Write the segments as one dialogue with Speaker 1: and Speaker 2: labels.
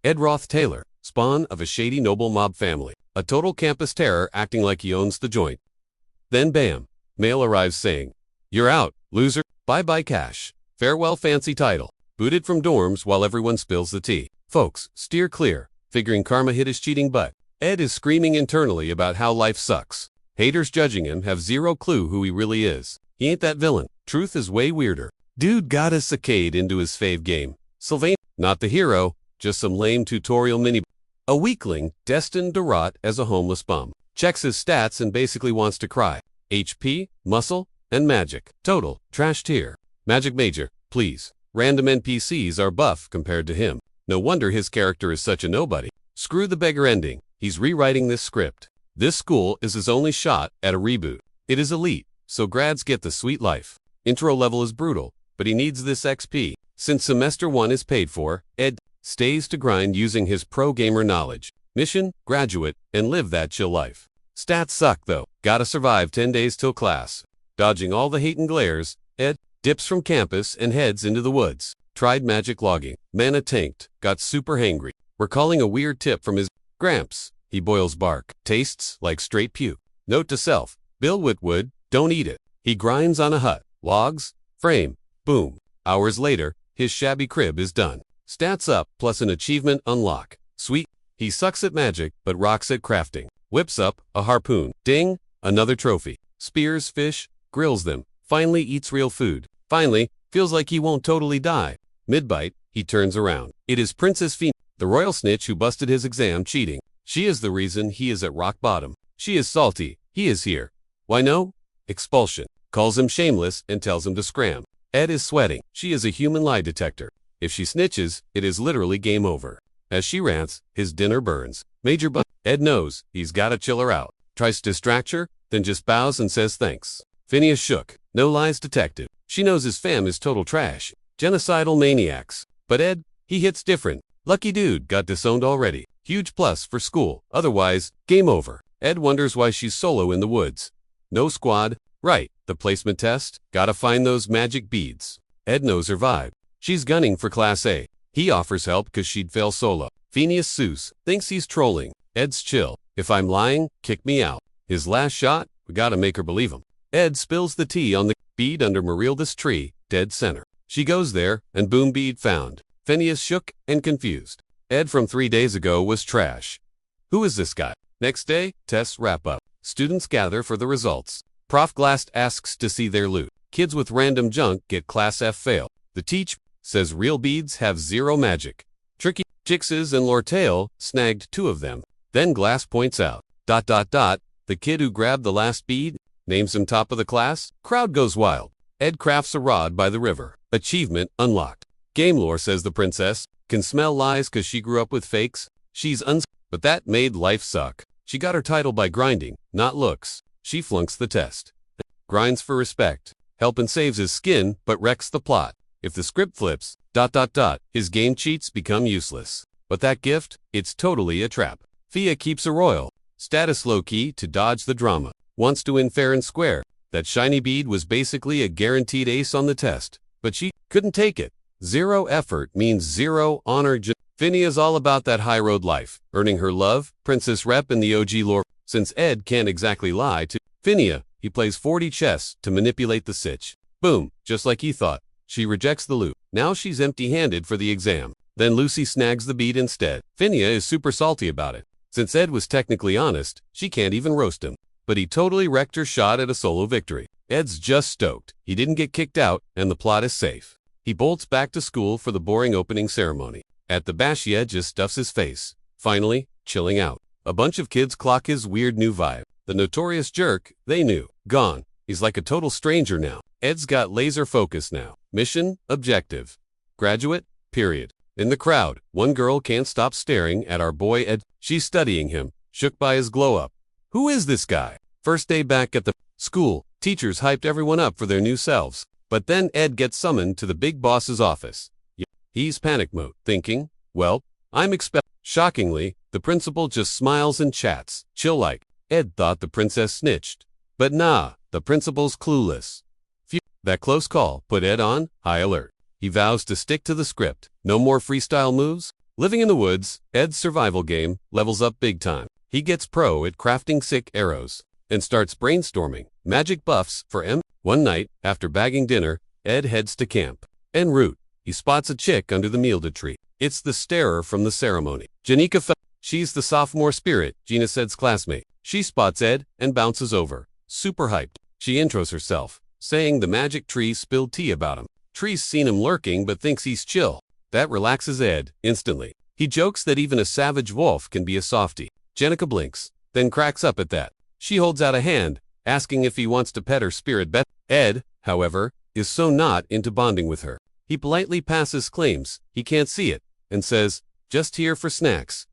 Speaker 1: Ed Roth Taylor, spawn of a shady noble mob family. A total campus terror acting like he owns the joint. Then bam, mail arrives saying, "You're out, loser. Bye-bye cash. Farewell fancy title." Booted from dorms while everyone spills the tea. Folks, steer clear, figuring karma hit his cheating butt. Ed is screaming internally about how life sucks. Haters judging him have zero clue who he really is. He ain't that villain. Truth is way weirder. Dude got a saccade into his fave game. Sylvain, not the hero, just some lame tutorial mini. A weakling destined to rot as a homeless bum. Checks his stats and basically wants to cry. HP, muscle, and magic. Total, trash tier. Magic major, please. Random NPCs are buff compared to him. No wonder his character is such a nobody. Screw the beggar ending. He's rewriting this script. This school is his only shot at a reboot. It is elite, so grads get the sweet life. Intro level is brutal, but he needs this XP. Since semester 1 is paid for, Ed stays to grind using his pro gamer knowledge. Mission, graduate, and live that chill life. Stats suck though. Gotta survive 10 days till class. Dodging all the hate and glares, Ed dips from campus and heads into the woods. Tried magic logging. Mana tanked. Got super hangry. Recalling a weird tip from his gramps. He boils bark. Tastes like straight puke. Note to self. Bill Whitwood, don't eat it. He grinds on a hut. Logs. Frame. Boom. Hours later, his shabby crib is done. Stats up plus an achievement unlock. Sweet. He sucks at magic but rocks at crafting. Whips up a harpoon. Ding. Another trophy. Spears fish. Grills them. Finally eats real food. Finally, feels like he won't totally die. Mid-bite, he turns around. It is Princess Phoenix, the royal snitch who busted his exam cheating. She is the reason he is at rock bottom. She is salty. He is here. Why no? Expulsion. Calls him shameless and tells him to scram. Ed is sweating. She is a human lie detector. If she snitches, it is literally game over. As she rants, his dinner burns. Major but Ed knows he's gotta chill her out. Tries to distract her, then just bows and says thanks. Phineas shook. No lies detective. She knows his fam is total trash. Genocidal maniacs. But Ed, he hits different. Lucky dude got disowned already. Huge plus for school. Otherwise, game over. Ed wonders why she's solo in the woods. No squad. Right, the placement test. Gotta find those magic beads. Ed knows her vibe. She's gunning for Class A. He offers help cause she'd fail solo. Phineas Seuss thinks he's trolling. Ed's chill. If I'm lying, kick me out. His last shot, we gotta make her believe him. Ed spills the tea on the bead under Marilda's tree, dead center. She goes there, and boom, bead found. Phineas shook and confused. Ed from 3 days ago was trash. Who is this guy? Next day, tests wrap up. Students gather for the results. Prof Glast asks to see their loot. Kids with random junk get Class F fail. The teach says real beads have zero magic. Tricky Jixes and Lortell snagged 2 of them. Then Glass points out, ... the kid who grabbed the last bead, names him top of the class. Crowd goes wild. Ed crafts a rod by the river. Achievement unlocked. Game lore says the princess can smell lies cause she grew up with fakes. She's but that made life suck. She got her title by grinding, not looks. She flunks the test. Grinds for respect. Help and saves his skin, but wrecks the plot. If the script flips, ... his game cheats become useless. But that gift, it's totally a trap. Fia keeps a royal. Status low-key to dodge the drama. Wants to win fair and square. That shiny bead was basically a guaranteed ace on the test. But she couldn't take it. Zero effort means zero honor. Phineas all about that high road life. Earning her love, princess rep in the OG lore. Since Ed can't exactly lie to Phineas, he plays 40 chess to manipulate the sitch. Boom, just like he thought. She rejects the loot. Now she's empty-handed for the exam. Then Lucy snags the bead instead. Phineas is super salty about it. Since Ed was technically honest, she can't even roast him. But he totally wrecked her shot at a solo victory. Ed's just stoked. He didn't get kicked out, and the plot is safe. He bolts back to school for the boring opening ceremony. At the bash, Ed just stuffs his face. Finally, chilling out. A bunch of kids clock his weird new vibe. The notorious jerk, they knew. Gone. He's like a total stranger now. Ed's got laser focus now. Mission, objective. Graduate, period. In the crowd, one girl can't stop staring at our boy Ed. She's studying him, shook by his glow-up. Who is this guy? First day back at the school, teachers hyped everyone up for their new selves. But then Ed gets summoned to the big boss's office. He's panic mode, thinking, well, I'm expect. Shockingly, the principal just smiles and chats, chill like. Ed thought the princess snitched. But nah, the principal's clueless. Phew, that close call put Ed on high alert. He vows to stick to the script. No more freestyle moves, Living in the woods, Ed's survival game levels up big time. He gets pro at crafting sick arrows and starts brainstorming magic buffs for M. One night, after bagging dinner, Ed heads to camp. En route, he spots a chick under the mealda tree. It's the starer from the ceremony. Janica. She's the sophomore spirit, Gina said's classmate. She spots Ed and bounces over. Super hyped. She intros herself, saying the magic tree spilled tea about him. Tree's seen him lurking but thinks he's chill. That relaxes Ed instantly. He jokes that even a savage wolf can be a softie. Janica blinks, then cracks up at that. She holds out a hand, asking if he wants to pet her spirit bet. Ed, however, is so not into bonding with her. He politely passes claims he can't see it, and says, just here for snacks.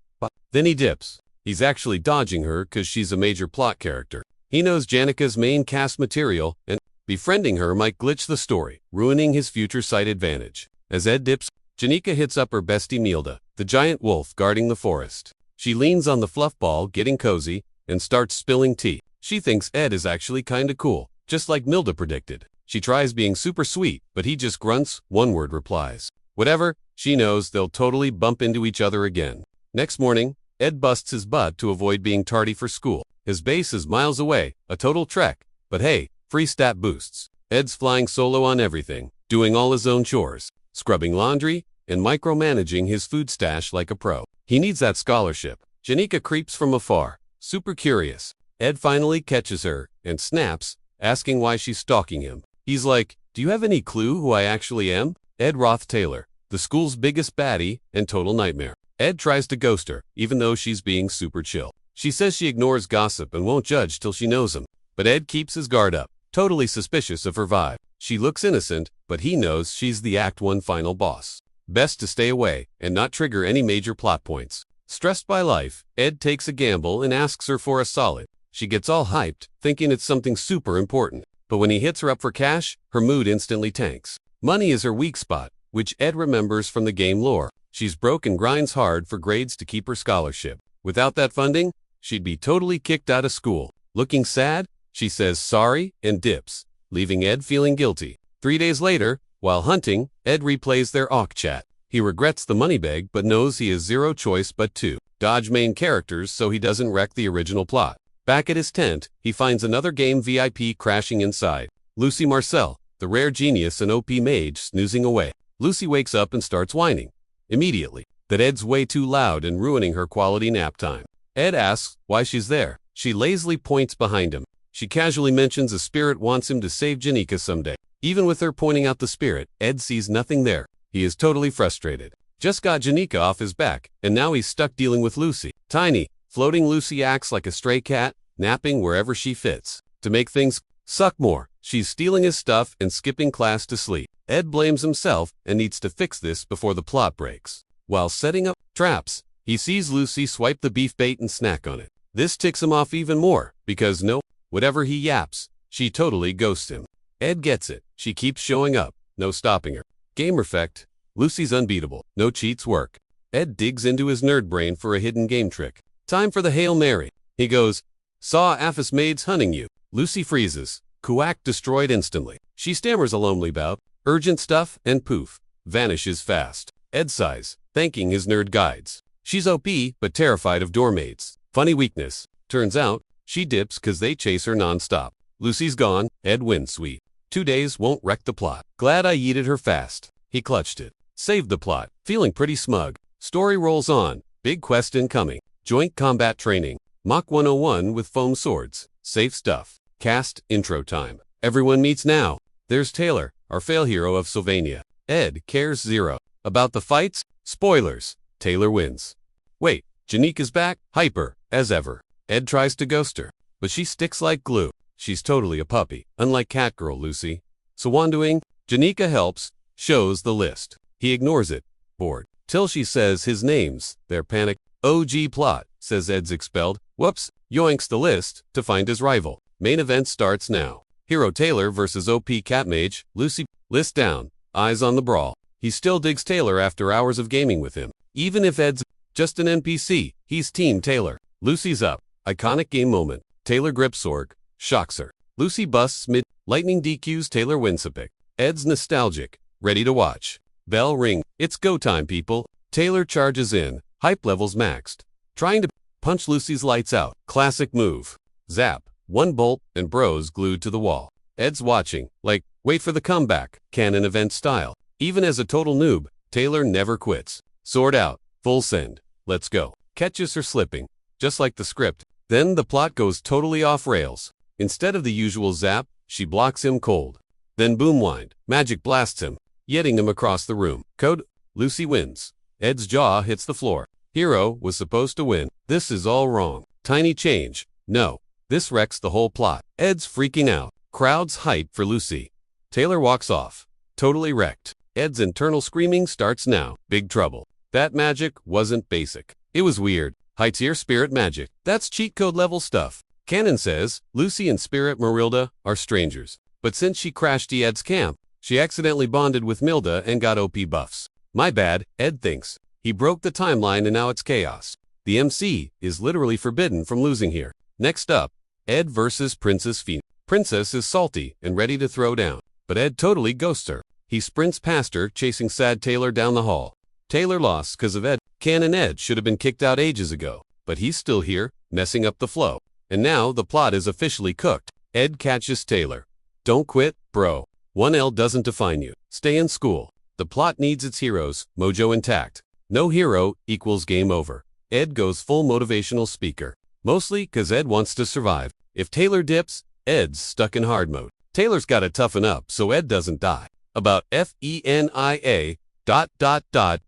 Speaker 1: Then he dips. He's actually dodging her because she's a major plot character. He knows Janica's main cast material, and befriending her might glitch the story, ruining his future sight advantage. As Ed dips, Janica hits up her bestie Milda, the giant wolf guarding the forest. She leans on the fluff ball, getting cozy, and starts spilling tea. She thinks Ed is actually kinda cool, just like Milda predicted. She tries being super sweet, but he just grunts, one-word replies. Whatever, she knows they'll totally bump into each other again. Next morning, Ed busts his butt to avoid being tardy for school. His base is miles away, a total trek, but hey, free stat boosts. Ed's flying solo on everything, doing all his own chores, scrubbing laundry, and micromanaging his food stash like a pro. He needs that scholarship. Janica creeps from afar, super curious. Ed finally catches her and snaps, asking why she's stalking him. He's like, do you have any clue who I actually am? Ed Roth Taylor, the school's biggest baddie and total nightmare. Ed tries to ghost her, even though she's being super chill. She says she ignores gossip and won't judge till she knows him. But Ed keeps his guard up, totally suspicious of her vibe. She looks innocent, but he knows she's the Act 1 final boss. Best to stay away and not trigger any major plot points. Stressed by life, Ed takes a gamble and asks her for a solid. She gets all hyped, thinking it's something super important. But when he hits her up for cash, her mood instantly tanks. Money is her weak spot, which Ed remembers from the game lore. She's broke and grinds hard for grades to keep her scholarship. Without that funding, she'd be totally kicked out of school. Looking sad, she says sorry and dips, leaving Ed feeling guilty. 3 days later, while hunting, Ed replays their awk chat. He regrets the money bag but knows he has zero choice but to dodge main characters so he doesn't wreck the original plot. Back at his tent, he finds another game VIP crashing inside. Lucy Marcel, the rare genius and OP mage, snoozing away. Lucy wakes up and starts whining. Immediately, that Ed's way too loud and ruining her quality nap time. Ed asks why she's there. She lazily points behind him. She casually mentions a spirit wants him to save Janica someday. Even with her pointing out the spirit, Ed sees nothing there. He is totally frustrated. Just got Janica off his back, and now he's stuck dealing with Lucy. Tiny, floating Lucy acts like a stray cat, napping wherever she fits. To make things suck more, she's stealing his stuff and skipping class to sleep. Ed blames himself and needs to fix this before the plot breaks. While setting up traps, he sees Lucy swipe the beef bait and snack on it. This ticks him off even more, because whatever he yaps, she totally ghosts him. Ed gets it. She keeps showing up. No stopping her. Game effect. Lucy's unbeatable. No cheats work. Ed digs into his nerd brain for a hidden game trick. Time for the Hail Mary. He goes, saw Aphis maids hunting you. Lucy freezes. Kuak destroyed instantly. She stammers a lonely bout. Urgent stuff, and poof, vanishes fast. Ed sighs, thanking his nerd guides. She's OP, but terrified of doormaids. Funny weakness. Turns out, she dips cause they chase her non-stop. Lucy's gone, Ed wins sweet. 2 days won't wreck the plot. Glad I yeeted her fast. He clutched it. Saved the plot. Feeling pretty smug. Story rolls on. Big quest incoming. Joint combat training. Mach 101 with foam swords. Safe stuff. Cast intro time. Everyone meets now. There's Taylor, our fail hero of Sylvania. Ed cares zero. About the fights? Spoilers. Taylor wins. Wait, Janica's back? Hyper, as ever. Ed tries to ghost her, but she sticks like glue. She's totally a puppy, unlike Catgirl Lucy. So wandering, Janica helps, shows the list. He ignores it, bored, till she says his name's. Their panic. OG plot, says Ed's expelled. Whoops, yoinks the list to find his rival. Main event starts now. Hero Taylor versus OP Cat Mage, Lucy. List down, eyes on the brawl. He still digs Taylor after hours of gaming with him. Even if Ed's just an NPC, he's Team Taylor. Lucy's up. Iconic game moment. Taylor grips Sorg, shocks her. Lucy busts mid. Lightning DQs Taylor wins a pick. Ed's nostalgic, ready to watch. Bell ring. It's go time, people. Taylor charges in, hype levels maxed, trying to punch Lucy's lights out. Classic move. Zap, one bolt, and bros glued to the wall. Ed's watching, like, wait for the comeback, canon event style. Even as a total noob, Taylor never quits. Sword out, full send, let's go. Catches her slipping, just like the script. Then the plot goes totally off rails. Instead of the usual zap, she blocks him cold. Then boom wind, magic blasts him, yeting him across the room. Code, Lucy wins. Ed's jaw hits the floor. Hero was supposed to win. This is all wrong. Tiny change. No. This wrecks the whole plot. Ed's freaking out. Crowds hype for Lucy. Taylor walks off. Totally wrecked. Ed's internal screaming starts now. Big trouble. That magic wasn't basic. It was weird. High-tier spirit magic. That's cheat code level stuff. Canon says Lucy and Spirit Marilda are strangers. But since she crashed Ed's camp, she accidentally bonded with Milda and got OP buffs. My bad, Ed thinks. He broke the timeline and now it's chaos. The MC is literally forbidden from losing here. Next up, Ed versus Princess Phoenix. Princess is salty and ready to throw down, but Ed totally ghosts her. He sprints past her, chasing sad Taylor down the hall. Taylor lost because of Ed. Canon Ed should have been kicked out ages ago, but he's still here, messing up the flow. And now the plot is officially cooked. Ed catches Taylor. Don't quit, bro. 1L doesn't define you. Stay in school. The plot needs its heroes, mojo intact. No hero equals game over. Ed goes full motivational speaker. Mostly cause Ed wants to survive. If Taylor dips, Ed's stuck in hard mode. Taylor's gotta toughen up so Ed doesn't die. About FENIA ...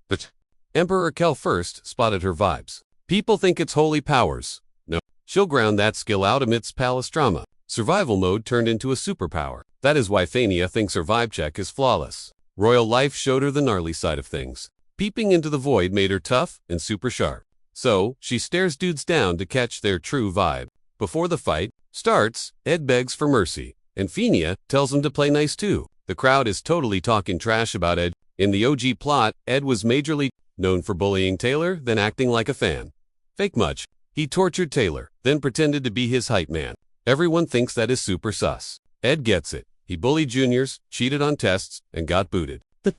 Speaker 1: But Emperor Kel first spotted her vibes. People think it's holy powers. No. She'll ground that skill out amidst palace drama. Survival mode turned into a superpower. That is why Fania thinks her vibe check is flawless. Royal life showed her the gnarly side of things. Peeping into the void made her tough and super sharp. So, she stares dudes down to catch their true vibe. Before the fight starts, Ed begs for mercy, and Fania tells him to play nice too. The crowd is totally talking trash about Ed. In the OG plot, Ed was majorly known for bullying Taylor, then acting like a fan. Fake much. He tortured Taylor, then pretended to be his hype man. Everyone thinks that is super sus. Ed gets it. He bullied juniors, cheated on tests, and got booted. The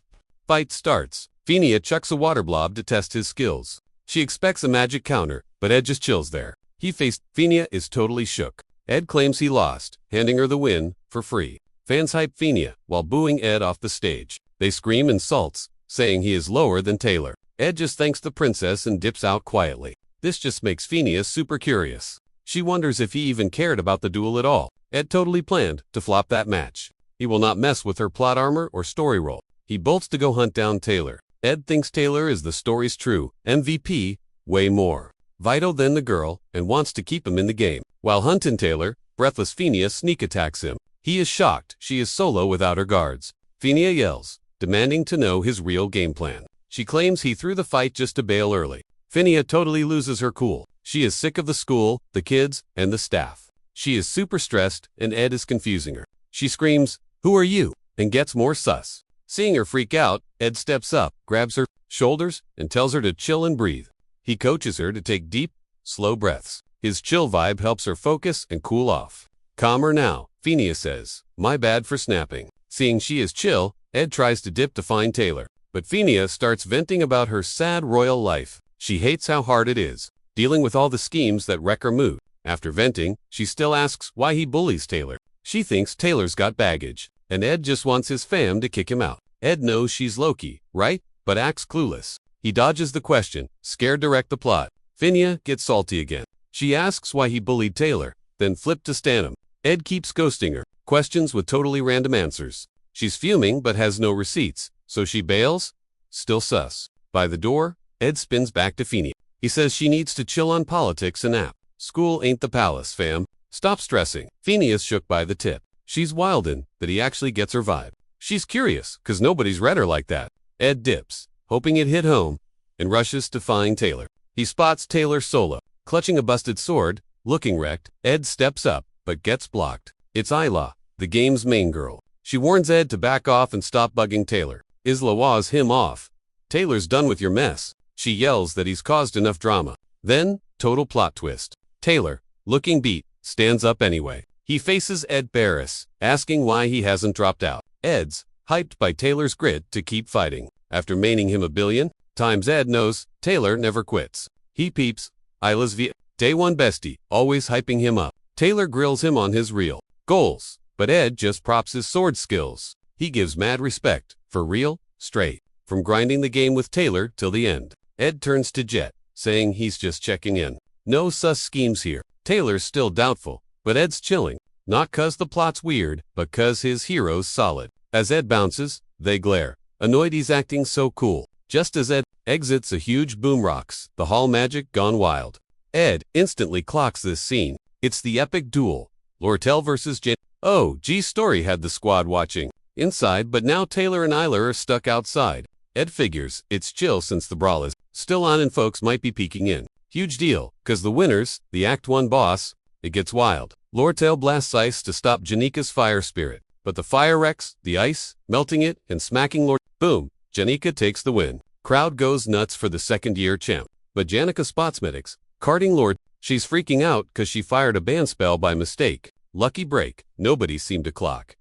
Speaker 1: fight starts. Fania chucks a water blob to test his skills. She expects a magic counter, but Ed just chills there. Fania is totally shook. Ed claims he lost, handing her the win for free. Fans hype Fania while booing Ed off the stage. They scream insults, saying he is lower than Taylor. Ed just thanks the princess and dips out quietly. This just makes Fania super curious. She wonders if he even cared about the duel at all. Ed totally planned to flop that match. He will not mess with her plot armor or story role. He bolts to go hunt down Taylor. Ed thinks Taylor is the story's true MVP, way more vital than the girl, and wants to keep him in the game. While hunting Taylor, breathless Fania sneak attacks him. He is shocked she is solo without her guards. Fania yells, demanding to know his real game plan. She claims he threw the fight just to bail early. Fania totally loses her cool. She is sick of the school, the kids, and the staff. She is super stressed, and Ed is confusing her. She screams, "Who are you?" and gets more sus. Seeing her freak out, Ed steps up, grabs her shoulders, and tells her to chill and breathe. He coaches her to take deep, slow breaths. His chill vibe helps her focus and cool off. Calmer now, Fania says. My bad for snapping. Seeing she is chill, Ed tries to dip to find Taylor. But Fania starts venting about her sad royal life. She hates how hard it is, dealing with all the schemes that wreck her mood. After venting, she still asks why he bullies Taylor. She thinks Taylor's got baggage, and Ed just wants his fam to kick him out. Ed knows she's Loki, right? But acts clueless. He dodges the question, scared to wreck the plot. Fania gets salty again. She asks why he bullied Taylor, then flipped to stan him. Ed keeps ghosting her, questions with totally random answers. She's fuming but has no receipts, so she bails. Still sus. By the door, Ed spins back to Fania. He says she needs to chill on politics and nap. School ain't the palace, fam. Stop stressing. Fania's shook by the tip. She's wildin' that he actually gets her vibe. She's curious, cause nobody's read her like that. Ed dips, hoping it hit home, and rushes to find Taylor. He spots Taylor solo, clutching a busted sword, looking wrecked. Ed steps up, but gets blocked. It's Isla, the game's main girl. She warns Ed to back off and stop bugging Taylor. Isla waws him off. Taylor's done with your mess. She yells that he's caused enough drama. Then, total plot twist. Taylor, looking beat, stands up anyway. He faces Ed Barris, asking why he hasn't dropped out. Ed's hyped by Taylor's grit to keep fighting. After maining him a billion, Times Ed knows Taylor never quits. He peeps Isla's via day one bestie, always hyping him up. Taylor grills him on his real goals, but Ed just props his sword skills. He gives mad respect, for real, straight, from grinding the game with Taylor till the end. Ed turns to Jet, saying he's just checking in. No sus schemes here. Taylor's still doubtful, but Ed's chilling. Not 'cause the plot's weird, but 'cause his hero's solid. As Ed bounces, they glare, annoyed he's acting so cool. Just as Ed exits, a huge boom rocks, the hall magic gone wild. Ed instantly clocks this scene. It's the epic duel. Lortell versus Janica. Oh, G's story had the squad watching inside, but now Taylor and Isla are stuck outside. Ed figures it's chill since the brawl is still on and folks might be peeking in. Huge deal, 'cause the winners, the Act 1 boss, it gets wild. Lortell blasts ice to stop Janica's fire spirit, but the fire wrecks the ice, melting it and smacking Boom, Janica takes the win. Crowd goes nuts for the second-year champ, but Janica spots medics carting Lord. She's freaking out 'cause she fired a ban spell by mistake. Lucky break, nobody seemed to clock.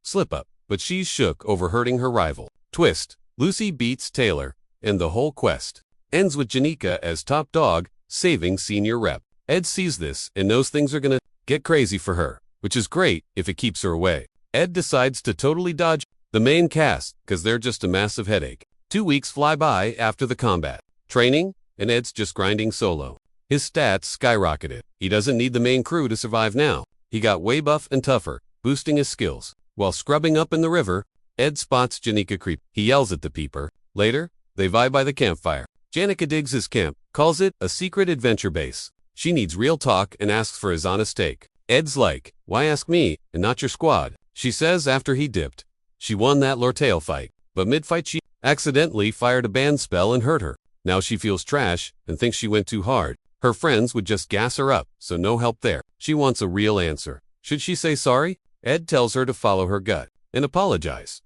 Speaker 1: Slip up, but she's shook over hurting her rival. Twist, Lucy beats Taylor, and the whole quest ends with Janica as top dog, saving senior rep. Ed sees this and knows things are gonna get crazy for her, which is great if it keeps her away. Ed decides to totally dodge the main cast, 'cause they're just a massive headache. 2 weeks fly by after the combat training, and Ed's just grinding solo. His stats skyrocketed. He doesn't need the main crew to survive now. He got way buff and tougher, boosting his skills. While scrubbing up in the river, Ed spots Janica creep. He yells at the peeper. Later, they vibe by the campfire. Janica digs his camp, calls it a secret adventure base. She needs real talk and asks for his honest take. Ed's like, why ask me and not your squad? She says after he dipped. She won that Lortell fight, but mid-fight she accidentally fired a ban spell and hurt her. Now she feels trash and thinks she went too hard. Her friends would just gas her up, so no help there. She wants a real answer. Should she say sorry? Ed tells her to follow her gut and apologize.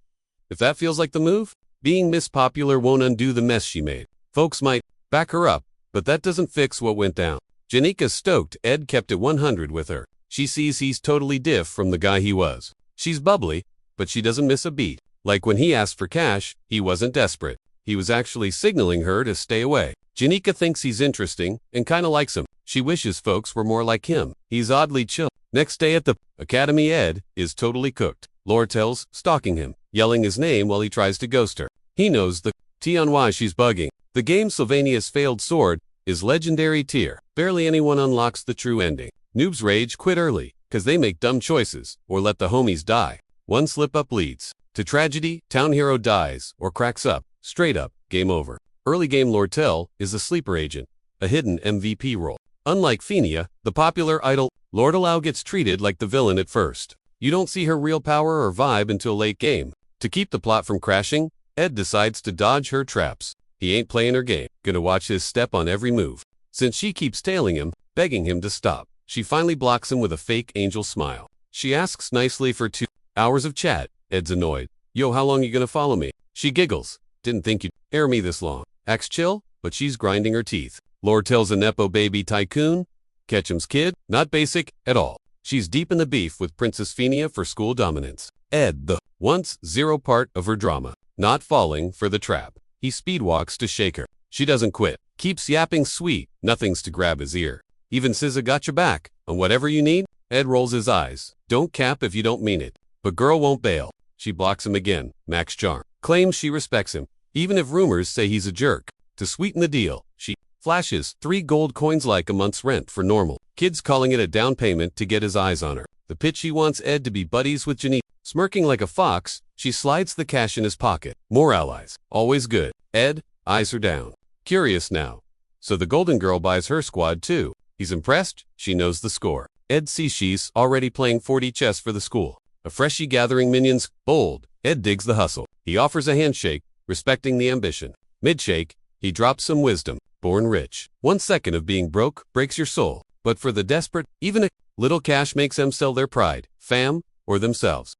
Speaker 1: If that feels like the move, being Miss Popular won't undo the mess she made. Folks might back her up, but that doesn't fix what went down. Janica's stoked Ed kept it 100 with her. She sees he's totally diff from the guy he was. She's bubbly, but she doesn't miss a beat. Like when he asked for cash, he wasn't desperate. He was actually signaling her to stay away. Janica thinks he's interesting and kinda likes him. She wishes folks were more like him. He's oddly chill. Next day at the academy, Ed is totally cooked. Lortell's stalking him, yelling his name while he tries to ghost her. He knows the T on why she's bugging. The game Sylvania's failed sword is legendary tier. Barely anyone unlocks the true ending. Noobs rage quit early, 'cause they make dumb choices, or let the homies die. One slip-up leads to tragedy, town hero dies, or cracks up. Straight up, game over. Early game Lortell is a sleeper agent, a hidden MVP role. Unlike Fenia, the popular idol, Lortell gets treated like the villain at first. You don't see her real power or vibe until late game. To keep the plot from crashing, Ed decides to dodge her traps. He ain't playing her game, gonna watch his step on every move. Since she keeps tailing him, begging him to stop, she finally blocks him with a fake angel smile. She asks nicely for 2 hours of chat. Ed's annoyed. Yo, how long you gonna follow me? She giggles. Didn't think you'd air me this long. Acts chill, but she's grinding her teeth. Lortell's a nepo baby tycoon. Ketchum's kid, not basic at all. She's deep in the beef with Princess Fenia for school dominance. Ed, the once zero part of her drama, not falling for the trap. He speedwalks to shake her. She doesn't quit. Keeps yapping sweet, nothing's to grab his ear. Even SZA got your back, on whatever you need. Ed rolls his eyes. Don't cap if you don't mean it. But girl won't bail. She blocks him again. Max charm. Claims she respects him, even if rumors say he's a jerk. To sweeten the deal, she flashes 3 gold coins like a month's rent for normal. Kids calling it a down payment to get his eyes on her. The pitch she wants Ed to be buddies with Janica. Smirking like a fox, she slides the cash in his pocket. More allies. Always good. Ed eyes her down. Curious now. So the golden girl buys her squad too. He's impressed. She knows the score. Ed sees she's already playing 40 chess for the school. A freshie gathering minions. Bold. Ed digs the hustle. He offers a handshake, respecting the ambition. Mid-shake, he drops some wisdom. Born rich. 1 second of being broke breaks your soul. But for the desperate, even a little cash makes them sell their pride, fam, or themselves.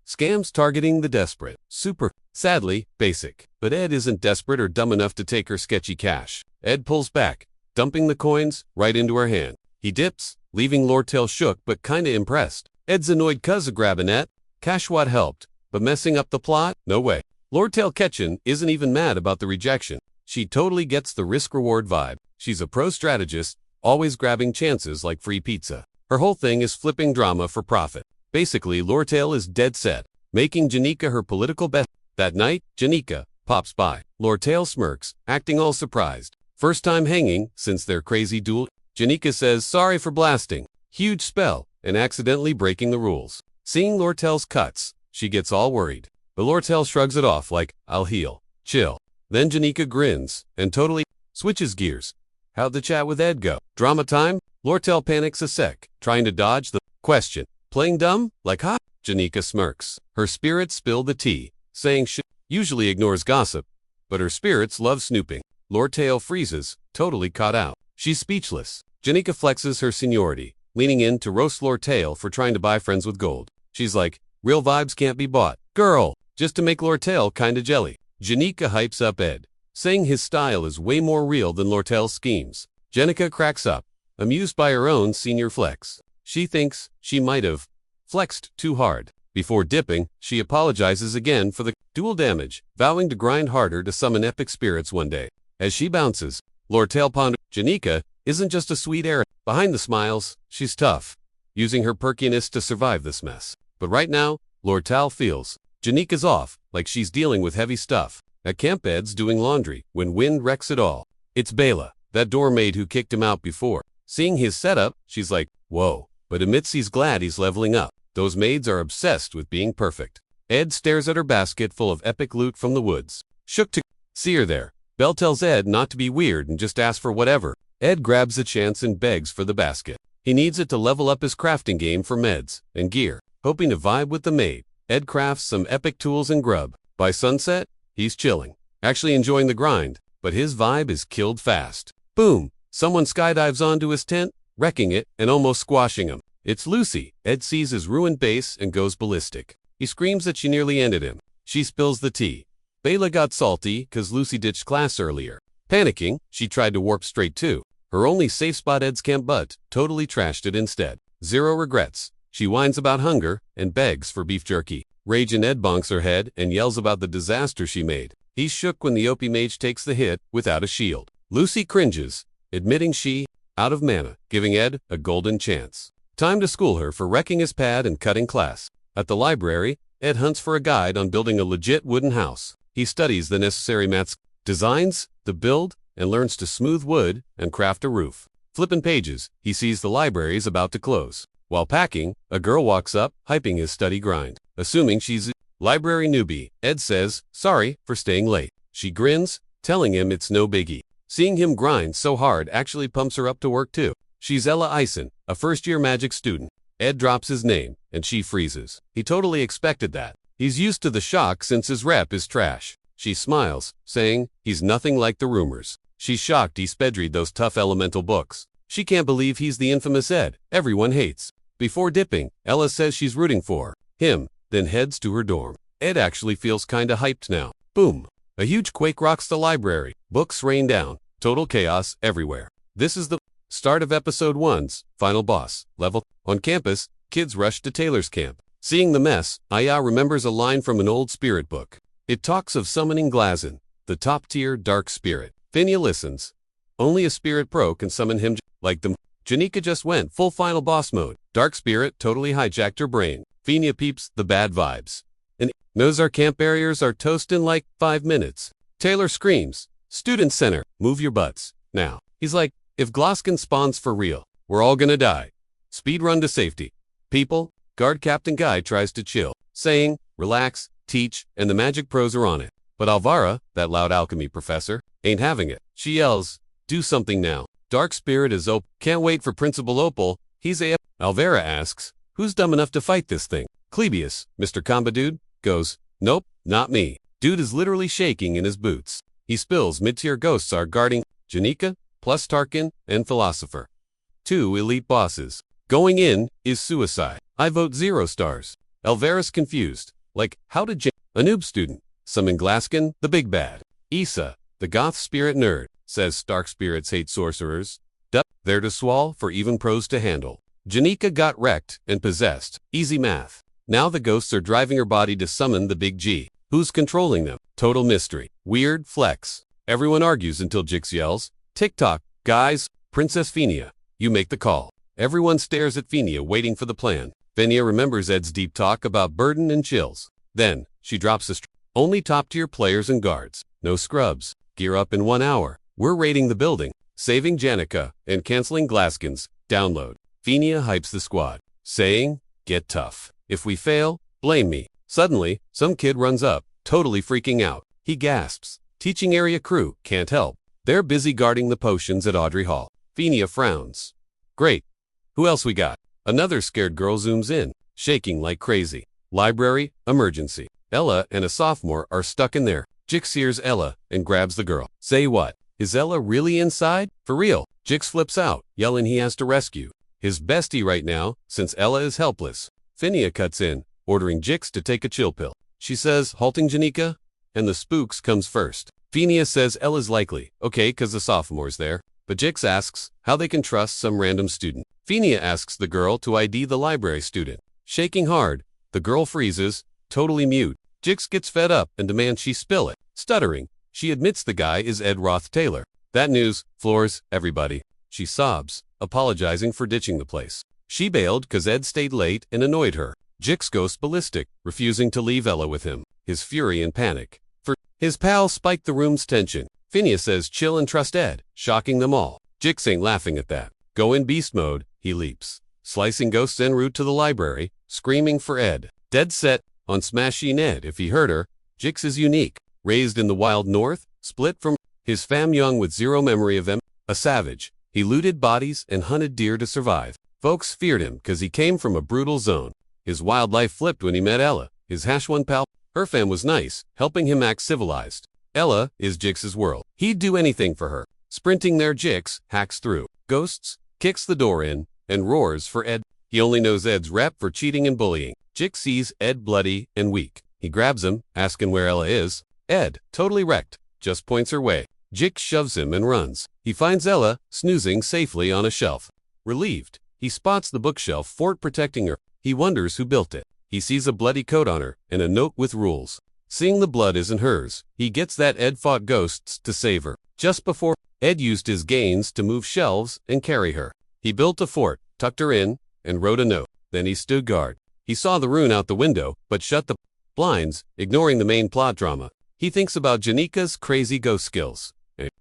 Speaker 1: Scams targeting the desperate. Super. Sadly, basic. But Ed isn't desperate or dumb enough to take her sketchy cash. Ed pulls back, dumping the coins right into her hand. He dips, leaving Lortell shook but kinda impressed. Ed's annoyed 'cause of grabbing at Cashwat helped, but messing up the plot? No way. Lortell Ketchen isn't even mad about the rejection. She totally gets the risk-reward vibe. She's a pro strategist, always grabbing chances like free pizza. Her whole thing is flipping drama for profit. Basically, Lortell is dead set, making Janica her political bet. That night, Janica pops by. Lortell smirks, acting all surprised. First time hanging since their crazy duel. Janica says sorry for blasting. Huge spell, and accidentally breaking the rules. Seeing Lortell's cuts, she gets all worried. But Lortell shrugs it off like, I'll heal. Chill. Then Janica grins, and totally switches gears. How'd the chat with Ed go? Drama time? Lortell panics a sec, trying to dodge the question. Playing dumb? Like ha? Janica smirks. Her spirits spill the tea, saying she usually ignores gossip, but her spirits love snooping. Lortell freezes, totally caught out. She's speechless. Janica flexes her seniority, leaning in to roast Lortell for trying to buy friends with gold. She's like, real vibes can't be bought. Girl, just to make Lortell kinda jelly. Janica hypes up Ed, saying his style is way more real than Lortell's schemes. Janica cracks up, amused by her own senior flex. She thinks she might have flexed too hard. Before dipping, she apologizes again for the duel damage, vowing to grind harder to summon epic spirits one day. As she bounces, Lortell ponders, Janica isn't just a sweet air. Behind the smiles, she's tough, using her perkiness to survive this mess. But right now, Lortell feels Janica's off, like she's dealing with heavy stuff. At camp, Ed's doing laundry when wind wrecks it all. It's Bela, that doormaid who kicked him out before. Seeing his setup, she's like, whoa, but admits he's glad he's leveling up. Those maids are obsessed with being perfect. Ed stares at her basket full of epic loot from the woods. Shook to see her there. Belle tells Ed not to be weird and just ask for whatever. Ed grabs the chance and begs for the basket. He needs it to level up his crafting game for meds and gear. Hoping to vibe with the maid, Ed crafts some epic tools and grub. By sunset, he's chilling, actually enjoying the grind, but his vibe is killed fast. Boom! Someone skydives onto his tent, wrecking it and almost squashing him. It's Lucy. Ed sees his ruined base and goes ballistic. He screams that she nearly ended him. She spills the tea. Bela got salty cause Lucy ditched class earlier. Panicking, she tried to warp straight to her only safe spot, Ed's camp, but totally trashed it instead. Zero regrets. She whines about hunger and begs for beef jerky. Rage in Ed bonks her head and yells about the disaster she made. He's shook when the OP mage takes the hit without a shield. Lucy cringes, admitting she out of mana, giving Ed a golden chance. Time to school her for wrecking his pad and cutting class. At the library, Ed hunts for a guide on building a legit wooden house. He studies the necessary mats, designs the build, and learns to smooth wood and craft a roof. Flipping pages, he sees the library is about to close. While packing, a girl walks up, hyping his study grind. Assuming she's a library newbie, Ed says, sorry for staying late. She grins, telling him it's no biggie. Seeing him grind so hard actually pumps her up to work too. She's Ella Eisen, a first-year magic student. Ed drops his name, and she freezes. He totally expected that. He's used to the shock since his rep is trash. She smiles, saying, he's nothing like the rumors. She's shocked he spedried those tough elemental books. She can't believe he's the infamous Ed everyone hates. Before dipping, Ella says she's rooting for him, then heads to her dorm. Ed actually feels kinda hyped now. Boom! A huge quake rocks the library. Books rain down. Total chaos everywhere. This is the start of episode 1's final boss level. On campus, kids rush to Taylor's camp. Seeing the mess, Aya remembers a line from an old spirit book. It talks of summoning Glazin, the top-tier dark spirit. Finia listens. Only a spirit pro can summon him like them. Janica just went full final boss mode. Dark spirit totally hijacked her brain. Finia peeps the bad vibes and knows our camp barriers are toast in like 5 minutes. Taylor screams, Student Center, move your butts. Now, he's like, if Gloskin spawns for real, we're all gonna die. Speed run to safety. People, guard Captain Guy tries to chill, saying, relax, teach, and the magic pros are on it. But Alvara, that loud alchemy professor, ain't having it. She yells, do something now. Dark spirit is can't wait for Principal Opal. He's a Alvara asks, who's dumb enough to fight this thing? Clebius, Mr. Comba Dude, goes, nope, not me. Dude is literally shaking in his boots. He spills mid-tier ghosts are guarding Janica, plus Tarkin, and Philosopher. 2 elite bosses. Going in is suicide. I vote 0 stars. Alvara's confused. Like, how did a noob student summon Glaskin, the big bad? Issa, the goth spirit nerd, says Stark spirits hate sorcerers. They're to swall for even pros to handle. Janica got wrecked and possessed. Easy math. Now the ghosts are driving her body to summon the big G. Who's controlling them? Total mystery. Weird flex. Everyone argues until Jix yells, "Tick-tock, guys, Princess Phinia, you make the call." Everyone stares at Phinia waiting for the plan. Phinia remembers Ed's deep talk about burden and chills. Then, she drops the only top-tier players and guards. No scrubs. Gear up in 1 hour. We're raiding the building, saving Janica, and canceling Glaskins. Download. Phinia hypes the squad, saying, "Get tough. If we fail, blame me." Suddenly, some kid runs up, totally freaking out. He gasps. Teaching area crew can't help. They're busy guarding the potions at Audrey Hall. Phinia frowns. Great. Who else we got? Another scared girl zooms in, shaking like crazy. Library, emergency. Ella and a sophomore are stuck in there. Jix hears Ella and grabs the girl. Say what? Is Ella really inside? For real? Jix flips out, yelling he has to rescue his bestie right now, since Ella is helpless. Phinia cuts in, ordering Jix to take a chill pill. She says, halting Janica, and the spooks comes first. Phinia says Ella's likely, okay, cause the sophomore's there. But Jix asks how they can trust some random student. Phinia asks the girl to ID the library student. Shaking hard, the girl freezes, totally mute. Jix gets fed up and demands she spill it. Stuttering, she admits the guy is Ed Roth Taylor. That news floors everybody. She sobs, apologizing for ditching the place. She bailed cause Ed stayed late and annoyed her. Jix goes ballistic, refusing to leave Ella with him. His fury and panic. For his pal spiked the room's tension. Phinia says chill and trust Ed, shocking them all. Jix ain't laughing at that. Go in beast mode, he leaps, slicing ghosts en route to the library, screaming for Ed. Dead set on smashing Ed if he hurt her. Jix is unique. Raised in the wild north, split from his fam young with zero memory of them. A savage, he looted bodies and hunted deer to survive. Folks feared him cause he came from a brutal zone. His wild life flipped when he met Ella, his Hash-1 pal. Her fam was nice, helping him act civilized. Ella is Jix's world. He'd do anything for her. Sprinting there, Jix hacks through ghosts, kicks the door in, and roars for Ed. He only knows Ed's rep for cheating and bullying. Jix sees Ed bloody and weak. He grabs him, asking where Ella is. Ed, totally wrecked, just points her way. Jix shoves him and runs. He finds Ella, snoozing safely on a shelf. Relieved, he spots the bookshelf fort protecting her. He wonders who built it. He sees a bloody coat on her and a note with rules. Seeing the blood isn't hers, he gets that Ed fought ghosts to save her. Just before, Ed used his gains to move shelves and carry her. He built a fort, tucked her in, and wrote a note. Then he stood guard. He saw the rune out the window, but shut the blinds, ignoring the main plot drama. He thinks about Janica's crazy ghost skills.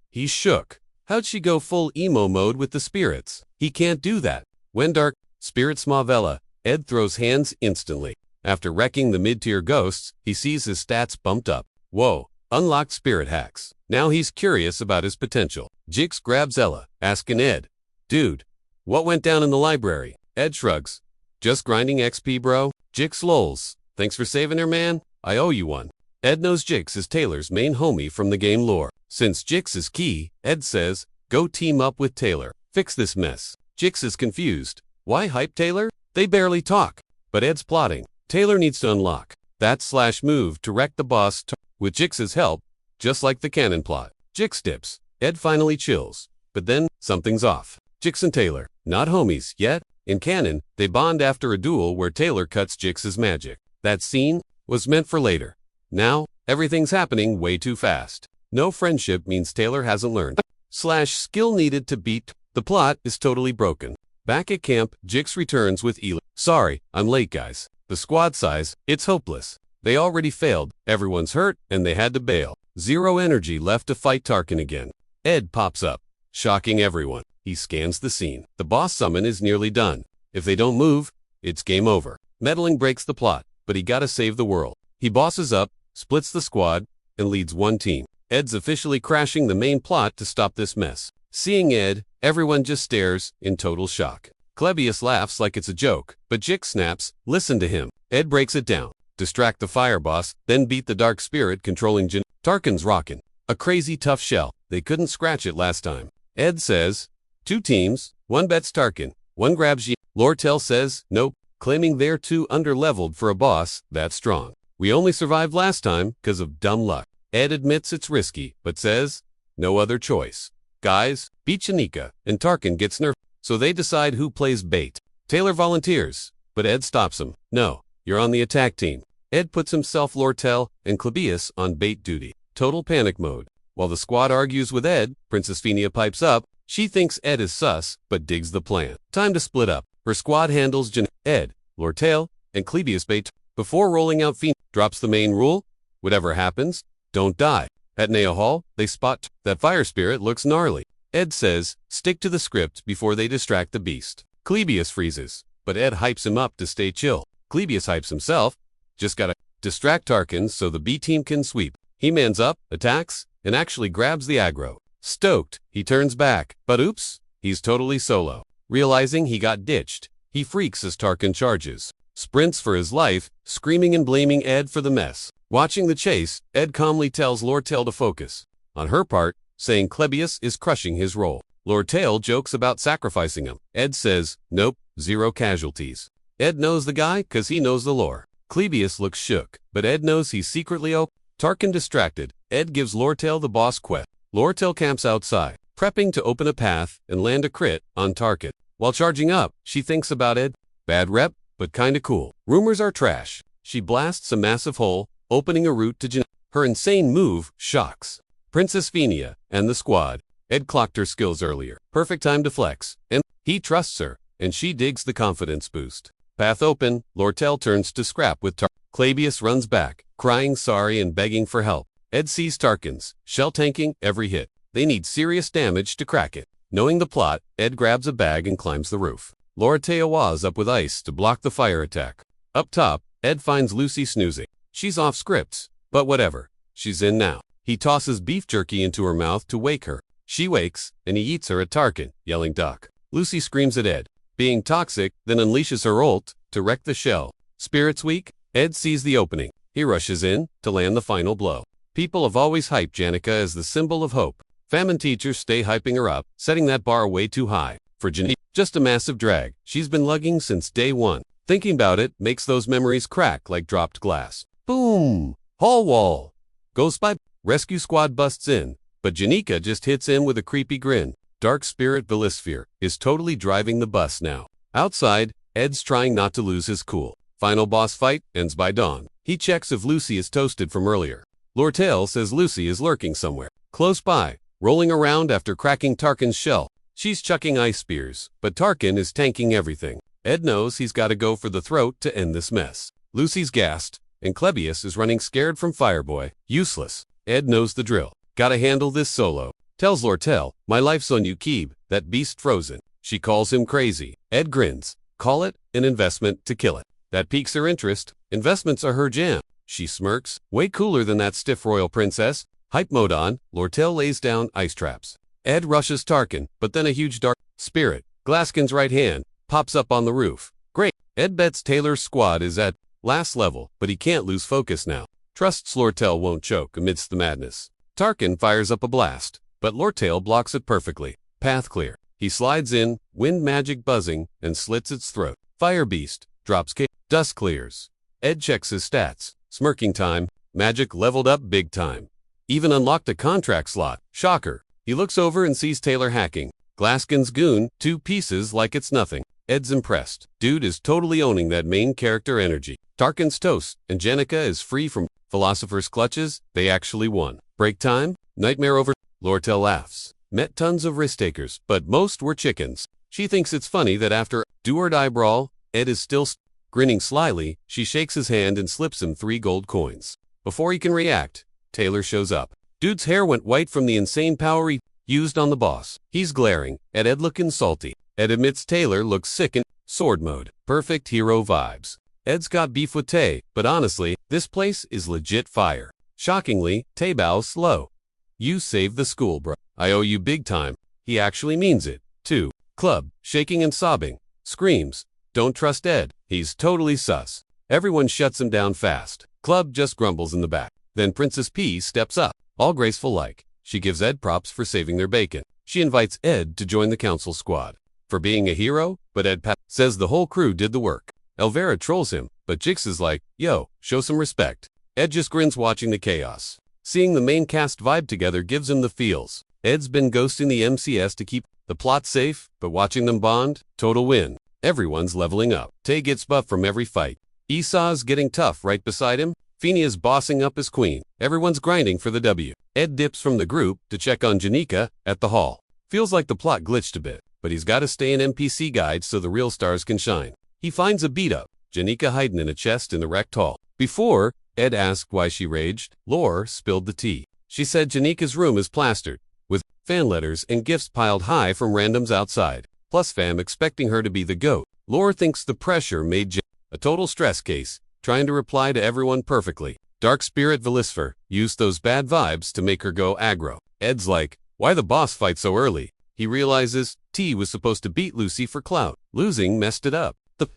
Speaker 1: He's shook. How'd she go full emo mode with the spirits? He can't do that. When dark spirits Mavella, Ed throws hands instantly. After wrecking the mid-tier ghosts, he sees his stats bumped up. Whoa, unlocked spirit hacks. Now he's curious about his potential. Jix grabs Ella, asking Ed, "Dude, what went down in the library?" Ed shrugs. "Just grinding XP, bro." Jix lolls. "Thanks for saving her, man. I owe you one." Ed knows Jix is Taylor's main homie from the game lore. Since Jix is key, Ed says, go team up with Taylor. Fix this mess. Jix is confused. Why hype Taylor? They barely talk. But Ed's plotting. Taylor needs to unlock that slash move to wreck the boss with Jix's help, just like the canon plot. Jix dips. Ed finally chills. But then, something's off. Jix and Taylor, not homies yet. In canon, they bond after a duel where Taylor cuts Jix's magic. That scene was meant for later. Now, everything's happening way too fast. No friendship means Taylor hasn't learned slash skill needed to beat. The plot is totally broken. Back at camp, Jix returns with Eli. Sorry, I'm late, guys. The squad size, it's hopeless. They already failed, everyone's hurt, and they had to bail. Zero energy left to fight Tarkin again. Ed pops up, shocking everyone. He scans the scene. The boss summon is nearly done. If they don't move, it's game over. Meddling breaks the plot, but he gotta save the world. He bosses up, splits the squad, and leads one team. Ed's officially crashing the main plot to stop this mess. Seeing Ed, everyone just stares in total shock. Klebius laughs like it's a joke, but Jix snaps, listen to him. Ed breaks it down. Distract the fire boss, then beat the dark spirit controlling Tarkin's rockin'. A crazy tough shell. They couldn't scratch it last time. Ed says, 2 teams, one bets Tarkin, one grabs Lortell says, nope, claiming they're too underleveled for a boss that strong. We only survived last time because of dumb luck. Ed admits it's risky, but says, no other choice. Guys, beat Janica, and Tarkin gets nerfed, so they decide who plays bait. Taylor volunteers, but Ed stops him. No, you're on the attack team. Ed puts himself, Lortell, and Klebius on bait duty. Total panic mode. While the squad argues with Ed, Princess Phinia pipes up. She thinks Ed is sus, but digs the plan. Time to split up. Her squad handles Ed, Lortell, and Clebius bait. Before rolling out, Phinia drops the main rule. Whatever happens, don't die. At Nea Hall, they spot that fire spirit looks gnarly. Ed says, stick to the script before they distract the beast. Clebius freezes, but Ed hypes him up to stay chill. Clebius hypes himself. Just gotta distract Tarkin so the B team can sweep. He mans up, attacks, and actually grabs the aggro. Stoked, he turns back, but oops, he's totally solo. Realizing he got ditched, he freaks as Tarkin charges. Sprints for his life, screaming and blaming Ed for the mess. Watching the chase, Ed calmly tells Lortell to focus. On her part, saying Clebius is crushing his role. Lortell jokes about sacrificing him. Ed says, nope, 0 casualties. Ed knows the guy cause he knows the lore. Clebius looks shook, but Ed knows he's secretly Tarkin distracted. Ed gives Lortell the boss quest. Lortell camps outside, prepping to open a path and land a crit on Tarkin. While charging up, she thinks about Ed. Bad rep, but kinda cool. Rumors are trash. She blasts a massive hole, opening a route to Janica. Her insane move shocks Princess Phinia and the squad. Ed clocked her skills earlier. Perfect time to flex, and he trusts her, and she digs the confidence boost. Path open, Lortell turns to scrap with Tarkin. Clebius runs back, crying sorry and begging for help. Ed sees Tarkin's shell tanking every hit. They need serious damage to crack it. Knowing the plot, Ed grabs a bag and climbs the roof. Lortell up with ice to block the fire attack. Up top, Ed finds Lucy snoozing. She's off scripts, but whatever. She's in now. He tosses beef jerky into her mouth to wake her. She wakes, and he eats her at Tarkin, yelling duck. Lucy screams at Ed, being toxic, then unleashes her ult to wreck the shell. Spirits weak, Ed sees the opening. He rushes in to land the final blow. People have always hyped Janica as the symbol of hope. Famine teachers stay hyping her up, setting that bar way too high. For Janica, just a massive drag. She's been lugging since day one. Thinking about it makes those memories crack like dropped glass. Boom! Hall wall! Goes by. Rescue squad busts in, but Janica just hits him with a creepy grin. Dark Spirit Velisphere is totally driving the bus now. Outside, Ed's trying not to lose his cool. Final boss fight ends by dawn. He checks if Lucy is toasted from earlier. Lortell says Lucy is lurking somewhere close by, rolling around after cracking Tarkin's shell. She's chucking ice spears, but Tarkin is tanking everything. Ed knows he's got to go for the throat to end this mess. Lucy's gassed, and Clebius is running scared from Fireboy. Useless. Ed knows the drill. Gotta handle this solo. Tells Lortell, my life's on you, Keeb, that beast frozen. She calls him crazy. Ed grins. Call it an investment to kill it. That piques her interest. Investments are her jam. She smirks. Way cooler than that stiff royal princess. Hype mode on, Lortell lays down ice traps. Ed rushes Tarkin, but then a huge dark spirit, Glaskin's right hand, pops up on the roof. Great. Ed bets Taylor's squad is at last level, but he can't lose focus now. Trusts Lortell won't choke amidst the madness. Tarkin fires up a blast, but Lortell blocks it perfectly. Path clear. He slides in, wind magic buzzing, and slits its throat. Fire beast, drops K. Dust clears. Ed checks his stats. Smirking time. Magic leveled up big time. Even unlocked a contract slot. Shocker. He looks over and sees Taylor hacking. Glaskin's goon, 2 pieces like it's nothing. Ed's impressed. Dude is totally owning that main character energy. Tarkin's toast, and Janica is free from Philosopher's clutches. They actually won. Break time? Nightmare over. Lortell laughs. Met tons of risk takers, but most were chickens. She thinks it's funny that after do or die brawl, Ed is still grinning slyly. She shakes his hand and slips him 3 gold coins. Before he can react, Taylor shows up. Dude's hair went white from the insane power he used on the boss. He's glaring at Ed looking salty. Ed admits Taylor looks sick in sword mode. Perfect hero vibes. Ed's got beef with Tay, but honestly, this place is legit fire. Shockingly, Tay bows slow. You saved the school, bro. I owe you big time. He actually means it, too. Club, shaking and sobbing, screams. Don't trust Ed. He's totally sus. Everyone shuts him down fast. Club just grumbles in the back. Then Princess P steps up, all graceful like. She gives Ed props for saving their bacon. She invites Ed to join the council squad. For being a hero, but Ed says the whole crew did the work. Elvira trolls him, but Jix is like, yo, show some respect. Ed just grins watching the chaos. Seeing the main cast vibe together gives him the feels. Ed's been ghosting the MCS to keep the plot safe, but watching them bond, total win. Everyone's leveling up. Tay gets buff from every fight. Esau's getting tough right beside him. Fenia's bossing up as queen. Everyone's grinding for the W. Ed dips from the group to check on Janica at the hall. Feels like the plot glitched a bit, but he's got to stay an NPC guide so the real stars can shine. He finds a beat-up, Janica hiding in a chest in the wrecked hall. Before Ed asked why she raged, Lore spilled the tea. She said Janica's room is plastered, with fan letters and gifts piled high from randoms outside, plus fam expecting her to be the GOAT. Lore thinks the pressure made Janica a total stress case, trying to reply to everyone perfectly. Dark Spirit Valisfer used those bad vibes to make her go aggro. Ed's like, why the boss fight so early? He realizes T was supposed to beat Lucy for clout. Losing messed it up. The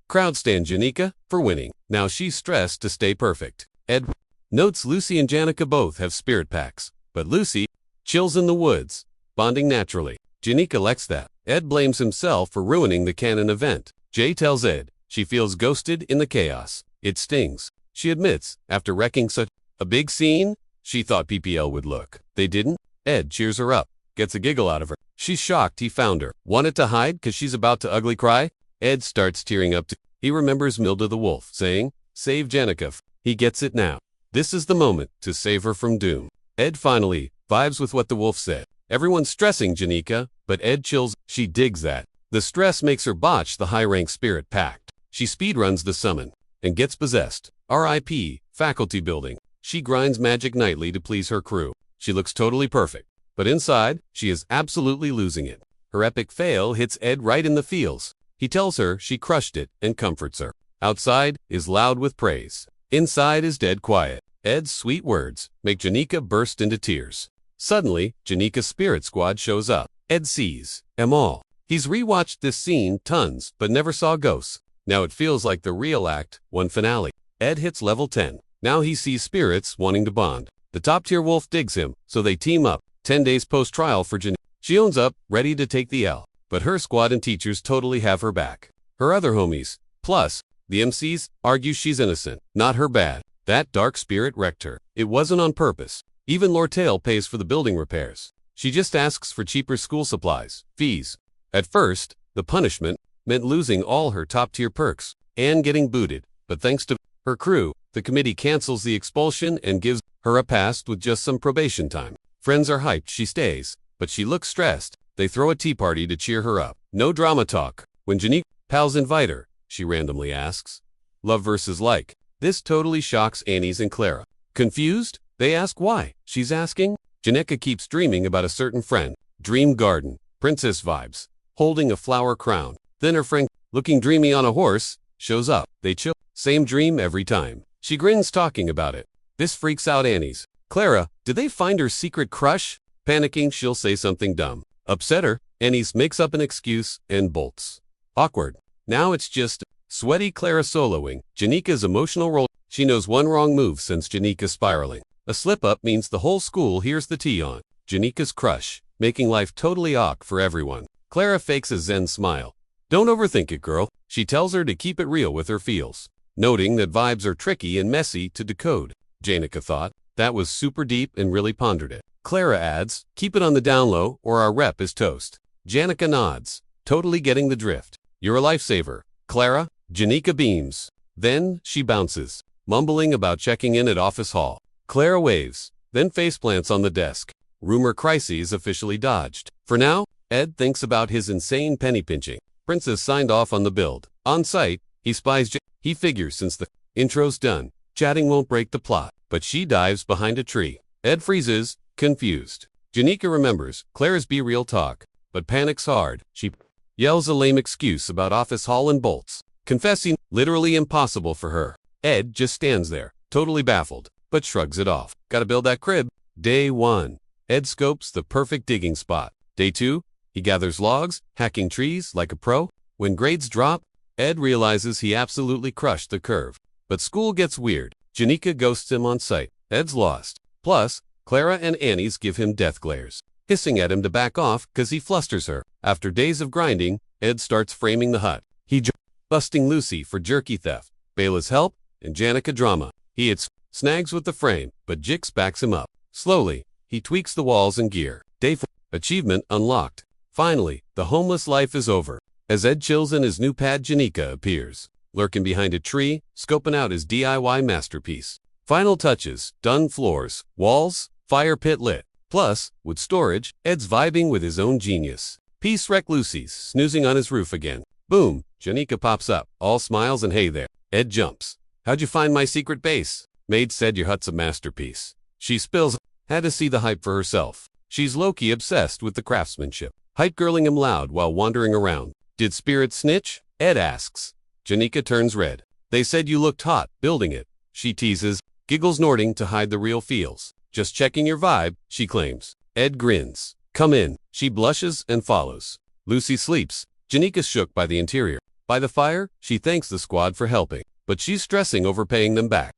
Speaker 1: crowd stand Janica for winning. Now she's stressed to stay perfect. Ed notes Lucy and Janica both have spirit packs, but Lucy chills in the woods, bonding naturally. Janica likes that. Ed blames himself for ruining the canon event. Jay tells Ed she feels ghosted in the chaos. It stings. She admits, after wrecking such a big scene, she thought PPL would look. They didn't. Ed cheers her up, gets a giggle out of her. She's shocked he found her. Wanted to hide because she's about to ugly cry? Ed starts tearing up. He remembers Milda the wolf saying, save Janica. He gets it now. This is the moment to save her from doom. Ed finally vibes with what the wolf said. Everyone's stressing Janica, but Ed chills. She digs that. The stress makes her botch the high-rank spirit pact. She speedruns the summon and gets possessed. R.I.P. Faculty building. She grinds magic nightly to please her crew. She looks totally perfect, but inside, she is absolutely losing it. Her epic fail hits Ed right in the feels. He tells her she crushed it and comforts her. Outside is loud with praise. Inside is dead quiet. Ed's sweet words make Janica burst into tears. Suddenly, Janica's spirit squad shows up. Ed sees them all. He's rewatched this scene tons, but never saw ghosts. Now it feels like the real Act 1 finale. Ed hits level 10. Now he sees spirits wanting to bond. The top-tier wolf digs him, so they team up. 10 days post-trial for Janica. She owns up, ready to take the L. But her squad and teachers totally have her back. Her other homies, plus the MCs, argue she's innocent. Not her bad. That dark spirit wrecked her. It wasn't on purpose. Even Lortell pays for the building repairs. She just asks for cheaper school supplies, fees. At first, the punishment meant losing all her top-tier perks and getting booted. But thanks to her crew, the committee cancels the expulsion and gives her a pass with just some probation time. Friends are hyped she stays, but she looks stressed. They throw a tea party to cheer her up. No drama talk. When Janica pals invite her, she randomly asks, love versus like. This totally shocks Annie's and Clara. Confused, they ask why. She's asking. Janica keeps dreaming about a certain friend. Dream garden. Princess vibes. Holding a flower crown. Then her friend, looking dreamy on a horse, shows up. They chill. Same dream every time. She grins talking about it. This freaks out Annie's. Clara, did they find her secret crush? Panicking, she'll say something dumb. Upset her, Annie's makes up an excuse and bolts. Awkward. Now it's just sweaty Clara soloing. Janica's emotional role. She knows one wrong move sends Janica spiraling. A slip-up means the whole school hears the tea on Janica's crush, making life totally awk for everyone. Clara fakes a zen smile. Don't overthink it, girl. She tells her to keep it real with her feels, noting that vibes are tricky and messy to decode. Janica thought, that was super deep and really pondered it. Clara adds, keep it on the down low or our rep is toast. Janica nods, totally getting the drift. You're a lifesaver, Clara. Janica beams. Then she bounces, mumbling about checking in at office hall. Clara waves, then faceplants on the desk. Rumor crises officially dodged. For now, Ed thinks about his insane penny pinching. Princess signed off on the build. On site, he spies he figures since the intro's done, chatting won't break the plot. But she dives behind a tree. Ed freezes, confused. Janica remembers Clara's be-real talk, but panics hard. She yells a lame excuse about office hall and bolts, confessing literally impossible for her. Ed just stands there, totally baffled, but shrugs it off. Gotta build that crib. Day 1. Ed scopes the perfect digging spot. Day 2. He gathers logs, hacking trees like a pro. When grades drop, Ed realizes he absolutely crushed the curve. But school gets weird. Janica ghosts him on site. Ed's lost. Plus, Clara and Annie's give him death glares, hissing at him to back off because he flusters her. After days of grinding, Ed starts framing the hut. He busting Lucy for jerky theft, Bela's help, and Janica drama. He hits snags with the frame, but Jix backs him up. Slowly, he tweaks the walls and gear. Day 4. Achievement unlocked. Finally, the homeless life is over. As Ed chills in his new pad, Janica appears, lurking behind a tree, scoping out his DIY masterpiece. Final touches, done floors, walls, fire pit lit. Plus, with storage, Ed's vibing with his own genius. Peace wreck Lucy's snoozing on his roof again. Boom, Janica pops up, all smiles and hey there. Ed jumps. How'd you find my secret base? Maid said your hut's a masterpiece. She spills, had to see the hype for herself. She's low-key obsessed with the craftsmanship. Hype girling him loud while wandering around. Did Spirit snitch? Ed asks. Janica turns red. They said you looked hot, building it. She teases, giggles snorting to hide the real feels. Just checking your vibe, she claims. Ed grins. Come in. She blushes and follows. Lucy sleeps. Janica's shook by the interior. By the fire, she thanks the squad for helping, but she's stressing over paying them back.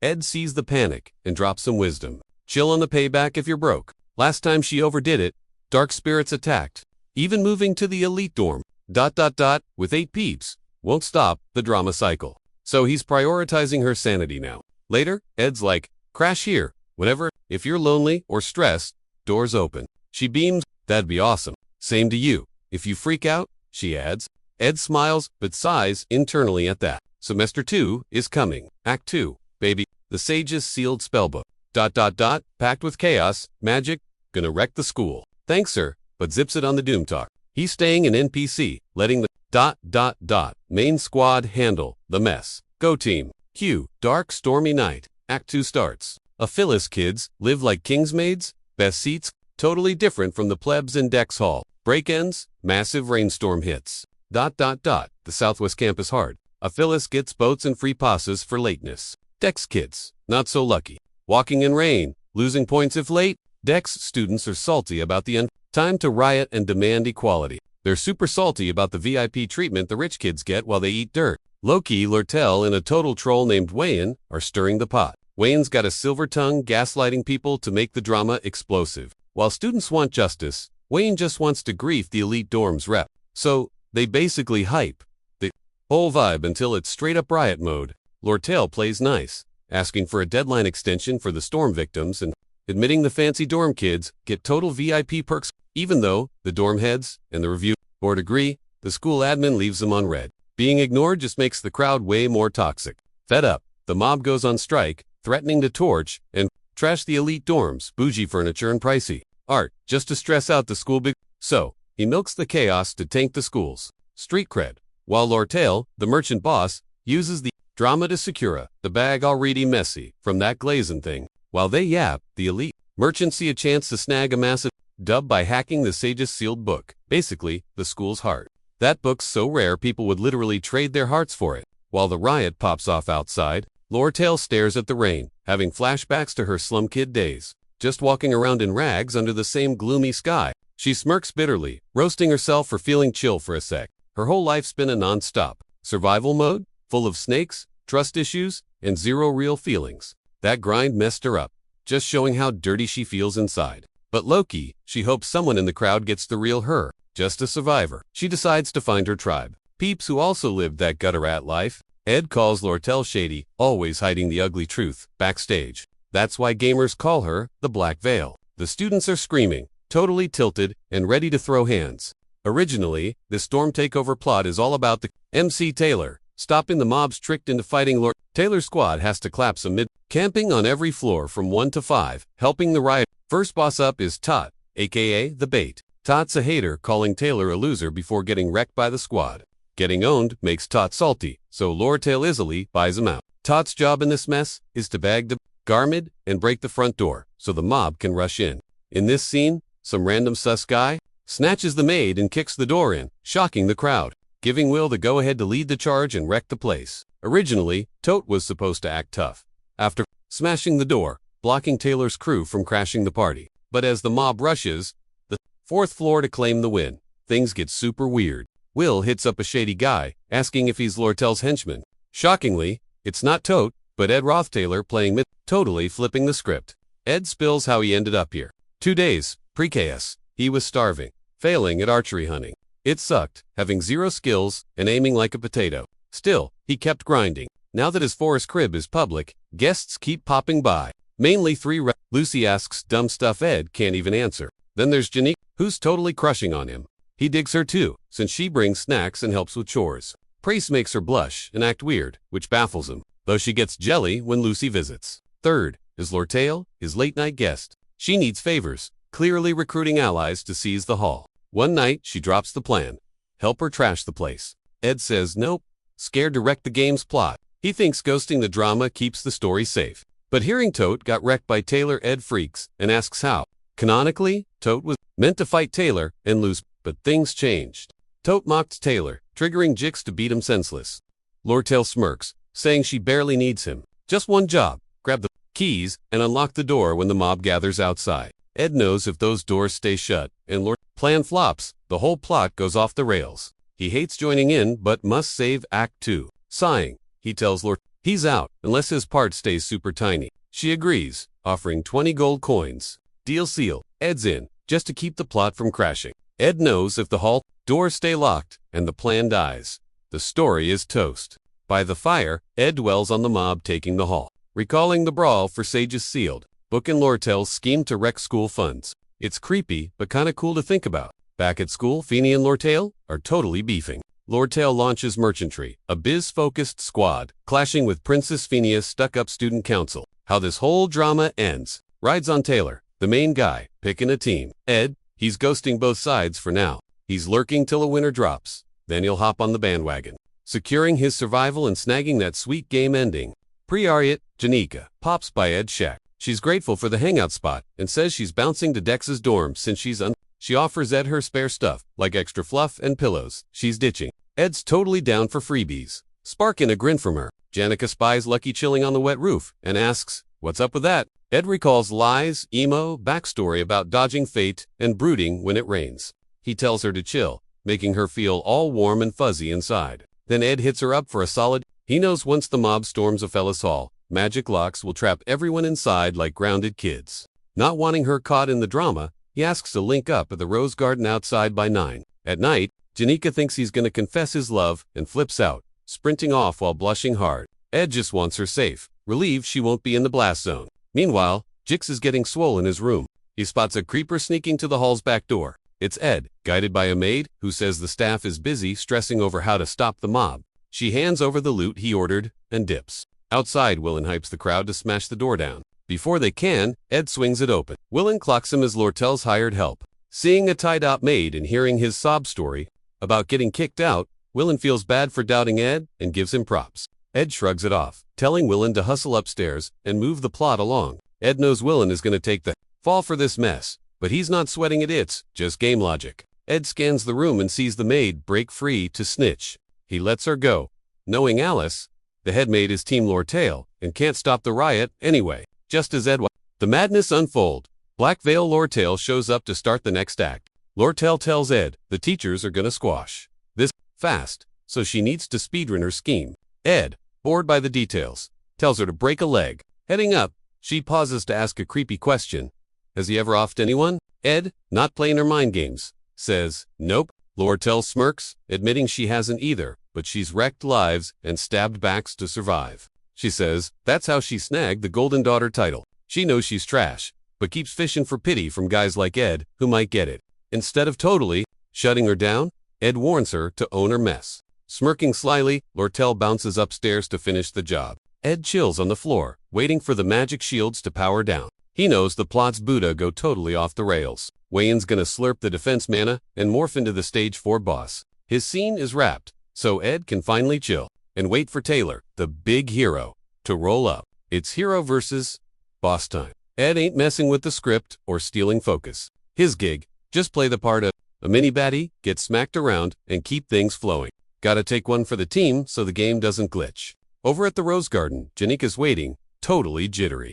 Speaker 1: Ed sees the panic and drops some wisdom. Chill on the payback if you're broke. Last time she overdid it, dark spirits attacked. Even moving to the elite dorm, with 8 peeps, won't stop the drama cycle. So he's prioritizing her sanity now. Later, Ed's like, crash here, whenever, if you're lonely or stressed, doors open. She beams, that'd be awesome. Same to you. If you freak out, she adds. Ed smiles, but sighs internally at that. Semester 2 is coming. Act 2, baby. The Sage's sealed spellbook. Packed with chaos, magic, gonna wreck the school. Thanks, sir, but zips it on the doom talk. He's staying in NPC, letting the main squad handle the mess. Go team. Cue, dark, stormy night. Act 2 starts. A Phyllis kids live like kingsmaids, best seats, totally different from the plebs in Dex Hall. Break ends, massive rainstorm hits. The Southwest campus hard. A Phyllis gets boats and free passes for lateness. Dex kids, not so lucky. Walking in rain, losing points if late. Dex students are salty about the end. Time to riot and demand equality. They're super salty about the VIP treatment the rich kids get while they eat dirt. Loki, Lortell, and a total troll named Wayne are stirring the pot. Wayne's got a silver tongue gaslighting people to make the drama explosive. While students want justice, Wayne just wants to grief the elite dorm's rep. So, they basically hype the whole vibe until it's straight up riot mode. Lortell plays nice, asking for a deadline extension for the storm victims and admitting the fancy dorm kids get total VIP perks. Even though the dorm heads and the review board agree, the school admin leaves them on red. Being ignored just makes the crowd way more toxic. Fed up, the mob goes on strike, threatening to torch and trash the elite dorms, bougie furniture and pricey art, just to stress out the school So, he milks the chaos to tank the school's street cred, while Lortell, the merchant boss, uses the drama to secure the bag already messy from that glazing thing. While they yap, the elite merchants see a chance to snag a massive dub by hacking the Sage's sealed book, basically, the school's heart. That book's so rare people would literally trade their hearts for it. While the riot pops off outside, Lortell stares at the rain, having flashbacks to her slum kid days, just walking around in rags under the same gloomy sky. She smirks bitterly, roasting herself for feeling chill for a sec. Her whole life's been a non-stop survival mode, full of snakes, trust issues, and zero real feelings. That grind messed her up, just showing how dirty she feels inside. But low-key, she hopes someone in the crowd gets the real her, just a survivor. She decides to find her tribe, peeps who also lived that gutter rat life. Ed calls Lortell shady, always hiding the ugly truth, backstage. That's why gamers call her the Black Veil. The students are screaming, totally tilted, and ready to throw hands. Originally, this storm takeover plot is all about the MC Taylor, stopping the mobs tricked into fighting Lord. Taylor's squad has to clap some camping on every floor from 1 to 5, helping the riot. First boss up is Tot, aka the Bait. Tot's a hater, calling Taylor a loser before getting wrecked by the squad. Getting owned makes Tot salty, so Lortell easily buys him out. Tot's job in this mess is to bag the garmid and break the front door, so the mob can rush in. In this scene, some random sus guy snatches the maid and kicks the door in, shocking the crowd, giving Will the go-ahead to lead the charge and wreck the place. Originally, Tote was supposed to act tough, after smashing the door, blocking Taylor's crew from crashing the party. But as the mob rushes the 4th floor to claim the win, things get super weird. Will hits up a shady guy, asking if he's Lortell's henchman. Shockingly, it's not Tote, but Ed Roth-Taylor playing mid, totally flipping the script. Ed spills how he ended up here. 2 days, pre-chaos. He was starving, failing at archery hunting. It sucked, having 0 skills and aiming like a potato. Still, he kept grinding. Now that his forest crib is public, guests keep popping by. Mainly 3 Lucy asks dumb stuff Ed can't even answer. Then there's Janica, who's totally crushing on him. He digs her too, since she brings snacks and helps with chores. Praise makes her blush and act weird, which baffles him, though she gets jelly when Lucy visits. Third is Lortell, his late-night guest. She needs favors, clearly recruiting allies to seize the hall. One night, she drops the plan. Help her trash the place. Ed says nope, scared to wreck the game's plot. He thinks ghosting the drama keeps the story safe. But hearing Tote got wrecked by Taylor, Ed freaks and asks how. Canonically, Tote was meant to fight Taylor and lose, but things changed. Tote mocked Taylor, triggering Jix to beat him senseless. Lortell smirks, saying she barely needs him. Just one job, grab the keys and unlock the door when the mob gathers outside. Ed knows if those doors stay shut and Lortell's plan flops, the whole plot goes off the rails. He hates joining in but must save Act 2. Sighing, he tells Lortell he's out unless his part stays super tiny. She agrees, offering 20 gold coins. Deal sealed. Ed's in, just to keep the plot from crashing. Ed knows if the hall doors stay locked and the plan dies, the story is toast. By the fire, Ed dwells on the mob taking the hall, recalling the brawl for Sage's sealed. Book and Lortell's scheme to wreck school funds. It's creepy, but kinda cool to think about. Back at school, Feeney and Lortell are totally beefing. Lortell launches Mercenary, a biz-focused squad, clashing with Princess Fenia's stuck-up student council. How this whole drama ends. Rides on Taylor, the main guy, picking a team. Ed, he's ghosting both sides for now. He's lurking till a winner drops. Then he'll hop on the bandwagon, securing his survival and snagging that sweet game ending. Pre-Riot, Janica pops by Ed's shack. She's grateful for the hangout spot and says she's bouncing to Dex's dorm since she offers Ed her spare stuff, like extra fluff and pillows. She's ditching. Ed's totally down for freebies, sparking a grin from her. Janica spies Lucky chilling on the wet roof and asks, "What's up with that?" Ed recalls Lie's emo backstory about dodging fate and brooding when it rains. He tells her to chill, making her feel all warm and fuzzy inside. Then Ed hits her up for a solid. He knows once the mob storms a fella's hall, magic locks will trap everyone inside like grounded kids. Not wanting her caught in the drama, he asks to link up at the Rose Garden outside by 9. At night, Janica thinks he's gonna confess his love and flips out, sprinting off while blushing hard. Ed just wants her safe, relieved she won't be in the blast zone. Meanwhile, Jix is getting swole in his room. He spots a creeper sneaking to the hall's back door. It's Ed, guided by a maid, who says the staff is busy stressing over how to stop the mob. She hands over the loot he ordered and dips. Outside, Willen hypes the crowd to smash the door down. Before they can, Ed swings it open. Willen clocks him as Lortell's hired help. Seeing a tied-up maid and hearing his sob story about getting kicked out, Willen feels bad for doubting Ed and gives him props. Ed shrugs it off, telling Willen to hustle upstairs and move the plot along. Ed knows Willen is going to take the fall for this mess, but he's not sweating it, it's just game logic. Ed scans the room and sees the maid break free to snitch. He lets her go, knowing Alice, the head maid, is Team Lortell and can't stop the riot anyway. Just as Ed the madness unfold, Black Veil Lortell shows up to start the next act. Lortell tells Ed the teachers are gonna squash this fast, so she needs to speedrun her scheme. Ed, bored by the details, tells her to break a leg. Heading up, she pauses to ask a creepy question. Has he ever offed anyone? Ed, not playing her mind games, says, nope. Lortell smirks, admitting she hasn't either, but she's wrecked lives and stabbed backs to survive. She says that's how she snagged the Golden Daughter title. She knows she's trash, but keeps fishing for pity from guys like Ed who might get it. Instead of totally shutting her down, Ed warns her to own her mess. Smirking slyly, Lortell bounces upstairs to finish the job. Ed chills on the floor, waiting for the magic shields to power down. He knows the plot's Buddha go totally off the rails. Wayne's gonna slurp the defense mana and morph into the stage 4 boss. His scene is wrapped, so Ed can finally chill and wait for Taylor, the big hero, to roll up. It's hero versus boss time. Ed ain't messing with the script or stealing focus. His gig, just play the part of a mini baddie, get smacked around, and keep things flowing. Gotta take one for the team so the game doesn't glitch. Over at the Rose Garden, Janica's waiting, totally jittery.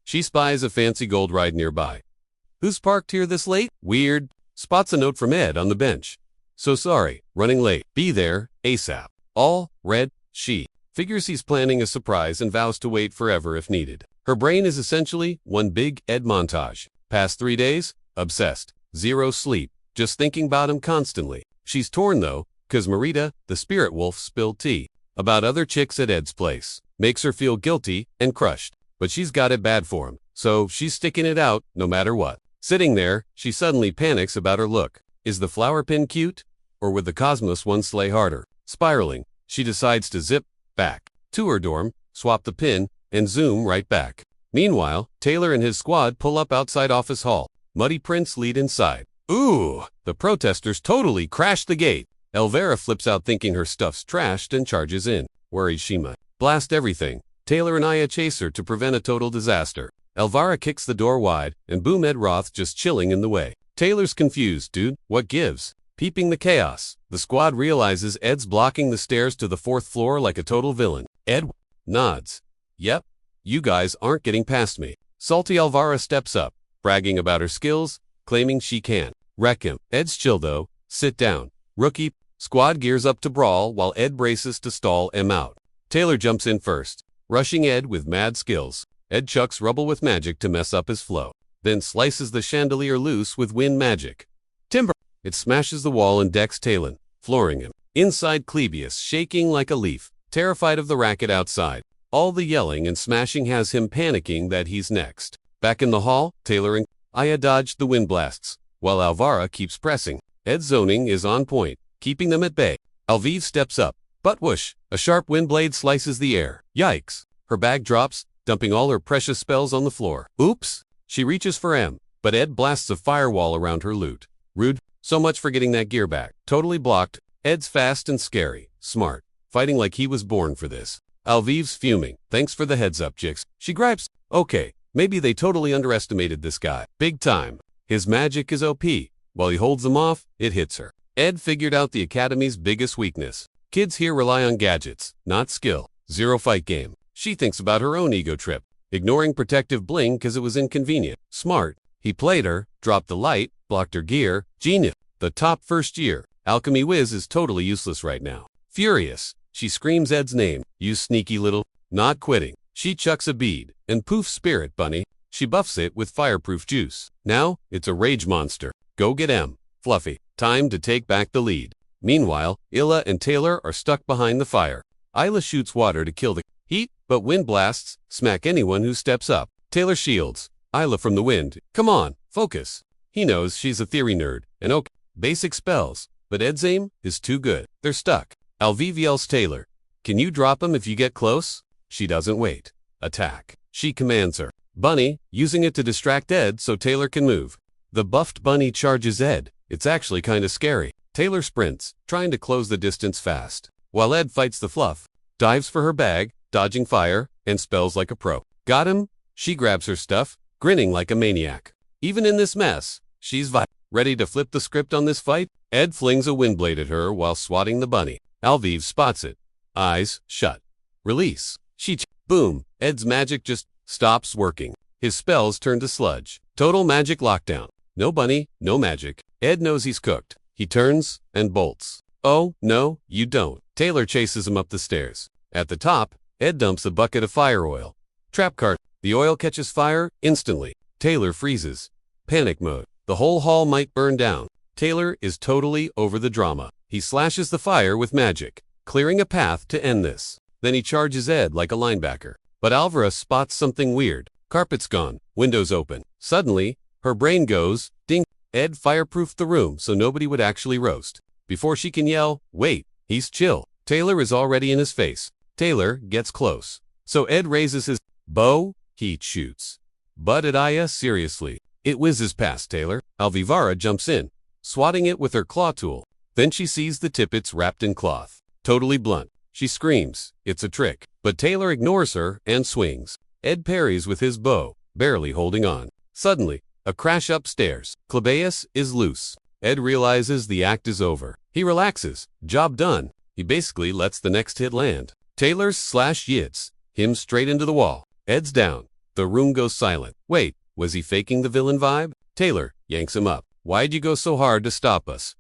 Speaker 1: She spies a fancy gold ride nearby. Who's parked here this late? Weird. Spots a note from Ed on the bench. So sorry, running late. Be there, ASAP. All red. She figures he's planning a surprise and vows to wait forever if needed. Her brain is essentially one big Ed montage. Past 3 days, obsessed. 0 sleep. Just thinking about him constantly. She's torn though, cause Marita, the spirit wolf, spilled tea about other chicks at Ed's place. Makes her feel guilty and crushed. But she's got it bad for him, so she's sticking it out no matter what. Sitting there, she suddenly panics about her look. Is the flower pin cute? Or would the Cosmos one slay harder? Spiraling, she decides to zip back to her dorm, swap the pin, and zoom right back. Meanwhile, Taylor and his squad pull up outside Office Hall. Muddy Prince lead inside. Ooh! The protesters totally crash the gate. Elvira flips out thinking her stuff's trashed and charges in, worried she might blast everything. Taylor and Aya chase her to prevent a total disaster. Elvira kicks the door wide, and boom, Ed Roth just chilling in the way. Taylor's confused, dude, what gives? Peeping the chaos, the squad realizes Ed's blocking the stairs to the 4th floor like a total villain. Ed nods. Yep, you guys aren't getting past me. Salty Elvira steps up, bragging about her skills, claiming she can wreck him. Ed's chill though. Sit down. Rookie. Squad gears up to brawl while Ed braces to stall M out. Taylor jumps in first, rushing Ed with mad skills. Ed chucks rubble with magic to mess up his flow, then slices the chandelier loose with wind magic. Timber! It smashes the wall and decks Talon, flooring him. Inside Clebius, shaking like a leaf, terrified of the racket outside. All the yelling and smashing has him panicking that he's next. Back in the hall, Taylor and Aya dodged the wind blasts, while Elvira keeps pressing. Ed's zoning is on point, keeping them at bay. Alviv steps up, but whoosh, a sharp wind blade slices the air. Yikes! Her bag drops, dumping all her precious spells on the floor. Oops! She reaches for M, but Ed blasts a firewall around her loot. Rude, so much for getting that gear back. Totally blocked. Ed's fast and scary, smart, fighting like he was born for this. Alviv's fuming. Thanks for the heads up, chicks. She gripes. Okay, maybe they totally underestimated this guy. Big time. His magic is OP. While he holds them off, it hits her. Ed figured out the Academy's biggest weakness. Kids here rely on gadgets, not skill. Zero fight game. She thinks about her own ego trip, ignoring protective bling because it was inconvenient. Smart. He played her, dropped the light, blocked her gear. Genius. The top first year. Alchemy Whiz is totally useless right now. Furious. She screams Ed's name. You sneaky little. Not quitting. She chucks a bead, and poof, Spirit Bunny. She buffs it with fireproof juice. Now, it's a rage monster. Go get M. Fluffy. Time to take back the lead. Meanwhile, Illa and Taylor are stuck behind the fire. Isla shoots water to kill the heat, but wind blasts smack anyone who steps up. Taylor shields Isla from the wind. Come on, focus. He knows she's a theory nerd, and okay, basic spells, but Ed's aim is too good. They're stuck. Alviv yells Taylor, can you drop him if you get close? She doesn't wait. Attack. She commands her. Bunny, using it to distract Ed so Taylor can move. The buffed bunny charges Ed. It's actually kinda scary. Taylor sprints, trying to close the distance fast, while Ed fights the fluff, dives for her bag, dodging fire, and spells like a pro. Got him? She grabs her stuff, grinning like a maniac. Even in this mess, she's ready to flip the script on this fight. Ed flings a wind blade at her while swatting the bunny. Alviv spots it. Eyes shut. Release. Boom. Ed's magic just stops working. His spells turn to sludge. Total magic lockdown. No bunny, no magic. Ed knows he's cooked. He turns and bolts. Oh, no, you don't. Taylor chases him up the stairs. At the top, Ed dumps a bucket of fire oil. Trap cart. The oil catches fire instantly. Taylor freezes. Panic mode. The whole hall might burn down. Taylor is totally over the drama. He slashes the fire with magic, clearing a path to end this. Then he charges Ed like a linebacker. But Alvira spots something weird. Carpet's gone. Windows open. Suddenly, her brain goes, ding. Ed fireproofed the room so nobody would actually roast. Before she can yell, wait, he's chill. Taylor is already in his face. Taylor gets close. So Ed raises his bow. He shoots. But at Aya, seriously. It whizzes past Taylor. Alvivara jumps in, swatting it with her claw tool. Then she sees the tippets wrapped in cloth. Totally blunt. She screams. It's a trick. But Taylor ignores her and swings. Ed parries with his bow, barely holding on. Suddenly, a crash upstairs. Clebius is loose. Ed realizes the act is over. He relaxes. Job done. He basically lets the next hit land. Taylor's slash yits him straight into the wall. Ed's down. The room goes silent. Wait, was he faking the villain vibe? Taylor yanks him up. Why'd you go so hard to stop us?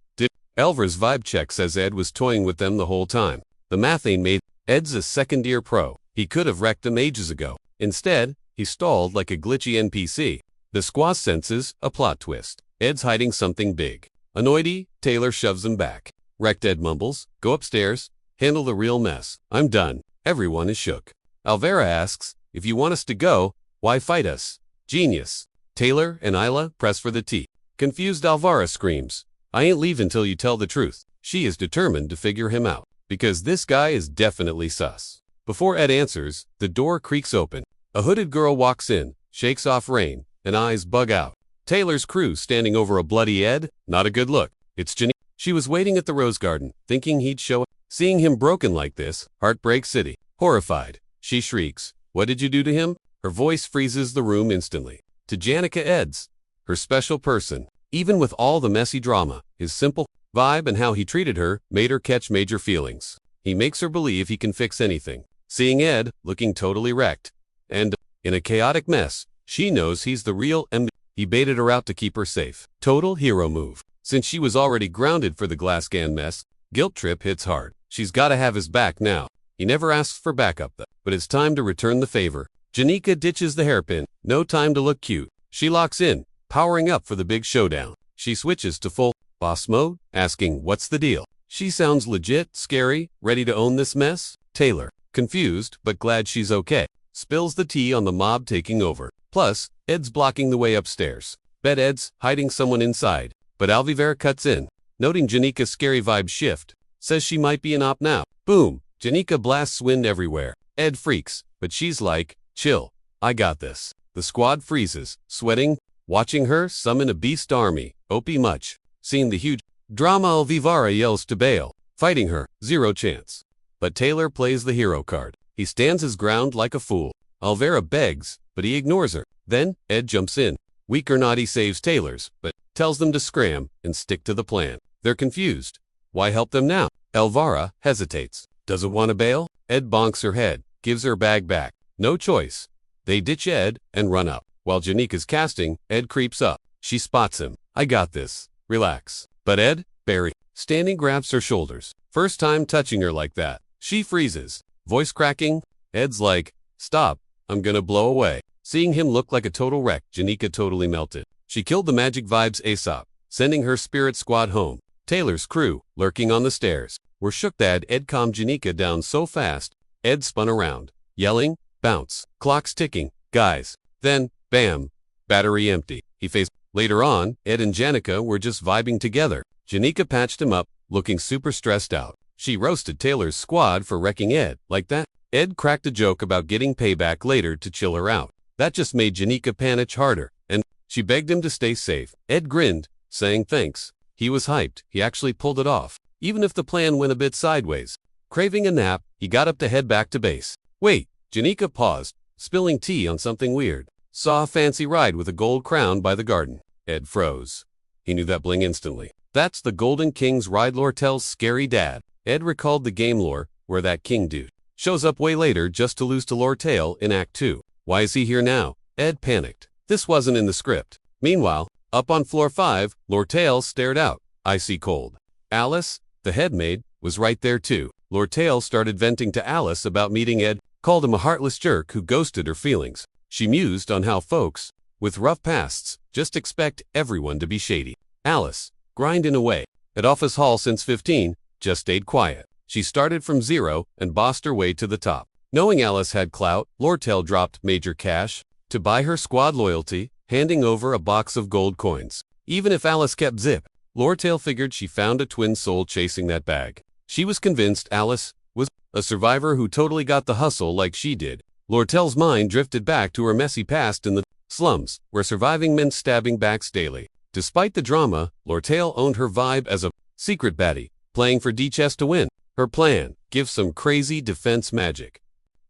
Speaker 1: Elvira's vibe check says Ed was toying with them the whole time. The math ain't made. Ed's a second-year pro. He could have wrecked them ages ago. Instead, he stalled like a glitchy NPC. The squaw senses a plot twist. Ed's hiding something big. Annoyed, Taylor shoves him back. Wrecked Ed mumbles, go upstairs, handle the real mess. I'm done. Everyone is shook. Alvira asks, if you want us to go, why fight us? Genius. Taylor and Isla press for the tea. Confused Alvira screams, I ain't leaving till you tell the truth. She is determined to figure him out, because this guy is definitely sus. Before Ed answers, the door creaks open. A hooded girl walks in, shakes off rain, and eyes bug out. Taylor's crew standing over a bloody Ed, not a good look. It's Janica. She was waiting at the rose garden, thinking he'd show up. Seeing him broken like this, Heartbreak City. Horrified, she shrieks, "What did you do to him?" Her voice freezes the room instantly. To Janica, Ed's her special person. Even with all the messy drama, his simple vibe and how he treated her made her catch major feelings. He makes her believe he can fix anything. Seeing Ed looking totally wrecked and in a chaotic mess, she knows he's the real MVP. He baited her out to keep her safe. Total hero move. Since she was already grounded for the Glasscan mess, guilt trip hits hard. She's gotta have his back now. He never asks for backup though, but it's time to return the favor. Janica ditches the hairpin. No time to look cute. She locks in, powering up for the big showdown. She switches to full boss mode, asking what's the deal. She sounds legit, scary, ready to own this mess. Taylor, confused but glad she's okay, spills the tea on the mob taking over. Plus, Ed's blocking the way upstairs. Bet Ed's hiding someone inside, but Alvivera cuts in, noting Janica's scary vibe shift, says she might be an op now. Boom! Janica blasts wind everywhere. Ed freaks, but she's like, chill, I got this. The squad freezes, sweating, watching her summon a beast army. OP much. Seeing the huge drama, Alvivara yells to bail, fighting her, zero chance. But Taylor plays the hero card. He stands his ground like a fool. Alvera begs, but he ignores her. Then, Ed jumps in. Weak or not, he saves Taylor's, but tells them to scram and stick to the plan. They're confused. Why help them now? Alvara hesitates. Doesn't want to bail? Ed bonks her head, gives her bag back. No choice. They ditch Ed and run up. While Janica's casting, Ed creeps up. She spots him. I got this. Relax. But Ed, Barry, standing, grabs her shoulders. First time touching her like that. She freezes. Voice cracking. Ed's like, stop, I'm gonna blow away. Seeing him look like a total wreck, Janica totally melted. She killed the magic vibes ASAP, sending her spirit squad home. Taylor's crew, lurking on the stairs, were shook that Ed calmed Janica down so fast, Ed spun around, yelling, bounce, clock's ticking, guys. Then, bam, battery empty. He faced. Later on, Ed and Janica were just vibing together. Janica patched him up, looking super stressed out. She roasted Taylor's squad for wrecking Ed like that. Ed cracked a joke about getting payback later to chill her out. That just made Janica panic harder, and she begged him to stay safe. Ed grinned, saying thanks. He was hyped. He actually pulled it off, even if the plan went a bit sideways. Craving a nap, he got up to head back to base. Wait, Janica paused, spilling tea on something weird. Saw a fancy ride with a gold crown by the garden. Ed froze. He knew that bling instantly. That's the Golden King's ride. Lortell's scary dad. Ed recalled the game lore, where that king dude shows up way later just to lose to Lortell in Act 2. Why is he here now? Ed panicked. This wasn't in the script. Meanwhile, up on floor 5, Lortell stared out, icy cold. Alice, the head maid, was right there too. Lortell started venting to Alice about meeting Ed, called him a heartless jerk who ghosted her feelings. She mused on how folks with rough pasts just expect everyone to be shady. Alice, grinding away at Office Hall since 15, just stayed quiet. She started from zero and bossed her way to the top. Knowing Alice had clout, Lortell dropped major cash to buy her squad loyalty, handing over a box of gold coins. Even if Alice kept zip, Lortell figured she found a twin soul chasing that bag. She was convinced Alice was a survivor who totally got the hustle like she did. Lortell's mind drifted back to her messy past in the slums, where surviving meant stabbing backs daily. Despite the drama, Lortell owned her vibe as a secret baddie, playing for D-chess to win. Her plan, give some crazy defense magic.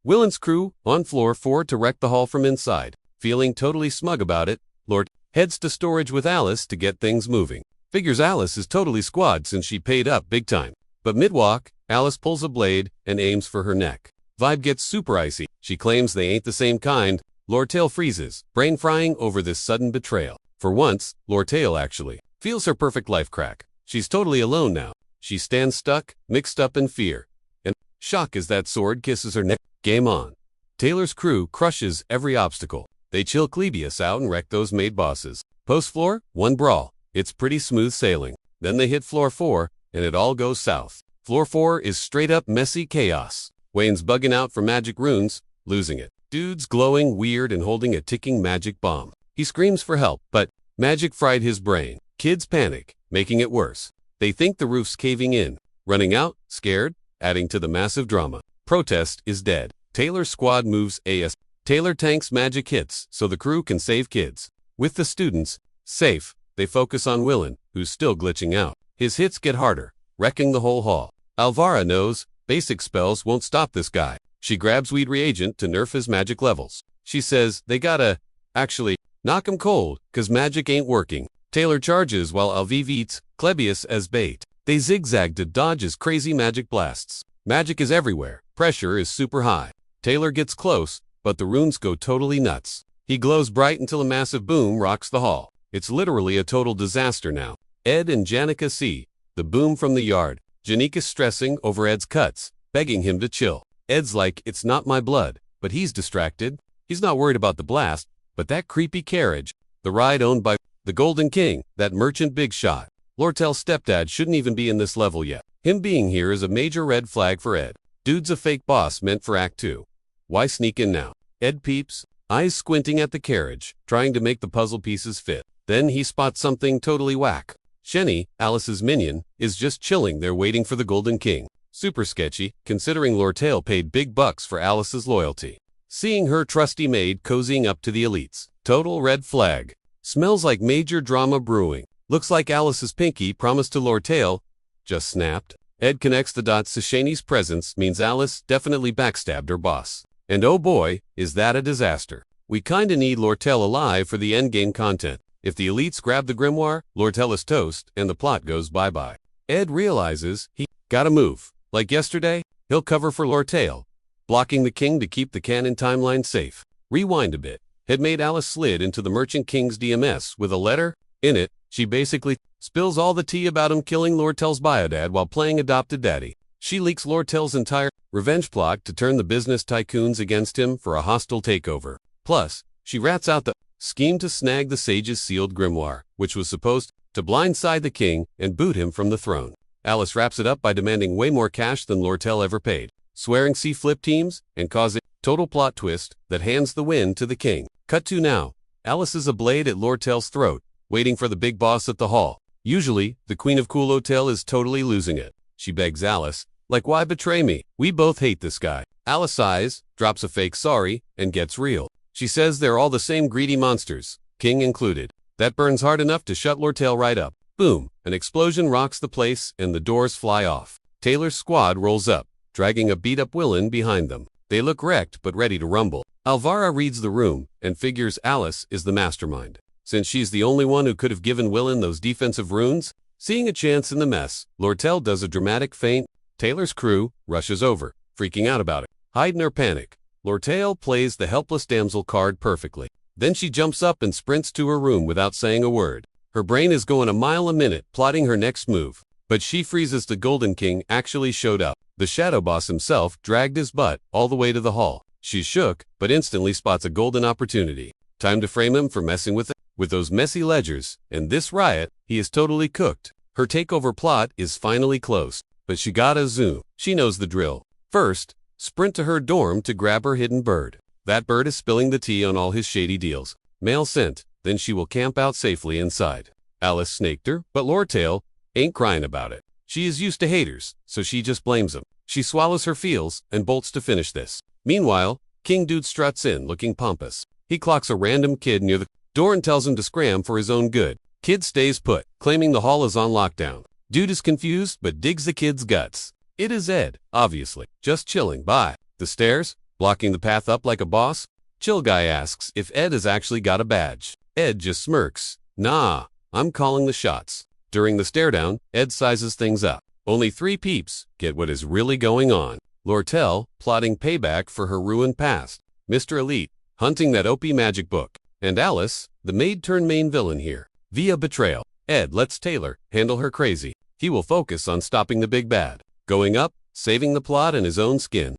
Speaker 1: Willen's crew, on floor 4 to wreck the hall from inside. Feeling totally smug about it, Lord heads to storage with Alice to get things moving. Figures Alice is totally squad since she paid up big time. But mid-walk, Alice pulls a blade and aims for her neck. Vibe gets super icy. She claims they ain't the same kind. Lortell freezes, brain frying over this sudden betrayal. For once, Lortell actually feels her perfect life crack. She's totally alone now. She stands stuck, mixed up in fear and shock as that sword kisses her neck. Game on. Taylor's crew crushes every obstacle. They chill Clebius out and wreck those maid bosses. Post floor, 1 brawl. It's pretty smooth sailing. Then they hit floor 4, and it all goes south. Floor 4 is straight up messy chaos. Wayne's bugging out for magic runes, losing it. Dude's glowing weird and holding a ticking magic bomb. He screams for help, but magic fried his brain. Kids panic, making it worse. They think the roof's caving in. Running out, scared, adding to the massive drama. Protest is dead. Taylor's squad moves AS. Taylor tanks magic hits so the crew can save kids. With the students safe, they focus on Willen, who's still glitching out. His hits get harder, wrecking the whole hall. Alvara knows basic spells won't stop this guy. She grabs weed reagent to nerf his magic levels. She says they gotta, actually, knock him cold, cause magic ain't working. Taylor charges while Alviv eats Klebius as bait. They zigzag to dodge his crazy magic blasts. Magic is everywhere. Pressure is super high. Taylor gets close, but the runes go totally nuts. He glows bright until a massive boom rocks the hall. It's literally a total disaster now. Ed and Janica see the boom from the yard. Janica's stressing over Ed's cuts, begging him to chill. Ed's like, it's not my blood, but he's distracted. He's not worried about the blast, but that creepy carriage, the ride owned by the Golden King, that merchant big shot. Lortell's stepdad shouldn't even be in this level yet. Him being here is a major red flag for Ed. Dude's a fake boss meant for Act 2. Why sneak in now? Ed peeps, eyes squinting at the carriage, trying to make the puzzle pieces fit. Then he spots something totally whack. Shenny, Alice's minion, is just chilling there waiting for the Golden King. Super sketchy, considering Lortell paid big bucks for Alice's loyalty. Seeing her trusty maid cozying up to the elites. Total red flag. Smells like major drama brewing. Looks like Alice's pinky promised to Lortell just snapped. Ed connects the dots to Shenny's presence means Alice definitely backstabbed her boss. And oh boy, is that a disaster. We kinda need Lortell alive for the endgame content. If the elites grab the grimoire, Lortell is toast, and the plot goes bye-bye. Ed realizes he gotta move. Like yesterday, he'll cover for Lortell, blocking the king to keep the canon timeline safe. Rewind a bit. Had made Alice slid into the Merchant King's DMS with a letter. In it, she basically spills all the tea about him killing Lortell's biodad while playing adopted daddy. She leaks Lortell's entire revenge plot to turn the business tycoons against him for a hostile takeover. Plus, she rats out the scheme to snag the sage's sealed grimoire, which was supposed to blindside the king and boot him from the throne. Alice wraps it up by demanding way more cash than Lortell ever paid, swearing C-flip teams, and causing total plot twist that hands the win to the king. Cut to now. Alice is a blade at Lortell's throat, waiting for the big boss at the hall. Usually, the Queen of Cool Hotel is totally losing it. She begs Alice, like, why betray me? We both hate this guy. Alice sighs, drops a fake sorry, and gets real. She says they're all the same greedy monsters, king included. That burns hard enough to shut Lortell right up. Boom, an explosion rocks the place and the doors fly off. Taylor's squad rolls up, dragging a beat-up Willen behind them. They look wrecked but ready to rumble. Alvara reads the room and figures Alice is the mastermind. Since she's the only one who could have given Willen those defensive runes, seeing a chance in the mess, Lortell does a dramatic feint. Taylor's crew rushes over, freaking out about it. Hide nor panic. Lortell plays the helpless damsel card perfectly. Then she jumps up and sprints to her room without saying a word. Her brain is going a mile a minute, plotting her next move. But she freezes the Golden King actually showed up. The shadow boss himself dragged his butt all the way to the hall. She's shook, but instantly spots a golden opportunity. Time to frame him for messing with it. With those messy ledgers and this riot, he is totally cooked. Her takeover plot is finally closed. But she gotta zoom. She knows the drill. First, sprint to her dorm to grab her hidden bird. That bird is spilling the tea on all his shady deals. Mail sent, then she will camp out safely inside. Alice snaked her, but Lortell ain't crying about it. She is used to haters, so she just blames him. She swallows her feels and bolts to finish this. Meanwhile, King Dude struts in looking pompous. He clocks a random kid near the door and tells him to scram for his own good. Kid stays put, claiming the hall is on lockdown. Dude is confused but digs the kid's guts. It is Ed, obviously, just chilling by the stairs, blocking the path up like a boss. Chill guy asks if Ed has actually got a badge. Ed just smirks. Nah, I'm calling the shots. During the stare down, Ed sizes things up. Only 3 peeps get what is really going on. Lortell, plotting payback for her ruined past. Mr. Elite, hunting that OP magic book. And Alice, the maid turned main villain here. Via betrayal. Ed lets Taylor handle her crazy. He will focus on stopping the big bad. Going up, saving the plot and his own skin.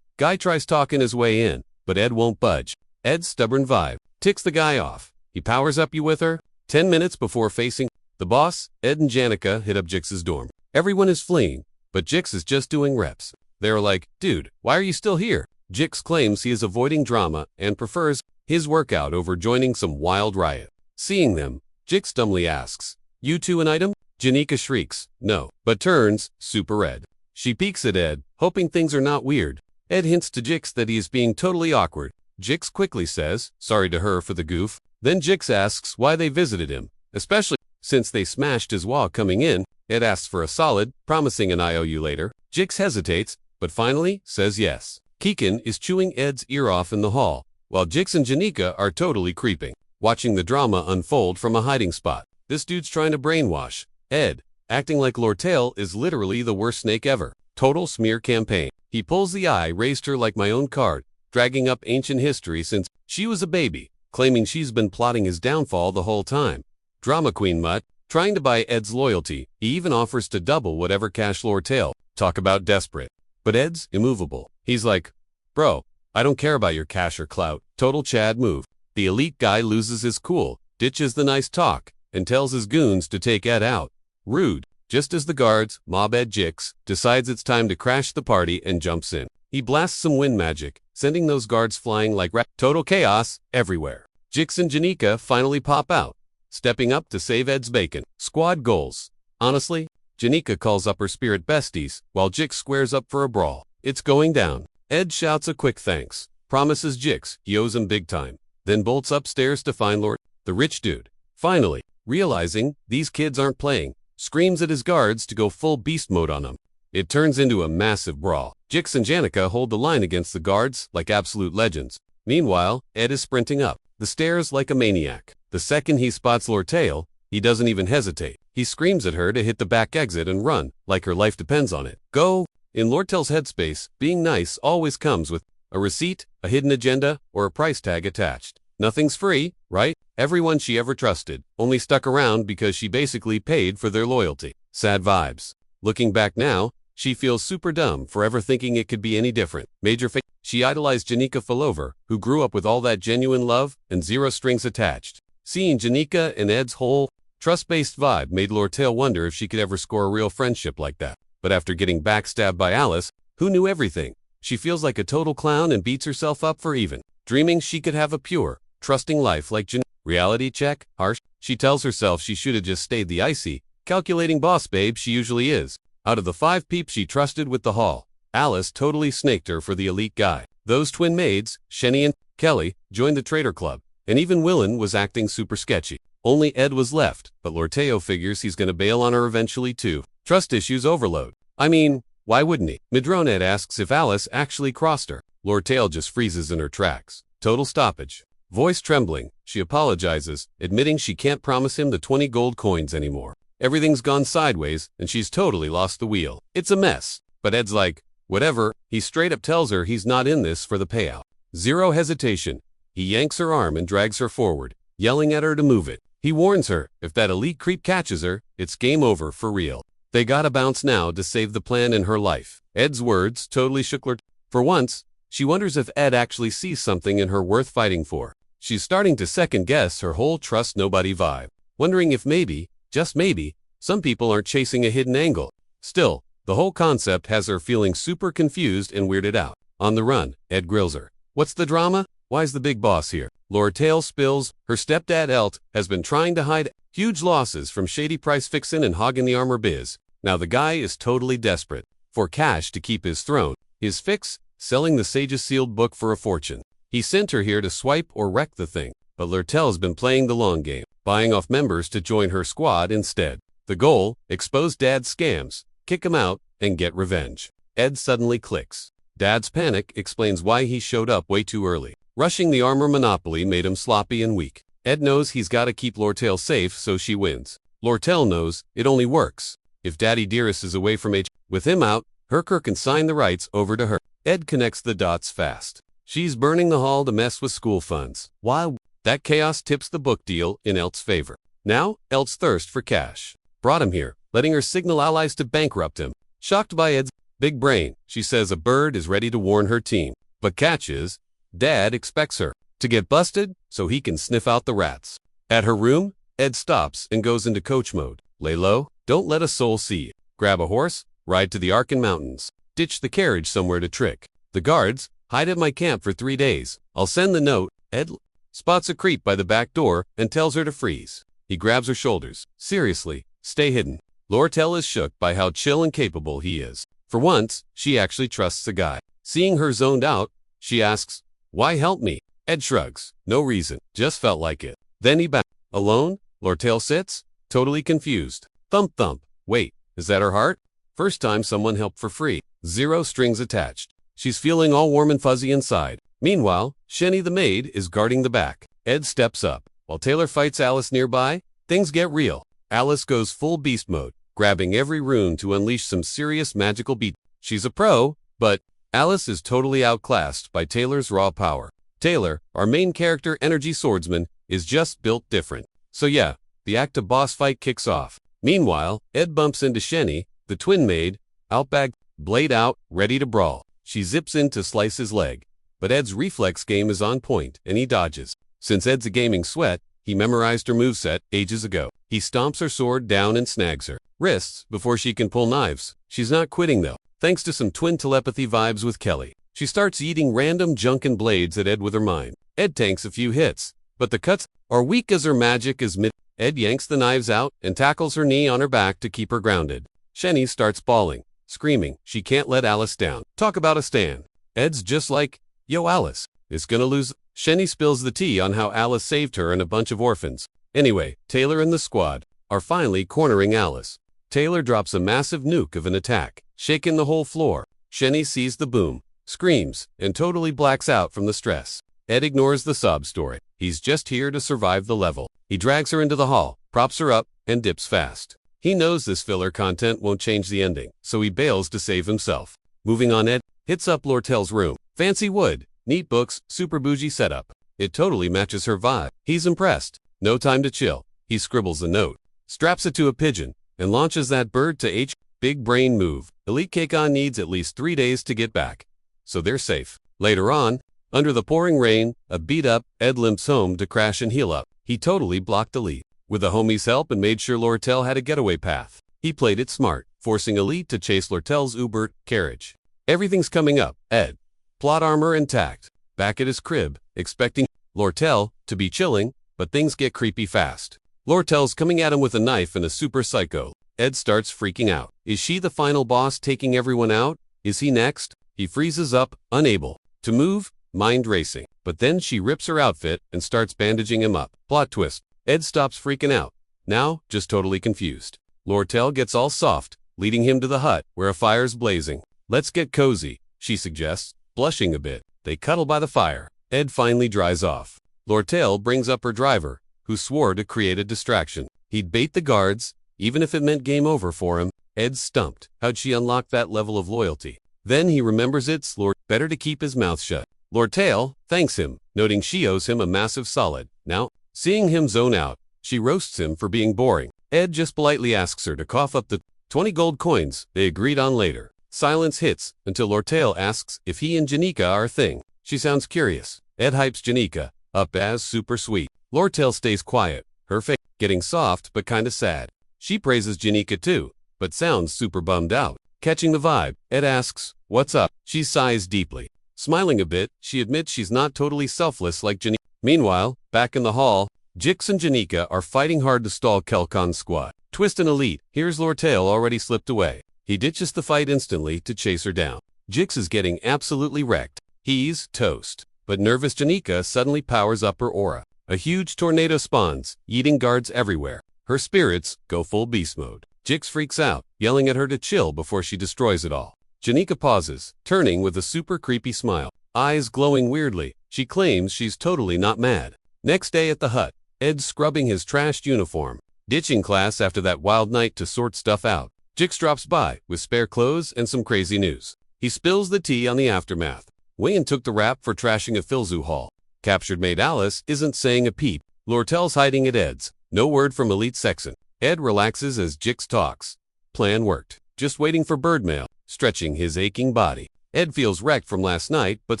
Speaker 1: Guy tries talking his way in, but Ed won't budge. Ed's stubborn vibe ticks the guy off. He powers up you with her. 10 minutes before facing the boss, Ed and Janica hit up Jix's dorm. Everyone is fleeing, but Jix is just doing reps. They're like, dude, why are you still here? Jix claims he is avoiding drama and prefers his workout over joining some wild riot. Seeing them, Jix dumbly asks, you two an item? Janica shrieks, no, but turns super red. She peeks at Ed, hoping things are not weird. Ed hints to Jix that he is being totally awkward. Jix quickly says, sorry to her for the goof. Then Jix asks why they visited him, especially since they smashed his wall coming in. Ed asks for a solid, promising an IOU later. Jix hesitates, but finally says yes. Keegan is chewing Ed's ear off in the hall, while Jix and Janica are totally creeping, watching the drama unfold from a hiding spot. This dude's trying to brainwash Ed, acting like Lortell is literally the worst snake ever. Total smear campaign. He pulls the "I raised her like my own" card, dragging up ancient history since she was a baby, claiming she's been plotting his downfall the whole time. Drama queen mutt, trying to buy Ed's loyalty. He even offers to double whatever cash Lortell. Talk about desperate. But Ed's immovable. He's like, bro, I don't care about your cash or clout. Total Chad move. The elite guy loses his cool, ditches the nice talk, and tells his goons to take Ed out. Rude. Just as the guards mob Ed, Jix decides it's time to crash the party and jumps in. He blasts some wind magic, sending those guards flying like total chaos everywhere. Jix and Janica finally pop out, stepping up to save Ed's bacon. Squad goals. Honestly, Janica calls up her spirit besties, while Jix squares up for a brawl. It's going down. Ed shouts a quick thanks, promises Jix he owes him big time, then bolts upstairs to find the rich dude. Finally, realizing these kids aren't playing, screams at his guards to go full beast mode on them. It turns into a massive brawl. Jix and Janica hold the line against the guards like absolute legends. Meanwhile, Ed is sprinting up the stairs like a maniac. The second he spots Lortell, he doesn't even hesitate. He screams at her to hit the back exit and run, like her life depends on it. Go! In Lortell's headspace, being nice always comes with a receipt, a hidden agenda, or a price tag attached. Nothing's free, right? Everyone she ever trusted only stuck around because she basically paid for their loyalty. Sad vibes. Looking back now, she feels super dumb for ever thinking it could be any different. Major fake. She idolized Janica Fallover, who grew up with all that genuine love and zero strings attached. Seeing Janica and Ed's whole trust-based vibe made Lortell wonder if she could ever score a real friendship like that. But after getting backstabbed by Alice, who knew everything, she feels like a total clown and beats herself up for even dreaming she could have a pure, trusting life like Janica. Reality check, harsh. She tells herself she should have just stayed the icy, calculating boss babe she usually is. Out of the 5 peeps she trusted with the haul, Alice totally snaked her for the elite guy. Those twin maids, Shenny and Kelly, joined the traitor club, and even Willen was acting super sketchy. Only Ed was left, but Lortell figures he's gonna bail on her eventually too. Trust issues overload. I mean, why wouldn't he? Midroned asks if Alice actually crossed her. Lortell just freezes in her tracks. Total stoppage. Voice trembling, she apologizes, admitting she can't promise him the 20 gold coins anymore. Everything's gone sideways, and she's totally lost the wheel. It's a mess, but Ed's like, whatever. He straight up tells her he's not in this for the payout. Zero hesitation. He yanks her arm and drags her forward, yelling at her to move it. He warns her, if that elite creep catches her, it's game over for real. They gotta bounce now to save the plan in her life. Ed's words totally shook her. For once, she wonders if Ed actually sees something in her worth fighting for. She's starting to second-guess her whole trust nobody vibe, wondering if maybe, just maybe, some people aren't chasing a hidden angle. Still, the whole concept has her feeling super confused and weirded out. On the run, Ed grills her. What's the drama? Why's the big boss here? Lortell spills her stepdad Elt has been trying to hide huge losses from shady price fixin' and hogging the armor biz. Now the guy is totally desperate for cash to keep his throne. His fix? Selling the Sage's sealed book for a fortune. He sent her here to swipe or wreck the thing, but Lortell's been playing the long game, buying off members to join her squad instead. The goal? Expose Dad's scams, kick him out, and get revenge. Ed suddenly clicks. Dad's panic explains why he showed up way too early. Rushing the armor monopoly made him sloppy and weak. Ed knows he's got to keep Lortell safe so she wins. Lortell knows it only works if Daddy Dearest is away from H. With him out, Herker can sign the rights over to her. Ed connects the dots fast. She's burning the hall to mess with school funds. Why? That chaos tips the book deal in Elt's favor. Now, Elt's thirst for cash brought him here, letting her signal allies to bankrupt him. Shocked by Ed's big brain, she says a bird is ready to warn her team. But catch is, Dad expects her to get busted so he can sniff out the rats. At her room, Ed stops and goes into coach mode. Lay low, don't let a soul see you. Grab a horse, ride to the Arkan Mountains. Ditch the carriage somewhere to trick the guards. Hide at my camp for 3 days. I'll send the note. Ed spots a creep by the back door and tells her to freeze. He grabs her shoulders. Seriously, stay hidden. Lortell is shook by how chill and capable he is. For once, she actually trusts the guy. Seeing her zoned out, she asks, why help me? Ed shrugs. No reason. Just felt like it. Then he back. Alone? Lortell sits, totally confused. Thump thump. Wait, is that her heart? First time someone helped for free. Zero strings attached. She's feeling all warm and fuzzy inside. Meanwhile, Shenny the maid is guarding the back. Ed steps up. While Taylor fights Alice nearby, things get real. Alice goes full beast mode, grabbing every rune to unleash some serious magical beat. She's a pro, but Alice is totally outclassed by Taylor's raw power. Taylor, our main character energy swordsman, is just built different. So yeah, the active boss fight kicks off. Meanwhile, Ed bumps into Shenny, the twin maid, outbagged, blade out, ready to brawl. She zips in to slice his leg. But Ed's reflex game is on point, and he dodges. Since Ed's a gaming sweat, he memorized her moveset ages ago. He stomps her sword down and snags her wrists before she can pull knives. She's not quitting though, thanks to some twin telepathy vibes with Kelly. She starts eating random junk and blades at Ed with her mind. Ed tanks a few hits, but the cuts are weak as her magic is mid. Ed yanks the knives out and tackles her knee on her back to keep her grounded. Shenny starts bawling, screaming she can't let Alice down. Talk about a stand. Ed's just like, yo Alice, is gonna lose. Shenny spills the tea on how Alice saved her and a bunch of orphans. Anyway, Taylor and the squad are finally cornering Alice. Taylor drops a massive nuke of an attack, shaking the whole floor. Shenny sees the boom, screams, and totally blacks out from the stress. Ed ignores the sob story. He's just here to survive the level. He drags her into the hall, props her up, and dips fast. He knows this filler content won't change the ending, so he bails to save himself. Moving on, Ed hits up Lortell's room. Fancy wood, neat books, super bougie setup. It totally matches her vibe. He's impressed. No time to chill. He scribbles a note, straps it to a pigeon, and launches that bird to H. Big brain move. Elite Keikon needs at least 3 days to get back, so they're safe. Later on, under the pouring rain, a beat-up Ed limps home to crash and heal up. He totally blocked Elite with the homie's help and made sure Lortell had a getaway path. He played it smart, forcing Elite to chase Lortell's Ubert carriage. Everything's coming up. Ed, plot armor intact, back at his crib, expecting Lortell to be chilling, but things get creepy fast. Lortell's coming at him with a knife and a super psycho. Ed starts freaking out. Is she the final boss taking everyone out? Is he next? He freezes up, unable to move, mind racing. But then she rips her outfit and starts bandaging him up. Plot twist. Ed stops freaking out. Now, just totally confused. Lortell gets all soft, leading him to the hut, where a fire's blazing. Let's get cozy, she suggests, blushing a bit. They cuddle by the fire. Ed finally dries off. Lortell brings up her driver, who swore to create a distraction. He'd bait the guards, even if it meant game over for him. Ed's stumped. How'd she unlock that level of loyalty? Then he remembers it's better to keep his mouth shut. Lortell thanks him, noting she owes him a massive solid. Now, seeing him zone out, she roasts him for being boring. Ed just politely asks her to cough up the 20 gold coins they agreed on later. Silence hits until Lortell asks if he and Janica are a thing. She sounds curious. Ed hypes Janica up as super sweet. Lortell stays quiet, her face getting soft but kinda sad. She praises Janica too, but sounds super bummed out. Catching the vibe, Ed asks, what's up? She sighs deeply. Smiling a bit, she admits she's not totally selfless like Janica. Meanwhile, back in the hall, Jix and Janica are fighting hard to stall Kelkon's squad. Twist and Elite, here's Lortell already slipped away. He ditches the fight instantly to chase her down. Jix is getting absolutely wrecked. He's toast. But nervous Janica suddenly powers up her aura. A huge tornado spawns, eating guards everywhere. Her spirits go full beast mode. Jix freaks out, yelling at her to chill before she destroys it all. Janica pauses, turning with a super creepy smile. Eyes glowing weirdly, she claims she's totally not mad. Next day at the hut, Ed's scrubbing his trashed uniform, ditching class after that wild night to sort stuff out. Jix drops by with spare clothes and some crazy news. He spills the tea on the aftermath. Wayne took the rap for trashing a Filzu hall. Captured maid Alice isn't saying a peep. Lortell's hiding at Ed's. No word from Elite Sexton. Ed relaxes as Jix talks. Plan worked. Just waiting for bird mail, stretching his aching body. Ed feels wrecked from last night but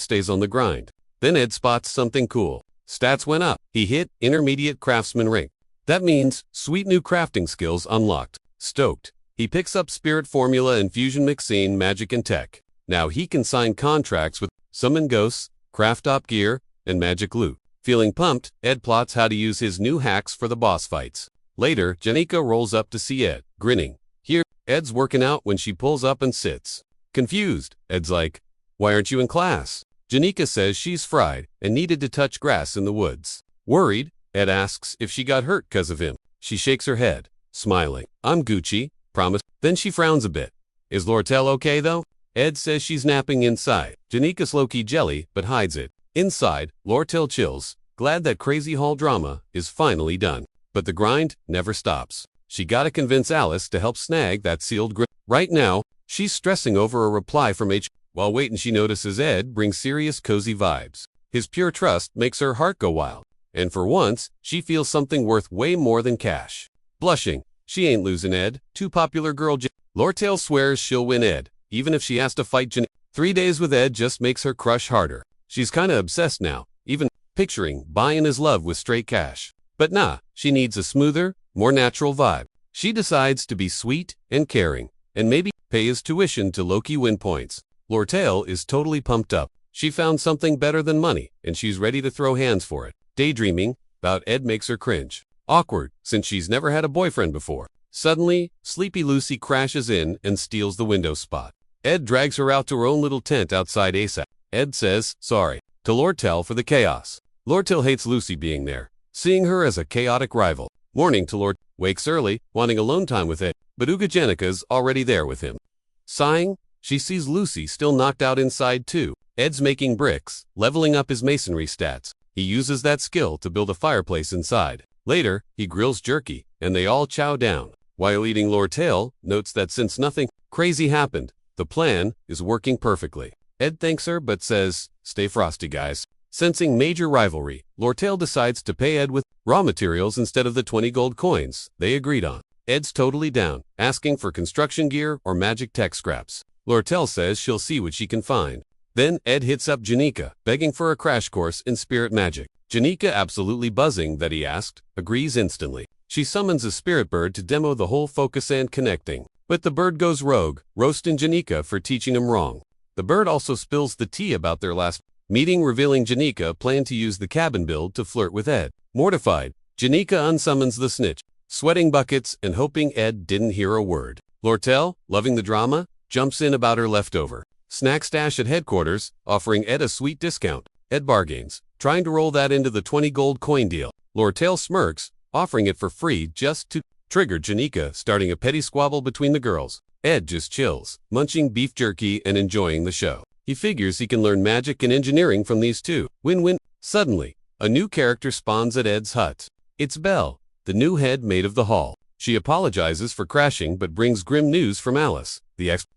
Speaker 1: stays on the grind. Then Ed spots something cool. Stats went up. He hit intermediate craftsman rank. That means sweet new crafting skills unlocked. Stoked. He picks up spirit formula and fusion mixine magic and tech. Now he can sign contracts with summon ghosts, craft op gear, and magic loot. Feeling pumped, Ed plots how to use his new hacks for the boss fights. Later, Janica rolls up to see Ed, grinning. Here, Ed's working out when she pulls up and sits. Confused, Ed's like, why aren't you in class? Janica says she's fried and needed to touch grass in the woods. Worried, Ed asks if she got hurt 'cause of him. She shakes her head, smiling. I'm Gucci, promise. Then she frowns a bit. Is Lortell okay though? Ed says she's napping inside. Janica's low-key jelly, but hides it. Inside, Lortell chills, glad that crazy hall drama is finally done. But the grind never stops. She gotta convince Alice to help snag that sealed grip. Right now, she's stressing over a reply from H. While waiting, she notices Ed brings serious cozy vibes. His pure trust makes her heart go wild. And for once, she feels something worth way more than cash. Blushing, she ain't losing Ed. Too popular girl. Lortell swears she'll win Ed, even if she has to fight Janica. 3 days with Ed just makes her crush harder. She's kinda obsessed now, even picturing buying his love with straight cash. But nah, she needs a smoother, more natural vibe. She decides to be sweet and caring, and maybe pay his tuition to low-key win points. Lortell is totally pumped up. She found something better than money, and she's ready to throw hands for it. Daydreaming about Ed makes her cringe. Awkward, since she's never had a boyfriend before. Suddenly, Sleepy Lucy crashes in and steals the window spot. Ed drags her out to her own little tent outside ASAP. Ed says sorry to Lortell for the chaos. Lortell hates Lucy being there, seeing her as a chaotic rival. Morning to Lord wakes early, wanting alone time with Ed, but Janica's already there with him. Sighing, she sees Lucy still knocked out inside too. Ed's making bricks, leveling up his masonry stats. He uses that skill to build a fireplace inside. Later, he grills jerky, and they all chow down. While eating, Lortell notes that since nothing crazy happened, the plan is working perfectly. Ed thanks her but says, stay frosty guys. Sensing major rivalry, Lortell decides to pay Ed with raw materials instead of the 20 gold coins they agreed on. Ed's totally down, asking for construction gear or magic tech scraps. Lortell says she'll see what she can find. Then Ed hits up Janica, begging for a crash course in spirit magic. Janica, absolutely buzzing that he asked, agrees instantly. She summons a spirit bird to demo the whole focus and connecting. But the bird goes rogue, roasting Janica for teaching him wrong. The bird also spills the tea about their last meeting, revealing Janica planned to use the cabin build to flirt with Ed. Mortified, Janica unsummons the snitch, sweating buckets and hoping Ed didn't hear a word. Lortell, loving the drama, jumps in about her leftover snack stash at headquarters, offering Ed a sweet discount. Ed bargains, trying to roll that into the 20 gold coin deal. Lortell smirks, offering it for free just to trigger Janica, starting a petty squabble between the girls. Ed just chills, munching beef jerky and enjoying the show. He figures he can learn magic and engineering from these two. Win-win. Suddenly, a new character spawns at Ed's hut. It's Belle, the new head maid of the hall. She apologizes for crashing but brings grim news from Alice.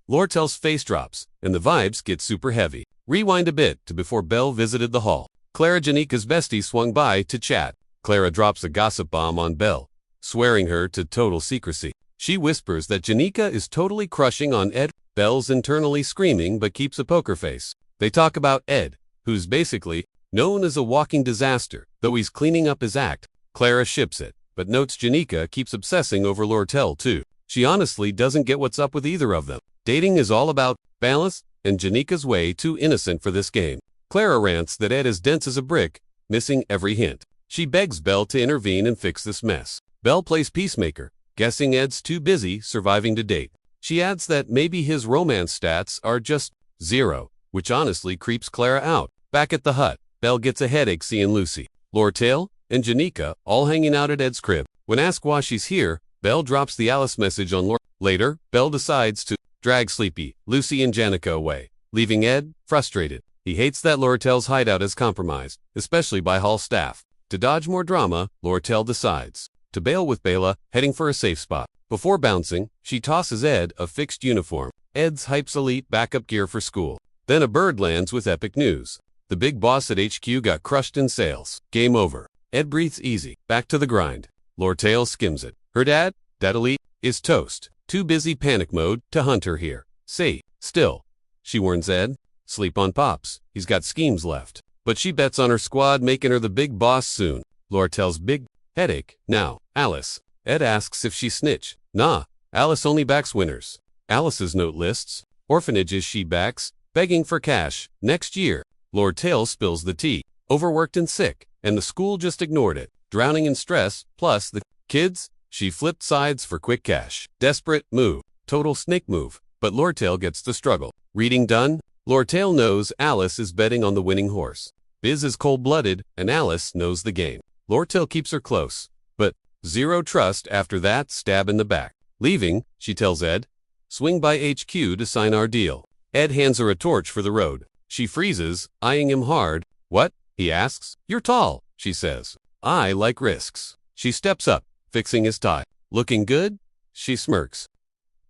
Speaker 1: Lortell's face drops, and the vibes get super heavy. Rewind a bit to before Belle visited the hall. Clara, Janica's bestie, swung by to chat. Clara drops a gossip bomb on Belle, swearing her to total secrecy. She whispers that Janica is totally crushing on Ed. Belle's internally screaming but keeps a poker face. They talk about Ed, who's basically known as a walking disaster, though he's cleaning up his act. Clara ships it, but notes Janica keeps obsessing over Lortell too. She honestly doesn't get what's up with either of them. Dating is all about balance, and Janica's way too innocent for this game. Clara rants that Ed is dense as a brick, missing every hint. She begs Belle to intervene and fix this mess. Belle plays peacemaker, guessing Ed's too busy surviving to date. She adds that maybe his romance stats are just 0, which honestly creeps Clara out. Back at the hut, Belle gets a headache seeing Lucy, Lortell, and Janica all hanging out at Ed's crib. When asked why she's here, Belle drops the Alice message on Lortell. Later, Belle decides to drag Sleepy, Lucy, and Janica away, leaving Ed frustrated. He hates that Lortell's hideout is compromised, especially by hall staff. To dodge more drama, Lortell decides to bail with Bela, heading for a safe spot. Before bouncing, she tosses Ed a fixed uniform. Ed's hypes elite backup gear for school. Then a bird lands with epic news. The big boss at HQ got crushed in sales. Game over. Ed breathes easy. Back to the grind. Lortell skims it. Her dad, Elite, is toast. Too busy panic mode to hunt her here. Say, still, she warns Ed. Sleep on Pops. He's got schemes left. But she bets on her squad making her the big boss soon. Lortell's big headache. Now, Alice. Ed asks if she snitch. Nah, Alice only backs winners. Alice's note lists orphanages she backs, begging for cash. Next year, Lortell spills the tea. Overworked and sick, and the school just ignored it. Drowning in stress, plus the kids, she flipped sides for quick cash. Desperate move. Total snake move. But Lortell gets the struggle. Reading done? Lortell knows Alice is betting on the winning horse. Biz is cold-blooded, and Alice knows the game. Lortell keeps her close, but zero trust after that stab in the back. Leaving, she tells Ed, swing by HQ to sign our deal. Ed hands her a torch for the road. She freezes, eyeing him hard. What? He asks. You're tall, she says. I like risks. She steps up, fixing his tie. Looking good? She smirks.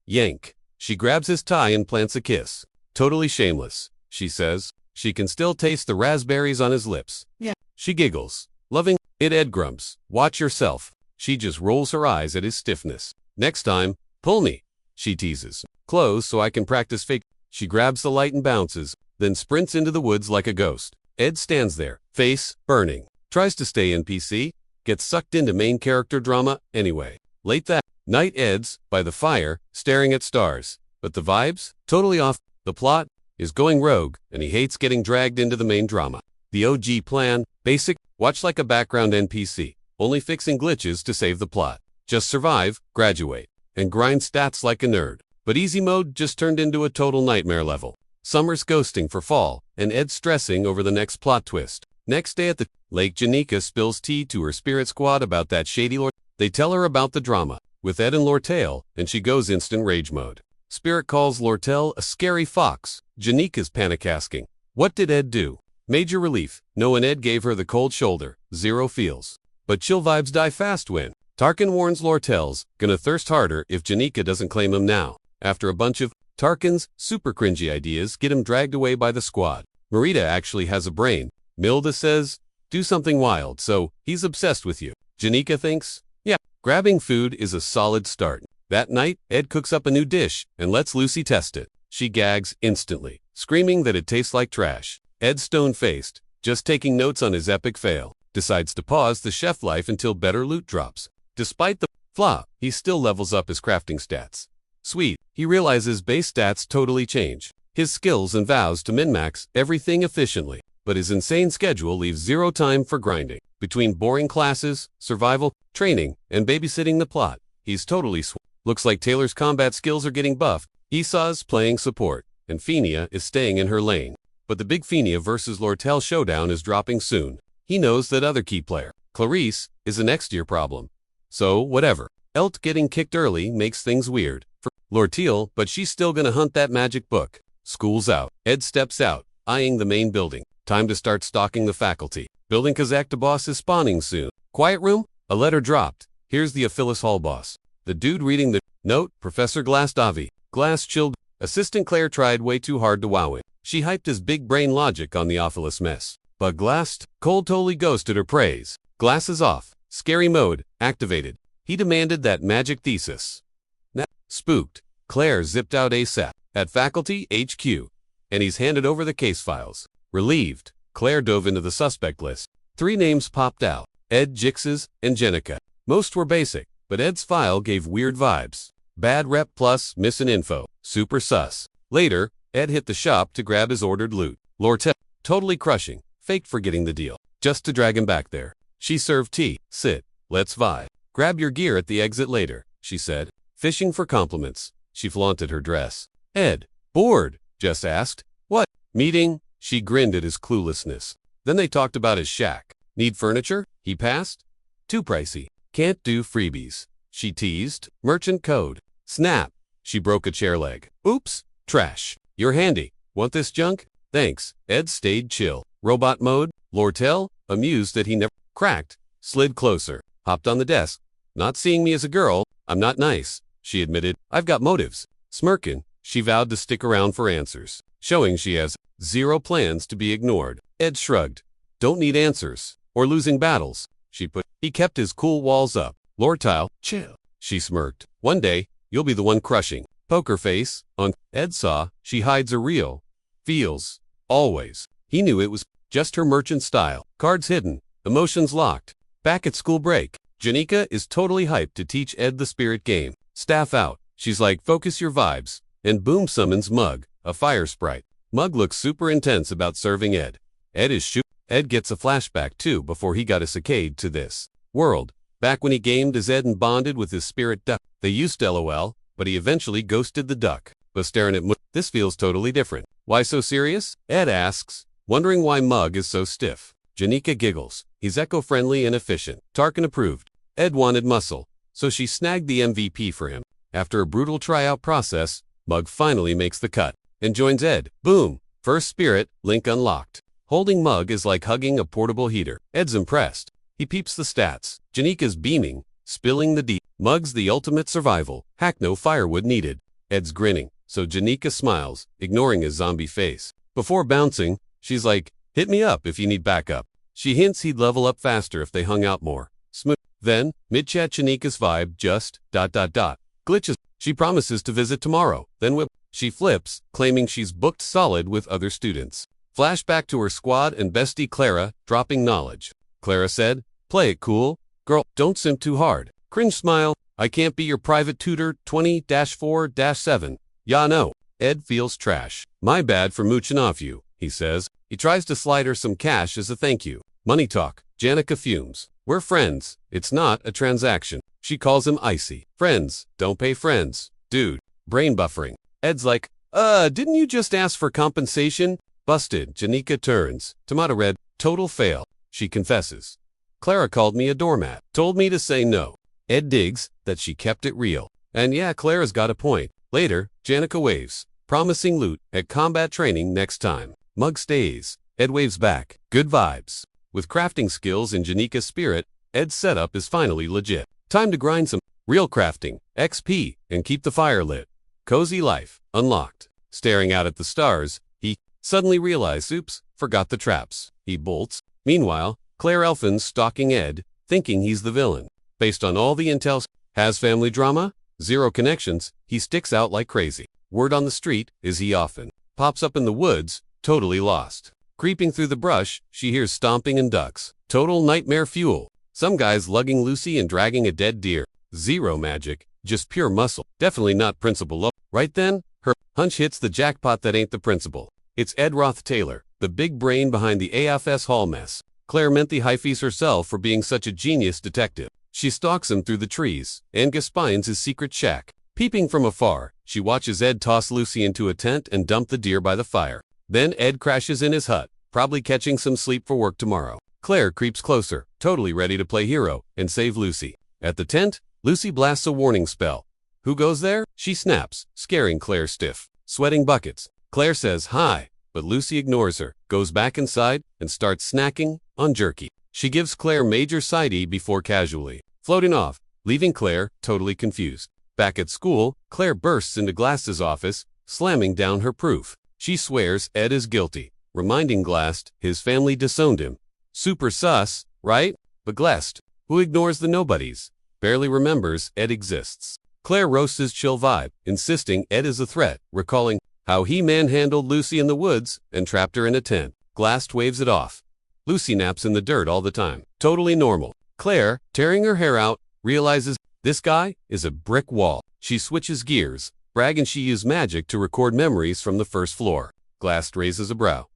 Speaker 1: Yank. She grabs his tie and plants a kiss. Totally shameless, she says. She can still taste the raspberries on his lips. Yeah. She giggles. Loving it. Ed grumps. Watch yourself. She just rolls her eyes at his stiffness. Next time, pull me, she teases. Close so I can practice fake. She grabs the light and bounces, then sprints into the woods like a ghost. Ed stands there, face burning. Tries to stay NPC, gets sucked into main character drama anyway. Late that night, Ed's by the fire, staring at stars. But the vibes? Totally off. The plot is going rogue, and he hates getting dragged into the main drama. The OG plan, basic, watch like a background NPC, only fixing glitches to save the plot. Just survive, graduate, and grind stats like a nerd. But easy mode just turned into a total nightmare level. Summer's ghosting for fall, and Ed stressing over the next plot twist. Next day at the lake, Janica spills tea to her spirit squad about that shady lord. They tell her about the drama with Ed and Lortell, and she goes instant rage mode. Spirit calls Lortell a scary fox. Janica's panic asking, what did Ed do? Major relief. No one. Ed gave her the cold shoulder. Zero feels. But chill vibes die fast when Tarkin warns Lortell's gonna thirst harder if Janica doesn't claim him now. After a bunch of Tarkin's super cringy ideas get him dragged away by the squad. Marita actually has a brain. Milda says, do something wild, so he's obsessed with you. Janica thinks, yeah, grabbing food is a solid start. That night, Ed cooks up a new dish and lets Lucy test it. She gags instantly, screaming that it tastes like trash. Ed, stone-faced, just taking notes on his epic fail, decides to pause the chef life until better loot drops. Despite the flaw, he still levels up his crafting stats. Sweet, he realizes base stats totally change his skills and vows to min-max everything efficiently, but his insane schedule leaves zero time for grinding. Between boring classes, survival, training, and babysitting the plot, he's totally Looks like Taylor's combat skills are getting buffed. Esau's playing support, and Fenia is staying in her lane. But the big Fenia versus Lortell showdown is dropping soon. He knows that other key player, Clarice, is a next-year problem. So, whatever. Elt getting kicked early makes things weird for Lortell, but she's still gonna hunt that magic book. School's out. Ed steps out, eyeing the main building. Time to start stalking the faculty. Building Kazakh boss is spawning soon. Quiet room? A letter dropped. Here's the Aphilis Hall boss. The dude reading the note, Professor Glastavi. Glass chilled. Assistant Claire tried way too hard to wow him. She hyped his big brain logic on the Aphilis mess. But Glass, cold totally ghosted her praise. Glass is off. Scary mode, activated. He demanded that magic thesis. Now, spooked, Claire zipped out ASAP. At faculty HQ. And he's handed over the case files. Relieved, Claire dove into the suspect list. 3 names popped out. Ed, Jixes, and Janica. Most were basic, but Ed's file gave weird vibes. Bad rep plus missing info. Super sus. Later, Ed hit the shop to grab his ordered loot. Lortell, totally crushing, faked forgetting the deal, just to drag him back there. She served tea. Sit. Let's vibe. Grab your gear at the exit later, she said. Fishing for compliments. She flaunted her dress. Ed, bored? Jess asked. What? Meeting? She grinned at his cluelessness. Then they talked about his shack. Need furniture? He passed. Too pricey. Can't do freebies. She teased. Merchant code. Snap. She broke a chair leg. Oops. Trash. You're handy. Want this junk? Thanks. Ed stayed chill. Robot mode. Lortell, amused that he never cracked, slid closer, hopped on the desk. Not seeing me as a girl, I'm not nice, she admitted. I've got motives. Smirking, she vowed to stick around for answers, showing she has zero plans to be ignored. Ed shrugged. Don't need answers, or losing battles, she put. He kept his cool walls up. Lortell, chill, she smirked. One day, you'll be the one crushing. Poker face, on. Ed saw, she hides a real feels, always. He knew it was just her merchant style. Cards hidden, emotions locked. Back at school break, Janica is totally hyped to teach Ed the spirit game. Staff out, she's like, focus your vibes. And boom summons Mug, a fire sprite. Mug looks super intense about serving Ed. Ed is Ed gets a flashback too before he got a saccade to this world. Back when he gamed as Ed and bonded with his spirit duck. They used to LOL, but he eventually ghosted the duck. but staring at Mug. This feels totally different. Why so serious? Ed asks, wondering why Mug is so stiff. Janica giggles. He's eco-friendly and efficient. Tarkin approved. Ed wanted muscle, so she snagged the MVP for him. After a brutal tryout process, Mug finally makes the cut and joins Ed. Boom! First spirit, link unlocked. Holding Mug is like hugging a portable heater. Ed's impressed. He peeps the stats. Janica's beaming, spilling the deep. Mug's the ultimate survival. Hack no firewood needed. Ed's grinning, so Janica smiles, ignoring his zombie face. Before bouncing, she's like, hit me up if you need backup. She hints he'd level up faster if they hung out more. Smooth. Then, mid-chat Janica's vibe just, ... glitches. She promises to visit tomorrow, then whip. She flips, claiming she's booked solid with other students. Flashback to her squad and bestie Clara, dropping knowledge. Clara said, play it cool. Girl, don't simp too hard. Cringe smile. I can't be your private tutor 20-4-7. Ya no. Ed feels trash. My bad for mooching off you, he says. He tries to slide her some cash as a thank you. Money talk. Janica fumes. We're friends. It's not a transaction. She calls him icy. Friends. Don't pay friends. Dude. Brain buffering. Ed's like, didn't you just ask for compensation? Busted. Janica turns. Tomato red. Total fail. She confesses. Clara called me a doormat. Told me to say no. Ed digs that she kept it real. And yeah, Clara's got a point. Later, Janica waves, promising loot at combat training next time. Mug stays. Ed waves back. Good vibes. With crafting skills in Janica's spirit, Ed's setup is finally legit. Time to grind some real crafting, XP, and keep the fire lit. Cozy life, unlocked. Staring out at the stars, he suddenly realizes, oops, forgot the traps. He bolts. Meanwhile, Claire Elfin's stalking Ed, thinking he's the villain. Based on all the intel, has family drama? Zero connections, he sticks out like crazy. Word on the street is he often pops up in the woods, totally lost. Creeping through the brush, she hears stomping and ducks. Total nightmare fuel. Some guys lugging Lucy and dragging a dead deer. Zero magic, just pure muscle. Definitely not principal love. Right then, her hunch hits the jackpot that ain't the principal. It's Ed Roth-Taylor, the big brain behind the AFS Hall mess. Claire Menthe hyphies herself for being such a genius detective. She stalks him through the trees and spines his secret shack. Peeping from afar, she watches Ed toss Lucy into a tent and dump the deer by the fire. Then Ed crashes in his hut, probably catching some sleep for work tomorrow. Claire creeps closer, totally ready to play hero and save Lucy. At the tent, Lucy blasts a warning spell. Who goes there? She snaps, scaring Claire stiff. Sweating buckets. Claire says hi, but Lucy ignores her, goes back inside, and starts snacking on jerky. She gives Claire major side E before casually floating off, leaving Claire totally confused. Back at school, Claire bursts into Glass's office, slamming down her proof. She swears Ed is guilty, reminding Glass his family disowned him. Super sus, right? But Glass, who ignores the nobodies, barely remembers Ed exists. Claire roasts his chill vibe, insisting Ed is a threat, recalling how he manhandled Lucy in the woods and trapped her in a tent. Glass waves it off. Lucy naps in the dirt all the time. Totally normal. Claire, tearing her hair out, realizes this guy is a brick wall. She switches gears, bragging she used magic to record memories from the first floor. Glass raises a brow.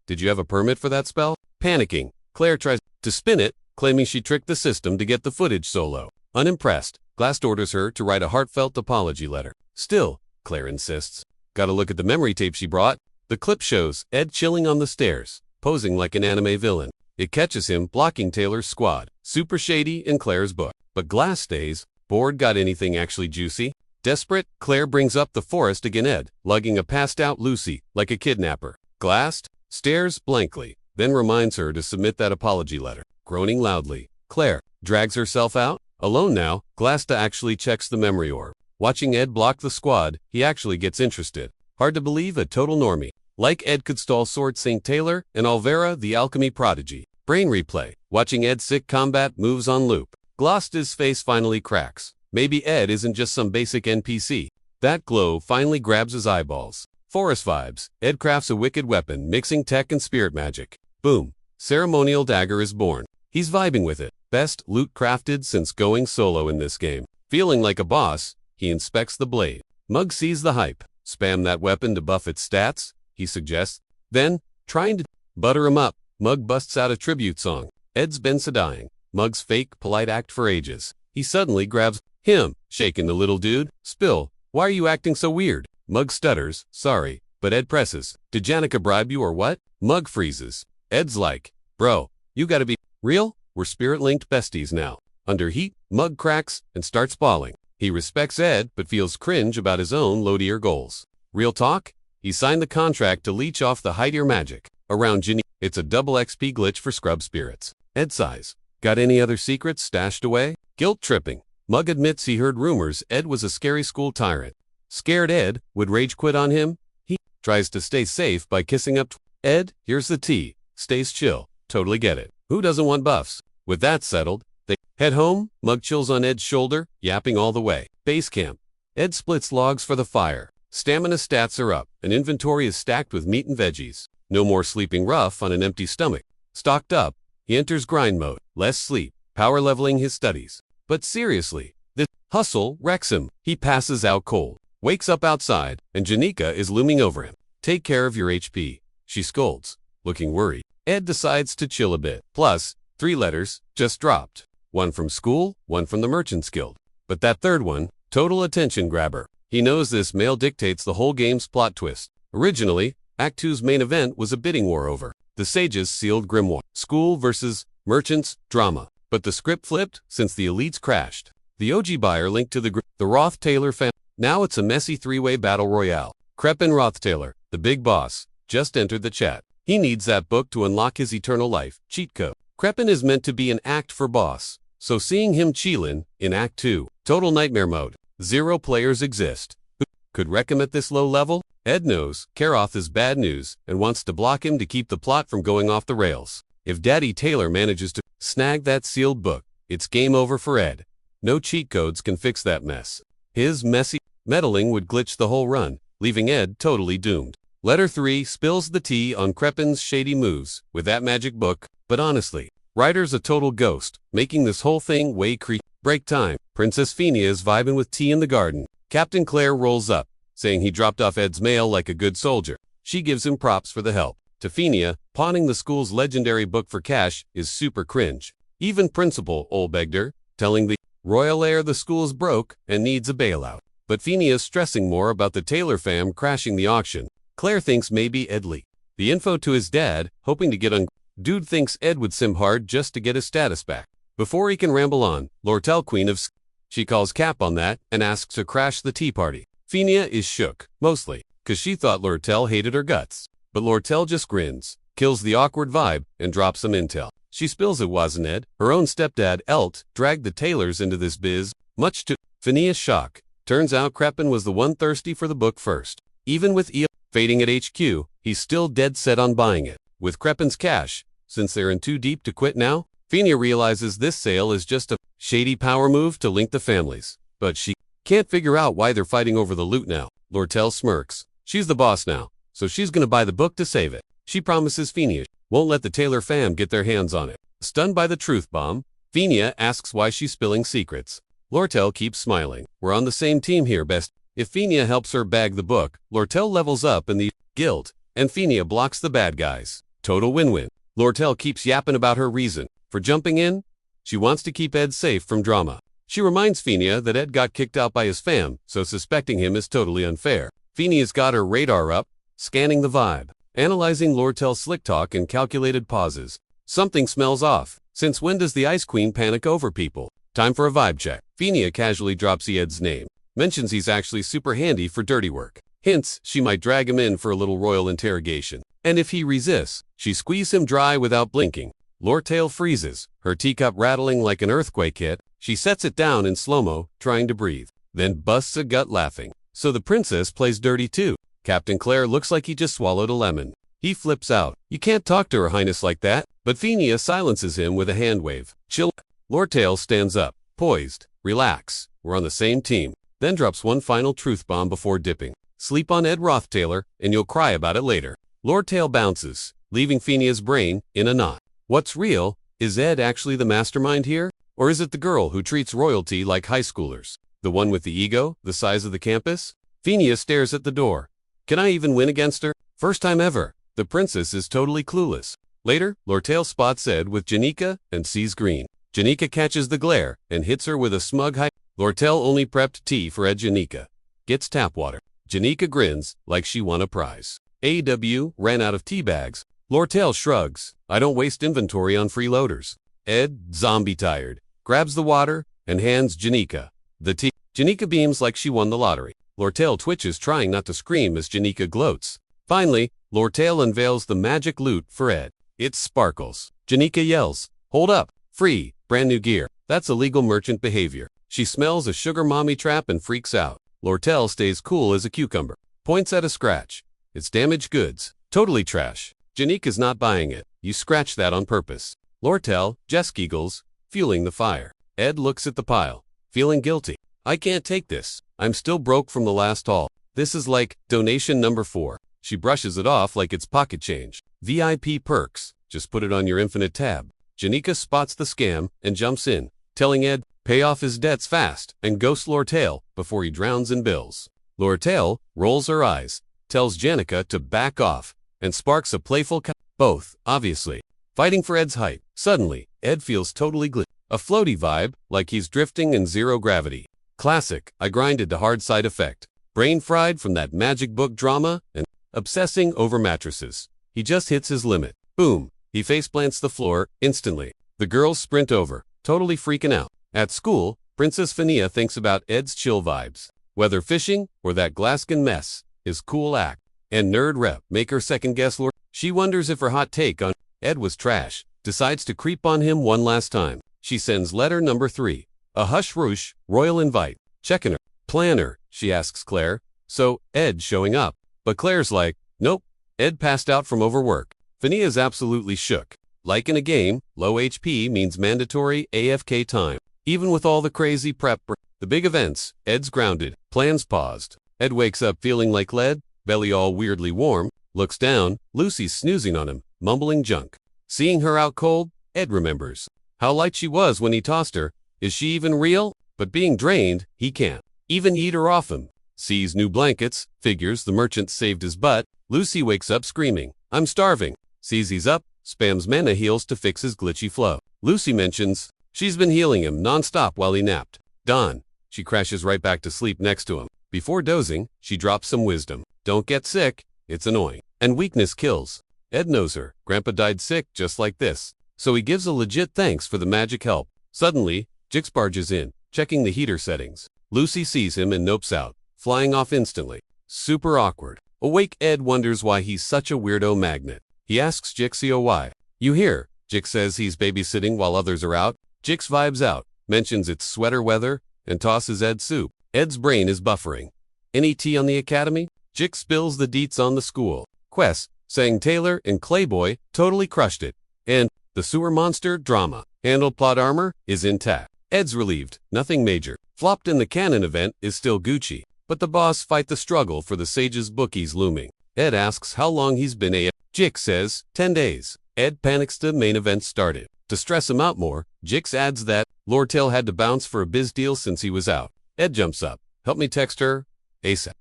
Speaker 1: Did you have a permit for that spell? Panicking, Claire tries to spin it, claiming she tricked the system to get the footage solo. Unimpressed, Glass orders her to write a heartfelt apology letter. Still, Claire insists. Gotta look at the memory tape she brought. The clip shows Ed chilling on the stairs, posing like an anime villain. It catches him blocking Taylor's squad. Super shady in Claire's book. But Glass stays. Bored, got anything actually juicy? Desperate, Claire brings up the forest again Ed, lugging a passed-out Lucy like a kidnapper. Glass stares blankly, then reminds her to submit that apology letter. Groaning loudly, Claire drags herself out. Alone now, Glass actually checks the memory orb. Watching Ed block the squad, he actually gets interested. Hard to believe a total normie. Like Ed could stall Sword St. Taylor and Alvera the alchemy prodigy. Brain replay. Watching Ed's sick combat moves on loop. Glost's face finally cracks. Maybe Ed isn't just some basic NPC. That glow finally grabs his eyeballs. Forest vibes. Ed crafts a wicked weapon, mixing tech and spirit magic. Boom. Ceremonial dagger is born. He's vibing with it. Best loot crafted since going solo in this game. Feeling like a boss, he inspects the blade. Mug sees the hype. Spam that weapon to buff its stats, he suggests. Then, trying to butter him up, Mug busts out a tribute song. Ed's been dying. Mug's fake, polite act for ages. He suddenly grabs him, shaking the little dude. Spill, why are you acting so weird? Mug stutters, sorry, but Ed presses. Did Janica bribe you or what? Mug freezes. Ed's like, bro, you gotta be real? We're spirit-linked besties now. Under heat, Mug cracks and starts bawling. He respects Ed but feels cringe about his own low-tier goals. Real talk? He signed the contract to leech off the high-tier magic. Around Janica, it's a double XP glitch for scrub spirits. Ed sighs. Got any other secrets stashed away? Guilt tripping. Mug admits he heard rumors Ed was a scary school tyrant. Scared Ed would rage quit on him? He tries to stay safe by kissing up Ed, here's the tea. Stays chill. Totally get it. Who doesn't want buffs? With that settled, they head home. Mug chills on Ed's shoulder, yapping all the way. Base camp. Ed splits logs for the fire. Stamina stats are up, and inventory is stacked with meat and veggies. No more sleeping rough on an empty stomach. Stocked up, he enters grind mode. Less sleep, power leveling his studies. But seriously, this hustle wrecks him. He passes out cold. Wakes up outside, and Janica is looming over him. Take care of your HP. She scolds, looking worried. Ed decides to chill a bit. Plus, 3 letters just dropped. 1 from school, 1 from the Merchant's Guild. But that third one, total attention grabber. He knows this mail dictates the whole game's plot twist. Originally, Act 2's main event was a bidding war over the Sage's sealed grimoire. School versus Merchants drama. But the script flipped since the elites crashed. The OG buyer linked to the Roth-Taylor family. Now it's a messy 3-way battle royale. Crepin Roth-Taylor, the big boss, just entered the chat. He needs that book to unlock his eternal life cheat code. Crepin is meant to be an act for boss, so seeing him chillin' in Act 2, total nightmare mode. 0 players exist. Who could wreck him at this low level? Ed knows Karoth is bad news and wants to block him to keep the plot from going off the rails. If Daddy Taylor manages to snag that sealed book, it's game over for Ed. No cheat codes can fix that mess. His messy meddling would glitch the whole run, leaving Ed totally doomed. Letter 3 spills the tea on Crepin's shady moves with that magic book, but honestly, writer's a total ghost, making this whole thing way creepy. Break time. Princess Phinia is vibing with tea in the garden. Captain Claire rolls up, saying he dropped off Ed's mail like a good soldier. She gives him props for the help. To Phinia, pawning the school's legendary book for cash is super cringe. Even Principal Ol begged her, telling the royal heir the school's broke and needs a bailout. But Phinia's stressing more about the Taylor fam crashing the auction. Claire thinks maybe Ed leaked the info to his dad, hoping to get on. Dude thinks Ed would sim hard just to get his status back. Before he can ramble on, Lortell Queen of she calls Cap on that and asks to crash the tea party. Phinia is shook, mostly, cause she thought Lortell hated her guts. But Lortell just grins, kills the awkward vibe, and drops some intel. She spills it wasn't Ed. Her own stepdad, Elt, dragged the Taylors into this biz, much to Phinia's shock. Turns out Crepin was the one thirsty for the book first. Even with EO fading at HQ, he's still dead set on buying it. With Crepin's cash, since they're in too deep to quit now, Phinia realizes this sale is just a shady power move to link the families. But she can't figure out why they're fighting over the loot now. Lortell smirks. She's the boss now, so she's gonna buy the book to save it. She promises Phinia won't let the Taylor fam get their hands on it. Stunned by the truth bomb, Phinia asks why she's spilling secrets. Lortell keeps smiling. We're on the same team here, best. If Phinia helps her bag the book, Lortell levels up in the guild, and Phinia blocks the bad guys. Total win-win. Lortell keeps yapping about her reason for jumping in. She wants to keep Ed safe from drama. She reminds Phinia that Ed got kicked out by his fam, so suspecting him is totally unfair. Phinia's got her radar up, scanning the vibe, analyzing Lortell's slick talk and calculated pauses. Something smells off. Since when does the Ice Queen panic over people? Time for a vibe check. Phinia casually drops Ed's name, mentions he's actually super handy for dirty work. Hints she might drag him in for a little royal interrogation. And if he resists, she squeezes him dry without blinking. Lortell freezes, her teacup rattling like an earthquake hit. She sets it down in slow-mo, trying to breathe, then busts a gut laughing. So the princess plays dirty too. Captain Claire looks like he just swallowed a lemon. He flips out. You can't talk to Her Highness like that. But Phinia silences him with a hand wave. Chill. Lortell stands up, poised. Relax. We're on the same team. Then drops one final truth bomb before dipping. Sleep on Ed Roth-Taylor, and you'll cry about it later. Lortell bounces, leaving Phinia's brain in a knot. What's real? Is Ed actually the mastermind here? Or is it the girl who treats royalty like high schoolers? The one with the ego, the size of the campus? Phinia stares at the door. Can I even win against her? First time ever. The princess is totally clueless. Later, Lortell spots Ed with Janica and sees green. Janica catches the glare and hits her with a smug high. Lortell only prepped tea for Ed. Janica gets tap water. Janica grins like she won a prize. Ran out of tea bags. Lortell shrugs. I don't waste inventory on freeloaders. Ed, zombie tired, grabs the water and hands Janica the tea. Janica beams like she won the lottery. Lortell twitches, trying not to scream as Janica gloats. Finally, Lortell unveils the magic loot for Ed. It sparkles. Janica yells, "Hold up! Free! Brand new gear!" That's illegal merchant behavior. She smells a sugar mommy trap and freaks out. Lortell stays cool as a cucumber. Points at a scratch. It's damaged goods. Totally trash. Janica's not buying it. You scratched that on purpose. Lortell just giggles, fueling the fire. Ed looks at the pile, feeling guilty. I can't take this. I'm still broke from the last haul. This is like donation number 4. She brushes it off like it's pocket change. VIP perks. Just put it on your infinite tab. Janica spots the scam and jumps in, telling Ed, pay off his debts fast and ghost Lortell before he drowns in bills. Lortell rolls her eyes, tells Janica to back off, and sparks a playful both, obviously, fighting for Ed's height. Suddenly, Ed feels totally a floaty vibe, like he's drifting in zero gravity. Classic, I grinded to hard side effect. Brain fried from that magic book drama and obsessing over mattresses. He just hits his limit. Boom, he faceplants the floor instantly. The girls sprint over, totally freaking out. At school, Princess Fania thinks about Ed's chill vibes. Whether fishing or that Glasgow mess, his cool act, and nerd rep make her second guess Lord. She wonders if her hot take on Ed was trash, decides to creep on him one last time. She sends letter number 3. A hush-rush, royal invite. Checking her planner, she asks Claire. So, Ed showing up. But Claire's like, nope, Ed passed out from overwork. Fania's absolutely shook. Like in a game, low HP means mandatory AFK time. Even with all the crazy prep, the big events, Ed's grounded, plans paused. Ed wakes up feeling like lead, belly all weirdly warm, looks down, Lucy's snoozing on him, mumbling junk. Seeing her out cold, Ed remembers how light she was when he tossed her. Is she even real? But being drained, he can't even eat her off him. Sees new blankets, figures the merchant saved his butt. Lucy wakes up screaming, I'm starving. Sees he's up, spams mana heals to fix his glitchy flow. Lucy mentions she's been healing him non-stop while he napped. Dawn, she crashes right back to sleep next to him. Before dozing, she drops some wisdom. Don't get sick, it's annoying. And weakness kills. Ed knows her. Grandpa died sick just like this. So he gives a legit thanks for the magic help. Suddenly, Jix barges in, checking the heater settings. Lucy sees him and nopes out, flying off instantly. Super awkward. Awake, Ed wonders why he's such a weirdo magnet. He asks Jixio why. You hear? Jix says he's babysitting while others are out. Jix vibes out, mentions it's sweater weather, and tosses Ed soup. Ed's brain is buffering. Any tea on the academy? Jix spills the deets on the school. Quest, saying Taylor and Clayboy totally crushed it. And the sewer monster drama. Handled plot armor is intact. Ed's relieved, nothing major. Flopped in the canon event is still Gucci. But the boss fight the struggle for the sage's bookies looming. Ed asks how long he's been AF. Jix says, 10 days. Ed panics the main event started. To stress him out more, Jix adds that Lortell had to bounce for a biz deal since he was out. Ed jumps up. Help me text her ASAP.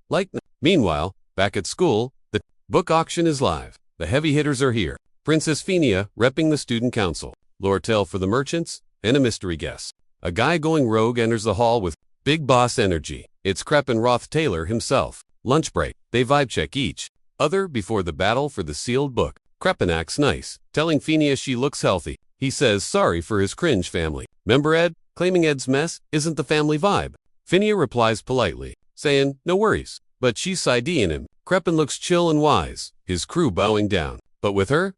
Speaker 1: Meanwhile, back at school, the book auction is live. The heavy hitters are here. Princess Fania repping the student council. Lortell for the merchants, and a mystery guest. A guy going rogue enters the hall with big boss energy. It's Crep and Roth Taylor himself. Lunch break. They vibe check each other before the battle for the sealed book. Crepin acts nice, telling Fania she looks healthy. He says sorry for his cringe family. Member Ed, claiming Ed's mess isn't the family vibe. Fania replies politely, saying no worries, but she's side-ing him. Crepin looks chill and wise, his crew bowing down. But with her,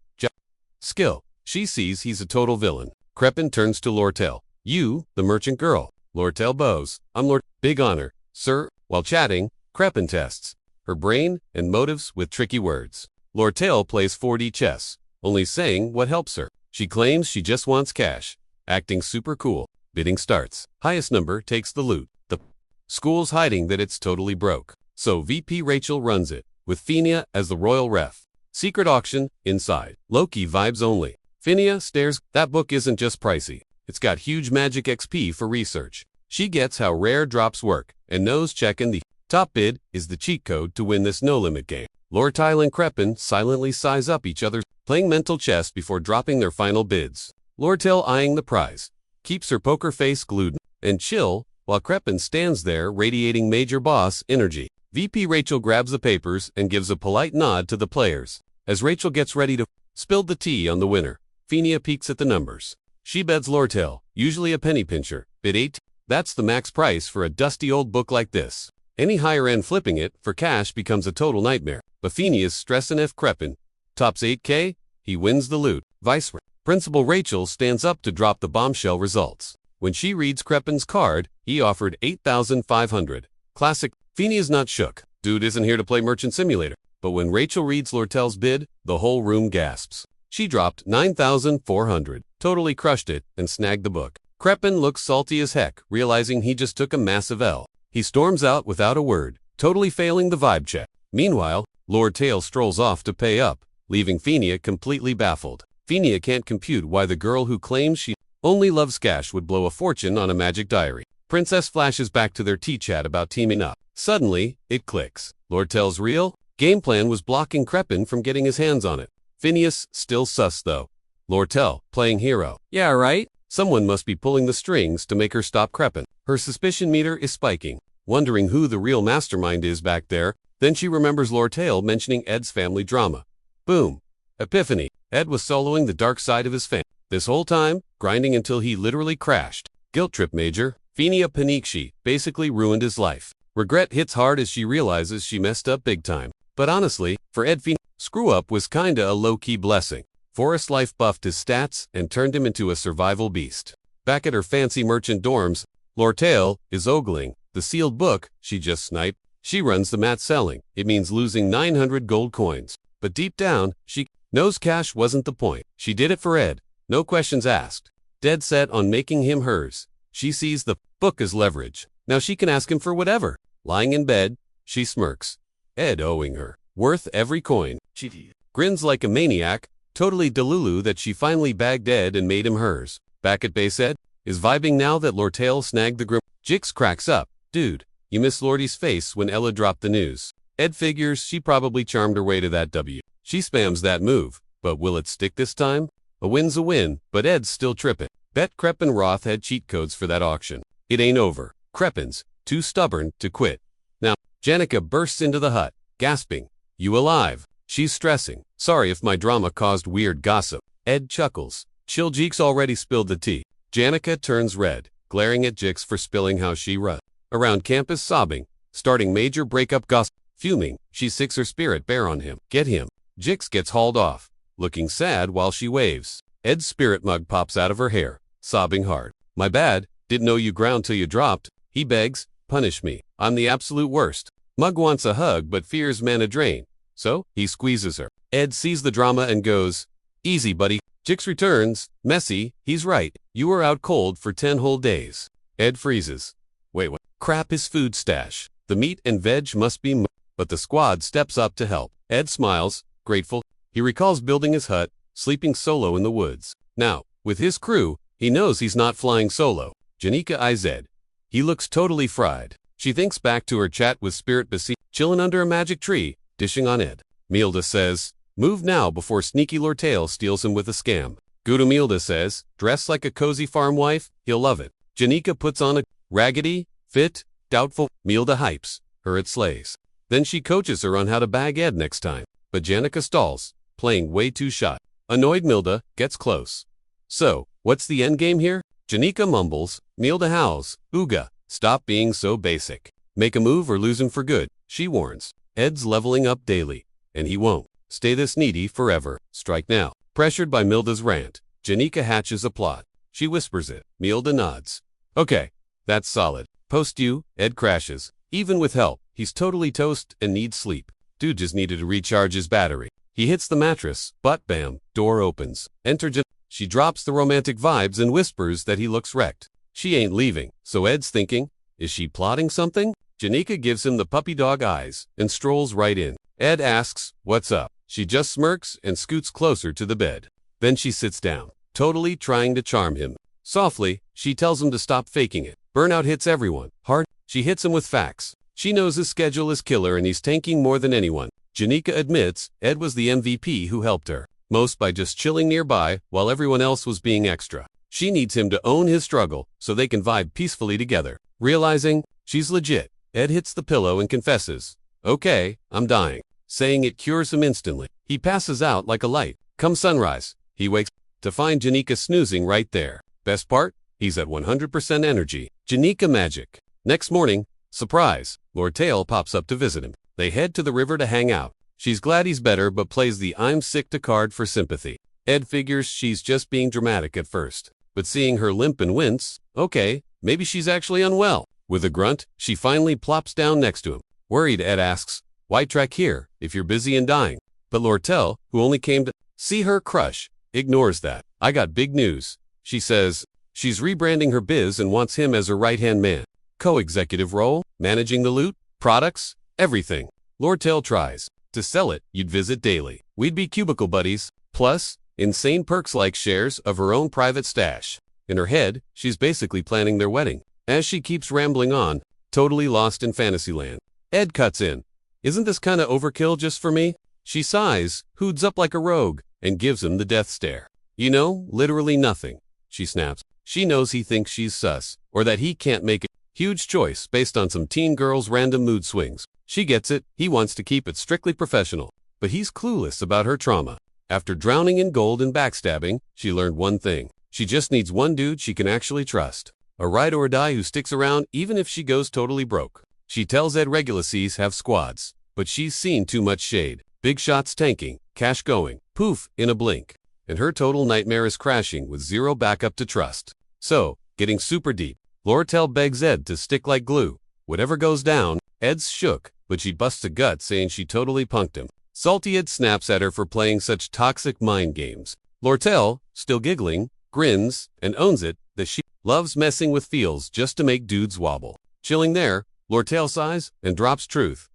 Speaker 1: skill, she sees he's a total villain. Crepin turns to Lortell. You, the merchant girl. Lortell bows. I'm Lord. Big honor, sir. While chatting, Crepin tests her brain and motives with tricky words. Lortell plays 4D chess, only saying what helps her. She claims she just wants cash. Acting super cool. Bidding starts. Highest number takes the loot. The school's hiding that it's totally broke. So VP Rachel runs it, with Fania as the royal ref. Secret auction, inside. Low-key vibes only. Fania stares. That book isn't just pricey. It's got huge magic XP for research. She gets how rare drops work, and knows checking the top bid is the cheat code to win this no-limit game. Lortell and Crepin silently size up each other, playing mental chess before dropping their final bids. Lortell eyeing the prize, keeps her poker face glued and chill, while Crepin stands there radiating major boss energy. VP Rachel grabs the papers and gives a polite nod to the players. As Rachel gets ready to spill the tea on the winner, Phinia peeks at the numbers. She bets Lortell, usually a penny pincher, bid 8. That's the max price for a dusty old book like this. Any higher end flipping it for cash becomes a total nightmare. But Phinia's stressing if Crepin tops 8K, he wins the loot. Vice versa. Principal Rachel stands up to drop the bombshell results. When she reads Crepin's card, he offered 8,500. Classic. Phinia's not shook. Dude isn't here to play Merchant Simulator. But when Rachel reads Lortell's bid, the whole room gasps. She dropped 9,400. Totally crushed it and snagged the book. Crepin looks salty as heck, realizing he just took a massive L. He storms out without a word, totally failing the vibe check. Meanwhile, Lortell strolls off to pay up, leaving Phinia completely baffled. Phinia can't compute why the girl who claims she only loves cash would blow a fortune on a magic diary. Princess flashes back to their tea chat about teaming up. Suddenly, it clicks. Lortell's real game plan was blocking Crepin from getting his hands on it. Phineas still sus though. Lortell, playing hero. Yeah, right? Someone must be pulling the strings to make her stop Crepin. Her suspicion meter is spiking, wondering who the real mastermind is back there. Then she remembers Lortell mentioning Ed's family drama. Boom. Epiphany. Ed was soloing the dark side of his family. This whole time, grinding until he literally crashed. Guilt trip major. Phinia panique she basically ruined his life. Regret hits hard as she realizes she messed up big time. But honestly, for Ed, screw up was kinda a low-key blessing. Forest Life buffed his stats and turned him into a survival beast. Back at her fancy merchant dorms, Lortell is ogling the sealed book she just sniped. She runs the mat selling. It means losing 900 gold coins. But deep down, she knows cash wasn't the point. She did it for Ed. No questions asked. Dead set on making him hers. She sees the book as leverage. Now she can ask him for whatever. Lying in bed, she smirks. Ed owing her. Worth every coin. She grins like a maniac, totally delulu that she finally bagged Ed and made him hers. Back at base, Ed is vibing now that Lortell snagged the grim. Jix cracks up. Dude, you missed Lordy's face when Ella dropped the news. Ed figures she probably charmed her way to that W. She spams that move, but will it stick this time? A win's a win, but Ed's still tripping. Bet Crepin Roth had cheat codes for that auction. It ain't over. Crepin's too stubborn to quit. Now, Janica bursts into the hut, gasping. You alive? She's stressing. Sorry if my drama caused weird gossip. Ed chuckles. Chill, Jeeks already spilled the tea. Janica turns red, glaring at Jix for spilling how she runs around campus sobbing, starting major breakup gossip. Fuming, she sicks her spirit bare on him. Get him. Jix gets hauled off, looking sad while she waves. Ed's spirit mug pops out of her hair, sobbing hard. My bad, didn't know you ground till you dropped. He begs, punish me. I'm the absolute worst. Mug wants a hug but fears mana drain, so he squeezes her. Ed sees the drama and goes, easy buddy. Jix returns, messy, he's right. You were out cold for 10 whole days. Ed freezes. Wait, what? Crap his food stash. The meat and veg must be but the squad steps up to help. Ed smiles, grateful. He recalls building his hut, sleeping solo in the woods. Now, with his crew, he knows he's not flying solo. Janica eyes Ed. He looks totally fried. She thinks back to her chat with Spirit Besi, chilling under a magic tree, dishing on Ed. Milda says, move now before sneaky Lortell steals him with a scam. Gudu Milda says, dress like a cozy farm wife, he'll love it. Janica puts on a raggedy, fit, doubtful. Milda hypes her it slays. Then she coaches her on how to bag Ed next time. But Janica stalls, playing way too shy. Annoyed Milda gets close. So, what's the endgame here? Janica mumbles, Milda howls, Ooga, stop being so basic. Make a move or lose him for good, she warns. Ed's leveling up daily, and he won't stay this needy forever. Strike now. Pressured by Milda's rant, Janica hatches a plot. She whispers it. Milda nods. Okay, that's solid. Post you, Ed crashes. Even with help, he's totally toast and needs sleep. Dude just needed to recharge his battery. He hits the mattress, but bam, door opens. Enter Janica. She drops the romantic vibes and whispers that he looks wrecked. She ain't leaving, so Ed's thinking, is she plotting something? Janica gives him the puppy dog eyes and strolls right in. Ed asks, what's up? She just smirks and scoots closer to the bed. Then she sits down, totally trying to charm him. Softly, she tells him to stop faking it. Burnout hits everyone. Hard. She hits him with facts. She knows his schedule is killer and he's tanking more than anyone. Janica admits Ed was the MVP who helped her, most by just chilling nearby while everyone else was being extra. She needs him to own his struggle so they can vibe peacefully together. Realizing she's legit, Ed hits the pillow and confesses, Okay, I'm dying. Saying it cures him instantly. He passes out like a light. Come sunrise, he wakes to find Janica snoozing right there. Best part? He's at 100% energy. Janica magic. Next morning, surprise, Lortell pops up to visit him. They head to the river to hang out. She's glad he's better but plays the I'm sick to card for sympathy. Ed figures she's just being dramatic at first. But seeing her limp and wince, okay, maybe she's actually unwell. With a grunt, she finally plops down next to him. Worried, Ed asks, why trek here if you're busy and dying? But Lortell, who only came to see her crush, ignores that. I got big news. She says she's rebranding her biz and wants him as her right-hand man. Co-executive role, managing the loot, products, everything. Lortell tries. To sell it, you'd visit daily. We'd be cubicle buddies. Plus, insane perks like shares of her own private stash. In her head, she's basically planning their wedding. As she keeps rambling on, totally lost in Fantasyland, Ed cuts in. Isn't this kinda overkill just for me? She sighs, hoods up like a rogue, and gives him the death stare. You know, literally nothing. She snaps. She knows he thinks she's sus, or that he can't make a huge choice based on some teen girl's random mood swings. She gets it, he wants to keep it strictly professional, but he's clueless about her trauma. After drowning in gold and backstabbing, she learned one thing. She just needs one dude she can actually trust. A ride or die who sticks around even if she goes totally broke. She tells Ed Reguluses have squads, but she's seen too much shade. Big shots tanking, cash going, poof, in a blink. And her total nightmare is crashing with zero backup to trust. So, getting super deep, Lortell begs Ed to stick like glue. Whatever goes down, Ed's shook, but she busts a gut saying she totally punked him. Salty Ed snaps at her for playing such toxic mind games. Lortell, still giggling, grins, and owns it that she loves messing with feels just to make dudes wobble. Chilling there, Lortell sighs and drops truth.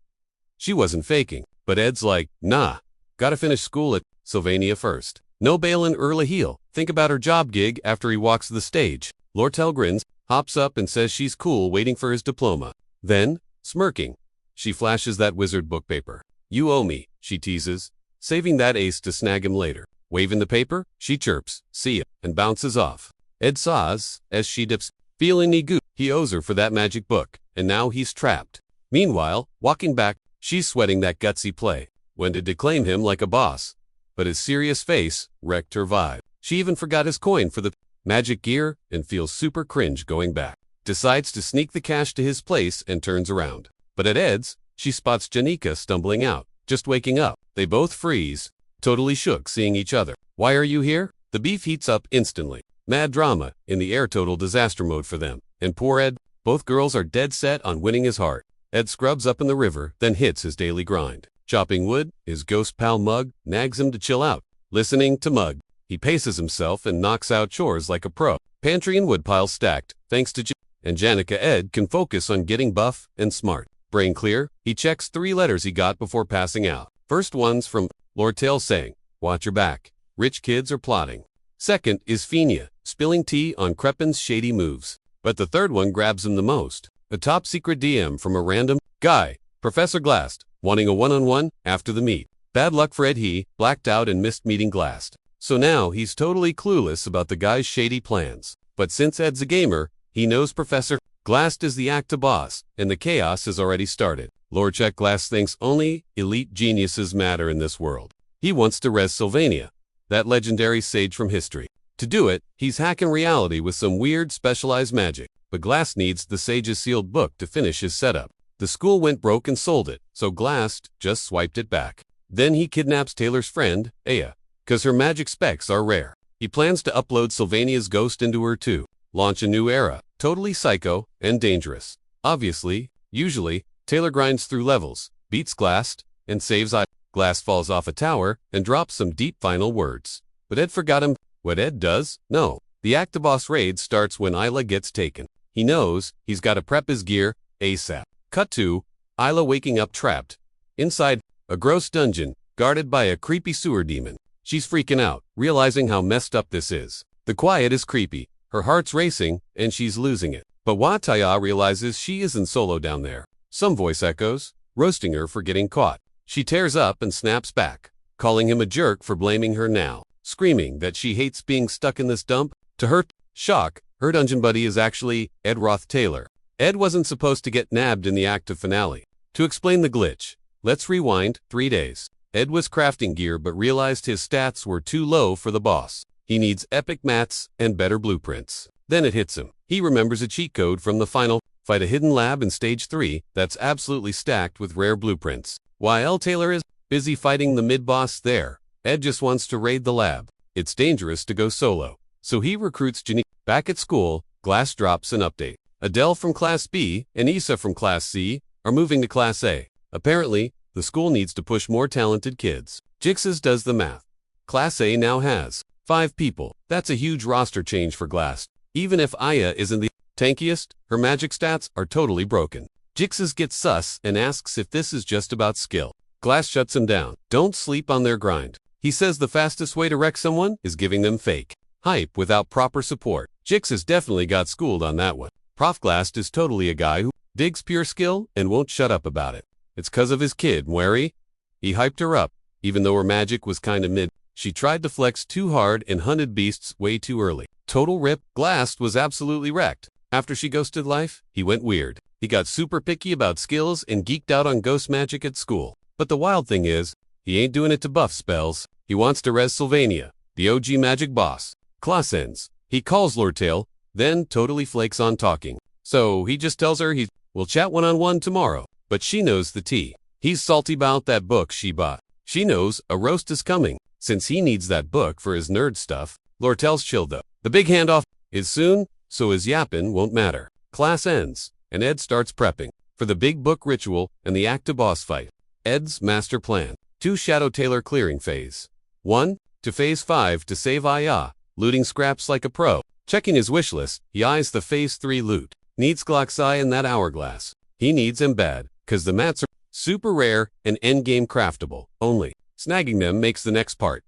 Speaker 1: She wasn't faking, but Ed's like, nah, gotta finish school at Sylvania first. No bailin' early heel. Think about her job gig after he walks the stage. Lortell grins, hops up and says she's cool waiting for his diploma. Then, smirking, she flashes that wizard book paper. You owe me, she teases, saving that ace to snag him later. Waving the paper, she chirps, see ya, and bounces off. Ed saws, as she dips, feeling any goop he owes her for that magic book, and now he's trapped. Meanwhile, walking back, she's sweating that gutsy play, when to declaim him like a boss. But his serious face wrecked her vibe. She even forgot his coin for the magic gear and feels super cringe going back. Decides to sneak the cash to his place and turns around. But at Ed's, she spots Janica stumbling out, just waking up. They both freeze, totally shook seeing each other. Why are you here? The beef heats up instantly. Mad drama, in the air total disaster mode for them. And poor Ed, both girls are dead set on winning his heart. Ed scrubs up in the river, then hits his daily grind. Chopping wood, his ghost pal Mug nags him to chill out. Listening to Mug, he paces himself and knocks out chores like a pro. Pantry and woodpile stacked, thanks to and Janica. Ed can focus on getting buff and smart. Brain clear, he checks 3 letters he got before passing out. First one's from Lortell saying, watch your back. Rich kids are plotting. Second is Fenia, spilling tea on Crepin's shady moves. But the third one grabs him the most. A top secret DM from a random guy, Professor Glast, wanting a one-on-one after the meet. Bad luck for Ed, he blacked out and missed meeting Glast. So now he's totally clueless about the guy's shady plans. But since Ed's a gamer, he knows Professor Glast is the acta boss, and the chaos has already started. Lortell Glast thinks only elite geniuses matter in this world. He wants to res Sylvania, that legendary sage from history. To do it, he's hacking reality with some weird specialized magic. But Glast needs the sage's sealed book to finish his setup. The school went broke and sold it, so Glast just swiped it back. Then he kidnaps Taylor's friend, Aya, cause her magic specs are rare. He plans to upload Sylvania's ghost into her too. Launch a new era, totally psycho and dangerous. Obviously, usually, Taylor grinds through levels, beats Glast, and saves Aya. Glast falls off a tower and drops some deep final words. But Ed forgot him. What Ed does? No. The Actaboss raid starts when Isla gets taken. He knows he's got to prep his gear ASAP. Cut to Isla waking up trapped inside a gross dungeon guarded by a creepy sewer demon. She's freaking out, realizing how messed up this is. The quiet is creepy. Her heart's racing, and she's losing it. But Tanya realizes she isn't solo down there. Some voice echoes, roasting her for getting caught. She tears up and snaps back, calling him a jerk for blaming her now, screaming that she hates being stuck in this dump. To her shock, her dungeon buddy is actually Ed Roth Taylor. Ed wasn't supposed to get nabbed in the active finale. To explain the glitch, Let's rewind 3 days. Ed was crafting gear but realized his stats were too low for the boss. He needs epic mats and better blueprints. Then it hits him. He remembers a cheat code from the final fight, a hidden lab in stage 3 that's absolutely stacked with rare blueprints. While Taylor is busy fighting the mid-boss there, Ed just wants to raid the lab. It's dangerous to go solo, so he recruits Janica. Back at school, Glass drops an update. Adele from Class B and Issa from Class C are moving to Class A. Apparently, the school needs to push more talented kids. Jix's does the math. Class A now has 5 people. That's a huge roster change for Glass. Even if Aya isn't the tankiest, her magic stats are totally broken. Jix's gets sus and asks if this is just about skill. Glass shuts him down. Don't sleep on their grind. He says the fastest way to wreck someone is giving them fake hype without proper support. Jix has definitely got schooled on that one. Prof Glass is totally a guy who digs pure skill and won't shut up about it. It's 'cause of his kid, Mwari. He hyped her up, even though her magic was kinda mid. She tried to flex too hard and hunted beasts way too early. Total rip. Glass was absolutely wrecked. After she ghosted life, he went weird. He got super picky about skills and geeked out on ghost magic at school. But the wild thing is, he ain't doing it to buff spells. He wants to res Sylvania, the OG magic boss. Class ends. He calls Lortell, then totally flakes on talking. So he just tells her we'll chat one-on-one tomorrow. But she knows the tea. He's salty about that book she bought. She knows a roast is coming, since he needs that book for his nerd stuff. Lortell's chilled though. The big handoff is soon, so his yappin' won't matter. Class ends, and Ed starts prepping for the big book ritual and the active boss fight. Ed's master plan. 2 Shadow Taylor clearing phase. 1. To phase 5 to save Aya, looting scraps like a pro. Checking his wish list, he eyes the phase 3 loot. Needs Glock's eye and that hourglass. He needs him bad, 'cause the mats are super rare and endgame craftable. Only snagging them makes the next part.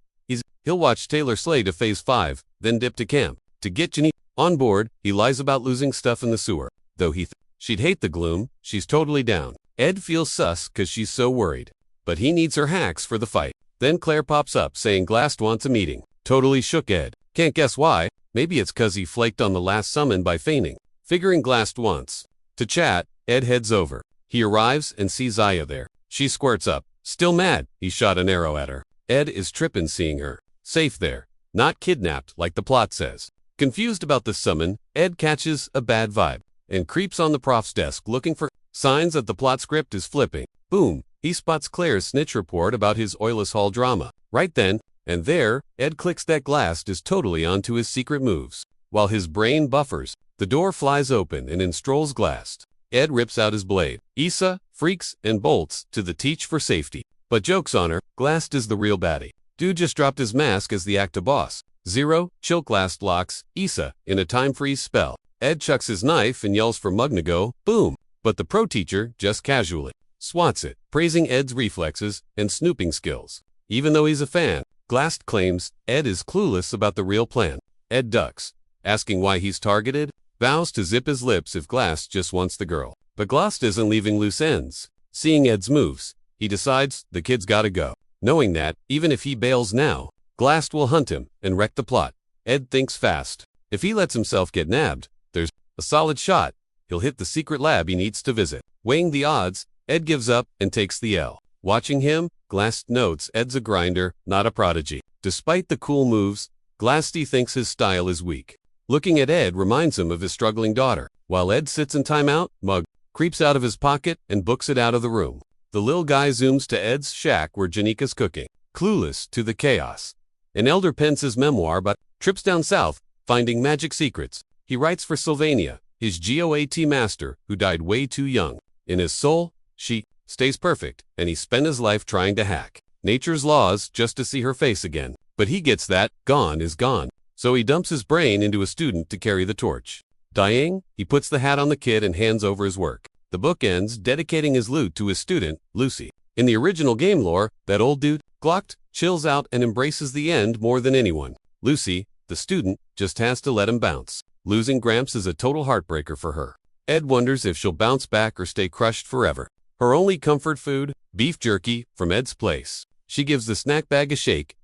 Speaker 1: He'll watch Taylor slay to phase 5, then dip to camp. To get Janica on board, he lies about losing stuff in the sewer. Though she'd hate the gloom, she's totally down. Ed feels sus 'cause she's so worried. But he needs her hacks for the fight. Then Claire pops up saying Glass wants a meeting. Totally shook Ed. Can't guess why. Maybe it's 'cause he flaked on the last summon by feigning. Figuring Glass wants to chat, Ed heads over. He arrives and sees Aya there. She squirts up. Still mad, he shot an arrow at her. Ed is trippin' seeing her. Safe there. Not kidnapped like the plot says. Confused about the summon, Ed catches a bad vibe and creeps on the prof's desk looking for signs that the plot script is flipping. Boom, he spots Claire's snitch report about his Oilers Hall drama. Right then and there, Ed clicks that Glass is totally onto his secret moves. While his brain buffers, the door flies open and in strolls Glass. Ed rips out his blade. Issa freaks and bolts to the teach for safety. But joke's on her, Glass is the real baddie. Dude just dropped his mask as the active boss. 0, chill Glass locks Issa in a time freeze spell. Ed chucks his knife and yells for Mug to go, boom. But the pro teacher just casually swats it, praising Ed's reflexes and snooping skills. Even though he's a fan, Glass claims Ed is clueless about the real plan. Ed ducks, asking why he's targeted, vows to zip his lips if Glass just wants the girl. But Glass isn't leaving loose ends. Seeing Ed's moves, he decides the kid's gotta go. Knowing that, even if he bails now, Glass will hunt him and wreck the plot. Ed thinks fast. If he lets himself get nabbed, there's a solid shot he'll hit the secret lab he needs to visit. Weighing the odds, Ed gives up and takes the L. Watching him, Glass notes Ed's a grinder, not a prodigy. Despite the cool moves, Glassty thinks his style is weak. Looking at Ed reminds him of his struggling daughter. While Ed sits in timeout, Mug creeps out of his pocket and books it out of the room. The little guy zooms to Ed's shack where Janica's cooking, clueless to the chaos. An elder pens his memoir but trips down south, finding magic secrets. He writes for Sylvania, his GOAT master, who died way too young. In his soul, she stays perfect, and he spent his life trying to hack nature's laws just to see her face again. But he gets that, gone is gone. So he dumps his brain into a student to carry the torch. Dying, he puts the hat on the kid and hands over his work. The book ends dedicating his loot to his student, Lucy. In the original game lore, that old dude, Glocked, chills out and embraces the end more than anyone. Lucy, the student, just has to let him bounce. Losing Gramps is a total heartbreaker for her. Ed wonders if she'll bounce back or stay crushed forever. Her only comfort food, beef jerky, from Ed's place. She gives the snack bag a shake,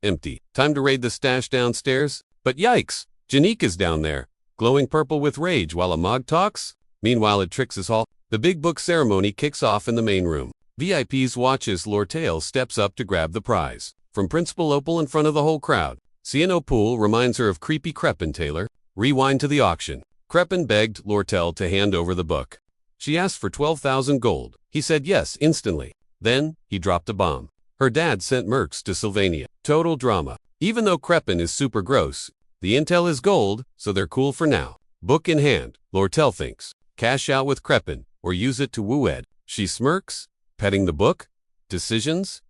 Speaker 1: empty. Time to raid the stash downstairs. But yikes, Janica's down there, glowing purple with rage while a Mog talks. Meanwhile at Trix's hall, The big book ceremony kicks off in the main room. VIPs watch as Lortell steps up to grab the prize. From Principal Opal in front of the whole crowd. Seeing Opal reminds her of creepy Crepin Taylor. Rewind to the auction. Crepin begged Lortell to hand over the book. She asked for 12,000 gold. He said yes instantly. Then, he dropped a bomb. Her dad sent mercs to Sylvania. Total drama. Even though Crepin is super gross, the intel is gold, so they're cool for now. Book in hand, Lortell thinks. Cash out with Crepin, or use it to woo Ed. She smirks, petting the book. Decisions, ...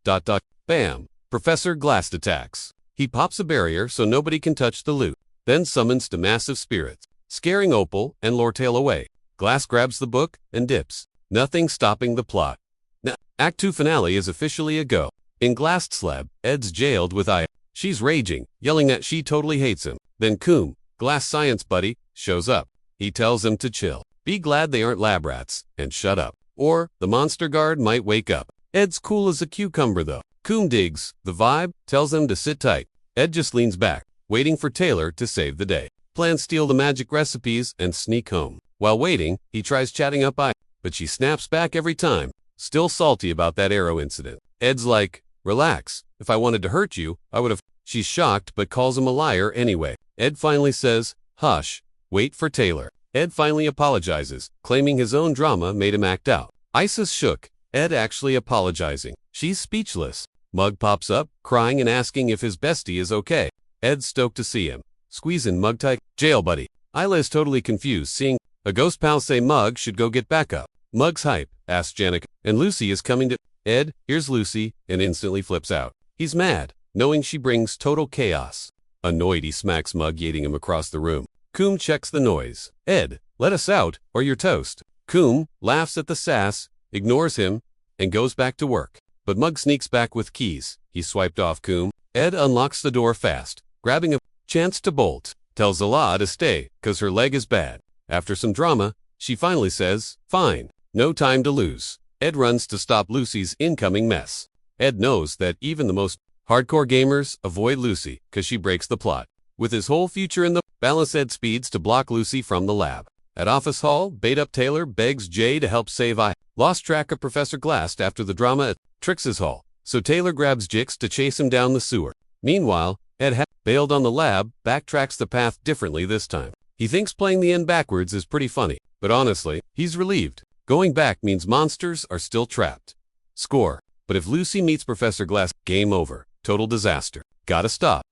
Speaker 1: Bam. Professor Glass attacks. He pops a barrier so nobody can touch the loot, then summons the massive spirits, scaring Opal and Lortell away. Glass grabs the book and dips. Nothing stopping the plot. Act 2 finale is officially a go. In Glass's lab, Ed's jailed with Aya. She's raging, yelling that she totally hates him. Then Coom, Glass science buddy, shows up. He tells him to chill. Be glad they aren't lab rats, and shut up. Or, the monster guard might wake up. Ed's cool as a cucumber though. Coom digs the vibe, tells him to sit tight. Ed just leans back, waiting for Taylor to save the day. Plans steal the magic recipes and sneak home. While waiting, he tries chatting up Aya, but she snaps back every time. Still salty about that arrow incident. Ed's like, relax, if I wanted to hurt you, I would have. She's shocked but calls him a liar anyway. Ed finally says, hush, wait for Taylor. Ed finally apologizes, claiming his own drama made him act out. Isis shook, Ed actually apologizing. She's speechless. Mug pops up, crying and asking if his bestie is okay. Ed's stoked to see him. Squeezing Mug tight. Jail buddy. Isla is totally confused seeing a ghost pal say Mug should go get back up. Mug's hype, asks Janica, and Lucy is coming to Ed, here's Lucy, and instantly flips out. He's mad, knowing she brings total chaos. Annoyed, he smacks Mug, yeeting him across the room. Coom checks the noise. Ed, let us out, or you're toast. Coom laughs at the sass, ignores him, and goes back to work. But Mug sneaks back with keys. He swiped off Coom. Ed unlocks the door fast, grabbing a chance to bolt. Tells Zala to stay, cause her leg is bad. After some drama, she finally says, fine. No time to lose. Ed runs to stop Lucy's incoming mess. Ed knows that even the most hardcore gamers avoid Lucy cause she breaks the plot. With his whole future in the balance, Ed speeds to block Lucy from the lab. At Office Hall, bait-up Taylor begs Jay to help save I. Lost track of Professor Glass after the drama at Trix's Hall, so Taylor grabs Jix to chase him down the sewer. Meanwhile, Ed bailed on the lab, backtracks the path differently this time. He thinks playing the end backwards is pretty funny, but honestly, he's relieved. Going back means monsters are still trapped. Score. But if Lucy meets Professor Glass, game over. Total disaster. Gotta stop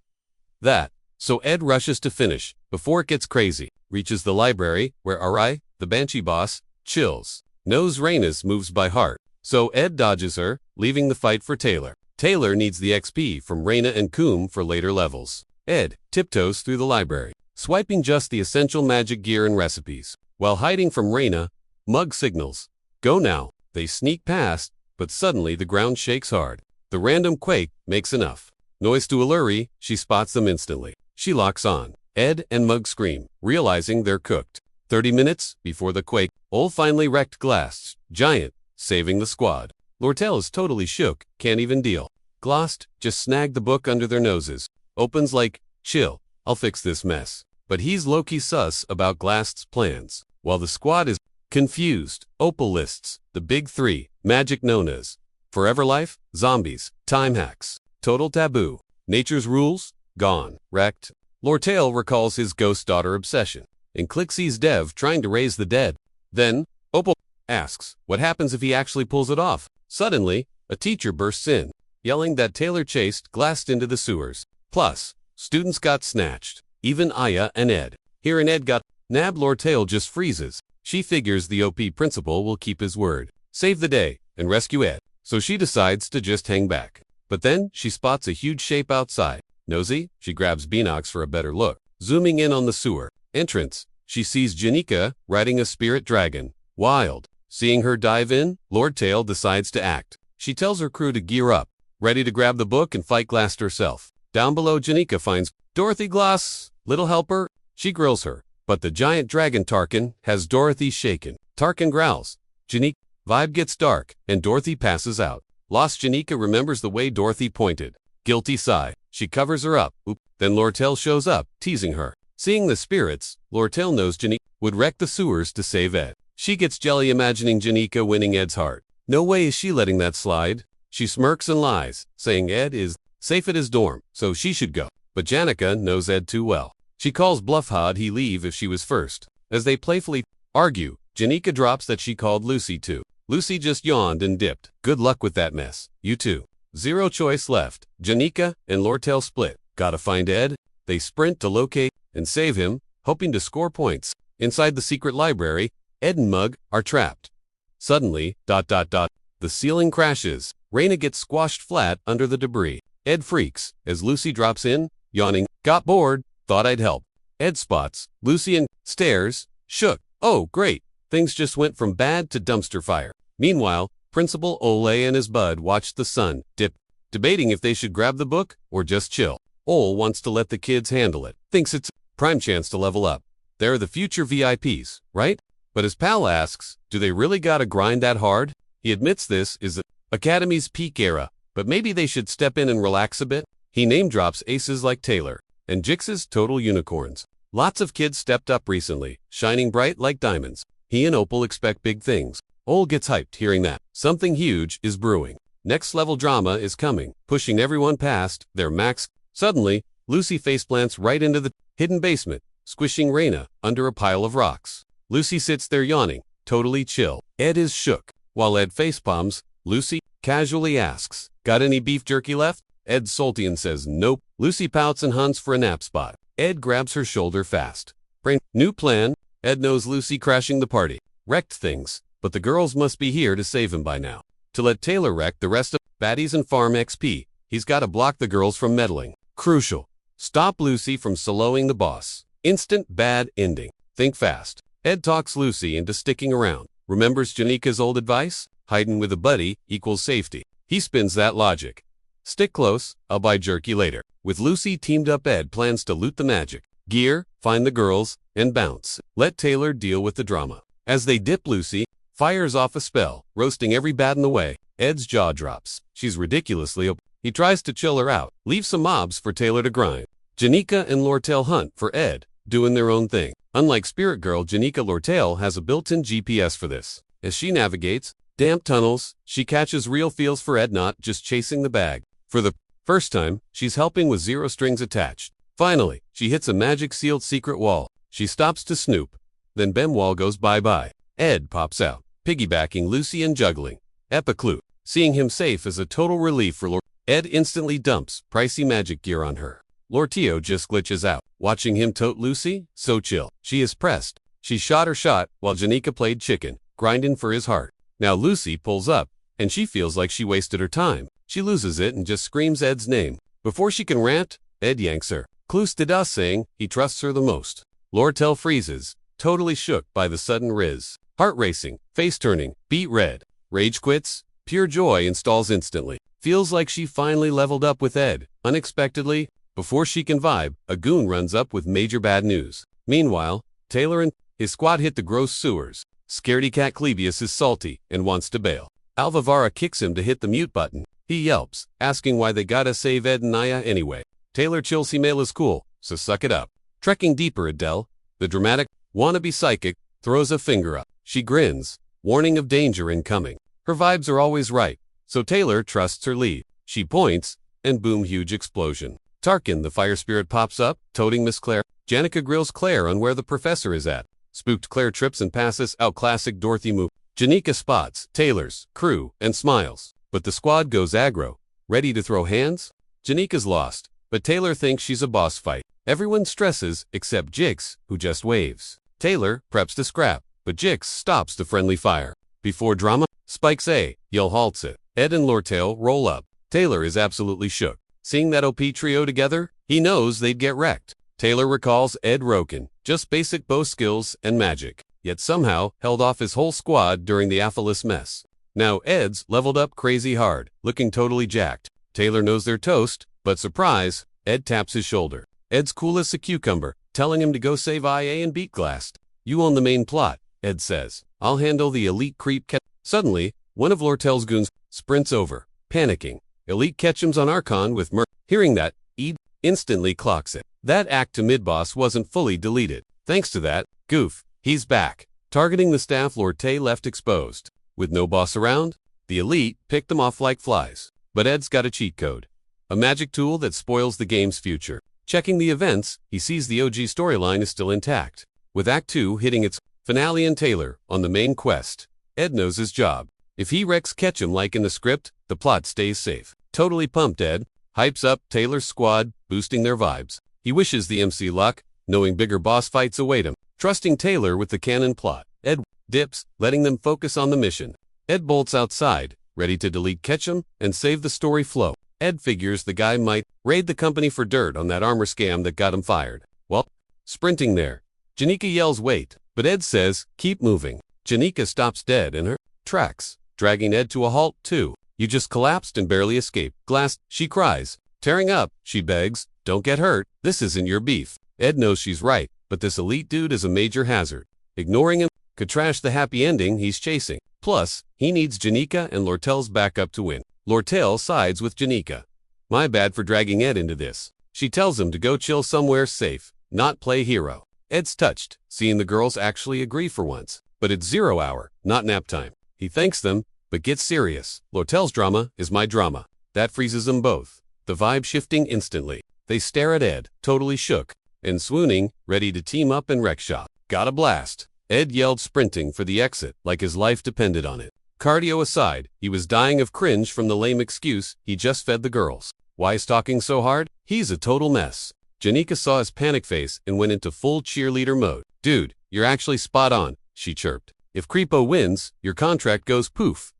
Speaker 1: that. So Ed rushes to finish, before it gets crazy. Reaches the library, where Arai, the Banshee boss, chills. Knows Raina's moves by heart. So Ed dodges her, leaving the fight for Taylor. Taylor needs the XP from Raina and Coom for later levels. Ed tiptoes through the library, swiping just the essential magic gear and recipes. While hiding from Raina, Mug signals, go now. They sneak past, but suddenly the ground shakes hard. The random quake makes enough noise to allure, she spots them instantly. She locks on. Ed and Mug scream, realizing they're cooked. 30 minutes before the quake, Ol finally wrecked Glass, giant, saving the squad. Lortell is totally shook, can't even deal. Glost just snagged the book under their noses. Opens like, chill, I'll fix this mess. But he's low-key sus about Glass's plans. While the squad is confused, Opal lists the big three, magic known as forever life, zombies, time hacks, total taboo, nature's rules, gone, wrecked. Lortell recalls his ghost daughter obsession, and Click sees Dev trying to raise the dead. Then, Opal asks, what happens if he actually pulls it off? Suddenly, a teacher bursts in, yelling that Taylor chased Glass into the sewers. Plus, students got snatched, even Aya and Ed. Hearing Ed got nabbed, Lortell just freezes. She figures the OP principal will keep his word, save the day, and rescue Ed, so she decides to just hang back. But then, she spots a huge shape outside. Nosy, she grabs Beanox for a better look. Zooming in on the sewer entrance, she sees Janica riding a spirit dragon. Wild. Seeing her dive in, Lortell decides to act. She tells her crew to gear up, ready to grab the book and fight Glass herself. Down below, Janica finds Dorothy Glass, little helper. She grills her, but the giant dragon Tarkin has Dorothy shaken. Tarkin growls. Janica vibe gets dark, and Dorothy passes out. Lost Janica remembers the way Dorothy pointed. Guilty sigh. She covers her up. Then Lortell shows up, teasing her. Seeing the spirits, Lortell knows Janica would wreck the sewers to save Ed. She gets jelly imagining Janica winning Ed's heart. No way is she letting that slide. She smirks and lies, saying Ed is safe at his dorm, so she should go. But Janica knows Ed too well. She calls bluff how'd he leave if she was first. As they playfully argue, Janica drops that she called Lucy too. Lucy just yawned and dipped. Good luck with that mess. You too. Zero choice left. Janica and Lortell split. Gotta find Ed. They sprint to locate and save him, hoping to score points. Inside the secret library, Ed and Mug are trapped. Suddenly, the ceiling crashes. Raina gets squashed flat under the debris. Ed freaks as Lucy drops in, yawning. Got bored. Thought I'd help. Ed spots Lucy and stares, shook. Oh, great. Things just went from bad to dumpster fire. Meanwhile, Principal Ole and his bud watched the sun dip, debating if they should grab the book or just chill. Ole wants to let the kids handle it. Thinks it's a prime chance to level up. They're the future VIPs, right? But his pal asks, do they really gotta grind that hard? He admits this is the Academy's peak era, but maybe they should step in and relax a bit. He name drops aces like Taylor and Jix's total unicorns. Lots of kids stepped up recently, shining bright like diamonds. He and Opal expect big things. Ole gets hyped hearing that. Something huge is brewing. Next level drama is coming, pushing everyone past their max. Suddenly, Lucy faceplants right into the hidden basement, squishing Raina under a pile of rocks. Lucy sits there yawning, totally chill. Ed is shook. While Ed facepalms, Lucy casually asks, got any beef jerky left? Ed's salty and says nope. Lucy pouts and hunts for a nap spot. Ed grabs her shoulder fast. Brain, new plan. Ed knows Lucy crashing the party wrecked things, but the girls must be here to save him by now. To let Taylor wreck the rest of baddies and farm XP, he's got to block the girls from meddling. Crucial. Stop Lucy from soloing the boss. Instant bad ending. Think fast. Ed talks Lucy into sticking around. Remembers Janica's old advice? Hiding with a buddy equals safety. He spins that logic. Stick close, I'll buy jerky later. With Lucy teamed up, Ed plans to loot the magic gear, find the girls, and bounce. Let Taylor deal with the drama. As they dip, Lucy fires off a spell, roasting every bat in the way. Ed's jaw drops. She's ridiculously OP. He tries to chill her out, leave some mobs for Taylor to grind. Janica and Lortell hunt for Ed, doing their own thing. Unlike Spirit Girl, Janica Lortell has a built-in GPS for this. As she navigates damp tunnels, she catches real feels for Ed, not just chasing the bag. For the first time, she's helping with zero strings attached. Finally, she hits a magic-sealed secret wall. She stops to snoop. Then Bem wall goes bye-bye. Ed pops out, piggybacking Lucy and juggling. Epiclute. Seeing him safe is a total relief for Lortell. Ed instantly dumps pricey magic gear on her. Lortell just glitches out. Watching him tote Lucy, so chill. She is pressed. She shot her shot while Janica played chicken, grinding for his heart. Now Lucy pulls up, and she feels like she wasted her time. She loses it and just screams Ed's name. Before she can rant, Ed yanks her. Clues to us, saying he trusts her the most. Lortell freezes, totally shook by the sudden riz. Heart racing, face turning, beet red. Rage quits, pure joy installs instantly. Feels like she finally leveled up with Ed. Unexpectedly, before she can vibe, a goon runs up with major bad news. Meanwhile, Taylor and his squad hit the gross sewers. Scaredy cat Clebius is salty and wants to bail. Alvavara kicks him to hit the mute button. He yelps, asking why they gotta save Ed and Naya anyway. Taylor chills Mail is cool, so suck it up. Trekking deeper, Adele, the dramatic, wannabe psychic, throws a finger up. She grins, warning of danger incoming. Her vibes are always right, so Taylor trusts her lead. She points, and boom, huge explosion. Tarkin, the fire spirit, pops up, toting Miss Claire. Janica grills Claire on where the professor is at. Spooked Claire trips and passes out classic Dorothy move. Janica spots Taylor's crew and smiles, but the squad goes aggro, ready to throw hands. Janica's lost, but Taylor thinks she's a boss fight. Everyone stresses except Jix, who just waves. Taylor preps to scrap, but Jix stops the friendly fire. Before drama spikes, Yell halts it. Ed and Lortell roll up. Taylor is absolutely shook. Seeing that OP trio together, he knows they'd get wrecked. Taylor recalls Ed Roken, just basic bow skills and magic, yet somehow held off his whole squad during the Aphelis mess. Now Ed's leveled up crazy hard, looking totally jacked. Taylor knows they're toast, but surprise, Ed taps his shoulder. Ed's cool as a cucumber, telling him to go save IA and beat Glast. You own the main plot, Ed says. I'll handle the elite creep Suddenly, one of Lortell's goons sprints over, panicking. Elite catches on Archon with Hearing that, Ed instantly clocks it. That act to mid-boss wasn't fully deleted. Thanks to that goof, he's back. targeting the staff Lortell left exposed. With no boss around, the elite picked them off like flies. But Ed's got a cheat code. A magic tool that spoils the game's future. Checking the events, he sees the OG storyline is still intact. With Act 2 hitting its finale and Taylor on the main quest, Ed knows his job. If he wrecks Ketchum like in the script, the plot stays safe. Totally pumped, Ed hypes up Taylor's squad, boosting their vibes. He wishes the MC luck, knowing bigger boss fights await him. Trusting Taylor with the canon plot, Ed dips, letting them focus on the mission. Ed bolts outside, ready to delete Ketchum and save the story flow. Ed figures the guy might raid the company for dirt on that armor scam that got him fired. Well, sprinting there, Janica yells wait, but Ed says keep moving. Janica stops dead in her tracks, dragging Ed to a halt too. You just collapsed and barely escaped. Glass, she cries. Tearing up, she begs, don't get hurt, this isn't your beef. Ed knows she's right, but this elite dude is a major hazard. Ignoring him could trash the happy ending he's chasing. Plus, he needs Janica and Lortell's backup to win. Lortell sides with Janica. My bad for dragging Ed into this. She tells him to go chill somewhere safe, not play hero. Ed's touched, seeing the girls actually agree for once. But it's 0 hour, not nap time. He thanks them, but gets serious. Lortell's drama is my drama. That freezes them both. The vibe shifting instantly. They stare at Ed, totally shook, and swooning, ready to team up and wreck shop. Got a blast. Ed yelled, sprinting for the exit like his life depended on it. Cardio aside, he was dying of cringe from the lame excuse he just fed the girls. Why is talking so hard? He's a total mess. Janica saw his panic face and went into full cheerleader mode. Dude, you're actually spot on, she chirped. If Creepo wins, your contract goes poof.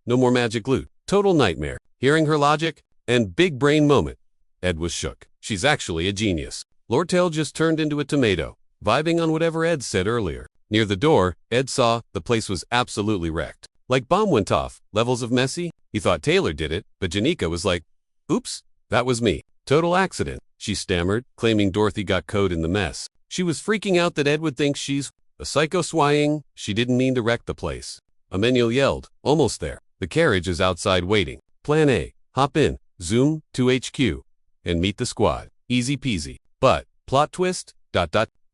Speaker 1: No more magic loot. Total nightmare. Hearing her logic, and big brain moment, Ed was shook. She's actually a genius. Lortell just turned into a tomato, vibing on whatever Ed said earlier. Near the door, Ed saw the place was absolutely wrecked. Like bomb went off, levels of messy. He thought Taylor did it, but Janica was like, oops, that was me. Total accident, she stammered, claiming Dorothy got caught in the mess. She was freaking out that Ed would think she's a psycho swaying. She didn't mean to wreck the place. Emmanuel yelled, almost there. The carriage is outside waiting. Plan A, hop in, zoom to HQ, and meet the squad. Easy peasy. But, plot twist, ...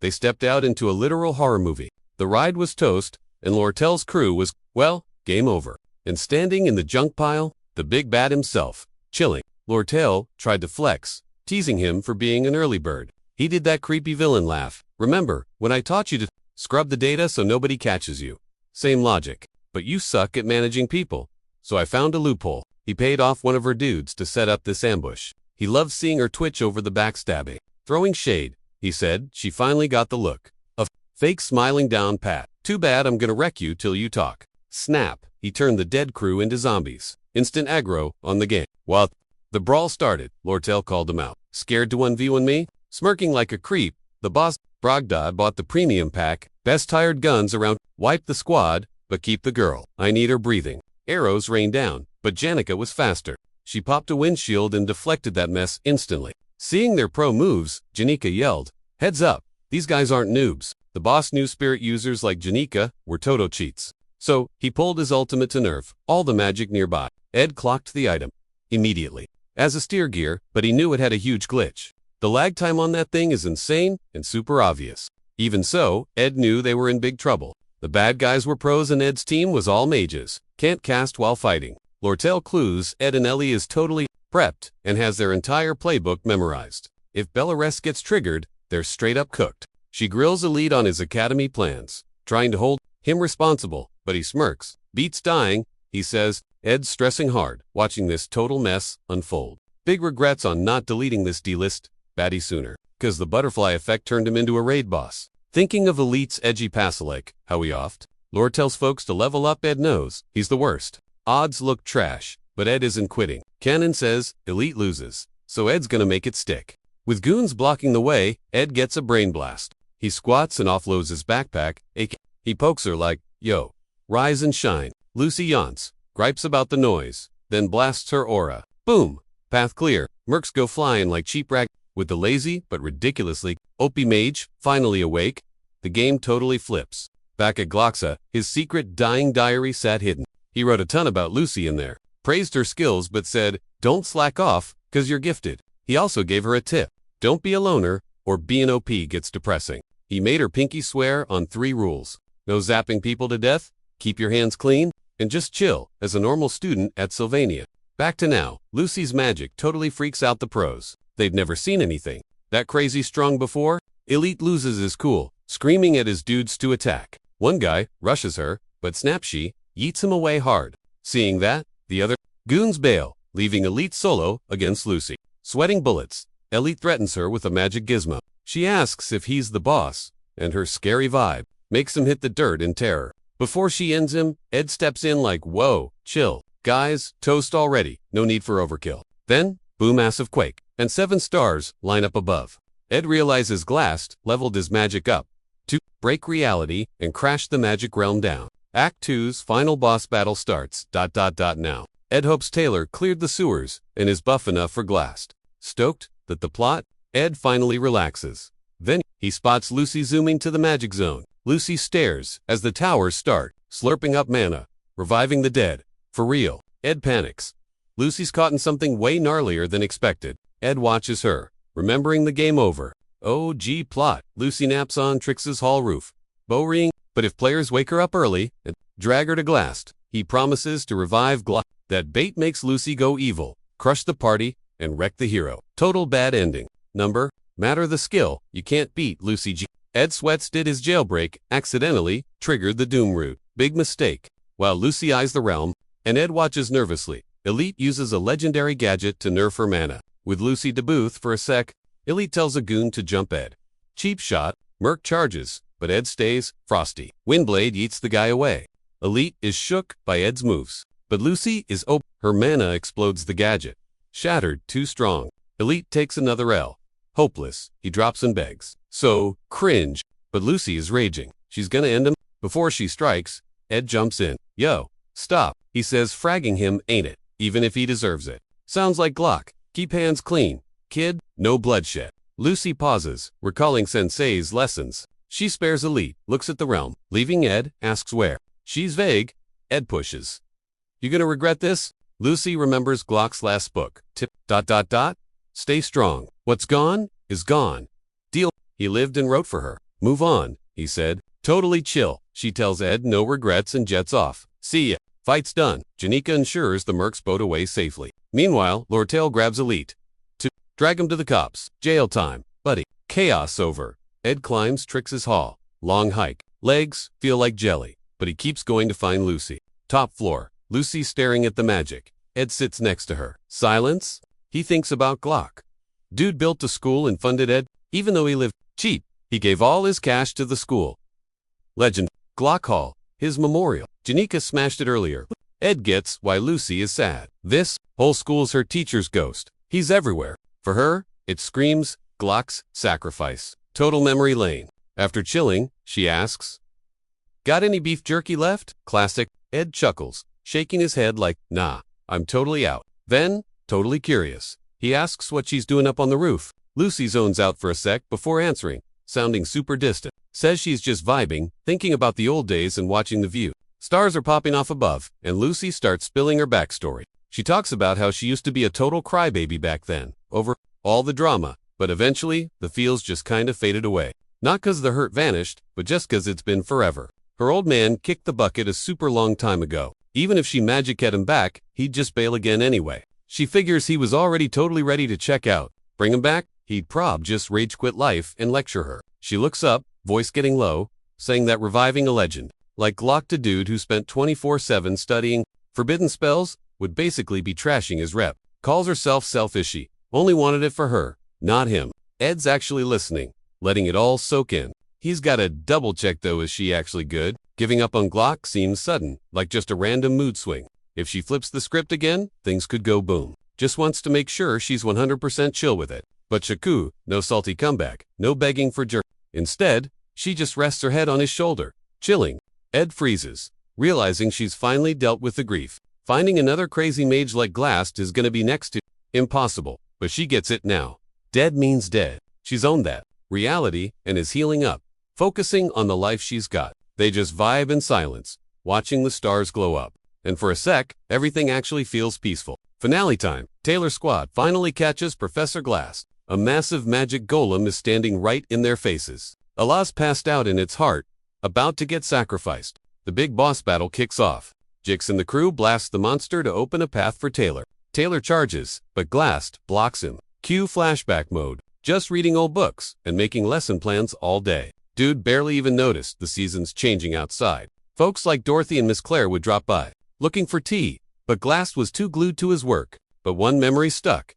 Speaker 1: They stepped out into a literal horror movie. The ride was toast, and Lortell's crew was, well, game over. And standing in the junk pile, the big bad himself, chilling. Lortell tried to flex, teasing him for being an early bird. He did that creepy villain laugh. Remember, when I taught you to scrub the data so nobody catches you? Same logic. But you suck at managing people. So I found a loophole. He paid off one of her dudes to set up this ambush. He loved seeing her twitch over the backstabbing. Throwing shade, he said. She finally got the look of fake smiling down pat. Too bad, I'm gonna wreck you till you talk. Snap, he turned the dead crew into zombies. Instant aggro on the game. While the brawl started, Lortell called him out. Scared to 1v1 me? Smirking like a creep, the boss Brogdod bought the premium pack. Best tired guns around. Wipe the squad, but keep the girl. I need her breathing. Arrows rained down, but Janica was faster. She popped a windshield and deflected that mess instantly. Seeing their pro moves, Janica yelled, heads up, these guys aren't noobs. The boss knew spirit users like Janica were Toto cheats. So, he pulled his ultimate to nerf all the magic nearby. Ed clocked the item immediately as a steer gear, but he knew it had a huge glitch. The lag time on that thing is insane and super obvious. Even so, Ed knew they were in big trouble. The bad guys were pros and Ed's team was all mages. Can't cast while fighting. Lortell clues Ed and Ellie is totally prepped and has their entire playbook memorized. If Belarus gets triggered, they're straight up cooked. She grills Elite on his academy plans, trying to hold him responsible, but he smirks. Beats dying, he says. Ed's stressing hard, watching this total mess unfold. Big regrets on not deleting this D-list baddie sooner, cause the butterfly effect turned him into a raid boss. Thinking of Elite's edgy Pasalek, how he oft. Lord tells folks to level up. Ed knows he's the worst. Odds look trash, but Ed isn't quitting. Canon says Elite loses, so Ed's gonna make it stick. With goons blocking the way, Ed gets a brain blast. He squats and offloads his backpack. He pokes her like, yo, rise and shine. Lucy yaunts, gripes about the noise, then blasts her aura. Boom! Path clear. Mercs go flying like cheap rag. With the lazy but ridiculously OP mage finally awake, the game totally flips. Back at Gloxa, his secret dying diary sat hidden. He wrote a ton about Lucy in there, praised her skills but said, don't slack off, cause you're gifted. He also gave her a tip. Don't be a loner, or being OP gets depressing. He made her pinky swear on 3 rules. No zapping people to death, keep your hands clean, and just chill as a normal student at Sylvania. Back to now, Lucy's magic totally freaks out the pros. They've never seen anything that crazy strong before. Elite loses his cool, screaming at his dudes to attack. One guy rushes her, but Snapshy yeets him away hard. Seeing that, the other goons bail, leaving Elite solo against Lucy. Sweating bullets, Elite threatens her with a magic gizmo. She asks if he's the boss, and her scary vibe makes him hit the dirt in terror. Before she ends him, Ed steps in like, whoa, chill. Guys, toast already, no need for overkill. Then, boom, massive quake, and 7 stars line up above. Ed realizes Glast leveled his magic up to break reality and crash the magic realm down. Act 2's final boss battle starts. Now. Ed hopes Taylor cleared the sewers and is buff enough for Glast. Stoked that the plot, Ed finally relaxes. Then, he spots Lucy zooming to the magic zone. Lucy stares as the towers start slurping up mana, reviving the dead. For real. Ed panics. Lucy's caught in something way gnarlier than expected. Ed watches her, remembering the game over. OG plot. Lucy naps on Trix's hall roof. Bow ring, but if players wake her up early and drag her to Glast, he promises to revive Glast. That bait makes Lucy go evil, crush the party, and wreck the hero. Total bad ending. Number, matter the skill, you can't beat Lucy G. Ed Sweats did his jailbreak, accidentally triggered the doom route. Big mistake. While Lucy eyes the realm, and Ed watches nervously, Elite uses a legendary gadget to nerf her mana. With Lucy debooth for a sec, Elite tells a goon to jump Ed. Cheap shot, Merc charges, but Ed stays frosty. Windblade eats the guy away. Elite is shook by Ed's moves, but Lucy is open. Her mana explodes the gadget. Shattered, too strong. Elite takes another L. Hopeless, he drops and begs. So, cringe. But Lucy is raging. She's gonna end him. Before she strikes, Ed jumps in. Yo, stop, he says, fragging him, ain't it? Even if he deserves it. Sounds like Glock. Keep hands clean. Kid, no bloodshed. Lucy pauses, recalling Sensei's lessons. She spares Elite, looks at the realm. Leaving Ed, asks where. She's vague. Ed pushes. You gonna regret this? Lucy remembers Glock's last book. Tip, ... Stay strong. What's gone is gone. Deal. He lived and wrote for her. Move on, he said. Totally chill. She tells Ed no regrets and jets off. See ya. Fight's done. Janica ensures the Mercs boat away safely. Meanwhile, Lortell grabs Elite to drag him to the cops. Jail time, buddy. Chaos over. Ed climbs Trix's hall. Long hike. Legs feel like jelly, but he keeps going to find Lucy. Top floor. Lucy staring at the magic. Ed sits next to her. Silence. He thinks about Glock. Dude built a school and funded Ed, even though he lived cheap. He gave all his cash to the school. Legend. Glock Hall. His memorial. Janica smashed it earlier. Ed gets why Lucy is sad. This whole school's her teacher's ghost. He's everywhere. For her, it screams Glock's sacrifice. Total memory lane. After chilling, she asks, got any beef jerky left? Classic. Ed chuckles, shaking his head like, nah, I'm totally out. Then, totally curious, he asks what she's doing up on the roof. Lucy zones out for a sec before answering, sounding super distant. Says she's just vibing, thinking about the old days and watching the view. Stars are popping off above, and Lucy starts spilling her backstory. She talks about how she used to be a total crybaby back then, over all the drama, but eventually, the feels just kind of faded away. Not 'cause the hurt vanished, but just 'cause it's been forever. Her old man kicked the bucket a super long time ago. Even if she magic him back, he'd just bail again anyway. She figures he was already totally ready to check out. Bring him back, he'd prob just rage quit life and lecture her. She looks up, voice getting low, saying that reviving a legend, like Glock, a dude who spent 24/7 studying forbidden spells, would basically be trashing his rep. Calls herself selfish. Only wanted it for her, not him. Ed's actually listening, letting it all soak in. He's gotta double check though, is she actually good? Giving up on Glock seems sudden, like just a random mood swing. If she flips the script again, things could go boom. Just wants to make sure she's 100% chill with it. But Shaku, no salty comeback, no begging for jerk. Instead, she just rests her head on his shoulder, chilling. Ed freezes, realizing she's finally dealt with the grief. Finding another crazy mage like Glast is gonna be next to impossible, but she gets it now. Dead means dead. She's owned that reality and is healing up, focusing on the life she's got. They just vibe in silence, watching the stars glow up. And for a sec, everything actually feels peaceful. Finale time. Taylor Squad finally catches Professor Glass. A massive magic golem is standing right in their faces. Allah's passed out in its heart, about to get sacrificed. The big boss battle kicks off. Jix and the crew blast the monster to open a path for Taylor. Taylor charges, but Glast blocks him. Cue flashback mode. Just reading old books and making lesson plans all day. Dude barely even noticed the seasons changing outside. Folks like Dorothy and Miss Claire would drop by, looking for tea, but Glast was too glued to his work. But one memory stuck.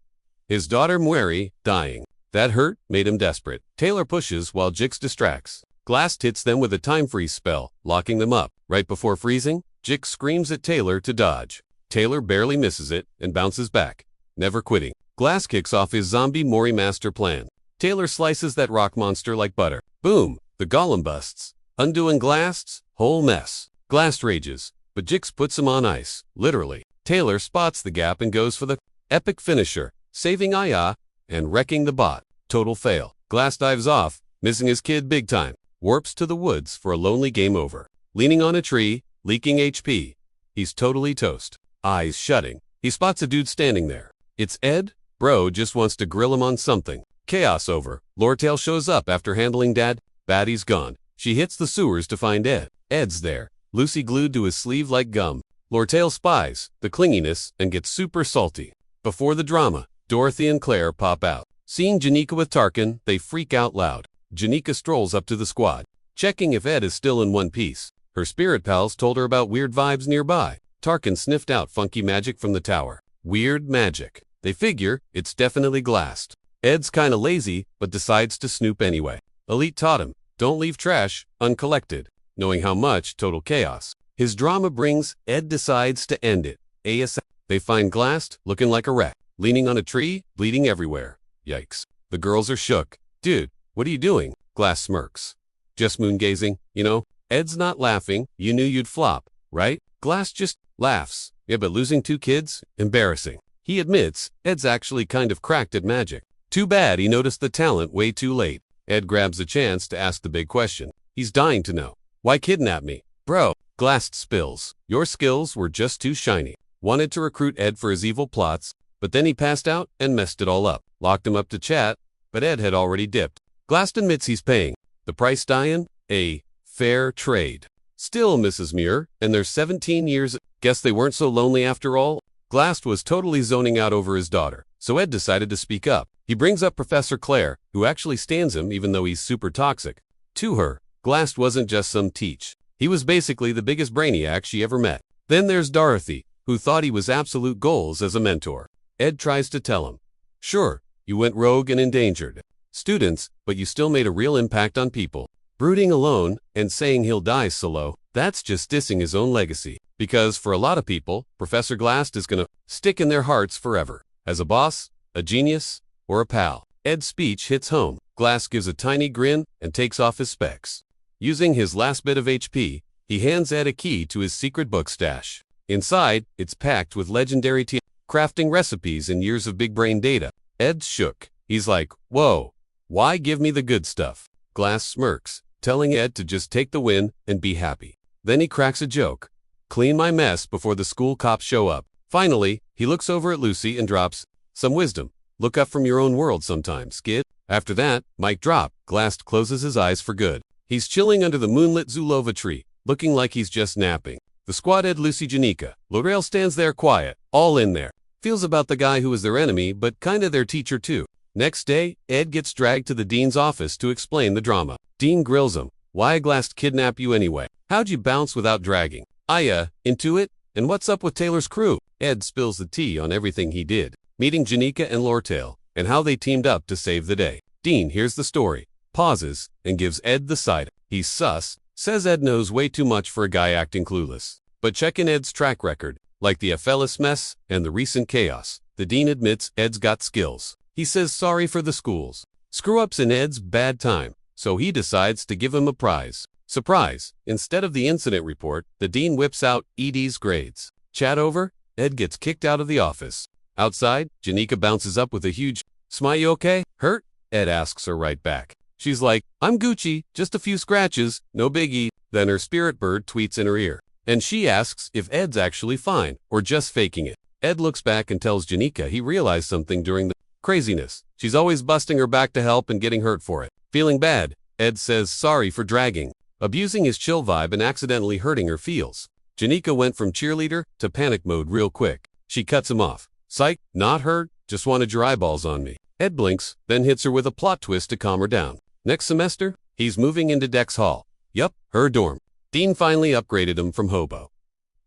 Speaker 1: His daughter Mweri dying. That hurt made him desperate. Taylor pushes while Jix distracts. Glast hits them with a time freeze spell, locking them up. Right before freezing, Jix screams at Taylor to dodge. Taylor barely misses it and bounces back, never quitting. Glast kicks off his zombie Mori master plan. Taylor slices that rock monster like butter. Boom! The golem busts. Undoing Glast's whole mess. Glast rages, but Jix puts him on ice, literally. Taylor spots the gap and goes for the epic finisher, saving Aya and wrecking the bot. Total fail. Glast dives off, missing his kid big time. Warps to the woods for a lonely game over. Leaning on a tree, leaking HP. He's totally toast. Eyes shutting. He spots a dude standing there. It's Ed? Bro just wants to grill him on something. Chaos over. Lortell shows up after handling Dad. Baddie's gone. She hits the sewers to find Ed. Ed's there, Lucy glued to his sleeve like gum. Lortell spies the clinginess and gets super salty. Before the drama, Dorothy and Claire pop out. Seeing Janica with Tarkin, they freak out loud. Janica strolls up to the squad, checking if Ed is still in one piece. Her spirit pals told her about weird vibes nearby. Tarkin sniffed out funky magic from the tower. Weird magic. They figure it's definitely Glast. Ed's kinda lazy, but decides to snoop anyway. Elite taught him, don't leave trash uncollected. Knowing how much, total chaos. His drama brings, Ed decides to end it. ASAP. They find Glast, looking like a wreck, leaning on a tree, bleeding everywhere. Yikes. The girls are shook. Dude, what are you doing? Glast smirks. Just moon gazing, you know? Ed's not laughing, you knew you'd flop, right? Glast just laughs. Yeah, but losing 2 kids? Embarrassing. He admits, Ed's actually kind of cracked at magic. Too bad he noticed the talent way too late. Ed grabs the chance to ask the big question. He's dying to know. Why kidnap me? Bro, Glast spills. Your skills were just too shiny. Wanted to recruit Ed for his evil plots, but then he passed out and messed it all up. Locked him up to chat, but Ed had already dipped. Glast admits he's paying. The price dying? A fair trade. Still, Mrs. Muir, and their 17 years, guess they weren't so lonely after all? Glast was totally zoning out over his daughter, so Ed decided to speak up. He brings up Professor Claire, who actually stands him even though he's super toxic. To her, Glast wasn't just some teach. He was basically the biggest brainiac she ever met. Then there's Dorothy, who thought he was absolute goals as a mentor. Ed tries to tell him, sure, you went rogue and endangered students, but you still made a real impact on people. Brooding alone and saying he'll die solo, that's just dissing his own legacy. Because for a lot of people, Professor Glast is gonna stick in their hearts forever. As a boss, a genius, or a pal. Ed's speech hits home. Glast gives a tiny grin and takes off his specs. Using his last bit of HP, he hands Ed a key to his secret book stash. Inside, it's packed with legendary crafting recipes and years of big brain data. Ed's shook. He's like, whoa, why give me the good stuff? Glast smirks, telling Ed to just take the win and be happy. Then he cracks a joke. Clean my mess before the school cops show up. Finally, he looks over at Lucy and drops some wisdom. Look up from your own world sometimes, kid. After that, mic drop. Glast closes his eyes for good. He's chilling under the moonlit Zulova tree, looking like he's just napping. The squad Ed, Lucy, Janica. Lortell stands there quiet, all in there. Feels about the guy who was their enemy, but kinda their teacher too. Next day, Ed gets dragged to the dean's office to explain the drama. Dean grills him. Why Glast kidnap you anyway? How'd you bounce without dragging? Into it? And what's up with Taylor's crew? Ed spills the tea on everything he did. Meeting Janica and Lortell, and how they teamed up to save the day. Dean hears the story, pauses, and gives Ed the side. He's sus, says Ed knows way too much for a guy acting clueless. But checking Ed's track record, like the Yahello mess and the recent chaos, the dean admits Ed's got skills. He says sorry for the schools screw-ups in Ed's bad time, so he decides to give him a prize. Surprise! Instead of the incident report, the dean whips out Ed's grades. Chat over, Ed gets kicked out of the office. Outside, Janica bounces up with a huge, "Smile, you okay? Hurt?" Ed asks her right back. She's like, "I'm Gucci, just a few scratches, no biggie." Then her spirit bird tweets in her ear. And she asks if Ed's actually fine, or just faking it. Ed looks back and tells Janica he realized something during the craziness. She's always busting her back to help and getting hurt for it. Feeling bad, Ed says sorry for dragging. abusing his chill vibe and accidentally hurting her feels. Janica went from cheerleader to panic mode real quick. She cuts him off. Psych, not hurt, just wanted your eyeballs on me. Ed blinks, then hits her with a plot twist to calm her down. Next semester, he's moving into Dex Hall. Yup, her dorm. Dean finally upgraded him from hobo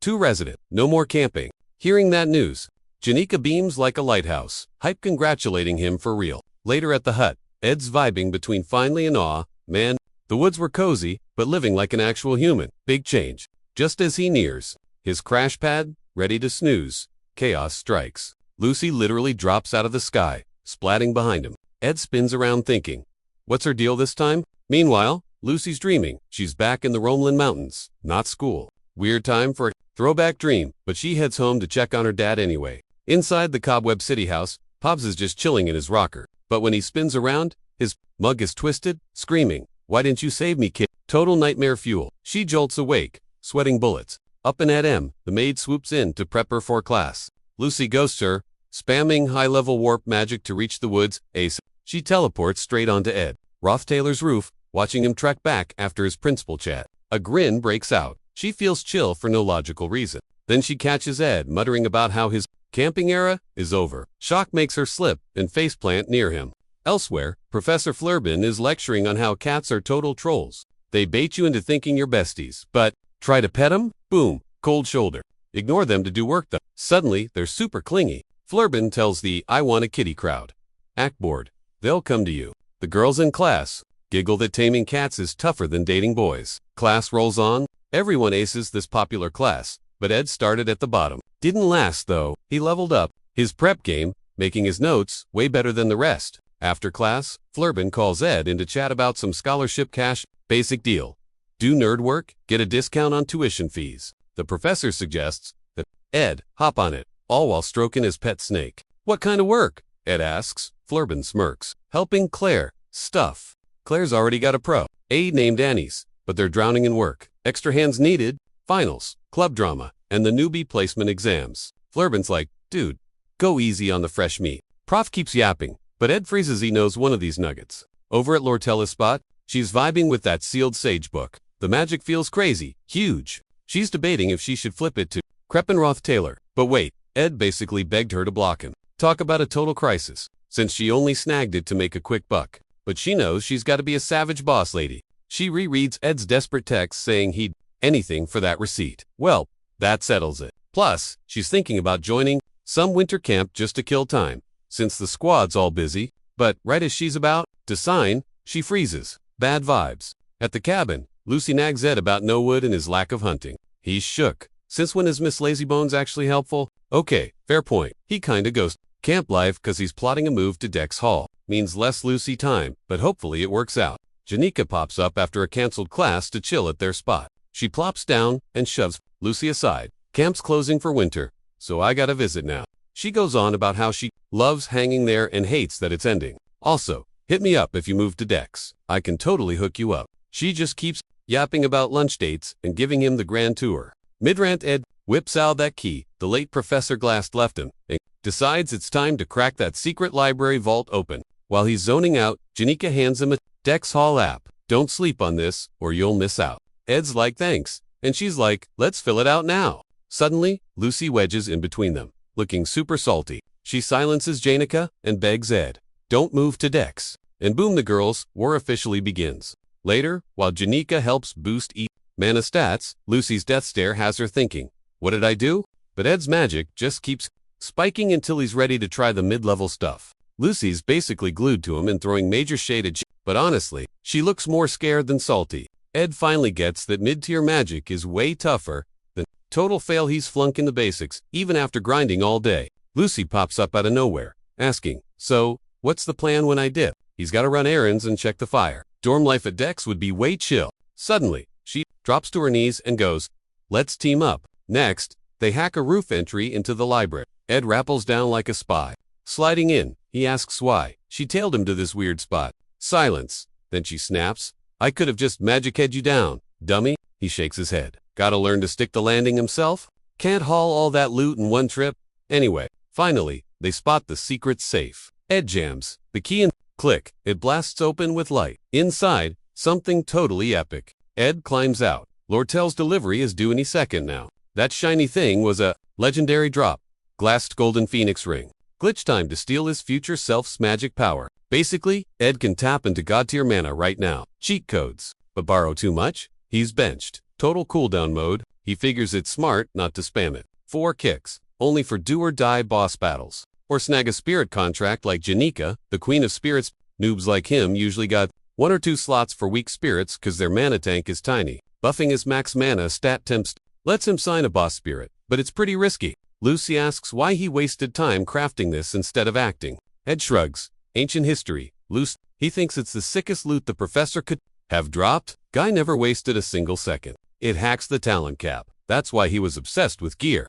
Speaker 1: to resident. No more camping. Hearing that news, Janica beams like a lighthouse, hype congratulating him for real. Later at the hut, Ed's vibing between finally and awe. Man, the woods were cozy, but living like an actual human. Big change. Just as he nears his crash pad, ready to snooze, chaos strikes. Lucy literally drops out of the sky, splatting behind him. Ed spins around thinking, what's her deal this time? Meanwhile, Lucy's dreaming. She's back in the Romeland Mountains, not school. Weird time for a throwback dream, but she heads home to check on her dad anyway. Inside the Cobweb City house, Pops is just chilling in his rocker. But when he spins around, his mug is twisted, screaming, why didn't you save me, kid? Total nightmare fuel. She jolts awake, sweating bullets. Up and at M, the maid swoops in to prep her for class. Lucy ghosts her, spamming high-level warp magic to reach the woods. Ace. She teleports straight onto Ed Rothtailor's roof, watching him trek back after his principal chat. A grin breaks out. She feels chill for no logical reason. Then she catches Ed muttering about how his camping era is over. Shock makes her slip and faceplant near him. Elsewhere, Professor Flurbin is lecturing on how cats are total trolls. They bait you into thinking you're besties, but try to pet them? Boom, cold shoulder. Ignore them to do work though. Suddenly, they're super clingy. Flurbin tells the I want a kitty crowd. Act bored. They'll come to you. The girls in class giggle that taming cats is tougher than dating boys. Class rolls on. Everyone aces this popular class, but Ed started at the bottom. Didn't last though. He leveled up his prep game, making his notes way better than the rest. After class, Flurbin calls Ed in to chat about some scholarship cash. Basic deal. Do nerd work, get a discount on tuition fees. The professor suggests that Ed hop on it, all while stroking his pet snake. What kind of work? Ed asks. Flurbin smirks. Helping Claire. Stuff. Claire's already got a pro. A named Annie's, but they're drowning in work. Extra hands needed. Finals, club drama, and the newbie placement exams. Flurbin's like, dude, go easy on the fresh meat. Prof keeps yapping, but Ed freezes he knows one of these nuggets. Over at Lortella's spot, she's vibing with that sealed sage book. The magic feels crazy, huge. She's debating if she should flip it to Creppenroth Taylor. But wait, Ed basically begged her to block him. Talk about a total crisis, since she only snagged it to make a quick buck. But she knows she's got to be a savage boss lady. She rereads Ed's desperate text saying he'd anything for that receipt. Well, that settles it. Plus, she's thinking about joining some winter camp just to kill time, since the squad's all busy. But right as she's about to sign, she freezes. Bad vibes. At the cabin, Lucy nags Ed about no wood and his lack of hunting. He's shook. Since when is Miss Lazybones actually helpful? Okay, fair point. He kinda goes camp life cause he's plotting a move to Dex Hall. Means less Lucy time, but hopefully it works out. Janica pops up after a canceled class to chill at their spot. She plops down and shoves Lucy aside. Camp's closing for winter, so I gotta visit now. She goes on about how she loves hanging there and hates that it's ending. Also, hit me up if you move to Dex. I can totally hook you up. She just keeps yapping about lunch dates and giving him the grand tour. Midrant Ed whips out that key the late Professor Glass left him and decides it's time to crack that secret library vault open. While he's zoning out, Janica hands him a Dex Hall app. Don't sleep on this or you'll miss out. Ed's like thanks, and she's like, let's fill it out now. Suddenly, Lucy wedges in between them, looking super salty. She silences Janica and begs Ed, don't move to Dex. And boom, the girls' war officially begins. Later, while Janica helps boost mana stats, Lucy's death stare has her thinking, what did I do? But Ed's magic just keeps spiking until he's ready to try the mid-level stuff. Lucy's basically glued to him and throwing major shade at but honestly, she looks more scared than salty. Ed finally gets that mid-tier magic is way tougher than total fail. He's flunking the basics, even after grinding all day. Lucy pops up out of nowhere, asking, so, what's the plan when I dip? He's gotta run errands and check the fire. Dorm life at Dex would be way chill. Suddenly, she drops to her knees and goes, let's team up. Next, they hack a roof entry into the library. Ed rappels down like a spy. Sliding in, he asks why. She tailed him to this weird spot. Silence. Then she snaps, I could have just magic-head you down, dummy. He shakes his head. Gotta learn to stick the landing himself? Can't haul all that loot in one trip? Anyway, finally, they spot the secret safe. Ed jams the key and click, it blasts open with light. Inside, something totally epic. Ed climbs out. Lortell's delivery is due any second now. That shiny thing was a legendary drop. Glassed golden phoenix ring. Glitch time to steal his future self's magic power. Basically, Ed can tap into god-tier mana right now. Cheat codes. But borrow too much? He's benched. Total cooldown mode. He figures it's smart not to spam it. 4 kicks. Only for do-or-die boss battles. Or snag a spirit contract like Janica, the queen of spirits. Noobs like him usually got 1 or 2 slots for weak spirits cause their mana tank is tiny. Buffing his max mana stat temps lets him sign a boss spirit, but it's pretty risky. Lucy asks why he wasted time crafting this instead of acting. Ed shrugs. Ancient history. Lucy, he thinks it's the sickest loot the professor could have dropped. Guy never wasted a single second. It hacks the talent cap. That's why he was obsessed with gear.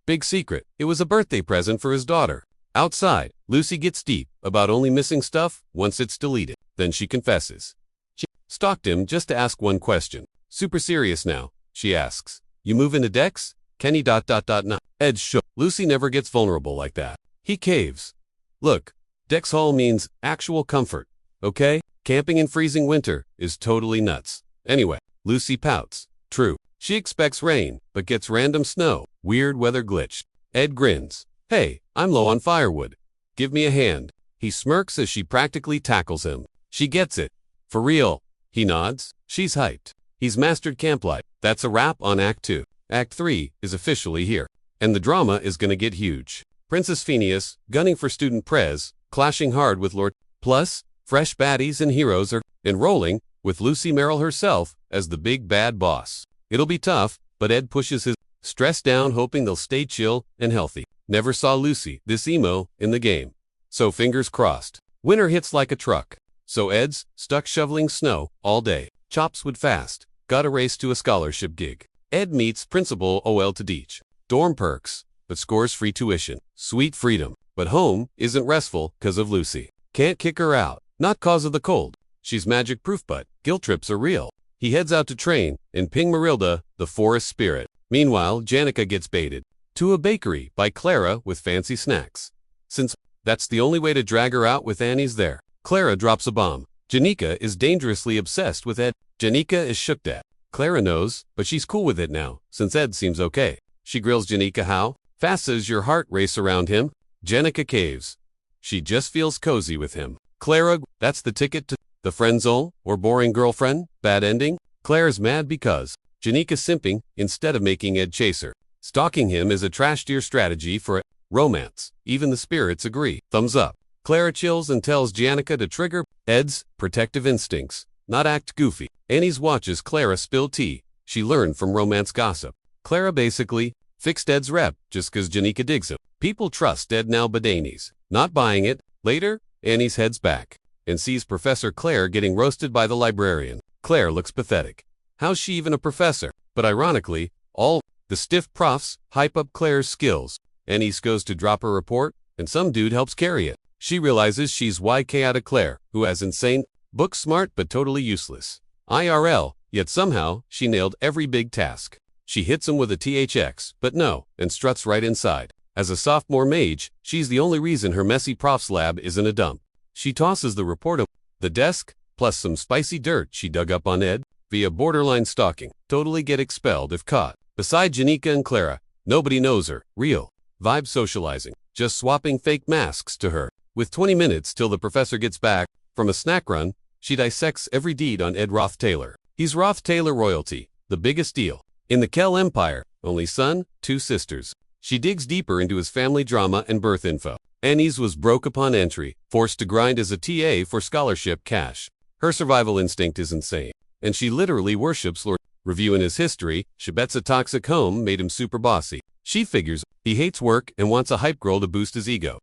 Speaker 1: Big secret. It was a birthday present for his daughter. Outside, Lucy gets deep about only missing stuff once it's deleted. Then she confesses. She stalked him just to ask one question. Super serious now, she asks. You move into Dex? Kenny ... Nah. Ed shook. Lucy never gets vulnerable like that. He caves. Look, Dex Hall means actual comfort, okay? Camping in freezing winter is totally nuts. Anyway, Lucy pouts. True. She expects rain, but gets random snow. Weird weather glitch. Ed grins. Hey, I'm low on firewood. Give me a hand. He smirks as she practically tackles him. She gets it. For real. He nods. She's hyped. He's mastered camp life. That's a wrap on Act 2. Act 3 is officially here. And the drama is gonna get huge. Princess Phineas, gunning for student prez, clashing hard with Lord. Plus, fresh baddies and heroes are enrolling, with Lucy Merrill herself as the big bad boss. It'll be tough, but Ed pushes his stress down hoping they'll stay chill and healthy. Never saw Lucy, this emo, in the game. So fingers crossed. Winter hits like a truck. So Ed's stuck shoveling snow all day. Chops would fast. Gotta race to a scholarship gig. Ed meets Principal OL to teach. Dorm perks, but scores free tuition. Sweet freedom. But home isn't restful cause of Lucy. Can't kick her out. Not cause of the cold. She's magic proof but guilt trips are real. He heads out to train and ping Marilda, the forest spirit. Meanwhile, Janica gets baited to a bakery by Clara with fancy snacks. Since that's the only way to drag her out with Annie's there. Clara drops a bomb. Janica is dangerously obsessed with Ed. Janica is shook at. Clara knows, but she's cool with it now, since Ed seems okay. She grills Janica how fast does your heart race around him? Janica caves. She just feels cozy with him. Clara, that's the ticket to the friend zone or boring girlfriend, bad ending. Claire's mad because Janica's simping instead of making Ed chase her. Stalking him is a trash tier strategy for romance. Even the spirits agree. Thumbs up. Clara chills and tells Janica to trigger Ed's protective instincts, not act goofy. Annie's watches Clara spill tea. She learned from romance gossip. Clara basically fixed Ed's rep just cause Janica digs him. People trust Ed now but Annie's not buying it. Later, Annie's heads back and sees Professor Claire getting roasted by the librarian. Claire looks pathetic. How's she even a professor? But ironically, all the stiff profs hype up Claire's skills. Annie's goes to drop her report, and some dude helps carry it. She realizes she's YK out of Claire, who has insane, book smart but totally useless IRL, yet somehow she nailed every big task. She hits him with a THX, but no, and struts right inside. As a sophomore mage, she's the only reason her messy prof's lab isn't a dump. She tosses the report on the desk, plus some spicy dirt she dug up on Ed, via borderline stalking. Totally get expelled if caught. Beside Janica and Clara, nobody knows her. Real. Vibe socializing. Just swapping fake masks to her. With 20 minutes till the professor gets back from a snack run, she dissects every deed on Ed Roth Taylor. He's Roth Taylor royalty, the biggest deal. In the Kell Empire, only son, 2 sisters. She digs deeper into his family drama and birth info. Annie's was broke upon entry, forced to grind as a TA for scholarship cash. Her survival instinct is insane, and she literally worships Lord. Reviewing his history, she bets a toxic home made him super bossy. She figures he hates work and wants a hype girl to boost his ego.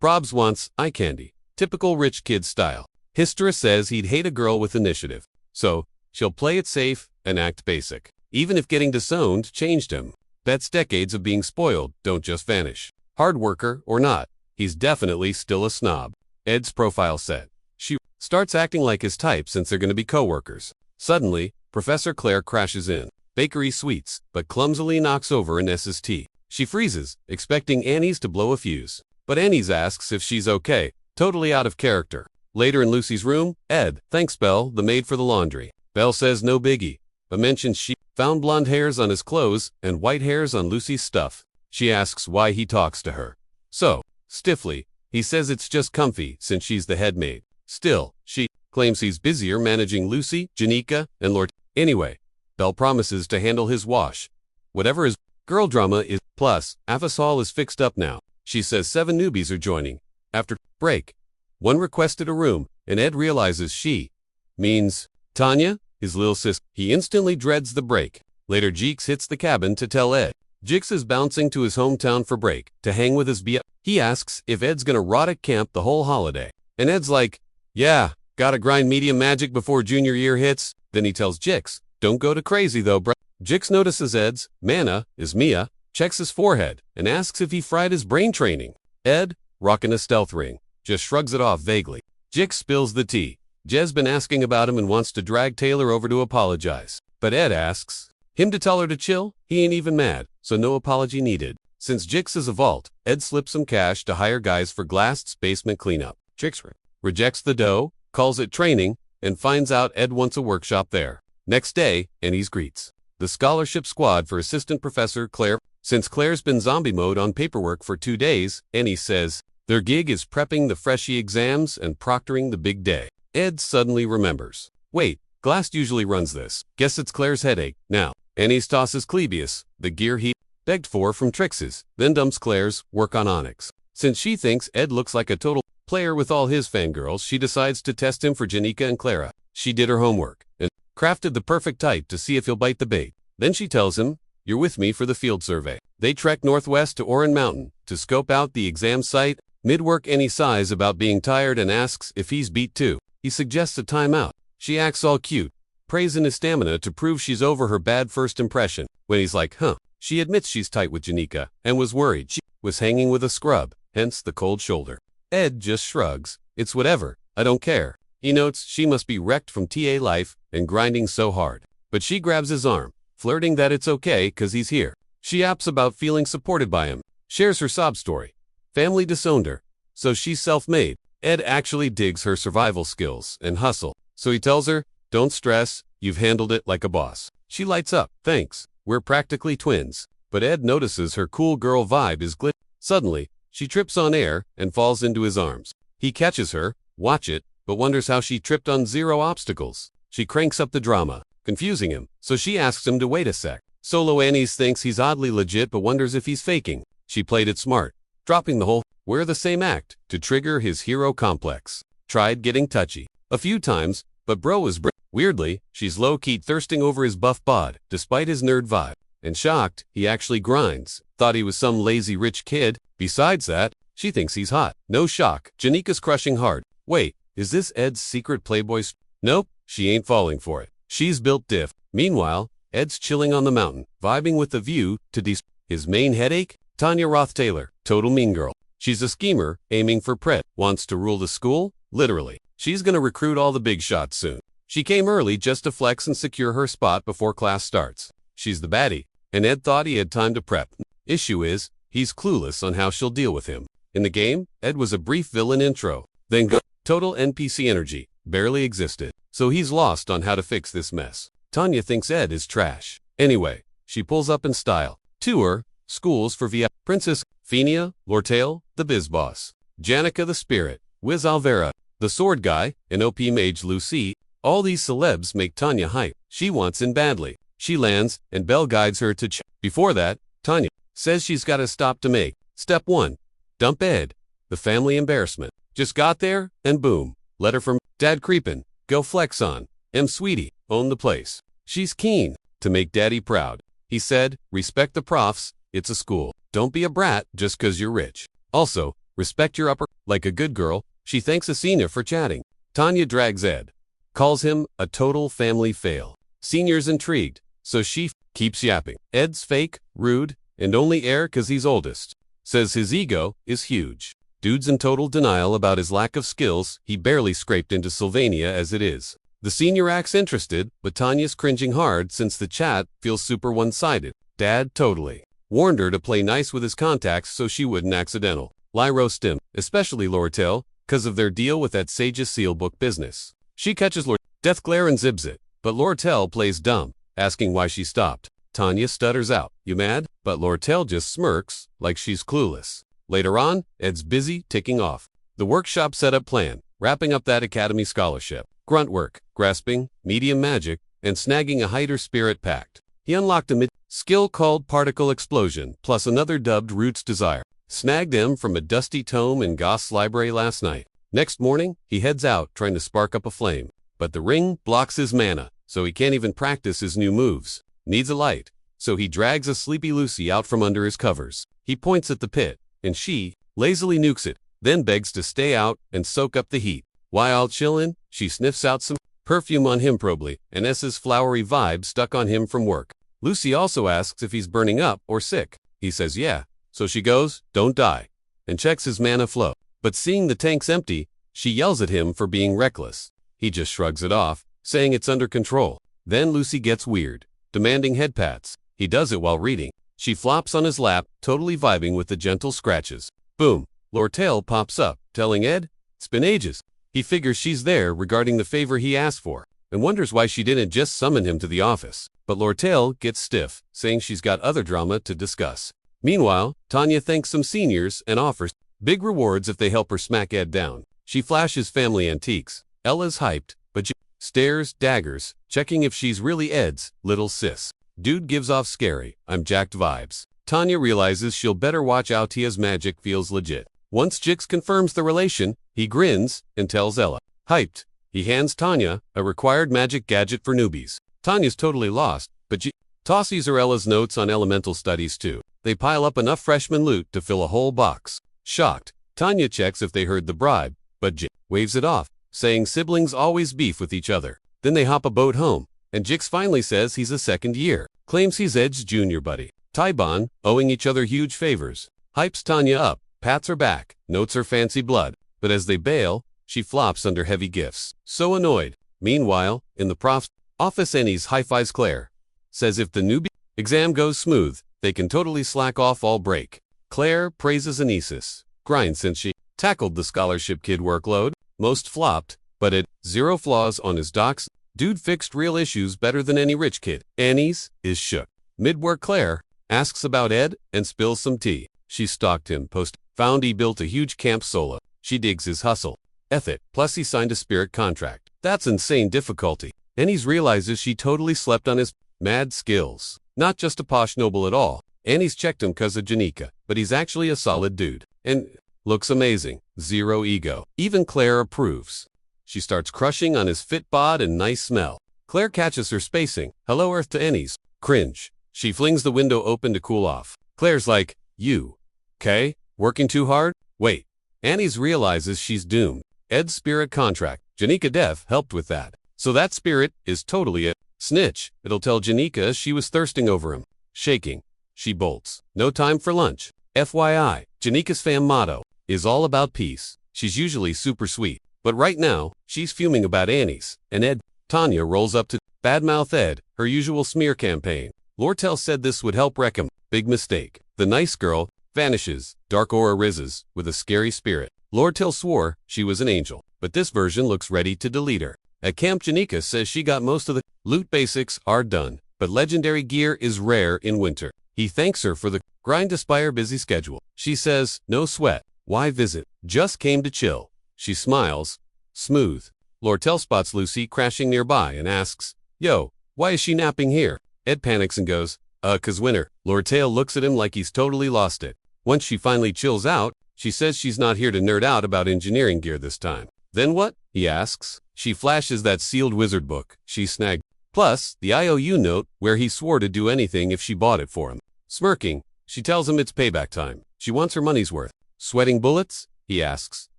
Speaker 1: Probs wants eye candy, typical rich kid style. Histora says he'd hate a girl with initiative, so she'll play it safe and act basic. Even if getting disowned changed him. Bets decades of being spoiled don't just vanish. Hard worker or not, he's definitely still a snob. Ed's profile set. She starts acting like his type since they're going to be co-workers. Suddenly, Professor Claire crashes in. Bakery sweets, but clumsily knocks over an SST. She freezes, expecting Annie's to blow a fuse. But Annie's asks if she's okay, totally out of character. Later in Lucy's room, Ed thanks Belle, the maid for the laundry. Belle says no biggie, but mentions she found blonde hairs on his clothes and white hairs on Lucy's stuff. She asks why he talks to her. So, stiffly, he says it's just comfy since she's the head maid. Still, she claims he's busier managing Lucy, Janica, and Lortell. Anyway, Belle promises to handle his wash. Whatever his girl drama is. Plus, Aphis Hall is fixed up now. She says 7 newbies are joining. After break, one requested a room, and Ed realizes she means Tanya, his little sis. He instantly dreads the break. Later, Jeeks hits the cabin to tell Ed. Jeeks is bouncing to his hometown for break, to hang with his BF. He asks if Ed's gonna rot at camp the whole holiday. And Ed's like, yeah, gotta grind medium magic before junior year hits. Then he tells Jeeks, don't go to crazy though, bruh. Jeeks notices Ed's mana is Mia, checks his forehead, and asks if he fried his brain training. Ed, rocking a stealth ring, just shrugs it off vaguely. Jeeks spills the tea. Jez's been asking about him and wants to drag Taylor over to apologize. But Ed asks him to tell her to chill. He ain't even mad, so no apology needed. Since Jeeks is a vault, Ed slips some cash to hire guys for Glass's basement cleanup. Jeeks rejects the dough, calls it training, and finds out Ed wants a workshop there. Next day, Annie's greets the scholarship squad for Assistant Professor Claire. Since Claire's been zombie mode on paperwork for 2 days, Annie says their gig is prepping the freshie exams and proctoring the big day. Ed suddenly remembers. Wait, Glass usually runs this. Guess it's Claire's headache. Now, Annie tosses Clebius the gear he begged for from Trix's, then dumps Claire's work on Onyx. Since she thinks Ed looks like a total player with all his fangirls, she decides to test him for Janica and Clara. She did her homework and crafted the perfect type to see if he'll bite the bait. Then she tells him, you're with me for the field survey. They trek northwest to Oran Mountain to scope out the exam site. Mid-work, Annie sighs about being tired and asks if he's beat too. He suggests a timeout. She acts all cute, praising his stamina to prove she's over her bad first impression. When he's like, she admits she's tight with Janica and was worried she was hanging with a scrub, hence the cold shoulder. Ed just shrugs. It's whatever, I don't care. He notes she must be wrecked from TA life and grinding so hard. But she grabs his arm, flirting that it's okay cause he's here. She yaps about feeling supported by him, shares her sob story. Family disowned her, so she's self-made. Ed actually digs her survival skills and hustle, so he tells her, don't stress, you've handled it like a boss. She lights up, thanks, we're practically twins. But Ed notices her cool girl vibe is glitch. Suddenly, she trips on air and falls into his arms. He catches her, watch it, but wonders how she tripped on 0 obstacles. She cranks up the drama, confusing him, so she asks him to wait a sec. Solo Annie's thinks he's oddly legit but wonders if he's faking. She played it smart, dropping the whole we're the same act to trigger his hero complex. Tried getting touchy a few times, but bro was weirdly, she's low-key thirsting over his buff bod, despite his nerd vibe. And shocked, he actually grinds. Thought he was some lazy rich kid. Besides that, she thinks he's hot. No shock, Janica's crushing hard. Wait, is this Ed's secret playboy? Nope, she ain't falling for it. She's built diff. Meanwhile, Ed's chilling on the mountain, vibing with the view to his main headache? Tanya Roth-Taylor, total mean girl. She's a schemer, aiming for pret. Wants to rule the school? Literally. She's gonna recruit all the big shots soon. She came early just to flex and secure her spot before class starts. She's the baddie, and Ed thought he had time to prep. Issue is, he's clueless on how she'll deal with him. In the game, Ed was a brief villain intro, then total NPC energy, barely existed. So he's lost on how to fix this mess. Tanya thinks Ed is trash. Anyway, she pulls up in style. Tour, schools for VIP. Princess, Fenia, Lortell, the biz boss. Janica the spirit, Wiz Alvera, the sword guy, and OP mage Lucy. All these celebs make Tanya hype. She wants in badly. She lands, and Belle guides her to Before that, Tanya says she's got to stop to make. Step 1. Dump Ed. The family embarrassment. Just got there, and boom. Letter from Dad creepin'. Go flex on. Sweetie, own the place. She's keen to make Daddy proud. He said, respect the profs, it's a school. Don't be a brat just 'cause you're rich. Also, respect your upper. Like a good girl, she thanks Asina for chatting. Tanya drags Ed. Calls him a total family fail. Senior's intrigued, so she keeps yapping. Ed's fake, rude, and only air 'cause he's oldest. Says his ego is huge. Dude's in total denial about his lack of skills. He barely scraped into Sylvania as it is. The senior acts interested, but Tanya's cringing hard since the chat feels super one-sided. Dad totally warned her to play nice with his contacts so she wouldn't accidental lie roast him, especially Lortell, 'cause of their deal with that Sage's Sealbook business. She catches Death Glare and zibs it, but Lortell plays dumb, asking why she stopped. Tanya stutters out, "You mad?" But Lortell just smirks, like she's clueless. Later on, Ed's busy ticking off the workshop setup plan, wrapping up that academy scholarship, grunt work, grasping, medium magic, and snagging a hider spirit pact. He unlocked a mid-skill called Particle Explosion, plus another dubbed Root's Desire. Snagged him from a dusty tome in Goth's library last night. Next morning, he heads out trying to spark up a flame, but the ring blocks his mana, so he can't even practice his new moves. Needs a light, so he drags a sleepy Lucy out from under his covers. He points at the pit, and she lazily nukes it, then begs to stay out and soak up the heat. While chillin', she sniffs out some perfume on him probably, and S's flowery vibe stuck on him from work. Lucy also asks if he's burning up or sick. He says yeah, so she goes, "Don't die," and checks his mana flow. But seeing the tank's empty, she yells at him for being reckless. He just shrugs it off, saying it's under control. Then Lucy gets weird, demanding head pats. He does it while reading. She flops on his lap, totally vibing with the gentle scratches. Boom! Lortell pops up, telling Ed, "It's been ages." He figures she's there regarding the favor he asked for, and wonders why she didn't just summon him to the office. But Lortell gets stiff, saying she's got other drama to discuss. Meanwhile, Tanya thanks some seniors and offers big rewards if they help her smack Ed down. She flashes family antiques. Ella's hyped, but stares daggers, checking if she's really Ed's little sis. Dude gives off scary, "I'm jacked" vibes. Tanya realizes she'll better watch out. Tia's magic feels legit. Once Jix confirms the relation, he grins and tells Ella. Hyped, he hands Tanya a required magic gadget for newbies. Tanya's totally lost, but tosses her Ella's notes on elemental studies too. They pile up enough freshman loot to fill a whole box. Shocked, Tanya checks if they heard the bribe, but Jix waves it off, saying siblings always beef with each other. Then they hop a boat home, and Jix finally says he's a second year. Claims he's Ed's junior buddy. Taibon, owing each other huge favors. Hypes Tanya up, pats her back, notes her fancy blood, but as they bail, she flops under heavy gifts. So annoyed. Meanwhile, in the prof's office, Annie's high-fives Claire. Says if the newbie exam goes smooth, they can totally slack off all break. Claire praises Anesis. Grind since she tackled the scholarship kid workload. Most flopped, but Ed, zero flaws on his docs. Dude fixed real issues better than any rich kid. Annie's is shook. Mid-work Claire asks about Ed and spills some tea. She stalked him found he built a huge camp solo. She digs his hustle ethic, plus he signed a spirit contract. That's insane difficulty. Annie's realizes she totally slept on his mad skills. Not just a posh noble at all. Annie's checked him cause of Janica, but he's actually a solid dude. And looks amazing. Zero ego. Even Claire approves. She starts crushing on his fit bod and nice smell. Claire catches her spacing. Hello Earth to Annie's. Cringe. She flings the window open to cool off. Claire's like, "You, 'kay? Working too hard?" Wait. Annie's realizes she's doomed. Ed's spirit contract. Janica Death helped with that. So that spirit is totally a snitch. It'll tell Janica she was thirsting over him. Shaking, she bolts. No time for lunch. FYI, Janica's fam motto is all about peace. She's usually super sweet, but right now, she's fuming about Annie's. And Ed, Tanya rolls up to badmouth Ed, her usual smear campaign. Lortell said this would help wreck him. Big mistake. The nice girl vanishes. Dark aura rises with a scary spirit. Lortell swore she was an angel, but this version looks ready to delete her. At camp, Janica says she got most of the loot basics are done, but legendary gear is rare in winter. He thanks her for the grind despite her busy schedule. She says, "No sweat. Why visit? Just came to chill." She smiles. Smooth. Lortell spots Lucy crashing nearby and asks, "Yo, why is she napping here?" Ed panics and goes, "'Cause winter." Lortell looks at him like he's totally lost it. Once she finally chills out, she says she's not here to nerd out about engineering gear this time. Then what? He asks. She flashes that sealed wizard book she snagged, plus the IOU note where he swore to do anything if she bought it for him. Smirking, she tells him it's payback time. She wants her money's worth. Sweating bullets? He asks.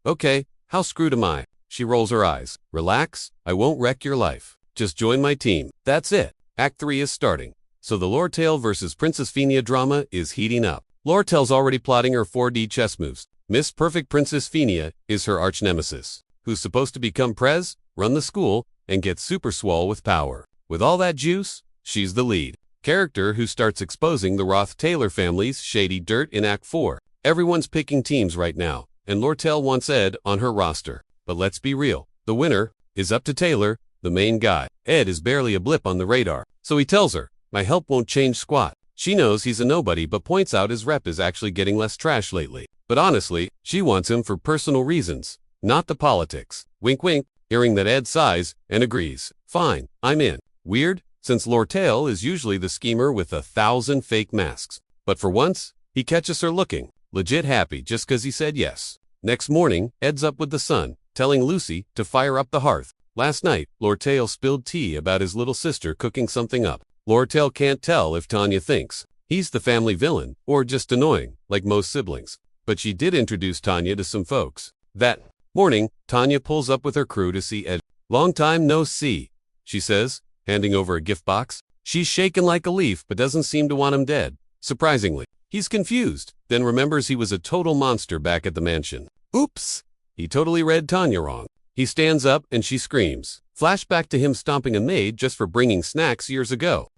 Speaker 1: Okay, how screwed am I? She rolls her eyes. Relax, I won't wreck your life. Just join my team. That's it. Act 3 is starting. So the Lortell versus Princess Fenia drama is heating up. Lortell's already plotting her 4D chess moves. Miss Perfect Princess Fenia is her arch nemesis, who's supposed to become prez, run the school, and get super swole with power. With all that juice, she's the lead character who starts exposing the Roth-Taylor family's shady dirt in Act 4. Everyone's picking teams right now, and Lortell wants Ed on her roster. But let's be real, the winner is up to Taylor, the main guy. Ed is barely a blip on the radar, so he tells her, my help won't change squat. She knows he's a nobody but points out his rep is actually getting less trash lately. But honestly, she wants him for personal reasons, not the politics. Wink wink, hearing that Ed sighs and agrees. Fine, I'm in. Weird, since Lortell is usually the schemer with 1,000 fake masks. But for once, he catches her looking legit happy just 'cause he said yes. Next morning, Ed's up with the sun, telling Lucy to fire up the hearth. Last night, Lortell spilled tea about his little sister cooking something up. Lortell can't tell if Tanya thinks he's the family villain or just annoying, like most siblings. But she did introduce Tanya to some folks. That morning, Tanya pulls up with her crew to see Ed. Long time no see, she says, handing over a gift box. She's shaken like a leaf but doesn't seem to want him dead. Surprisingly, he's confused, then remembers he was a total monster back at the mansion. Oops! He totally read Tanya wrong. He stands up and she screams. Flashback to him stomping a maid just for bringing snacks years ago.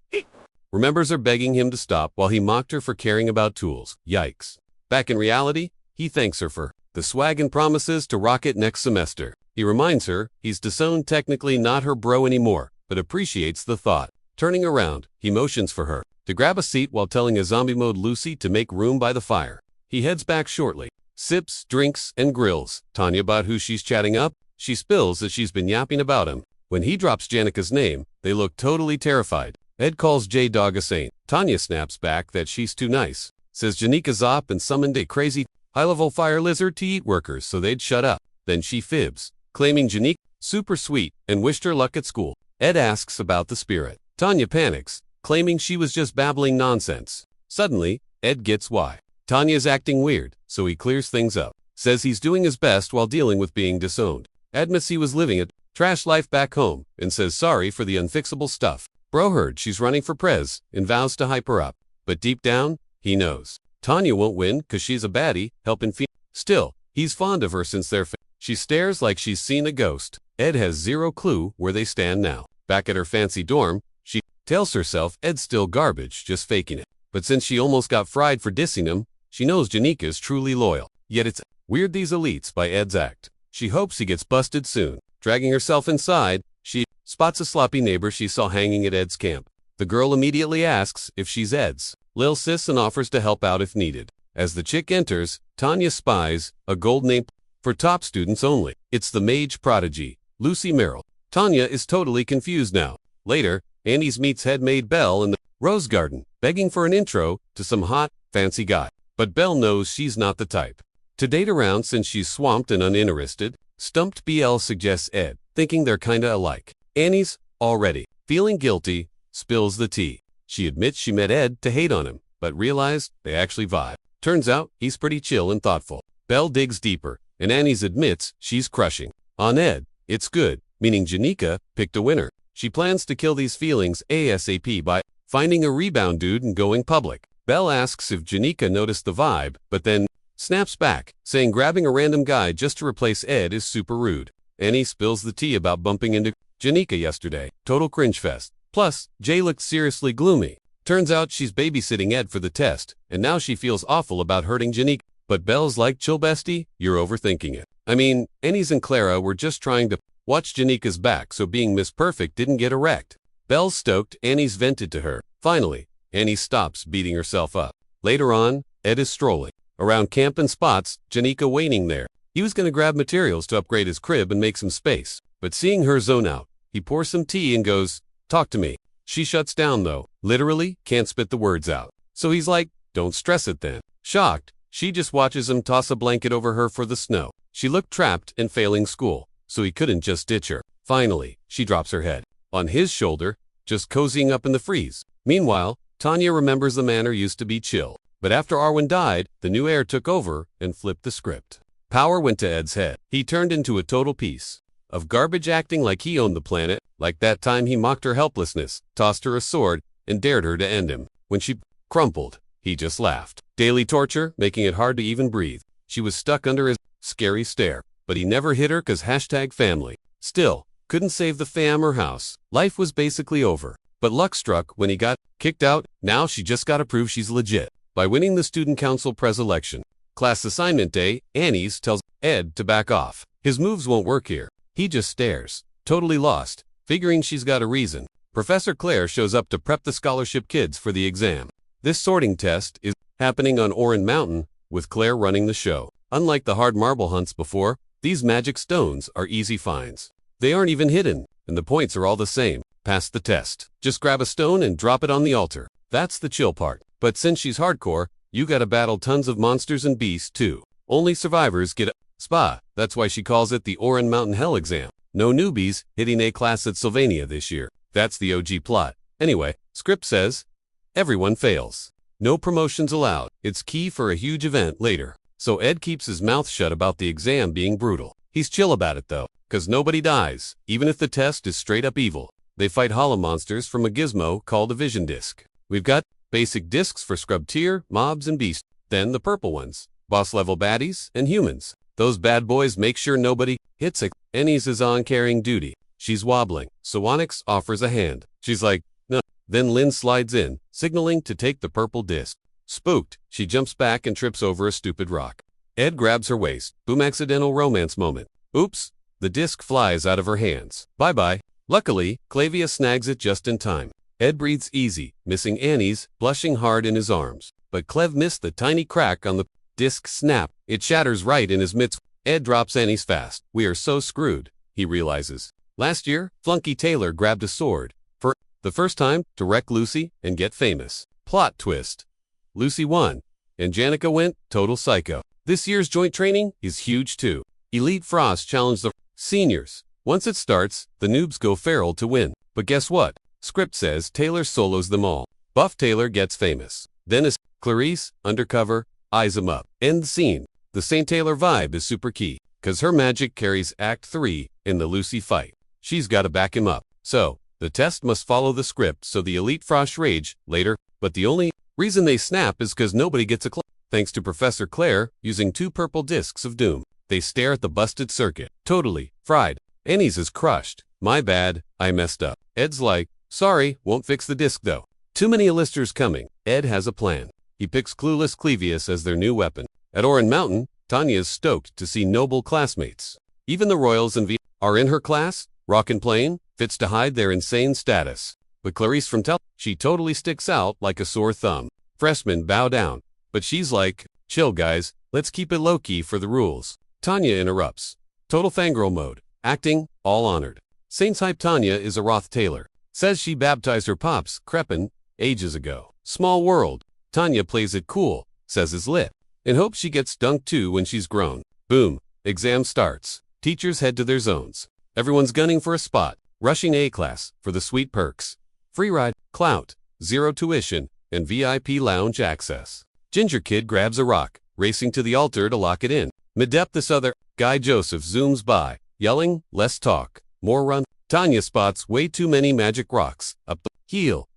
Speaker 1: Remembers her begging him to stop while he mocked her for caring about tools. Yikes. Back in reality, he thanks her for the swag and promises to rock it next semester. He reminds her he's disowned technically not her bro anymore, but appreciates the thought. Turning around, he motions for her to grab a seat while telling a zombie mode Lucy to make room by the fire. He heads back shortly. Sips, drinks, and grills Tanya about who she's chatting up. She spills that she's been yapping about him. When he drops Janica's name, they look totally terrified. Ed calls J-Dog a saint. Tanya snaps back that she's too nice. Says Janica's op and summoned a crazy, high-level fire lizard to eat workers so they'd shut up. Then she fibs, claiming Janica super sweet and wished her luck at school. Ed asks about the spirit. Tanya panics, claiming she was just babbling nonsense. Suddenly, Ed gets why. Tanya's acting weird, so he clears things up. Says he's doing his best while dealing with being disowned. Admits he was living a trash life back home and says sorry for the unfixable stuff. Bro heard she's running for prez and vows to hype her up. But deep down, he knows Tanya won't win 'cause she's a baddie, helping Still, he's fond of her since they're She stares like she's seen a ghost. Ed has zero clue where they stand now. Back at her fancy dorm, she tells herself Ed's still garbage, just faking it. But since she almost got fried for dissing him, she knows Janica's truly loyal. Yet it's weird these elites by Ed's act. She hopes he gets busted soon. Dragging herself inside, she spots a sloppy neighbor she saw hanging at Ed's camp. The girl immediately asks if she's Ed's lil sis and offers to help out if needed. As the chick enters, Tanya spies a gold name for top students only. It's the mage prodigy, Lucy Merrill. Tanya is totally confused now. Later, Annie's meets head maid Belle in the rose garden, begging for an intro to some hot, fancy guy. But Belle knows she's not the type to date around since she's swamped and uninterested. Stumped BL suggests Ed, thinking they're kinda alike. Annie's, already feeling guilty, spills the tea. She admits she met Ed to hate on him, but realized they actually vibe. Turns out, he's pretty chill and thoughtful. Belle digs deeper, and Annie's admits she's crushing on Ed. It's good, meaning Janica picked a winner. She plans to kill these feelings ASAP by finding a rebound dude and going public. Belle asks if Janica noticed the vibe, but then snaps back, saying grabbing a random guy just to replace Ed is super rude. Annie spills the tea about bumping into Janica yesterday. Total cringe fest. Plus, Jay looked seriously gloomy. Turns out she's babysitting Ed for the test, and now she feels awful about hurting Janica. But Belle's like, chill bestie, you're overthinking it. I mean, Annie's and Clara were just trying to watch Janica's back so being Miss Perfect didn't get erect. Belle's stoked, Annie's vented to her. Finally, Annie stops beating herself up. Later on, Ed is strolling around camp and spots Janica waiting there. He was going to grab materials to upgrade his crib and make some space, but seeing her zone out, he pours some tea and goes, talk to me. She shuts down though, literally can't spit the words out. So he's like, don't stress it then. Shocked, she just watches him toss a blanket over her for the snow. She looked trapped and failing school, so he couldn't just ditch her. Finally, she drops her head on his shoulder, just cozying up in the freeze. Meanwhile, Tanya remembers the manor used to be chill, but after Arwen died, the new heir took over and flipped the script. Power went to Ed's head. He turned into a total piece of garbage, acting like he owned the planet, like that time he mocked her helplessness, tossed her a sword, and dared her to end him. When she crumpled, he just laughed. Daily torture, making it hard to even breathe. She was stuck under his scary stare, but he never hit her 'cause #family. Still, couldn't save the fam or house. Life was basically over. But luck struck when he got kicked out. Now she just gotta prove she's legit by winning the student council prez election. Class assignment day, Annie's tells Ed to back off. His moves won't work here. He just stares, totally lost. Figuring she's got a reason, Professor Claire shows up to prep the scholarship kids for the exam. This sorting test is happening on Oran Mountain, with Claire running the show. Unlike the hard marble hunts before, these magic stones are easy finds. They aren't even hidden, and the points are all the same. Pass the test. Just grab a stone and drop it on the altar. That's the chill part. But since she's hardcore, you gotta battle tons of monsters and beasts too. Only survivors get a spa. That's why she calls it the Oran Mountain Hell exam. No newbies hitting A class at Sylvania this year. That's the OG plot. Anyway, script says, everyone fails. No promotions allowed. It's key for a huge event later. So Ed keeps his mouth shut about the exam being brutal. He's chill about it though, cause nobody dies, even if the test is straight up evil. They fight hollow monsters from a gizmo called a vision disc. We've got basic discs for scrub tier, mobs, and beasts. Then the purple ones, boss level baddies and humans. Those bad boys make sure nobody hits a. Ennis is on carrying duty. She's wobbling, so Onyx offers a hand. She's like, no. Then Lynn slides in, signaling to take the purple disc. Spooked, she jumps back and trips over a stupid rock. Ed grabs her waist. Boom, accidental romance moment. Oops, the disc flies out of her hands. Bye-bye. Luckily, Clavia snags it just in time. Ed breathes easy, missing Annie's, blushing hard in his arms. But Clev missed the tiny crack on the disc snap. It shatters right in his midst. Ed drops Annie's fast. We are so screwed, he realizes. Last year, Flunky Taylor grabbed a sword, for the first time, to wreck Lucy and get famous. Plot twist. Lucy won, and Janica went total psycho. This year's joint training is huge too. Elite Frost challenged the seniors. Once it starts, the noobs go feral to win. But guess what? Script says Taylor solos them all. Buff Taylor gets famous. Then is Clarice, undercover, eyes him up. End scene. The St. Taylor vibe is super key, cause her magic carries Act 3 in the Lucy fight. She's gotta back him up. So, the test must follow the script so the Elite Frost rage later, but the only reason they snap is cause nobody gets a thanks to Professor Claire using 2 purple discs of doom. They stare at the busted circuit. Totally fried. Annie's is crushed. My bad, I messed up. Ed's like, sorry, won't fix the disc though. Too many Alisters coming. Ed has a plan. He picks clueless Clevius as their new weapon. At Oran Mountain, Tanya is stoked to see noble classmates. Even the Royals and V are in her class. Rockin' Plain fits to hide their insane status. But Clarice from she totally sticks out like a sore thumb. Freshmen bow down. But she's like, chill guys, let's keep it low-key for the rules. Tanya interrupts. Total fangirl mode. Acting, all honored. Saints hype Tanya is a Roth Taylor. Says she baptized her pops, Crepin, ages ago. Small world. Tanya plays it cool, says is lit. And hopes she gets dunked too when she's grown. Boom. Exam starts. Teachers head to their zones. Everyone's gunning for a spot. Rushing A class for the sweet perks. Free ride, clout, 0 tuition, and VIP lounge access. Ginger Kid grabs a rock, racing to the altar to lock it in. Mid-depth this other guy Joseph zooms by, yelling, less talk, more run. Tanya spots way too many magic rocks up the heel.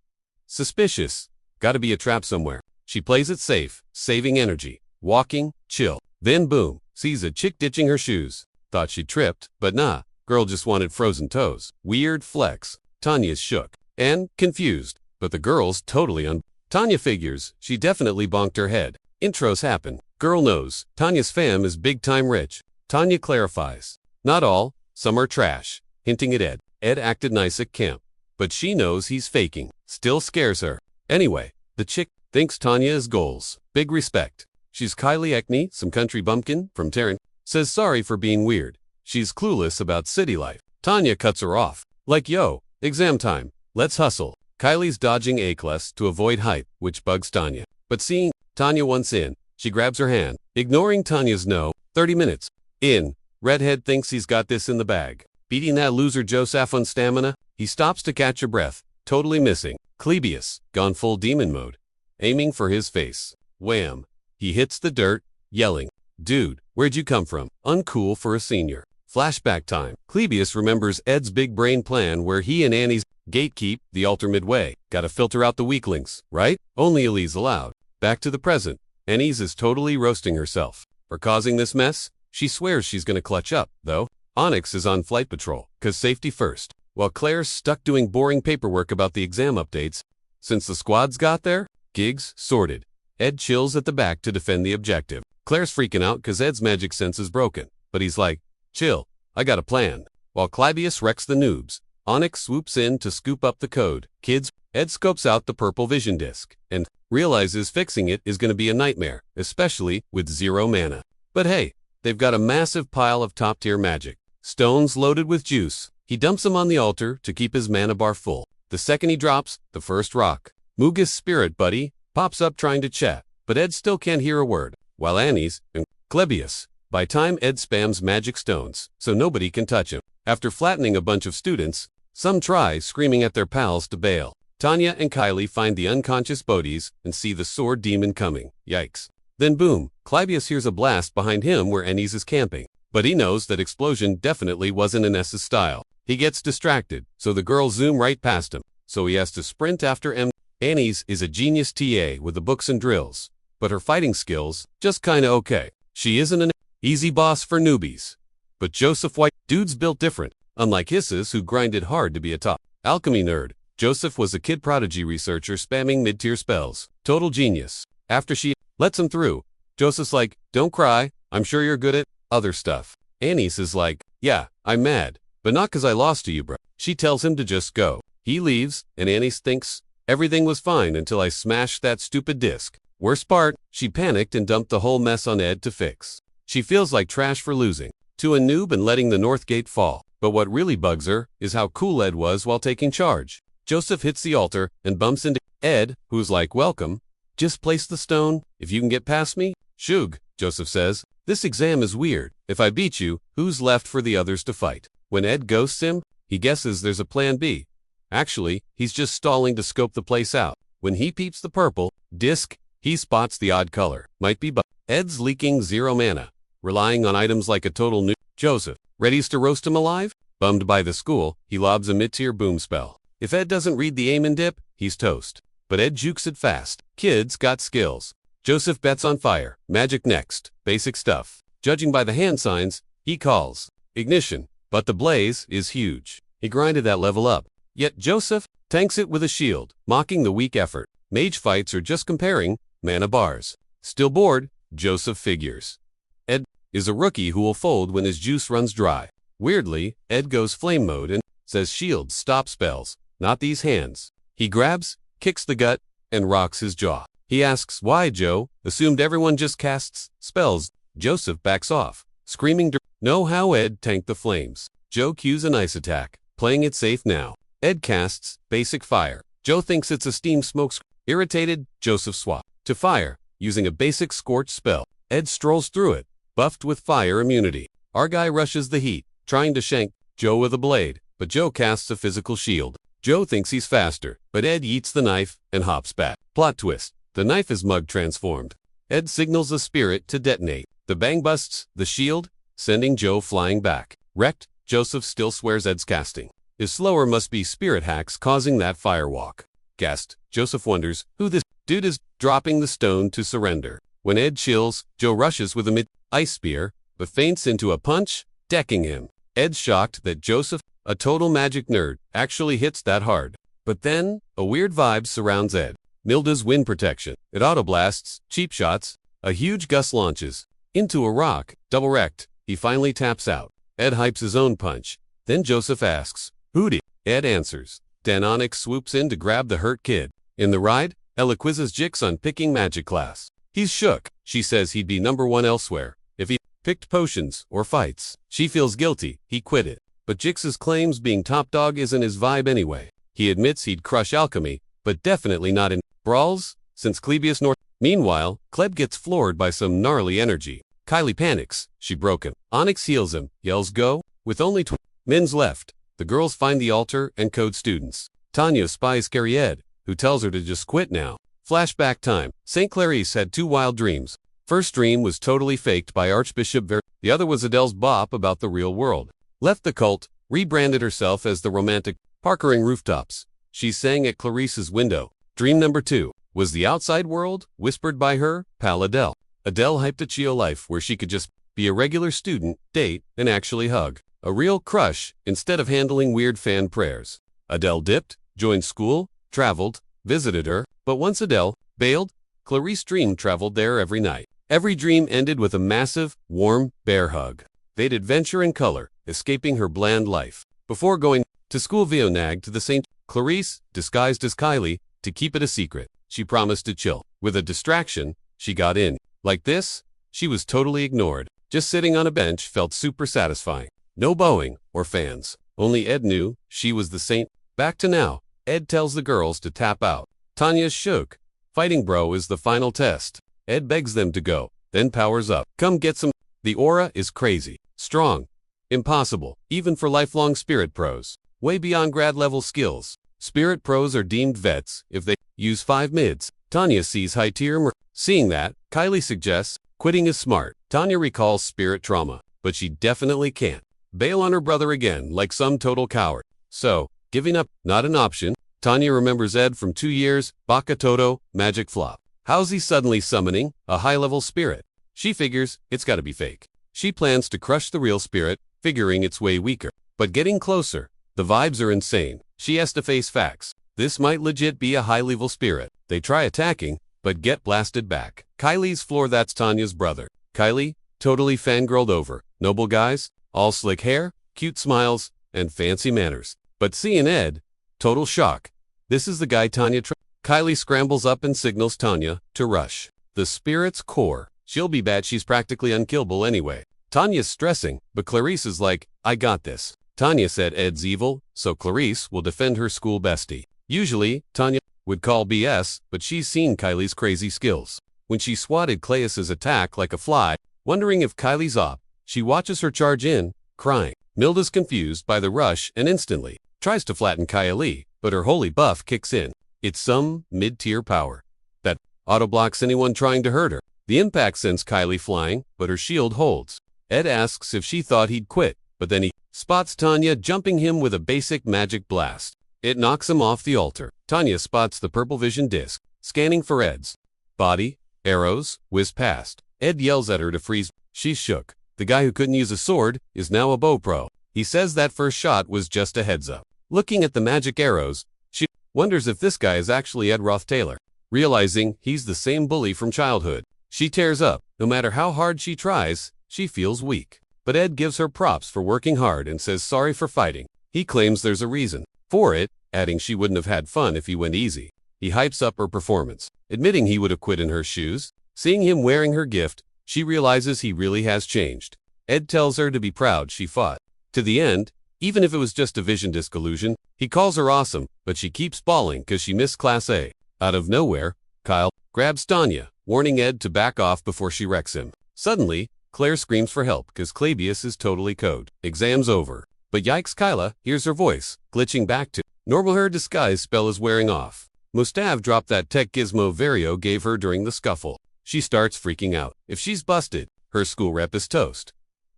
Speaker 1: Suspicious. Gotta be a trap somewhere. She plays it safe, saving energy. Walking, chill. Then boom, sees a chick ditching her shoes. Thought she tripped, but nah, girl just wanted frozen toes. Weird flex. Tanya's shook and confused, but the girl's totally Tanya figures she definitely bonked her head. Intros happen. Girl knows Tanya's fam is big time rich. Tanya clarifies. Not all, some are trash, hinting at Ed. Ed acted nice at camp, but she knows he's faking. Still scares her. Anyway, the chick thinks Tanya is goals. Big respect. She's Kylie Ekney, some country bumpkin from Tarrant. Says sorry for being weird. She's clueless about city life. Tanya cuts her off. Like yo, exam time. Let's hustle. Kylie's dodging A-class to avoid hype, which bugs Tanya. But seeing Tanya once in, she grabs her hand, ignoring Tanya's no. 30 minutes in, Redhead thinks he's got this in the bag. Beating that loser Joseph on stamina, he stops to catch a breath, totally missing. Clebius, gone full demon mode, aiming for his face. Wham! He hits the dirt, yelling, dude, where'd you come from? Uncool for a senior. Flashback time. Clebius remembers Ed's big brain plan where he and Annie's gatekeep the altar midway. Gotta filter out the weaklings, right? Only Elise allowed. Back to the present. Annie's is totally roasting herself. For causing this mess, she swears she's gonna clutch up, though. Onyx is on flight patrol, cause safety first. While Claire's stuck doing boring paperwork about the exam updates. Since the squads got there, gigs sorted. Ed chills at the back to defend the objective. Claire's freaking out cause Ed's magic sense is broken. But he's like, chill, I got a plan. While Clybius wrecks the noobs, Onyx swoops in to scoop up the code. Kids, Ed scopes out the purple vision disc and realizes fixing it is going to be a nightmare, especially with 0 mana. But hey, they've got a massive pile of top-tier magic. Stones loaded with juice. He dumps them on the altar to keep his mana bar full. The second he drops the first rock, Muga's spirit buddy pops up trying to chat, but Ed still can't hear a word, while Annie's and Clebius. By time Ed spams magic stones, so nobody can touch him. After flattening a bunch of students, some try screaming at their pals to bail. Tanya and Kylie find the unconscious Bodies and see the sword demon coming. Yikes. Then boom, Clebius hears a blast behind him where Ennis is camping. But he knows that explosion definitely wasn't in S's style. He gets distracted, so the girls zoom right past him, so he has to sprint after M. Annie's is a genius TA with the books and drills, but her fighting skills, just kinda okay. She isn't an easy boss for newbies. But Joseph White, dude's built different. Unlike Hisses who grinded hard to be a top alchemy nerd, Joseph was a kid prodigy researcher spamming mid-tier spells. Total genius. After she lets him through, Joseph's like, don't cry, I'm sure you're good at other stuff. Annie's is like, yeah, I'm mad, but not 'cause I lost to you, bro. She tells him to just go. He leaves, and Annie's thinks, everything was fine until I smashed that stupid disc. Worst part, she panicked and dumped the whole mess on Ed to fix. She feels like trash for losing to a noob and letting the North Gate fall. But what really bugs her is how cool Ed was while taking charge. Joseph hits the altar and bumps into Ed, who's like, welcome. Just place the stone, if you can get past me. Shug, Joseph says, this exam is weird. If I beat you, who's left for the others to fight? When Ed ghosts him, he guesses there's a plan B. Actually, he's just stalling to scope the place out. When he peeps the purple disc, he spots the odd color. Might be Ed's leaking 0 mana, relying on items like a total new Joseph. Readies to roast him alive? Bummed by the school, he lobs a mid-tier boom spell. If Ed doesn't read the aim and dip, he's toast. But Ed jukes it fast. Kids got skills. Joseph bets on fire. Magic next. Basic stuff. Judging by the hand signs, he calls ignition. But the blaze is huge. He grinded that level up. Yet Joseph tanks it with a shield, mocking the weak effort. Mage fights are just comparing mana bars. Still bored, Joseph figures Ed is a rookie who will fold when his juice runs dry. Weirdly, Ed goes flame mode and says shields stop spells, not these hands. He grabs, kicks the gut, and rocks his jaw. He asks why Joe assumed everyone just casts spells. Joseph backs off, screaming, know how Ed tanked the flames. Joe cues an ice attack, playing it safe now. Ed casts basic fire. Joe thinks it's a steam smoke. Irritated, Joseph swaps to fire, using a basic scorch spell. Ed strolls through it, buffed with fire immunity. Our guy rushes the heat, trying to shank Joe with a blade, but Joe casts a physical shield. Joe thinks he's faster, but Ed yeets the knife and hops back. Plot twist, the knife is mug transformed. Ed signals a spirit to detonate. The bang busts the shield, sending Joe flying back. Wrecked, Joseph still swears Ed's casting is slower, must be spirit hacks causing that firewalk. Gassed, Joseph wonders who this dude is, dropping the stone to surrender. When Ed chills, Joe rushes with a mid-ice spear, but faints into a punch, decking him. Ed's shocked that Joseph, a total magic nerd, actually hits that hard. But then, a weird vibe surrounds Ed. Milda's wind protection. It autoblasts, cheap shots, a huge gust launches into a rock, double wrecked. He finally taps out. Ed hypes his own punch. Then Joseph asks, who'd? Ed answers. Dan Onyx swoops in to grab the hurt kid. In the ride, Ella quizzes Jix on picking magic class. He's shook. She says he'd be #1 elsewhere if he picked potions or fights. She feels guilty. He quit it. But Jix's claims being top dog isn't his vibe anyway. He admits he'd crush alchemy, but definitely not in brawls, since Clebius North. Meanwhile, Kleb gets floored by some gnarly energy. Kylie panics. She broke him. Onyx heals him, yells go. With only 20 mins left, the girls find the altar and code students. Tanya spies Carrie Ed, who tells her to just quit now. Flashback time. St. Clarice had 2 wild dreams. First dream was totally faked by Archbishop Ver. The other was Adele's bop about the real world. Left the cult, rebranded herself as the romantic, parkering rooftops. She sang at Clarice's window. Dream number 2 was the outside world, whispered by her pal Adele. Adele hyped a chill life where she could just be a regular student, date, and actually hug. A real crush, instead of handling weird fan prayers. Adele dipped, joined school, traveled, visited her, but once Adele bailed, Clarice dream traveled there every night. Every dream ended with a massive, warm, bear hug. They'd adventure in color, escaping her bland life, before going to to school via nag to the St. Clarice, disguised as Kylie, to keep it a secret. She promised to chill. With a distraction, she got in. Like this, she was totally ignored. Just sitting on a bench felt super satisfying. No bowing or fans. Only Ed knew she was the saint. Back to now. Ed tells the girls to tap out. Tanya's shook. Fighting bro is the final test. Ed begs them to go, then powers up. Come get some. The aura is crazy. Strong. Impossible, even for lifelong spirit pros. Way beyond grad level skills. Spirit pros are deemed vets if they use 5 mids. Tanya sees high tier. Seeing that, Kylie suggests, quitting is smart. Tanya recalls spirit trauma, but she definitely can't bail on her brother again like some total coward. So, giving up, not an option. Tanya remembers Ed from 2 years, Baka Toto, magic flop. How's he suddenly summoning a high-level spirit? She figures it's gotta be fake. She plans to crush the real spirit, figuring it's way weaker. But getting closer, the vibes are insane. She has to face facts. This might legit be a high-level spirit. They try attacking, but get blasted back. Kylie's floor, that's Tanya's brother. Kylie, totally fangirled over. Noble guys, all slick hair, cute smiles, and fancy manners. But seeing Ed, total shock. This is the guy Tanya Kylie scrambles up and signals Tanya to rush. The spirit's core. She'll be bad, she's practically unkillable anyway. Tanya's stressing, but Clarice is like, I got this. Tanya said Ed's evil, so Clarice will defend her school bestie. Usually, Tanya would call BS, but she's seen Kylie's crazy skills. When she swatted Claeus's attack like a fly, wondering if Kylie's op, she watches her charge in, crying. Milda's confused by the rush and instantly tries to flatten Kylie, but her holy buff kicks in. It's some mid-tier power that auto-blocks anyone trying to hurt her. The impact sends Kylie flying, but her shield holds. Ed asks if she thought he'd quit, but then he spots Tanya jumping him with a basic magic blast. It knocks him off the altar. Tanya spots the purple vision disc, scanning for Ed's body. Arrows whiz past. Ed yells at her to freeze. She's shook. The guy who couldn't use a sword is now a bow pro. He says that first shot was just a heads up. Looking at the magic arrows, she wonders if this guy is actually Ed Roth-Taylor. Realizing he's the same bully from childhood, she tears up. No matter how hard she tries, she feels weak. But Ed gives her props for working hard and says sorry for fighting. He claims there's a reason for it, adding she wouldn't have had fun if he went easy. He hypes up her performance, admitting he would have quit in her shoes. Seeing him wearing her gift, she realizes he really has changed. Ed tells her to be proud she fought to the end, even if it was just a vision disc illusion. He calls her awesome, but she keeps bawling because she missed Class A. Out of nowhere, Kyle grabs Tanya, warning Ed to back off before she wrecks him. Suddenly, Claire screams for help because Clavius is totally code. Exam's over. But yikes, Kyla hears her voice, glitching back to normal. Her disguise spell is wearing off. Mustav dropped that tech gizmo Vario gave her during the scuffle. She starts freaking out. If she's busted, her school rep is toast.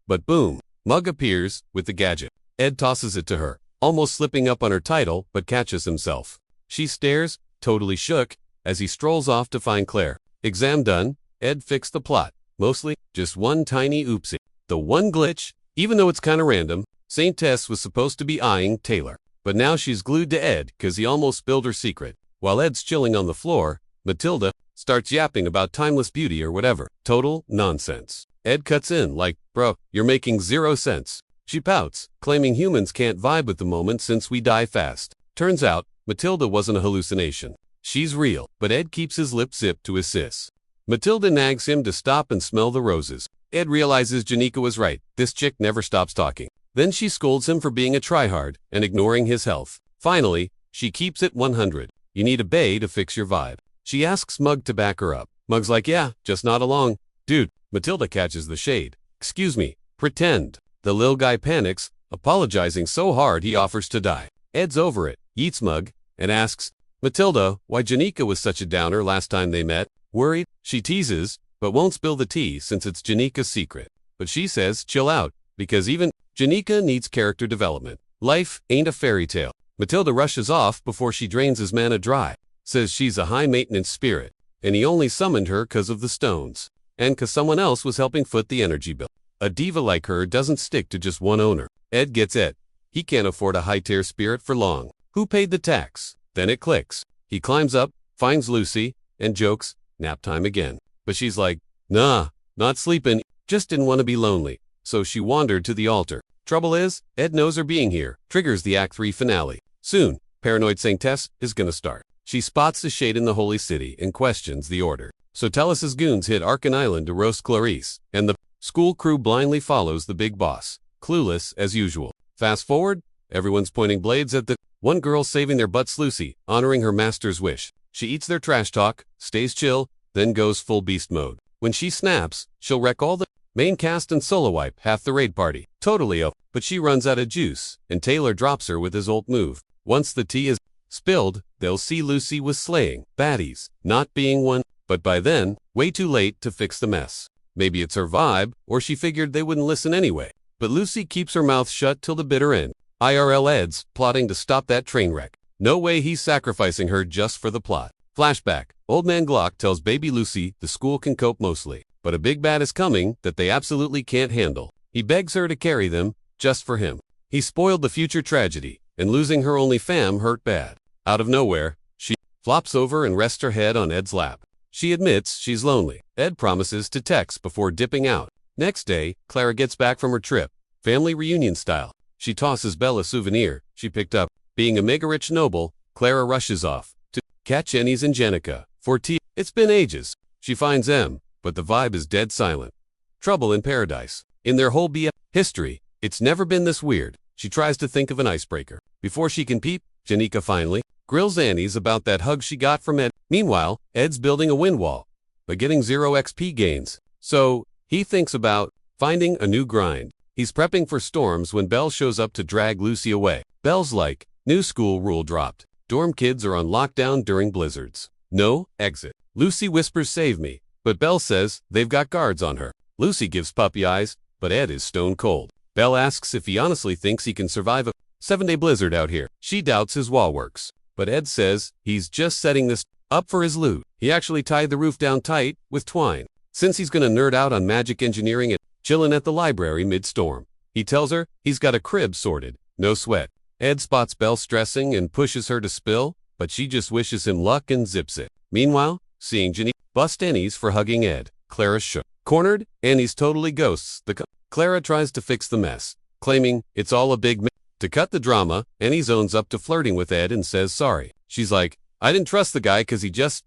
Speaker 1: But boom, Mug appears with the gadget. Ed tosses it to her, almost slipping up on her title, but catches himself. She stares, totally shook, as he strolls off to find Claire. Exam done, Ed fixed the plot. Mostly, just one tiny oopsie. The one glitch, even though it's kinda random, St. Tess was supposed to be eyeing Taylor. But now she's glued to Ed cause he almost spilled her secret. While Ed's chilling on the floor, Matilda starts yapping about timeless beauty or whatever. Total nonsense. Ed cuts in like, bro, you're making 0 sense. She pouts, claiming humans can't vibe with the moment since we die fast. Turns out, Matilda wasn't a hallucination. She's real, but Ed keeps his lips zipped to his sis. Matilda nags him to stop and smell the roses. Ed realizes Janica was right. This chick never stops talking. Then she scolds him for being a tryhard and ignoring his health. Finally, she keeps it 100. You need a bae to fix your vibe. She asks Mug to back her up. Mug's like, yeah, just not along. Dude, Matilda catches the shade. Excuse me, pretend. The lil guy panics, apologizing so hard he offers to die. Ed's over it, eats Mug, and asks Matilda why Janica was such a downer last time they met. Worried, she teases, but won't spill the tea since it's Janica's secret. But she says chill out, because even Janica needs character development. Life ain't a fairy tale. Matilda rushes off before she drains his mana dry. Says she's a high-maintenance spirit, and he only summoned her cause of the stones, and cause someone else was helping foot the energy bill. A diva like her doesn't stick to just one owner. Ed gets it. He can't afford a high-tier spirit for long. Who paid the tax? Then it clicks. He climbs up, finds Lucy, and jokes, nap time again. But she's like, nah, not sleeping, just didn't want to be lonely. So she wandered to the altar, Trouble is, Ed knows her being here, triggers the Act 3 finale. Soon, paranoid Saintess is gonna start. She spots the shade in the Holy City and questions the order. So Tellus's goons hit Arkan Island to roast Clarice, and the school crew blindly follows the big boss, clueless as usual. Fast forward, everyone's pointing blades at the one girl saving their butts, Lucy, honoring her master's wish. She eats their trash talk, stays chill, then goes full beast mode. When she snaps, she'll wreck all the main cast and solo wipe half the raid party. Totally but she runs out of juice, and Taylor drops her with his ult move. Once the tea is spilled, they'll see Lucy was slaying baddies, not being one, but by then, way too late to fix the mess. Maybe it's her vibe, or she figured they wouldn't listen anyway. But Lucy keeps her mouth shut till the bitter end. IRL Ed's plotting to stop that train wreck. No way he's sacrificing her just for the plot. Flashback. Old man Glock tells baby Lucy the school can cope mostly, but a big bad is coming that they absolutely can't handle. He begs her to carry them, just for him. He spoiled the future tragedy, and losing her only fam hurt bad. Out of nowhere, she flops over and rests her head on Ed's lap. She admits she's lonely. Ed promises to text before dipping out. Next day, Clara gets back from her trip, family reunion style. She tosses Belle a souvenir she picked up. Being a mega-rich noble, Clara rushes off to catch Ennis and Janica for tea. It's been ages. She finds M, but the vibe is dead silent. Trouble in paradise. In their whole BF history, it's never been this weird. She tries to think of an icebreaker. Before she can peep, Janica finally grills Annie's about that hug she got from Ed. Meanwhile, Ed's building a wind wall, but getting 0 XP gains. So, he thinks about finding a new grind. He's prepping for storms when Belle shows up to drag Lucy away. Belle's like, new school rule dropped. Dorm kids are on lockdown during blizzards. No exit. Lucy whispers save me, but Belle says they've got guards on her. Lucy gives puppy eyes, but Ed is stone cold. Belle asks if he honestly thinks he can survive a 7-day blizzard out here. She doubts his wall works, but Ed says he's just setting this up for his loot. He actually tied the roof down tight with twine, since he's gonna nerd out on magic engineering and chillin' at the library mid-storm. He tells her he's got a crib sorted, no sweat. Ed spots Belle stressing and pushes her to spill, but she just wishes him luck and zips it. Meanwhile, seeing Janica bust Ennis for hugging Ed, Clara's shook. Cornered, Ennis totally ghosts Clara tries to fix the mess, claiming it's all a big mess. To cut the drama, Ennis owns up to flirting with Ed and says sorry. She's like, I didn't trust the guy cause he just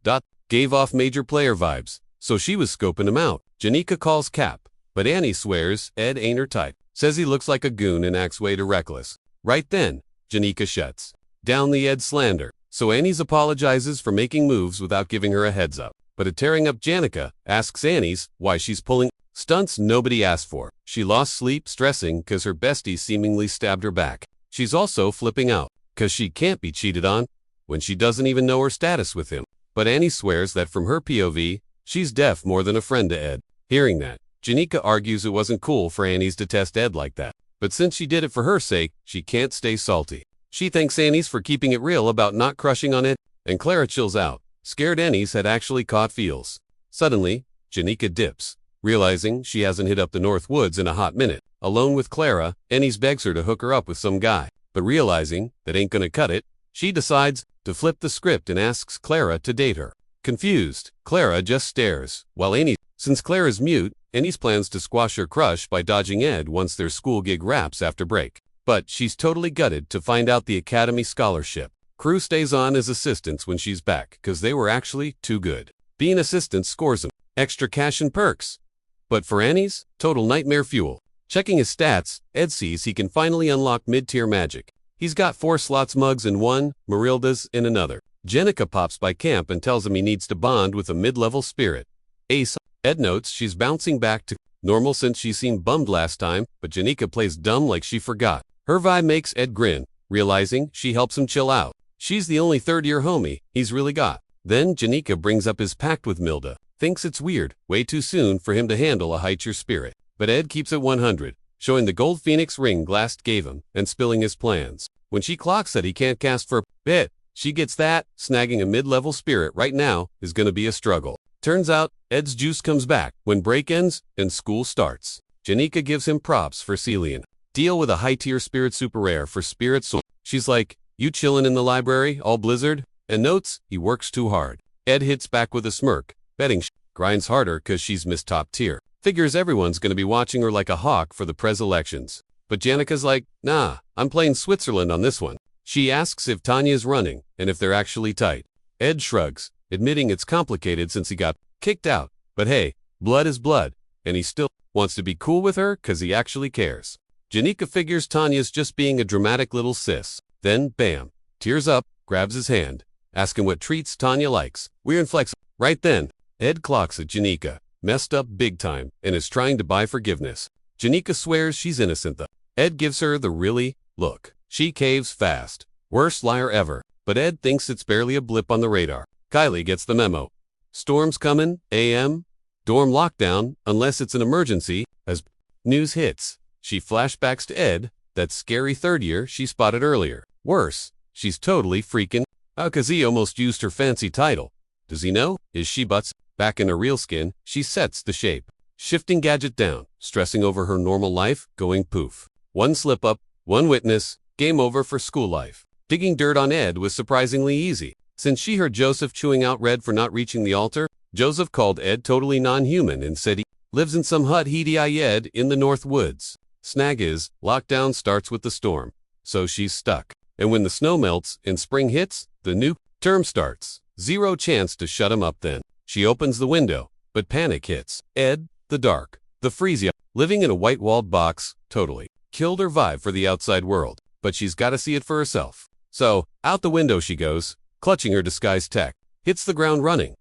Speaker 1: gave off major player vibes, so she was scoping him out. Janica calls Cap, but Annie swears Ed ain't her type, says he looks like a goon and acts way too reckless. Right then, Janica shuts down the Ed slander, so Annie's apologizes for making moves without giving her a heads up. But a tearing up Janica asks Annie's why she's pulling stunts nobody asked for. She lost sleep stressing cause her bestie seemingly stabbed her back. She's also flipping out cause she can't be cheated on when she doesn't even know her status with him. But Annie swears that from her POV, she's deaf more than a friend to Ed. Hearing that, Janica argues it wasn't cool for Annie's to test Ed like that. But since she did it for her sake, she can't stay salty. She thanks Annie's for keeping it real about not crushing on Ed, and Clara chills out, scared Ennis had actually caught feels. Suddenly, Janica dips, realizing she hasn't hit up the North Woods in a hot minute. Alone with Clara, Ennis begs her to hook her up with some guy, but realizing that ain't gonna cut it, she decides to flip the script and asks Clara to date her. Confused, Clara just stares, while Ennis, since Clara's mute, Ennis plans to squash her crush by dodging Ed once their school gig wraps after break. But she's totally gutted to find out the Academy scholarship. Crew stays on as assistants when she's back, cause they were actually too good. Being assistants scores them extra cash and perks. But for Annie's, total nightmare fuel. Checking his stats, Ed sees he can finally unlock mid-tier magic. He's got 4 slots mugs in one, Marilda's in another. Janica pops by camp and tells him he needs to bond with a mid-level spirit. Ace. Ed notes she's bouncing back to normal since she seemed bummed last time, but Janica plays dumb like she forgot. Her vibe makes Ed grin, realizing she helps him chill out. She's the only third-year homie he's really got. Then Janica brings up his pact with Milda. Thinks it's weird, way too soon for him to handle a high-tier spirit. But Ed keeps it 100, showing the gold phoenix ring Glast gave him, and spilling his plans. When she clocks that he can't cast for a bit, she gets that, snagging a mid-level spirit right now is gonna be a struggle. Turns out, Ed's juice comes back when break ends and school starts. Janica gives him props for Celian. Deal with a high-tier spirit super rare for Spirit Soul. She's like, you chillin' in the library, all blizzard? And notes, he works too hard. Ed hits back with a smirk, betting grinds harder cause she's missed top tier. Figures everyone's gonna be watching her like a hawk for the pres elections. But Janica's like, nah, I'm playing Switzerland on this one. She asks if Tanya's running and if they're actually tight. Ed shrugs, admitting it's complicated since he got kicked out. But hey, blood is blood, and he still wants to be cool with her because he actually cares. Janica figures Tanya's just being a dramatic little sis. Then, bam, tears up, grabs his hand, asking what treats Tanya likes. Weird flex. Right then, Ed clocks at Janica, messed up big time, and is trying to buy forgiveness. Janica swears she's innocent though. Ed gives her the really look. She caves fast. Worst liar ever. But Ed thinks it's barely a blip on the radar. Kylie gets the memo. Storm's coming, AM. Dorm lockdown, unless it's an emergency. As news hits, she flashbacks to Ed, that scary third year she spotted earlier. Worse, she's totally freaking out cause he almost used her fancy title. Does he know? Is she butts? Back in her real skin, she sets the shape. Shifting gadget down, stressing over her normal life, going poof. One slip up, one witness, game over for school life. Digging dirt on Ed was surprisingly easy. Since she heard Joseph chewing out Red for not reaching the altar, Joseph called Ed totally non-human and said he lives in some hut Ed in the North Woods. Snag is, lockdown starts with the storm, so she's stuck. And when the snow melts and spring hits, the new term starts. Zero chance to shut him up then. She opens the window, but panic hits. Ed, the dark, the freezy, living in a white-walled box, totally killed her vibe for the outside world. But she's got to see it for herself. So, out the window she goes, clutching her disguise tech, hits the ground running.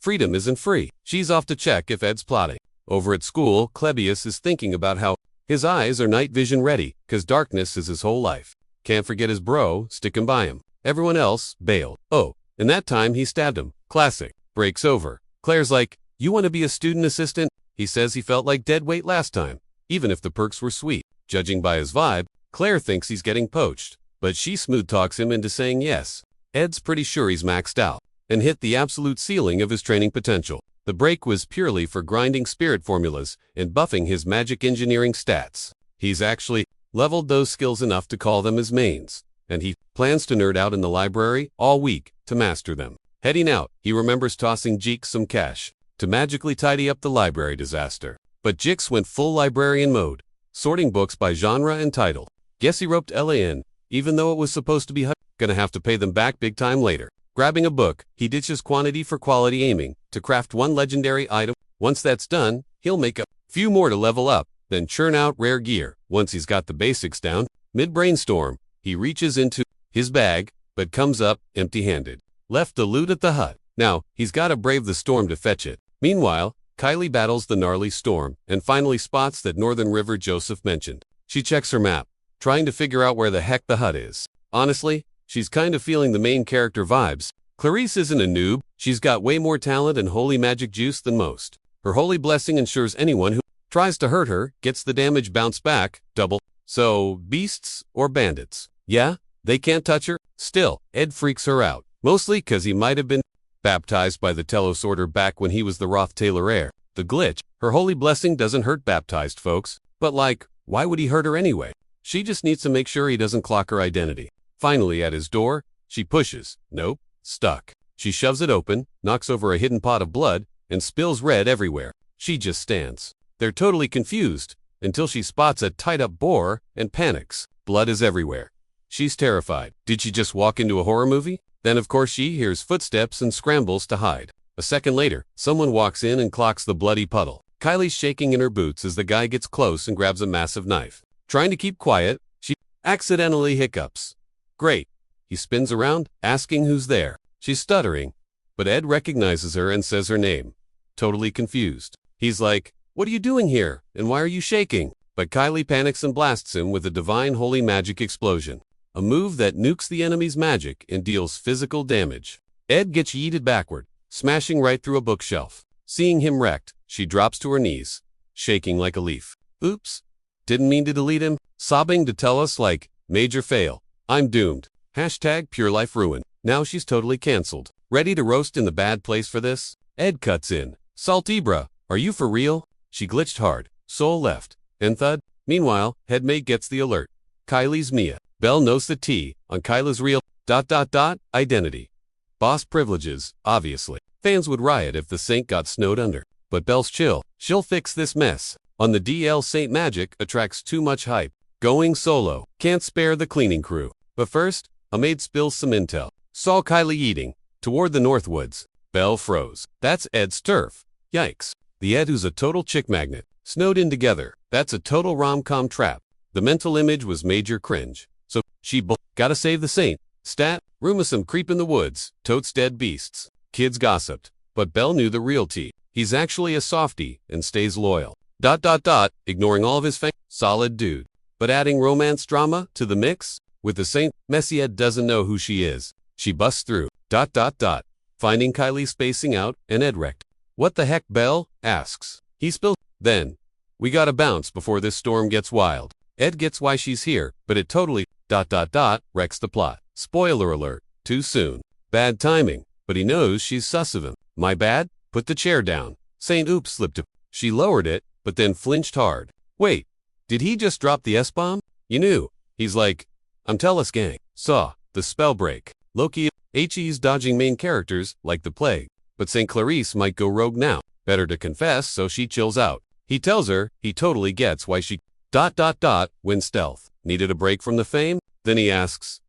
Speaker 1: Freedom isn't free. She's off to check if Ed's plotting. Over at school, Klebius is thinking about how his eyes are night vision ready, cause darkness is his whole life. Can't forget his bro, sticking by him. Everyone else, bailed. Oh, and that time he stabbed him. Classic. Breaks over. Claire's like, you want to be a student assistant? He says he felt like dead weight last time, even if the perks were sweet. Judging by his vibe, Claire thinks he's getting poached, but she smooth talks him into saying yes. Ed's pretty sure he's maxed out and hit the absolute ceiling of his training potential. The break was purely for grinding spirit formulas and buffing his magic engineering stats. He's actually leveled those skills enough to call them his mains, and he plans to nerd out in the library all week to master them. Heading out, he remembers tossing Jeek some cash to magically tidy up the library disaster. But Jix went full librarian mode, sorting books by genre and title. Guess he roped Ella in, even though it was supposed to be gonna have to pay them back big time later. Grabbing a book, he ditches quantity for quality aiming to craft one legendary item. Once that's done, he'll make a few more to level up, then churn out rare gear. Once he's got the basics down, mid-brainstorm, he reaches into his bag, but comes up empty-handed. Left the loot at the hut. Now, he's gotta brave the storm to fetch it. Meanwhile, Kylie battles the gnarly storm and finally spots that northern river Joseph mentioned. She checks her map, trying to figure out where the heck the hut is. Honestly, she's kind of feeling the main character vibes. Clarice isn't a noob. She's got way more talent and holy magic juice than most. Her holy blessing ensures anyone who tries to hurt her gets the damage bounced back, double. So, beasts or bandits? Yeah, they can't touch her. Still, Ed freaks her out. Mostly because he might have been baptized by the Telos Order back when he was the Roth Taylor heir. The glitch, her holy blessing doesn't hurt baptized folks. But like, why would he hurt her anyway? She just needs to make sure he doesn't clock her identity. Finally at his door, she pushes. Nope, stuck. She shoves it open, knocks over a hidden pot of blood, and spills red everywhere. She just stands. They're totally confused, until she spots a tied-up boar and panics. Blood is everywhere. She's terrified. Did she just walk into a horror movie? Then of course she hears footsteps and scrambles to hide. A second later, someone walks in and clocks the bloody puddle. Kylie's shaking in her boots as the guy gets close and grabs a massive knife. Trying to keep quiet, she accidentally hiccups. Great. He spins around, asking who's there. She's stuttering, but Ed recognizes her and says her name. Totally confused. He's like, what are you doing here, and why are you shaking? But Kylie panics and blasts him with a divine holy magic explosion. A move that nukes the enemy's magic and deals physical damage. Ed gets yeeted backward, smashing right through a bookshelf. Seeing him wrecked, she drops to her knees, shaking like a leaf. Oops. Didn't mean to delete him. Sobbing to tell us like, major fail. I'm doomed. Hashtag pure life ruin. Now she's totally cancelled. Ready to roast in the bad place for this? Ed cuts in. Salty bruh, are you for real? She glitched hard. Soul left. And thud. Meanwhile, headmate gets the alert. Kylie's Mia. Belle knows the T on Kyla's real ... identity. Boss privileges, obviously. Fans would riot if the Saint got snowed under. But Belle's chill. She'll fix this mess. On the DL, Saint Magic attracts too much hype. Going solo. Can't spare the cleaning crew. But first, a maid spills some intel. Saw Kylie eating. Toward the Northwoods. Belle froze. That's Ed's turf. Yikes. The Ed who's a total chick magnet. Snowed in together. That's a total rom-com trap. The mental image was major cringe. So, she gotta save the saint. Stat, rumor some creep in the woods. Totes dead beasts. Kids gossiped. But Belle knew the real tea. He's actually a softie and stays loyal. ... Ignoring all of his solid dude. But adding romance drama to the mix? With the saint, messy Ed doesn't know who she is. She busts through. ... Finding Kylie spacing out, and Ed wrecked. What the heck, Belle? Asks. He spills. Then. We gotta bounce before this storm gets wild. Ed gets why she's here, but it totally ... wrecks the plot. Spoiler alert. Too soon. Bad timing. But he knows she's sus of him. My bad? Put the chair down. Saint oops slipped up. She lowered it, but then flinched hard. Wait. Did he just drop the S-bomb? You knew. He's like, I'm Tellus gang. Saw. The spell break. Loki. HE's dodging main characters like the plague. But St. Clarice might go rogue now. Better to confess, so she chills out. He tells her he totally gets why she ... wins stealth. Needed a break from the fame? Then he asks,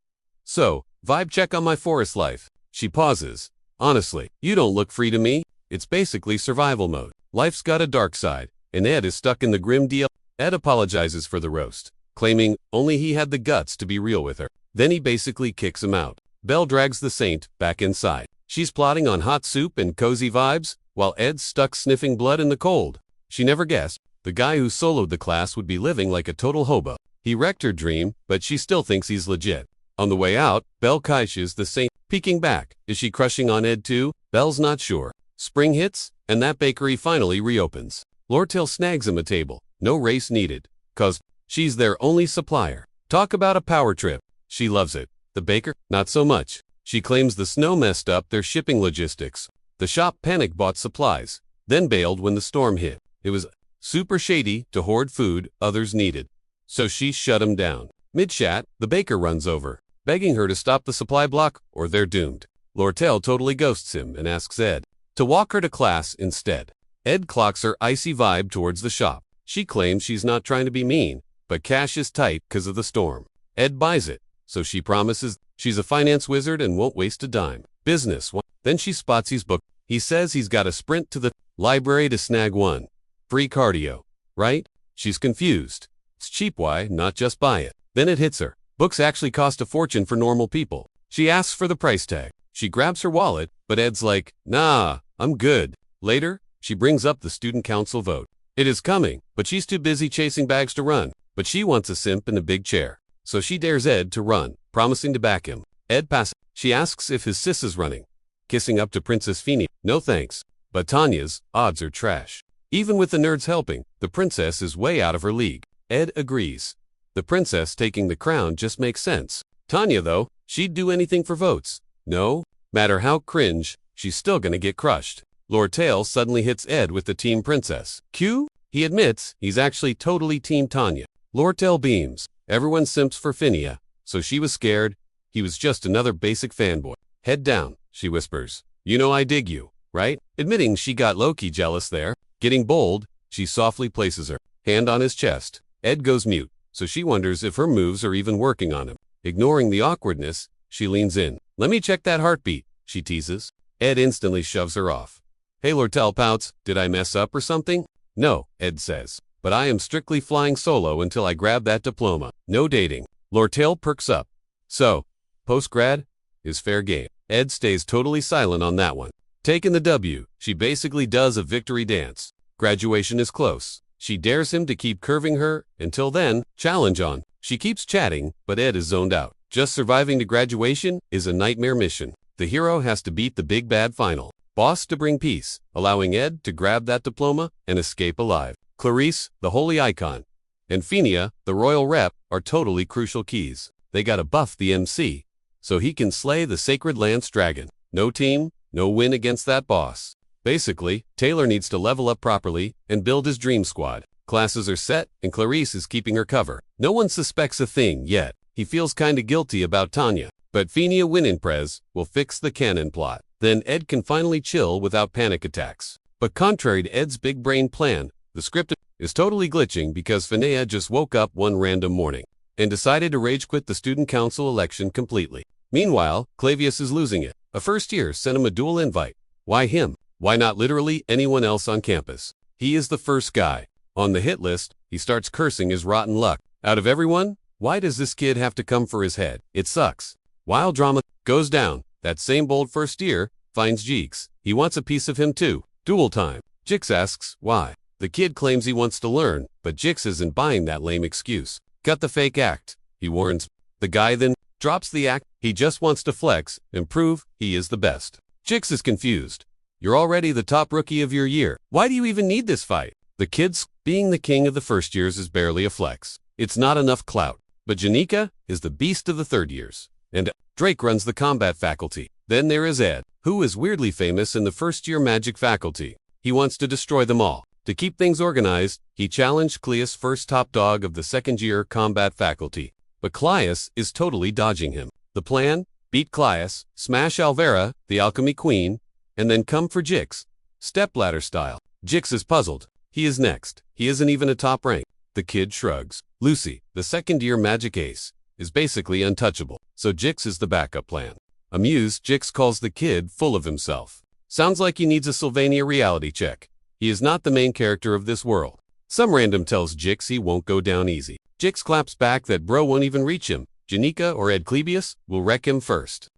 Speaker 1: so, vibe check on my forest life. She pauses. Honestly, you don't look free to me. It's basically survival mode. Life's got a dark side, and Ed is stuck in the grim deal. Ed apologizes for the roast, claiming only he had the guts to be real with her. Then he basically kicks him out. Belle drags the saint back inside. She's plotting on hot soup and cozy vibes, while Ed's stuck sniffing blood in the cold. She never guessed the guy who soloed the class would be living like a total hobo. He wrecked her dream, but she still thinks he's legit. On the way out, Belle kaiches the saint, peeking back. Is she crushing on Ed too? Belle's not sure. Spring hits, and that bakery finally reopens. Lortell snags him a table. No race needed. 'Cause she's their only supplier. Talk about a power trip. She loves it. The baker? Not so much. She claims the snow messed up their shipping logistics. The shop panic bought supplies, then bailed when the storm hit. It was super shady to hoard food others needed. So she shut him down. Mid-chat, the baker runs over, begging her to stop the supply block or they're doomed. Lortell totally ghosts him and asks Ed to walk her to class instead. Ed clocks her icy vibe towards the shop. She claims she's not trying to be mean, but cash is tight because of the storm. Ed buys it, so she promises she's a finance wizard and won't waste a dime. Business. Then she spots his book. He says he's got to sprint to the library to snag one. Free cardio, right? She's confused. It's cheap, why not just buy it? Then it hits her. Books actually cost a fortune for normal people. She asks for the price tag. She grabs her wallet, but Ed's like, nah, I'm good. Later, she brings up the student council vote. It is coming, but she's too busy chasing bags to run. But she wants a simp in a big chair. So she dares Ed to run, promising to back him. Ed passes. She asks if his sis is running. Kissing up to Princess Fini. No thanks. But Tanya's odds are trash. Even with the nerds helping, the princess is way out of her league. Ed agrees. The princess taking the crown just makes sense. Tanya, though, she'd do anything for votes. No matter how cringe, she's still gonna get crushed. Lortell suddenly hits Ed with the Team Princess. Q? He admits he's actually totally Team Tanya. Lortell beams. Everyone simps for Finia, so she was scared. He was just another basic fanboy. Head down, she whispers. You know I dig you, right? Admitting she got low-key jealous there. Getting bold, she softly places her hand on his chest. Ed goes mute, so she wonders if her moves are even working on him. Ignoring the awkwardness, she leans in. Let me check that heartbeat, she teases. Ed instantly shoves her off. Hey, Lortell pouts. Did I mess up or something? No, Ed says. But I am strictly flying solo until I grab that diploma. No dating. Lortell perks up. So, post-grad is fair game. Ed stays totally silent on that one. Taking the W, she basically does a victory dance. Graduation is close. She dares him to keep curving her. Until then, challenge on. She keeps chatting, but Ed is zoned out. Just surviving to graduation is a nightmare mission. The hero has to beat the big bad final boss to bring peace, allowing Ed to grab that diploma and escape alive. Clarice, the holy icon, and Finia, the royal rep, are totally crucial keys. They gotta buff the MC, so he can slay the sacred lance dragon. No team, no win against that boss. Basically, Taylor needs to level up properly and build his dream squad. Classes are set, and Clarice is keeping her cover. No one suspects a thing yet. He feels kinda guilty about Tanya, but Finia Winninprez will fix the canon plot. Then Ed can finally chill without panic attacks. But contrary to Ed's big brain plan, the script is totally glitching because Finea just woke up one random morning and decided to rage quit the student council election completely. Meanwhile, Clavius is losing it. A first year sent him a duel invite. Why him? Why not literally anyone else on campus? He is the first guy on the hit list. He starts cursing his rotten luck. Out of everyone, why does this kid have to come for his head? It sucks. While drama goes down, that same bold first year finds Jeeks. He wants a piece of him too. Duel time. Jix asks why. The kid claims he wants to learn, but Jix isn't buying that lame excuse. Cut the fake act, he warns. The guy then drops the act. He just wants to flex and prove he is the best. Jix is confused. You're already the top rookie of your year. Why do you even need this fight? The kid's being the king of the first years is barely a flex. It's not enough clout. But Janica is the beast of the third years. And Drake runs the combat faculty. Then there is Ed, who is weirdly famous in the first year magic faculty. He wants to destroy them all. To keep things organized, he challenged Cleus, first top dog of the second year combat faculty. But Cleus is totally dodging him. The plan? Beat Cleus, smash Alvera, the alchemy queen, and then come for Jix. Stepladder style. Jix is puzzled. He is next. He isn't even a top rank. The kid shrugs. Lucy, the second year magic ace, is basically untouchable, so Jix is the backup plan. Amused, Jix calls the kid full of himself. Sounds like he needs a Sylvania reality check. He is not the main character of this world. Some random tells Jix he won't go down easy. Jix claps back that bro won't even reach him. Janica or Aniclimax will wreck him first.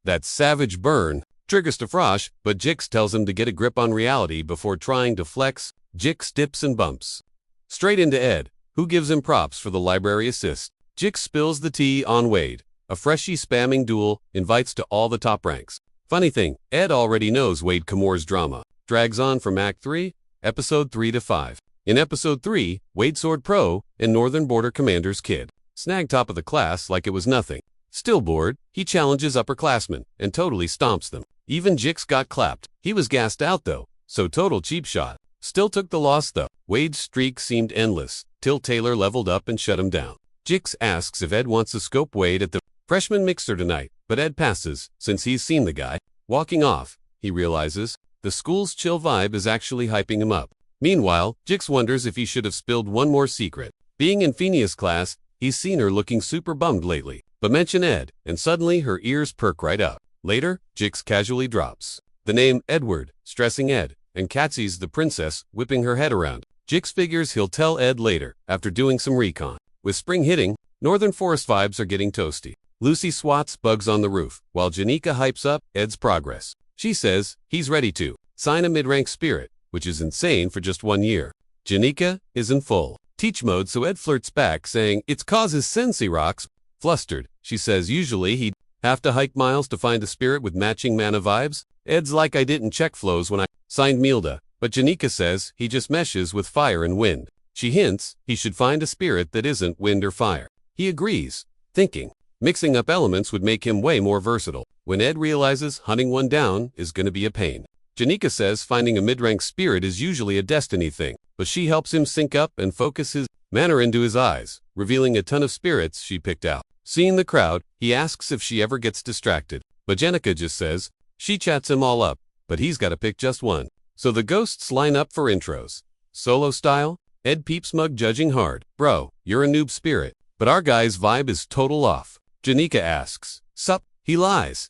Speaker 1: That savage burn triggers to Frosh, but Jix tells him to get a grip on reality before trying to flex. Jix dips and bumps straight into Ed, who gives him props for the library assist. Jix spills the tea on Wade. A freshie spamming duel invites to all the top ranks. Funny thing, Ed already knows Wade Kamor's drama. Drags on from Act 3, Episode 3 to 5. In Episode 3, Wade Sword Pro and Northern Border Commander's kid snag top of the class like it was nothing. Still bored, he challenges upperclassmen and totally stomps them. Even Jix got clapped. He was gassed out though, so total cheap shot. Still took the loss though. Wade's streak seemed endless, till Taylor leveled up and shut him down. Jix asks if Ed wants to scope Wade at the freshman mixer tonight, but Ed passes, since he's seen the guy. Walking off, he realizes the school's chill vibe is actually hyping him up. Meanwhile, Jix wonders if he should have spilled one more secret. Being in Phineas' class, he's seen her looking super bummed lately. But mention Ed, and suddenly her ears perk right up. Later, Jix casually drops the name Edward, stressing Ed, and Katsy's the princess, whipping her head around. Jix figures he'll tell Ed later, after doing some recon. With spring hitting, Northern Forest vibes are getting toasty. Lucy swats bugs on the roof, while Janica hypes up Ed's progress. She says he's ready to sign a mid-rank spirit, which is insane for just 1 year. Janica is in full teach mode, so Ed flirts back, saying it's cause his sensei rocks. Flustered, she says usually he'd have to hike miles to find a spirit with matching mana vibes. Ed's like, I didn't check flows when I signed Milda, but Janica says he just meshes with fire and wind. She hints he should find a spirit that isn't wind or fire. He agrees, thinking mixing up elements would make him way more versatile. When Ed realizes hunting one down is gonna be a pain. Janica says finding a mid-rank spirit is usually a destiny thing, but she helps him sync up and focus his mana into his eyes, revealing a ton of spirits she picked out. Seeing the crowd, he asks if she ever gets distracted, but Janica just says she chats him all up, but he's gotta pick just one. So the ghosts line up for intros. Solo style? Ed peeps mug judging hard. Bro, you're a noob spirit, but our guy's vibe is total off. Janica asks, sup? He lies.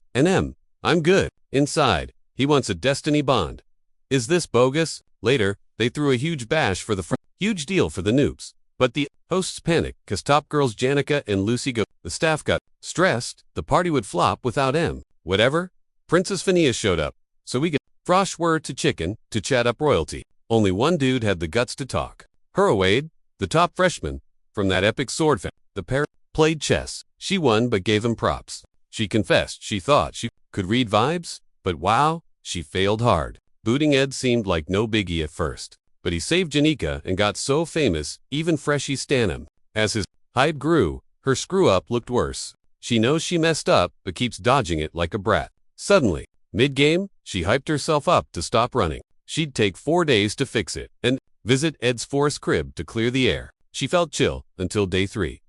Speaker 1: I'm good. Inside, he wants a destiny bond. Is this bogus? Later, they threw a huge bash for the huge deal for the noobs. But the hosts panic, cause top girls Janica and Lucy go. The staff got stressed, the party would flop without M. Whatever. Princess Phineas showed up, so we get Frosh word to chicken to chat up royalty. Only one dude had the guts to talk. Wade, the top freshman, from that epic sword fan. The pair played chess. She won but gave him props. She confessed she thought she could read vibes, but wow, she failed hard. Booting Ed seemed like no biggie at first, but he saved Janica and got so famous, even freshies stan him. As his hype grew, her screw-up looked worse. She knows she messed up, but keeps dodging it like a brat. Suddenly, mid-game, she hyped herself up to stop running. She'd take 4 days to fix it, and visit Ed's forest crib to clear the air. She felt chill until day 3.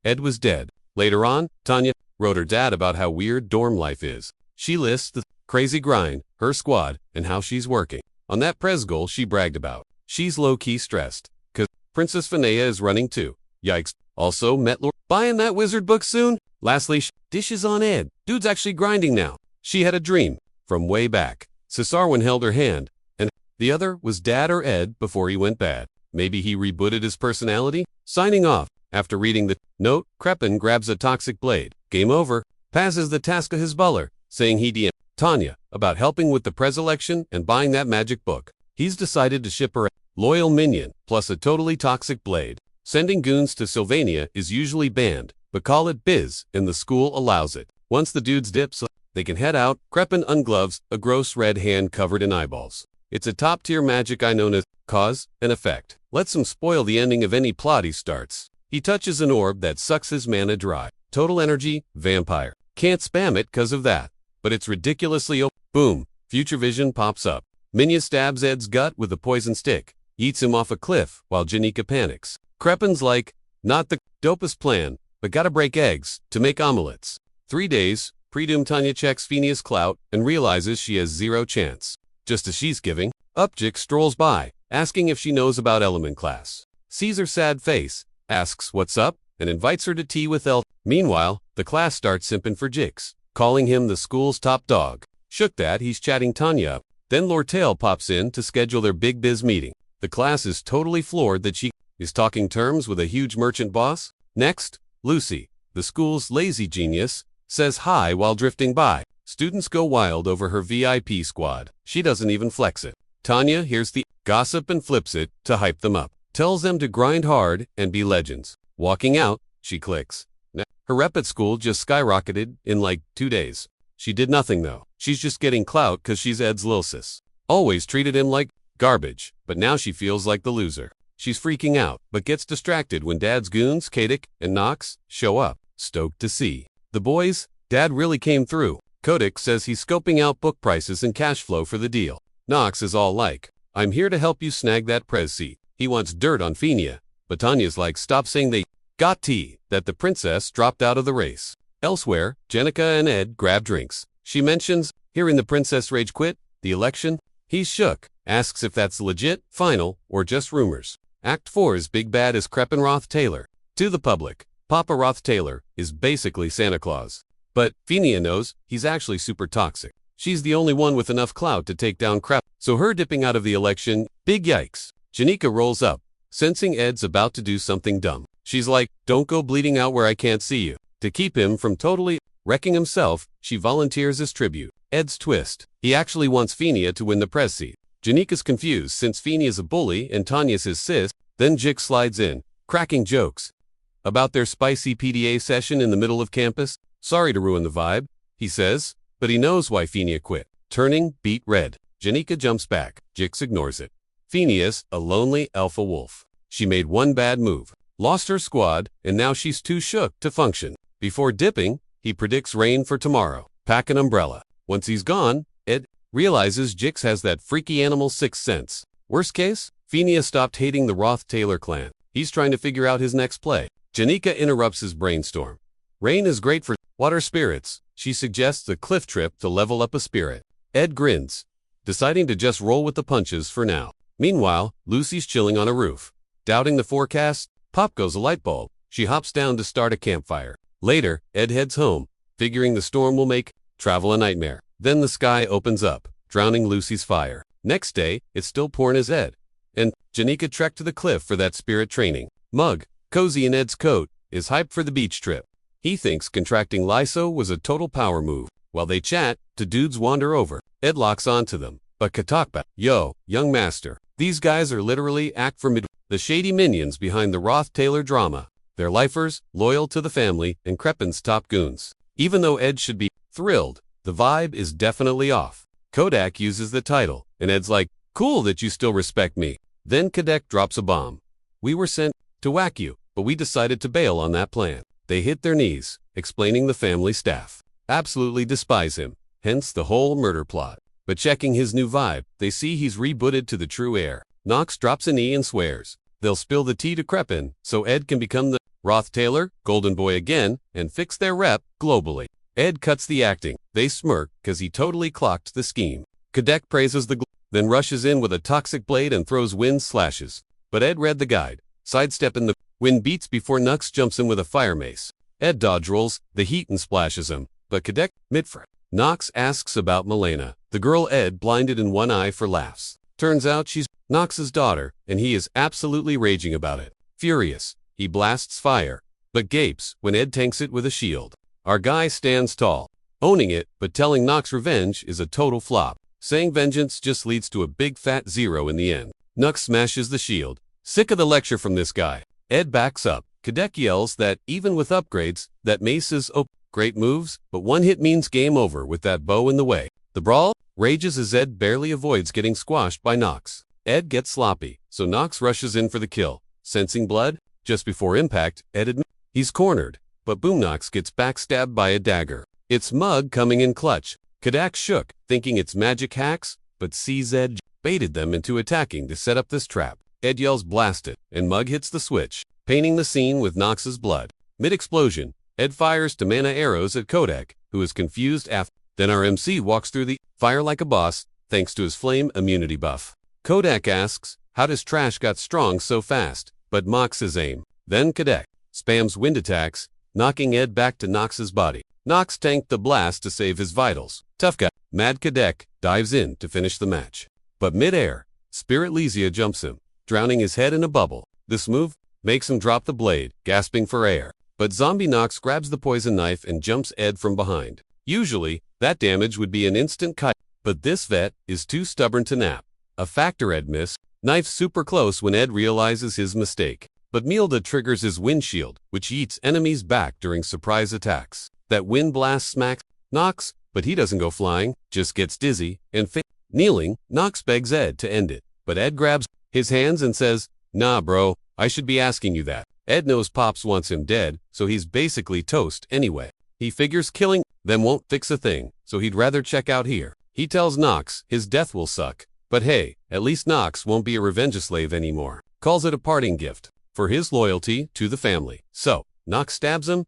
Speaker 1: Ed was dead. Later on, Tanya wrote her dad about how weird dorm life is. She lists the crazy grind, her squad, and how she's working on that pres goal she bragged about. She's low-key stressed, cause Princess Finea is running too. Yikes. Also met Lord. Buying that wizard book soon? Lastly, dishes on Ed. Dude's actually grinding now. She had a dream from way back. Cesarwin held her hand, and the other was Dad or Ed before he went bad. Maybe he rebooted his personality? Signing off. After reading the note, Crepin grabs a toxic blade. Game over. Passes the task to his butler, saying he DM'd Tanya about helping with the Prez election and buying that magic book. He's decided to ship her a loyal minion plus a totally toxic blade. Sending goons to Sylvania is usually banned, but call it biz, and the school allows it. Once the dudes dip, they can head out. Crepin ungloves a gross red hand covered in eyeballs. It's a top-tier magic I known as cause and effect. Lets him spoil the ending of any plot he starts. He touches an orb that sucks his mana dry. Total energy, vampire. Can't spam it cause of that. But it's ridiculously boom. Future vision pops up. Minya stabs Ed's gut with a poison stick. Eats him off a cliff while Janica panics. Crepin's like, not the dopest plan, but gotta break eggs to make omelets. 3 days, pre-doom Tanya checks Phinea's clout and realizes she has zero chance. Just as she's giving up, Jix strolls by, asking if she knows about element class. Sees her sad face, asks what's up, and invites her to tea with El. Meanwhile, the class starts simping for Jix, calling him the school's top dog. Shook that he's chatting Tanya up. Then Lortell pops in to schedule their big biz meeting. The class is totally floored that she is talking terms with a huge merchant boss. Next, Lucy, the school's lazy genius, says hi while drifting by. Students go wild over her VIP squad. She doesn't even flex it. Tanya hears the gossip and flips it to hype them up. Tells them to grind hard and be legends. Walking out, she clicks. Her rep at school just skyrocketed in like 2 days. She did nothing though. She's just getting clout cause she's Ed's lil sis. Always treated him like garbage, but now she feels like the loser. She's freaking out, but gets distracted when Dad's goons, Kadik and Nox, show up. Stoked to see the boys. Dad really came through. Kodik says he's scoping out book prices and cash flow for the deal. Nox is all like, I'm here to help you snag that Prez seat. He wants dirt on Phineas, but Tanya's like, stop saying they got tea, that the princess dropped out of the race. Elsewhere, Janica and Ed grab drinks. She mentions hearing the princess rage quit the election. He's shook, asks if that's legit, final, or just rumors. Act 4's big bad is Crepin Roth Taylor. To the public, Papa Roth Taylor is basically Santa Claus. But Phineas knows he's actually super toxic. She's the only one with enough clout to take down Crep, so her dipping out of the election, big yikes. Janica rolls up, sensing Ed's about to do something dumb. She's like, don't go bleeding out where I can't see you. To keep him from totally wrecking himself, she volunteers as tribute. Ed's twist. He actually wants Phineas to win the Prez seat. Janica's confused since Phineas is a bully and Tanya's his sis. Then Jix slides in, cracking jokes about their spicy PDA session in the middle of campus. Sorry to ruin the vibe, he says, but he knows why Phineas quit. Turning beet red. Janica jumps back. Jix ignores it. Phineas, a lonely alpha wolf. She made one bad move, lost her squad, and now she's too shook to function. Before dipping, he predicts rain for tomorrow. Pack an umbrella. Once he's gone, Ed realizes Jix has that freaky animal sixth sense. Worst case, Phineas stopped hating the Roth Taylor clan. He's trying to figure out his next play. Janica interrupts his brainstorm. Rain is great for water spirits. She suggests a cliff trip to level up a spirit. Ed grins, deciding to just roll with the punches for now. Meanwhile, Lucy's chilling on a roof. Doubting the forecast, pop goes a light bulb. She hops down to start a campfire. Later, Ed heads home, figuring the storm will make travel a nightmare. Then the sky opens up, drowning Lucy's fire. Next day, it's still pouring as Ed and Janica trek to the cliff for that spirit training. Mug, cozy in Ed's coat, is hyped for the beach trip. He thinks contracting Lyso was a total power move. While they chat, two dudes wander over. Ed locks onto them, but Katakba, yo, young master. These guys are literally act for mid, the shady minions behind the Roth Taylor drama. They're lifers, loyal to the family, and Crepin's top goons. Even though Ed should be thrilled, the vibe is definitely off. Kodak uses the title, and Ed's like, cool that you still respect me. Then Kadek drops a bomb. We were sent to whack you, but we decided to bail on that plan. They hit their knees, explaining the family staff absolutely despise him, hence the whole murder plot. But checking his new vibe, they see he's rebooted to the true heir. Nox drops a knee and swears they'll spill the tea to Crepin so Ed can become the Roth Taylor, Golden Boy again, and fix their rep globally. Ed cuts the acting. They smirk cause he totally clocked the scheme. Kadek praises the then rushes in with a toxic blade and throws wind slashes. But Ed read the guide. sidestepping the wind beats before Nux jumps in with a fire mace. Ed dodge rolls the heat and splashes him, but Kadek midfret. Nox asks about Milena, the girl Ed blinded in one eye for laughs. Turns out she's Nox's daughter, and he is absolutely raging about it. Furious, he blasts fire, but gapes when Ed tanks it with a shield. Our guy stands tall, owning it, but telling Nox revenge is a total flop. Saying vengeance just leads to a big fat zero in the end. Nux smashes the shield. Sick of the lecture from this guy. Ed backs up. Kadek yells that, even with upgrades, that mace is great moves, but one hit means game over with that bow in the way. The brawl rages as Ed barely avoids getting squashed by Nox. Ed gets sloppy, so Nox rushes in for the kill. Sensing blood, just before impact, Ed admits he's cornered, but Boomnox gets backstabbed by a dagger. It's Mug coming in clutch. Kadek shook, thinking it's magic hacks, but sees Ed baited them into attacking to set up this trap. Ed yells blast it, and Mug hits the switch, painting the scene with Nox's blood. Mid-explosion, Ed fires to mana arrows at Kodak, who is confused after. Then our MC walks through the fire like a boss, thanks to his flame immunity buff. Kodak asks, how does Trash got strong so fast, but mocks his aim. Then Kadek spams wind attacks, knocking Ed back to Nox's body. Nox tanked the blast to save his vitals. Tough guy, Mad Kadek, dives in to finish the match. But mid-air, Spirit Lysia jumps him, drowning his head in a bubble. This move makes him drop the blade, gasping for air. But Zombie Nox grabs the poison knife and jumps Ed from behind. Usually, that damage would be an instant kite, but this vet is too stubborn to nap. A factor Ed miss. Knife super close when Ed realizes his mistake. But Milda triggers his windshield, which yeets enemies back during surprise attacks. That wind blast smacks Nox, but he doesn't go flying, just gets dizzy, and kneeling, Nox begs Ed to end it. But Ed grabs his hands and says, nah bro, I should be asking you that. Ed knows Pops wants him dead, so he's basically toast anyway. He figures killing them won't fix a thing, so he'd rather check out here. He tells Nox his death will suck, but hey, at least Nox won't be a revenge slave anymore. Calls it a parting gift for his loyalty to the family. So, Nox stabs him.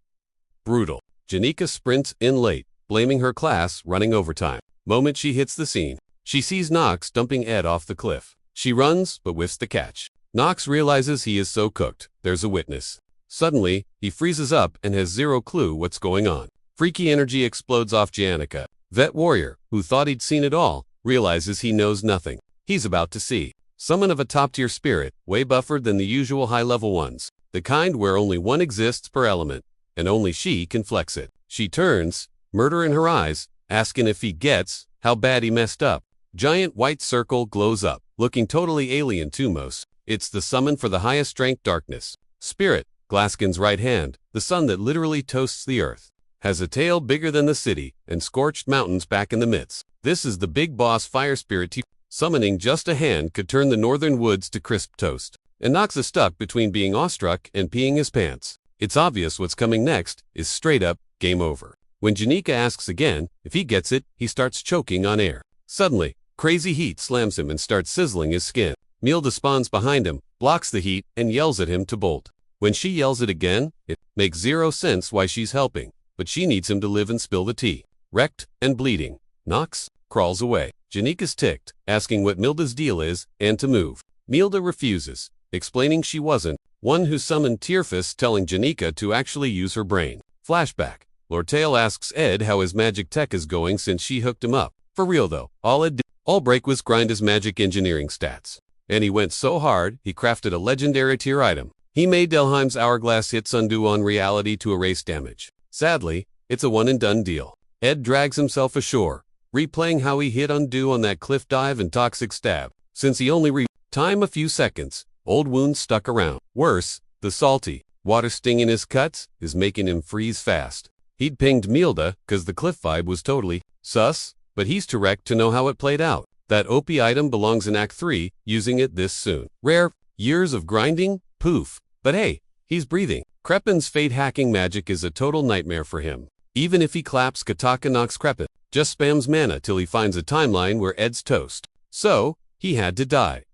Speaker 1: Brutal. Janica sprints in late, blaming her class running overtime. Moment she hits the scene, she sees Nox dumping Ed off the cliff. She runs, but whiffs the catch. Nox realizes he is so cooked, there's a witness. Suddenly, he freezes up and has zero clue what's going on. Freaky energy explodes off Janica. Vet warrior, who thought he'd seen it all, realizes he knows nothing. He's about to see summon of a top-tier spirit, way buffered than the usual high-level ones. The kind where only one exists per element, and only she can flex it. She turns, murder in her eyes, asking if he gets how bad he messed up. Giant white circle glows up, looking totally alien to most. It's the summon for the highest strength darkness. Spirit, Glaskin's right hand, the sun that literally toasts the earth, has a tail bigger than the city and scorched mountains back in the midst. This is the big boss fire spirit. Summoning just a hand could turn the northern woods to crisp toast. And Nox is stuck between being awestruck and peeing his pants. It's obvious what's coming next is straight up game over. When Janica asks again if he gets it, he starts choking on air. Suddenly, crazy heat slams him and starts sizzling his skin. Milda spawns behind him, blocks the heat, and yells at him to bolt. When she yells it again, it makes zero sense why she's helping, but she needs him to live and spill the tea. Wrecked and bleeding, Nox crawls away. Janica's ticked, asking what Milda's deal is and to move. Milda refuses, explaining she wasn't one who summoned Tearfist, telling Janica to actually use her brain. Flashback. Lortell asks Ed how his magic tech is going since she hooked him up. For real though, all Ed did all break was grind his magic engineering stats. And he went so hard, he crafted a legendary tier item. He made Delheim's Hourglass hits undo on reality to erase damage. Sadly, it's a one-and-done deal. Ed drags himself ashore, replaying how he hit undo on that cliff dive and toxic stab. Since he only time a few seconds, old wounds stuck around. Worse, the salty water sting in his cuts is making him freeze fast. He'd pinged Milda, cause the cliff vibe was totally sus, but he's too wrecked to know how it played out. That OP item belongs in Act 3, using it this soon. Rare, years of grinding, poof. But hey, he's breathing. Krepin's fate hacking magic is a total nightmare for him. Even if he claps Kataka Nox Krepin, just spams mana till he finds a timeline where Ed's toast. So, he had to die.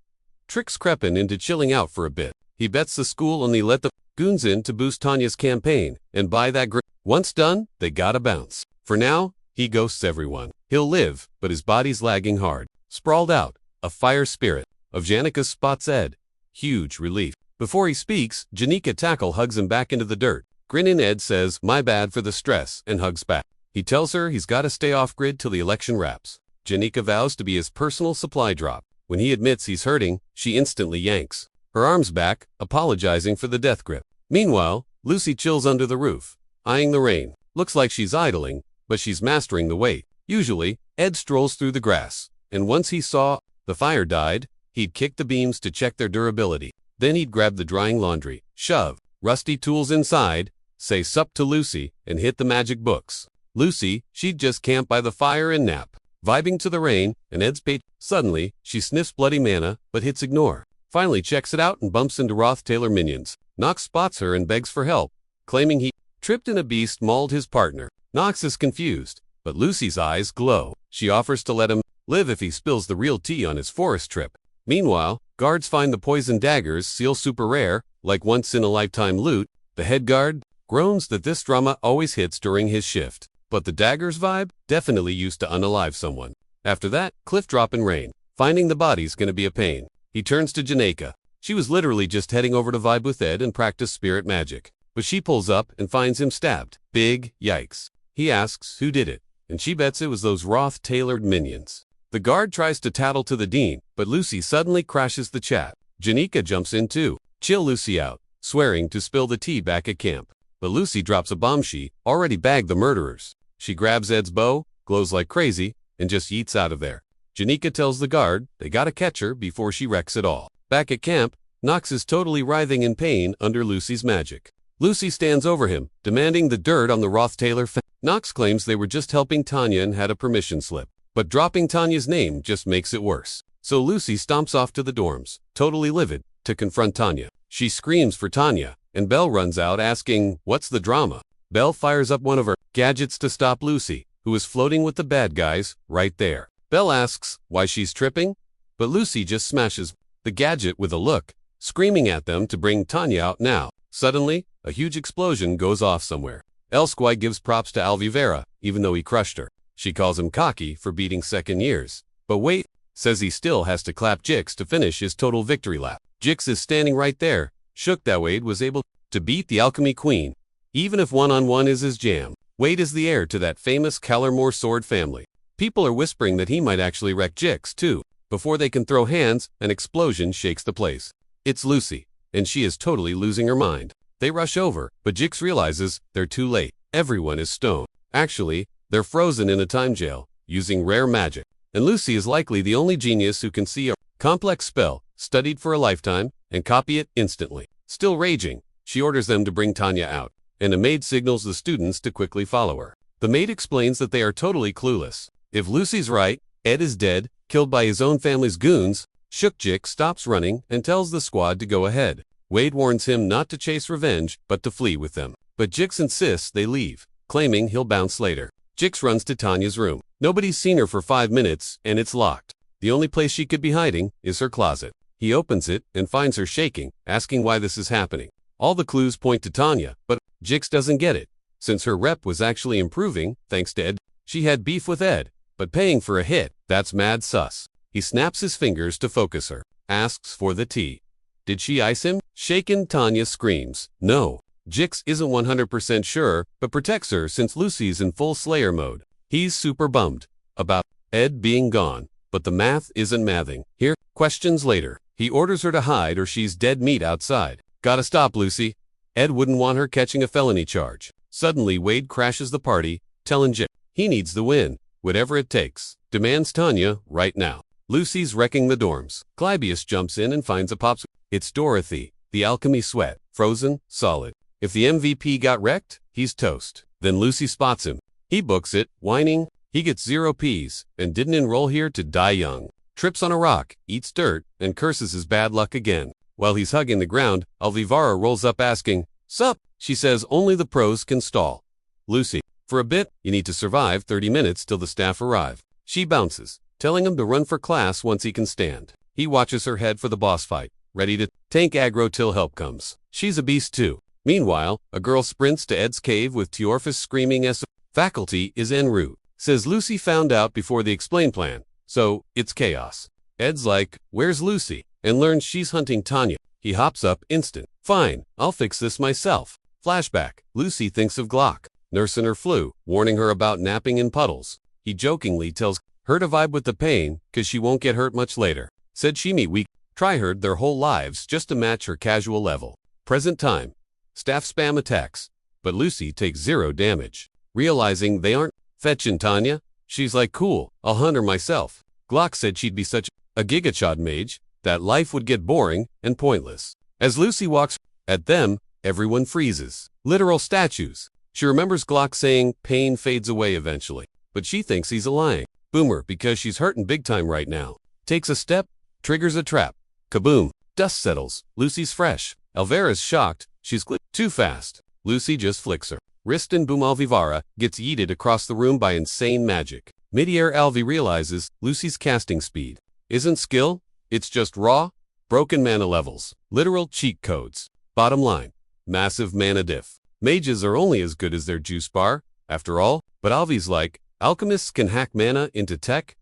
Speaker 1: Tricks Krepin into chilling out for a bit. He bets the school only let the goons in to boost Tanya's campaign, and buy that once done, they gotta bounce. For now, he ghosts everyone. He'll live, but his body's lagging hard. Sprawled out, a fire spirit of Janica spots Ed. Huge relief. Before he speaks, Janica hugs him back into the dirt. Grinning Ed says, "My bad for the stress," and hugs back. He tells her he's got to stay off-grid till the election wraps. Janica vows to be his personal supply drop. When he admits he's hurting, she instantly yanks her arms back, apologizing for the death grip. Meanwhile, Lucy chills under the roof, eyeing the rain. Looks like she's idling, but she's mastering the weight. Usually, Ed strolls through the grass, and once he saw the fire died, he'd kick the beams to check their durability. Then he'd grab the drying laundry, shove rusty tools inside, say sup to Lucy, and hit the magic books. Lucy, she'd just camp by the fire and nap, vibing to the rain, and Ed's page. Suddenly, she sniffs bloody mana, but hits ignore. Finally checks it out and bumps into Lortell minions. Nox spots her and begs for help, claiming he tripped and a beast mauled his partner. Nox is confused, but Lucy's eyes glow. She offers to let him live if he spills the real tea on his forest trip. Meanwhile, guards find the poison daggers seal super rare, like once-in-a-lifetime loot. The head guard groans that this drama always hits during his shift. But the daggers vibe definitely used to unalive someone. After that, cliff drop and rain. Finding the body's gonna be a pain. He turns to Janica. She was literally just heading over to vibe with Ed and practice spirit magic. But she pulls up and finds him stabbed. Big yikes. He asks who did it, and she bets it was those Roth-tailored minions. The guard tries to tattle to the dean, but Lucy suddenly crashes the chat. Janica jumps in too. Chill Lucy out, swearing to spill the tea back at camp. But Lucy drops a bomb. She already bagged the murderers. She grabs Ed's bow, glows like crazy, and just yeets out of there. Janica tells the guard they gotta catch her before she wrecks it all. Back at camp, Nox is totally writhing in pain under Lucy's magic. Lucy stands over him, demanding the dirt on the Roth-Taylor family. Nox claims they were just helping Tanya and had a permission slip. But dropping Tanya's name just makes it worse. So Lucy stomps off to the dorms, totally livid, to confront Tanya. She screams for Tanya, and Belle runs out asking, "What's the drama?" Belle fires up one of her gadgets to stop Lucy, who is floating with the bad guys right there. Belle asks why she's tripping, but Lucy just smashes the gadget with a look, screaming at them to bring Tanya out now. Suddenly, a huge explosion goes off somewhere. Elsquai gives props to Alvivera, even though he crushed her. She calls him cocky for beating second years. But wait, says he still has to clap Jix to finish his total victory lap. Jix is standing right there, shook that Wade was able to beat the alchemy queen, even if one-on-one is his jam. Wade is the heir to that famous Callermore sword family. People are whispering that he might actually wreck Jix too. Before they can throw hands, an explosion shakes the place. It's Lucy, and she is totally losing her mind. They rush over, but Jix realizes they're too late. Everyone is stoned. Actually, they're frozen in a time jail, using rare magic. And Lucy is likely the only genius who can see a complex spell, studied for a lifetime, and copy it instantly. Still raging, she orders them to bring Tanya out, and a maid signals the students to quickly follow her. The maid explains that they are totally clueless. If Lucy's right, Ed is dead, killed by his own family's goons. Shook Jix stops running and tells the squad to go ahead. Wade warns him not to chase revenge, but to flee with them. But Jix insists they leave, claiming he'll bounce later. Jix runs to Tanya's room. Nobody's seen her for 5 minutes, and it's locked. The only place she could be hiding is her closet. He opens it and finds her shaking, asking why this is happening. All the clues point to Tanya, but Jix doesn't get it. Since her rep was actually improving, thanks to Ed, she had beef with Ed, but paying for a hit, that's mad sus. He snaps his fingers to focus her, asks for the tea. Did she ice him? Shaken, Tanya screams. No. Jix isn't 100% sure, but protects her since Lucy's in full Slayer mode. He's super bummed about Ed being gone, but the math isn't mathing. Here, questions later. He orders her to hide or she's dead meat outside. Gotta stop, Lucy. Ed wouldn't want her catching a felony charge. Suddenly, Wade crashes the party, telling Jix he needs the win, whatever it takes. Demands Tanya right now. Lucy's wrecking the dorms. Clybius jumps in and finds a pops. It's Dorothy, the alchemy sweat, frozen, solid. If the MVP got wrecked, he's toast. Then Lucy spots him. He books it, whining. He gets 0 Ps, and didn't enroll here to die young. Trips on a rock, eats dirt, and curses his bad luck again. While he's hugging the ground, Alvivara rolls up asking, "Sup?" She says only the pros can stall. Lucy, for a bit, you need to survive 30 minutes till the staff arrive. She bounces, telling him to run for class once he can stand. He watches her head for the boss fight, ready to tank aggro till help comes. She's a beast too. Meanwhile, a girl sprints to Ed's cave with Teorphus screaming as faculty is en route. Says Lucy found out before the explain plan, so it's chaos. Ed's like, where's Lucy? And learns she's hunting Tanya. He hops up instant. Fine, I'll fix this myself. Flashback. Lucy thinks of Glock, nursing her flu, warning her about napping in puddles. He jokingly tells her to vibe with the pain, cause she won't get hurt much later. Said she meet weak, try hard their whole lives just to match her casual level. Present time. Staff spam attacks, but Lucy takes 0 damage. Realizing they aren't fetching Tanya, she's like, cool, I'll hunt her myself. Glock said she'd be such a gigachad mage that life would get boring and pointless. As Lucy walks at them, everyone freezes. Literal statues. She remembers Glock saying pain fades away eventually, but she thinks he's a lying boomer because she's hurting big time right now. Takes a step, triggers a trap. Kaboom. Dust settles. Lucy's fresh. Alvera's shocked. She's clicked too fast. Lucy just flicks her wrist and boom, Alvivara gets yeeted across the room by insane magic. Midair, Alvi realizes Lucy's casting speed isn't skill, it's just raw, broken mana levels. Literal cheat codes. Bottom line. Massive mana diff. Mages are only as good as their juice bar, after all, but Alvi's like, alchemists can hack mana into tech.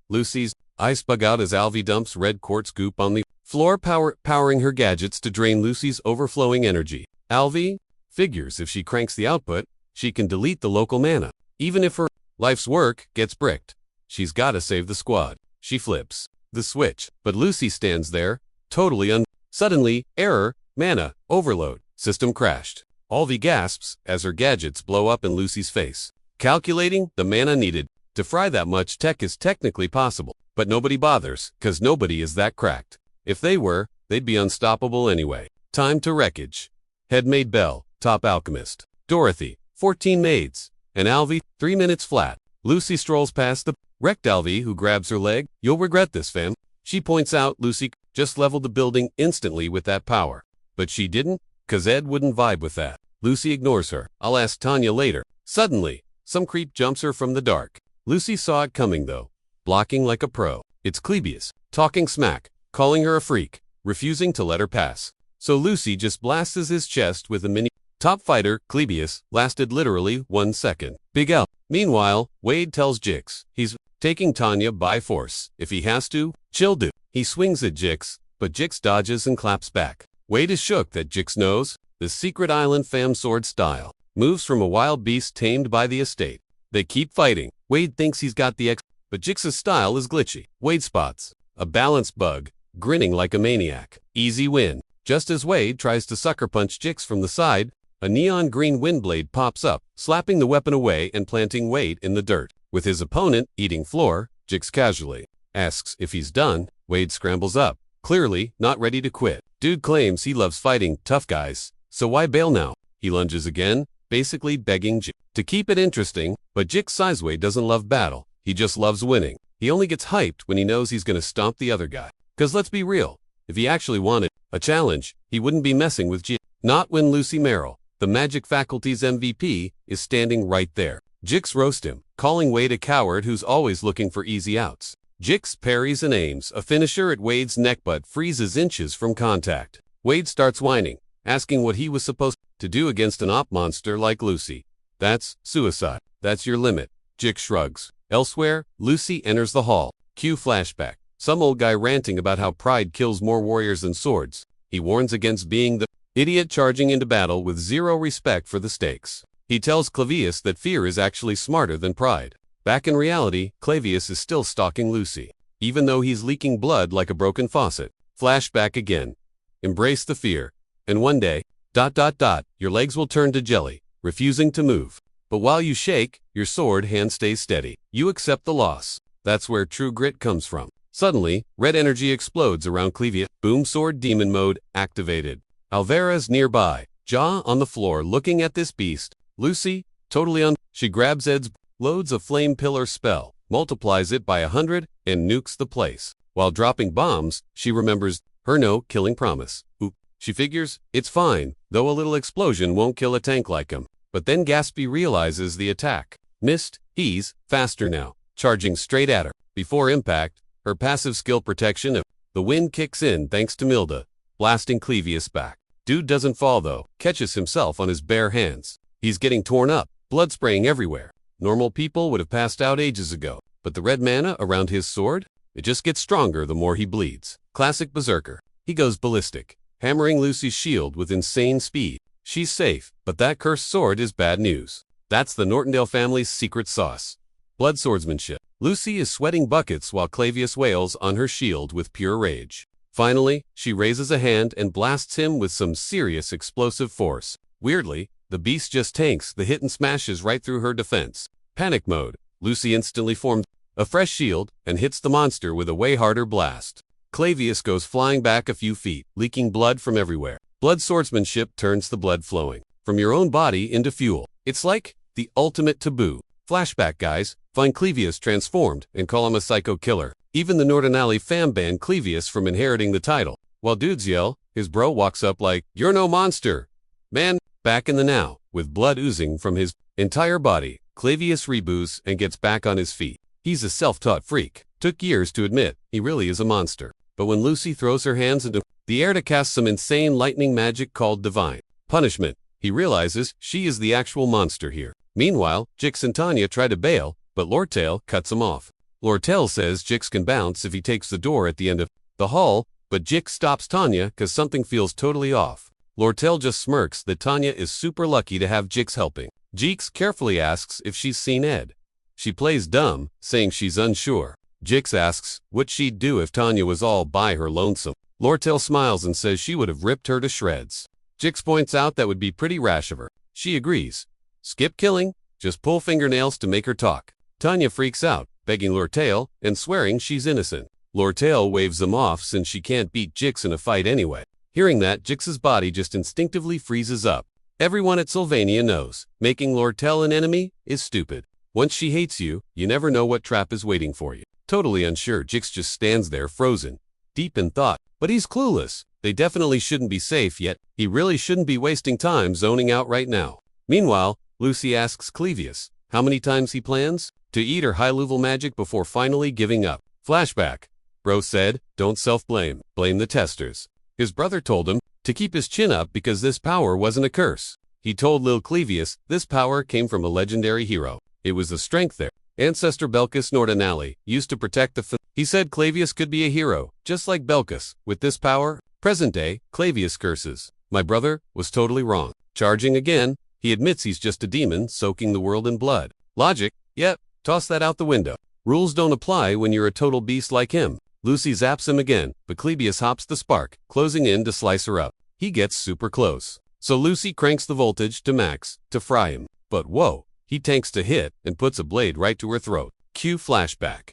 Speaker 1: Lucy's eyes bug out as Alvi dumps red quartz goop on the floor, powering her gadgets to drain Lucy's overflowing energy. Alvi figures if she cranks the output, she can delete the local mana. Even if her life's work gets bricked, she's gotta save the squad. She flips the switch, but Lucy stands there, totally Suddenly, error, mana, overload, system crashed. Alvi gasps as her gadgets blow up in Lucy's face. Calculating the mana needed to fry that much tech is technically possible, but nobody bothers, cause nobody is that cracked. If they were, they'd be unstoppable anyway. Time to wreckage. Head maid Belle, top alchemist. Dorothy, 14 maids. And Alvi, 3 minutes flat. Lucy strolls past the wrecked Alvi, who grabs her leg. You'll regret this, fam. She points out Lucy just leveled the building instantly with that power. But she didn't, cause Ed wouldn't vibe with that. Lucy ignores her. I'll ask Tanya later. Suddenly, some creep jumps her from the dark. Lucy saw it coming though, blocking like a pro. It's Clebius, talking smack, calling her a freak, refusing to let her pass. So Lucy just blasts his chest with a mini. Top fighter, Clebius, lasted literally 1 second. Big L. Meanwhile, Wade tells Jix he's taking Tanya by force. If he has to, chill dude. He swings at Jix, but Jix dodges and claps back. Wade is shook that Jix knows the secret island fam sword style moves from a wild beast tamed by the estate. They keep fighting. Wade thinks he's got the but Jix's style is glitchy. Wade spots a balance bug, grinning like a maniac. Easy win. Just as Wade tries to sucker punch Jix from the side, a neon green wind blade pops up, slapping the weapon away and planting Wade in the dirt. With his opponent eating floor, Jix casually asks if he's done. Wade scrambles up, clearly not ready to quit. Dude claims he loves fighting tough guys, so why bail now? He lunges again, basically begging Jix to keep it interesting, but Jix Sizeway doesn't love battle, he just loves winning. He only gets hyped when he knows he's gonna stomp the other guy. Cause let's be real, if he actually wanted a challenge, he wouldn't be messing with Jix. Not when Lucy Merrill, the magic faculty's MVP, is standing right there. Jix roasts him, calling Wade a coward who's always looking for easy outs. Jix parries and aims a finisher at Wade's neck but freezes inches from contact. Wade starts whining, asking what he was supposed to do against an op monster like Lucy. That's suicide. That's your limit. Jix shrugs. Elsewhere, Lucy enters the hall. Cue flashback. Some old guy ranting about how pride kills more warriors than swords. He warns against being the idiot charging into battle with 0 respect for the stakes. He tells Clavius that fear is actually smarter than pride. Back in reality, Clavius is still stalking Lucy, even though he's leaking blood like a broken faucet. Flashback again. Embrace the fear. And one day, your legs will turn to jelly, refusing to move. But while you shake, your sword hand stays steady. You accept the loss. That's where true grit comes from. Suddenly, red energy explodes around Clavius. Boom, sword demon mode activated. Alvera's nearby, jaw on the floor looking at this beast. Lucy, totally she grabs Ed's loads of flame pillar spell, multiplies it by 100, and nukes the place. While dropping bombs, she remembers her no-killing promise. Oop. She figures, it's fine, though a little explosion won't kill a tank like him. But then Gaspy realizes the attack. Missed, he's faster now, charging straight at her. Before impact, her passive skill protection of the wind kicks in thanks to Milda, blasting Clevius back. Dude doesn't fall though, catches himself on his bare hands. He's getting torn up, blood spraying everywhere. Normal people would have passed out ages ago, but the red mana around his sword? It just gets stronger the more he bleeds. Classic berserker. He goes ballistic, hammering Lucy's shield with insane speed. She's safe, but that cursed sword is bad news. That's the Nortendale family's secret sauce. Blood swordsmanship. Lucy is sweating buckets while Clavius wails on her shield with pure rage. Finally, she raises a hand and blasts him with some serious explosive force. Weirdly, the beast just tanks the hit and smashes right through her defense. Panic mode. Lucy instantly forms a fresh shield and hits the monster with a way harder blast. Clavius goes flying back a few feet, leaking blood from everywhere. Blood swordsmanship turns the blood flowing from your own body into fuel. It's like the ultimate taboo. Flashback, guys. Find Clavius transformed and call him a psycho killer. Even the Nortendale fam banned Clavius from inheriting the title. While dudes yell, his bro walks up like, "You're no monster, man." Back in the now, with blood oozing from his entire body, Clavius reboots and gets back on his feet. He's a self-taught freak. Took years to admit he really is a monster. But when Lucy throws her hands into the air to cast some insane lightning magic called divine punishment, he realizes she is the actual monster here. Meanwhile, Jix and Tanya try to bail, but Lortell cuts him off. Lortell says Jix can bounce if he takes the door at the end of the hall, but Jix stops Tanya because something feels totally off. Lortell just smirks that Tanya is super lucky to have Jix helping. Jix carefully asks if she's seen Ed. She plays dumb, saying she's unsure. Jix asks what she'd do if Tanya was all by her lonesome. Lortell smiles and says she would have ripped her to shreds. Jix points out that would be pretty rash of her. She agrees. Skip killing, just pull fingernails to make her talk. Tanya freaks out, begging Lortell and swearing she's innocent. Lortell waves them off since she can't beat Jix in a fight anyway. Hearing that, Jix's body just instinctively freezes up. Everyone at Sylvania knows, making Lortell an enemy is stupid. Once she hates you, you never know what trap is waiting for you. Totally unsure, Jix just stands there frozen, deep in thought. But he's clueless. They definitely shouldn't be safe yet. He really shouldn't be wasting time zoning out right now. Meanwhile, Lucy asks Clavius how many times he plans to eat her high-level magic before finally giving up. Flashback. Bro said, "Don't self-blame, blame the testers." His brother told him to keep his chin up because this power wasn't a curse. He told Lil Clavius this power came from a legendary hero. It was the strength there. Ancestor Belkus Nortendale used to protect the He said Clavius could be a hero, just like Belkus. With this power, present day, Clavius curses. My brother was totally wrong. Charging again, he admits he's just a demon soaking the world in blood. Logic? Yep, toss that out the window. Rules don't apply when you're a total beast like him. Lucy zaps him again, but Clavius hops the spark, closing in to slice her up. He gets super close. So Lucy cranks the voltage to max to fry him. But whoa, he tanks to hit and puts a blade right to her throat. Cue flashback.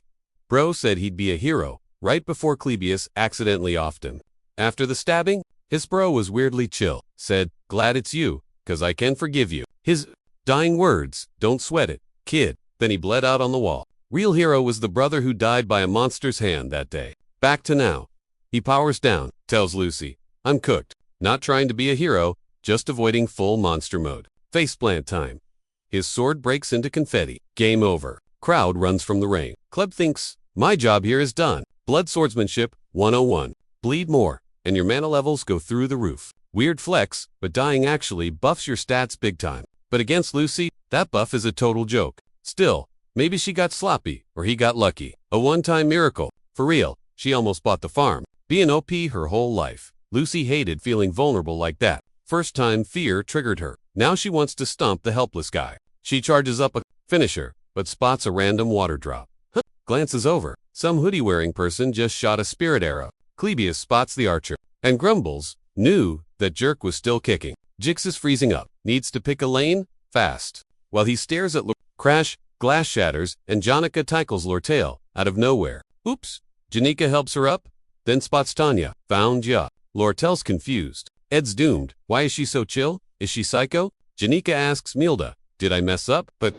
Speaker 1: Bro said he'd be a hero, right before Clavius accidentally offed him. After the stabbing, his bro was weirdly chill, said, "Glad it's you, 'cause I can forgive you." His dying words, "Don't sweat it, kid." Then he bled out on the wall. Real hero was the brother who died by a monster's hand that day. Back to now. He powers down, tells Lucy, "I'm cooked. Not trying to be a hero, just avoiding full monster mode." Faceplant time. His sword breaks into confetti. Game over. Crowd runs from the ring. Club thinks, "My job here is done." Blood swordsmanship 101. Bleed more, and your mana levels go through the roof. Weird flex, but dying actually buffs your stats big time. But against Lucy, that buff is a total joke. Still, maybe she got sloppy, or he got lucky. A one-time miracle. For real, she almost bought the farm. Being OP her whole life. Lucy hated feeling vulnerable like that. First time fear triggered her. Now she wants to stomp the helpless guy. She charges up a finisher, but spots a random water drop. Glances over. Some hoodie-wearing person just shot a spirit arrow. Clavius spots the archer and grumbles, knew that jerk was still kicking. Jix is freezing up, needs to pick a lane, fast. While he stares at Crash, glass shatters, and Janica tackles Lortell, out of nowhere. Oops. Janica helps her up, then spots Tanya. Found ya. Lortell's confused. Ed's doomed. Why is she so chill? Is she psycho? Janica asks Milda, "Did I mess up?" But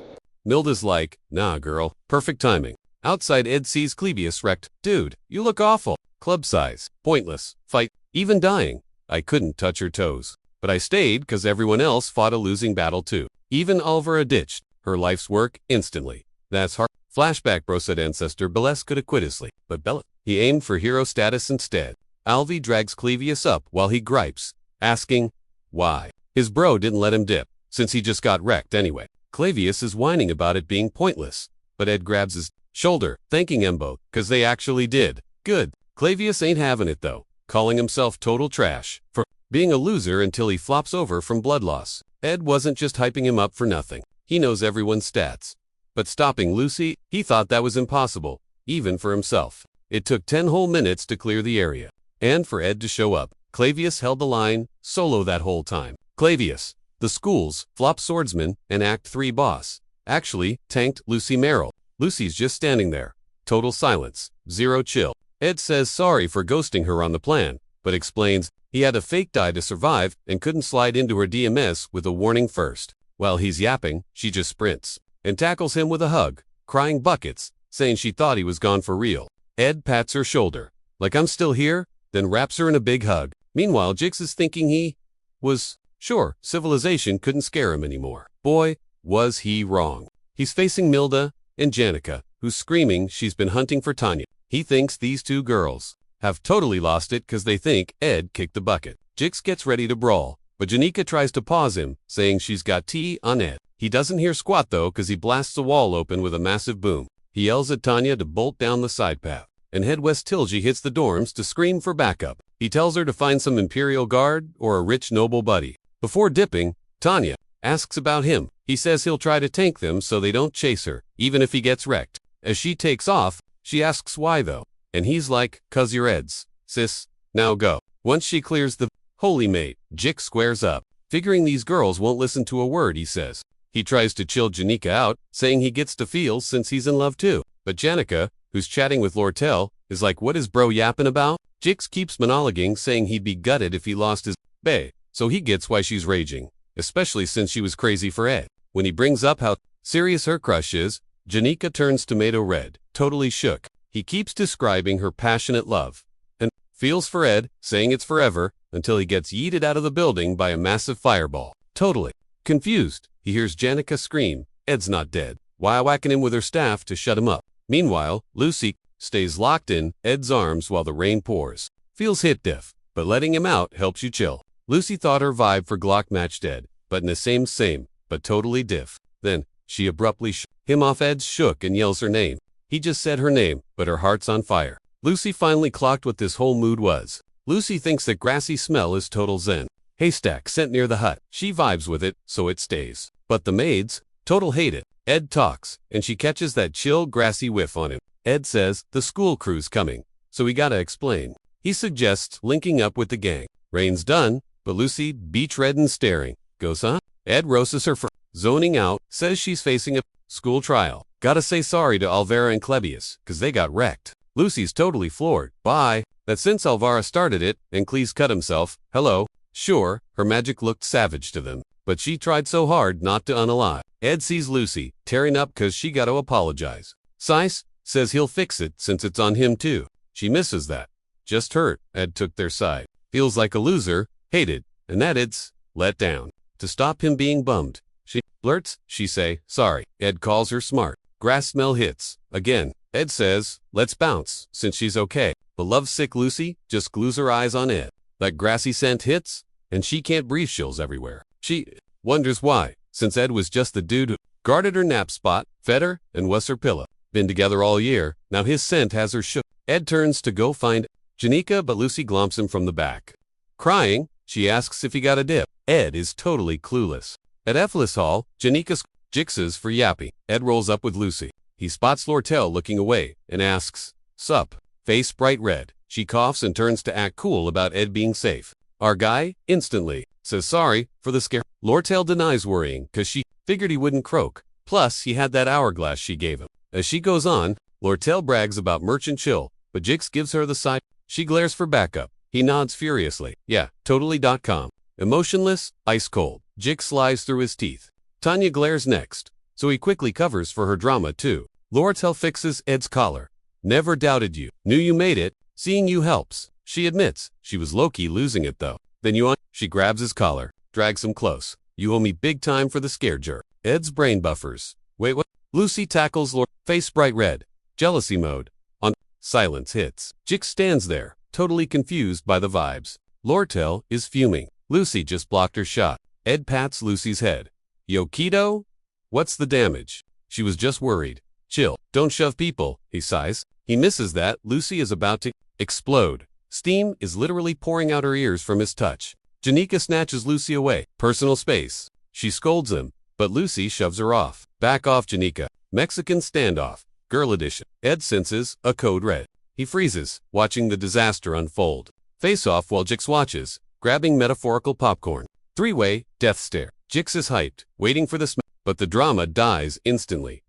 Speaker 1: Milda's like, "Nah, girl." Perfect timing. Outside, Ed sees Clavius wrecked. "Dude, you look awful." Club size. Pointless. Fight. Even dying. I couldn't touch her toes. But I stayed because everyone else fought a losing battle too. Even Alvara ditched her life's work instantly. That's hard. Flashback. Bro said ancestor Beles could have quit his sleep, but he aimed for hero status instead. Alvi drags Clavius up while he gripes, asking why. His bro didn't let him dip, since he just got wrecked anyway. Clavius is whining about it being pointless, but Ed grabs his shoulder, thanking Embo, 'cause they actually did. Good. Clavius ain't having it though. calling himself total trash for being a loser until he flops over from blood loss. Ed wasn't just hyping him up for nothing. He knows everyone's stats. But stopping Lucy, he thought that was impossible, even for himself. It took 10 whole minutes to clear the area. And for Ed to show up, Clavius held the line, solo that whole time. Clavius, the school's flop swordsman and Act 3 boss, actually tanked Lucy Merrill. Lucy's just standing there. Total silence. Zero chill. Ed says sorry for ghosting her on the plan, but explains he had a fake die to survive and couldn't slide into her DMS with a warning first. While he's yapping, she just sprints and tackles him with a hug, crying buckets, saying she thought he was gone for real. Ed pats her shoulder, like I'm still here, then wraps her in a big hug. Meanwhile, Jix is thinking he was sure civilization couldn't scare him anymore. Boy, was he wrong. He's facing Milda and Janica, who's screaming she's been hunting for Tanya. He thinks these two girls have totally lost it because they think Ed kicked the bucket. Jix gets ready to brawl, but Janica tries to pause him, saying she's got tea on Ed. He doesn't hear squat though because he blasts the wall open with a massive boom. He yells at Tanya to bolt down the side path and head west till she hits the dorms to scream for backup. He tells her to find some Imperial Guard or a rich noble buddy. Before dipping, Tanya asks about him. He says he'll try to tank them so they don't chase her, even if he gets wrecked. As she takes off, she asks why though, and he's like, "'Cause you're Ed's, sis, now go." Once she clears the holy mate, Jix squares up, figuring these girls won't listen to a word he says. He tries to chill Janica out, saying he gets to feel since he's in love too. But Janica, who's chatting with Lortell, is like, "What is bro yapping about?" Jix keeps monologuing, saying he'd be gutted if he lost his bae, so he gets why she's raging, especially since she was crazy for Ed. When he brings up how serious her crush is, Janica turns tomato red, totally shook. He keeps describing her passionate love and feels for Ed, saying it's forever, until he gets yeeted out of the building by a massive fireball. Totally confused, he hears Janica scream, "Ed's not dead," while whacking him with her staff to shut him up. Meanwhile, Lucy stays locked in Ed's arms while the rain pours. Feels hit diff, but letting him out helps you chill. Lucy thought her vibe for Glock matched Ed, but in the same, but totally diff. Then, she abruptly him off. Ed shook and yells her name. He just said her name, but her heart's on fire. Lucy finally clocked what this whole mood was. Lucy thinks that grassy smell is total zen. Haystack scent near the hut. She vibes with it, so it stays. But the maids, total hate it. Ed talks, and she catches that chill grassy whiff on him. Ed says the school crew's coming, so we gotta explain. He suggests linking up with the gang. Rain's done, but Lucy, beach red and staring, goes, "Huh?" Ed roasts her for zoning out, says she's facing a school trial. Gotta say sorry to Alvara and Clebius, cause they got wrecked. Lucy's totally floored. Bye. That since Alvara started it, and Cleese cut himself, hello. Sure, her magic looked savage to them, but she tried so hard not to unalive. Ed sees Lucy, tearing up cause she gotta apologize. Sice says he'll fix it since it's on him too. She misses that. Just hurt, Ed took their side. Feels like a loser, hated, and that it's let down. To stop him being bummed, she blurts, she say, sorry. Ed calls her smart. Grass smell hits. Again, Ed says, let's bounce, since she's okay. The lovesick Lucy just glues her eyes on Ed. That grassy scent hits, and she can't breathe, chills everywhere. She wonders why, since Ed was just the dude who guarded her nap spot, fed her, and was her pillow. Been together all year, now his scent has her shook. Ed turns to go find Janica, but Lucy glomps him from the back. Crying, she asks if he got a dip. Ed is totally clueless. At Ephesus Hall, Janica jixes for Yappy. Ed rolls up with Lucy. He spots Lortell looking away and asks, sup? Face bright red. She coughs and turns to act cool about Ed being safe. Our guy, instantly, says sorry for the scare. Lortell denies worrying cause she figured he wouldn't croak. Plus, he had that hourglass she gave him. As she goes on, Lortell brags about Merchant Chill, but Jix gives her the side. She glares for backup. He nods furiously. Yeah, totally.com. Emotionless, ice cold. Jix slides through his teeth. Tanya glares next, so he quickly covers for her drama too. Lortell fixes Ed's collar. Never doubted you. Knew you made it. Seeing you helps. She admits she was low-key losing it though. Then you on. She grabs his collar, drags him close. You owe me big time for the scare jerk. Ed's brain buffers. Wait, what? Lucy tackles Lord. Face bright red. Jealousy mode. On. Silence hits. Jix stands there, totally confused by the vibes. Lortell is fuming. Lucy just blocked her shot. Ed pats Lucy's head. Yo, Keto? What's the damage? She was just worried. Chill. Don't shove people, he sighs. He misses that Lucy is about to explode. Steam is literally pouring out her ears from his touch. Janica snatches Lucy away. Personal space. She scolds him, but Lucy shoves her off. Back off, Janica. Mexican standoff. Girl edition. Ed senses a code red. He freezes, watching the disaster unfold. Face off while Jix watches, grabbing metaphorical popcorn. Three-way, death stare. Jix is hyped, waiting for the smack, but the drama dies instantly.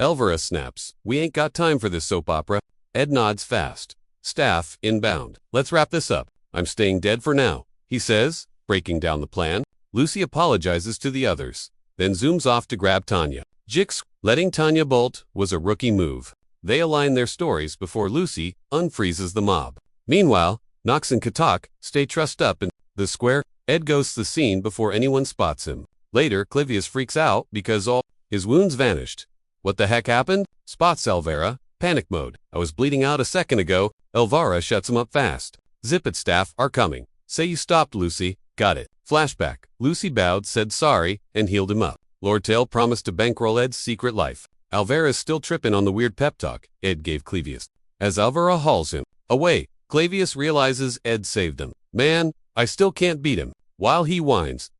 Speaker 1: Elvira snaps, we ain't got time for this soap opera. Ed nods fast. Staff, inbound. Let's wrap this up. I'm staying dead for now, he says, breaking down the plan. Lucy apologizes to the others, then zooms off to grab Tanya. Jix, letting Tanya bolt, was a rookie move. They align their stories before Lucy unfreezes the mob. Meanwhile, Nox and Katak stay trussed up in the square. Ed ghosts the scene before anyone spots him. Later, Clivius freaks out because all his wounds vanished. What the heck happened? Spots Elvira. Panic mode. I was bleeding out a second ago. Elvira shuts him up fast. Zip it, staff are coming. Say you stopped, Lucy. Got it. Flashback. Lucy bowed, said sorry, and healed him up. Lortell promised to bankroll Ed's secret life. Alvara's still tripping on the weird pep talk Ed gave Clivius. As Alvara hauls him away, Clivius realizes Ed saved him. Man, I still can't beat him. While he whines,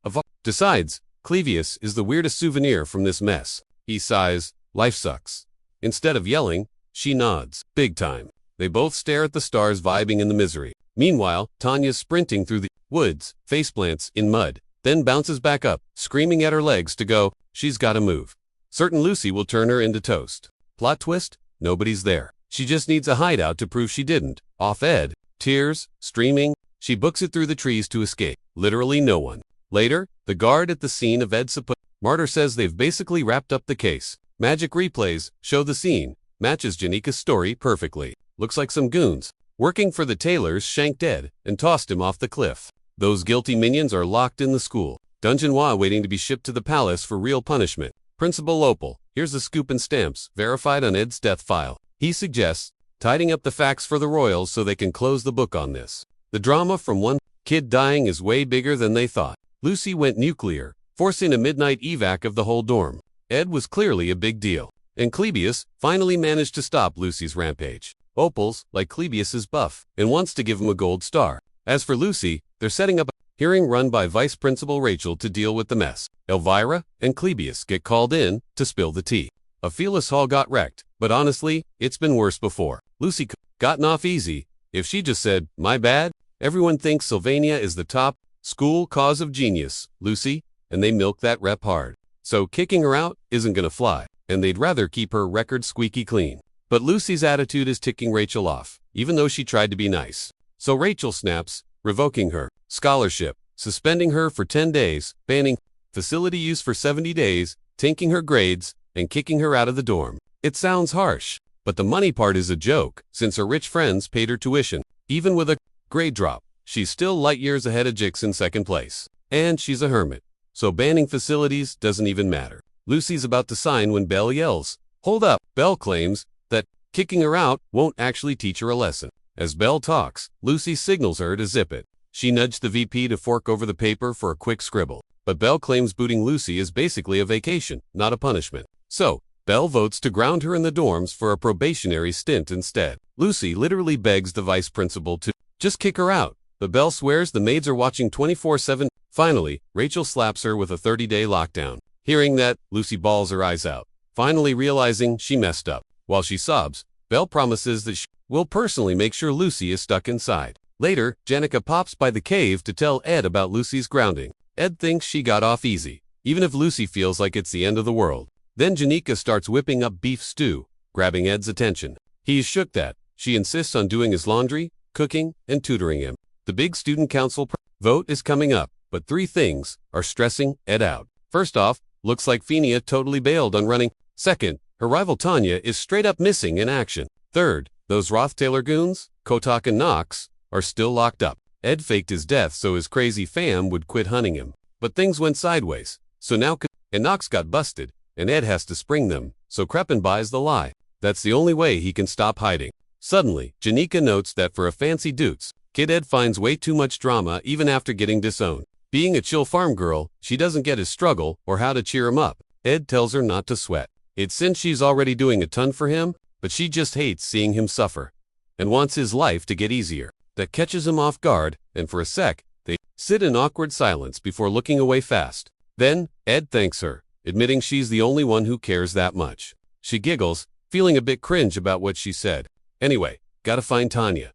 Speaker 1: decides, Clivius is the weirdest souvenir from this mess. He sighs, life sucks. Instead of yelling, she nods, big time. They both stare at the stars vibing in the misery. Meanwhile, Tanya's sprinting through the woods, faceplants in mud, then bounces back up, screaming at her legs to go. She's gotta move. Certain Lucy will turn her into toast. Plot twist? Nobody's there. She just needs a hideout to prove she didn't. Off Ed, tears, streaming, she books it through the trees to escape. Literally no one. Later, the guard at the scene of Ed's martyr says they've basically wrapped up the case. Magic replays show the scene, matches Janica's story perfectly. Looks like some goons working for the Taylors shanked Ed and tossed him off the cliff. Those guilty minions are locked in the school. Dungeon waiting to be shipped to the palace for real punishment. Principal Opal, here's the scoop and stamps, verified on Ed's death file. He suggests tidying up the facts for the royals so they can close the book on this. The drama from one kid dying is way bigger than they thought. Lucy went nuclear, forcing a midnight evac of the whole dorm. Ed was clearly a big deal. And Clivius finally managed to stop Lucy's rampage. Opal's, like Clivius's, buff, and wants to give him a gold star. As for Lucy, they're setting up a hearing run by Vice Principal Rachel to deal with the mess. Elvira and Clivius get called in to spill the tea. Ophelis Hall got wrecked, but honestly, it's been worse before. Lucy gotten off easy. If she just said, my bad, everyone thinks Sylvania is the top school cause of genius, Lucy, and they milk that rep hard. So kicking her out isn't gonna fly, and they'd rather keep her record squeaky clean. But Lucy's attitude is ticking Rachel off, even though she tried to be nice. So Rachel snaps, revoking her scholarship, suspending her for 10 days, banning facility use for 70 days, tanking her grades, and kicking her out of the dorm. It sounds harsh, but the money part is a joke, since her rich friends paid her tuition. Even with a grade drop, she's still light years ahead of Jix in second place. And she's a hermit, so banning facilities doesn't even matter. Lucy's about to sign when Belle yells, hold up. Belle claims that kicking her out won't actually teach her a lesson. As Belle talks, Lucy signals her to zip it. She nudged the VP to fork over the paper for a quick scribble. But Belle claims booting Lucy is basically a vacation, not a punishment. So, Belle votes to ground her in the dorms for a probationary stint instead. Lucy literally begs the vice principal to just kick her out, but Belle swears the maids are watching 24/7. Finally, Rachel slaps her with a 30-day lockdown. Hearing that, Lucy bawls her eyes out, finally realizing she messed up. While she sobs, Belle promises that she will personally make sure Lucy is stuck inside. Later, Janica pops by the cave to tell Ed about Lucy's grounding. Ed thinks she got off easy, even if Lucy feels like it's the end of the world. Then Janica starts whipping up beef stew, grabbing Ed's attention. He is shook that she insists on doing his laundry, cooking, and tutoring him. The big student council vote is coming up, but three things are stressing Ed out. First off, looks like Fenia totally bailed on running. Second, her rival Tanya is straight up missing in action. Third, those Roth-Taylor goons, Kotak and Nox, are still locked up. Ed faked his death so his crazy fam would quit hunting him. But things went sideways. So now and Nox got busted, and Ed has to spring them, so Crepin buys the lie. That's the only way he can stop hiding. Suddenly, Janica notes that for a fancy dudes, Kid Ed finds way too much drama even after getting disowned. Being a chill farm girl, she doesn't get his struggle or how to cheer him up. Ed tells her not to sweat. It's since she's already doing a ton for him, but she just hates seeing him suffer and wants his life to get easier. that catches him off guard, and for a sec, they sit in awkward silence before looking away fast. Then, Ed thanks her, admitting she's the only one who cares that much. She giggles, feeling a bit cringe about what she said. Anyway, gotta find Tanya.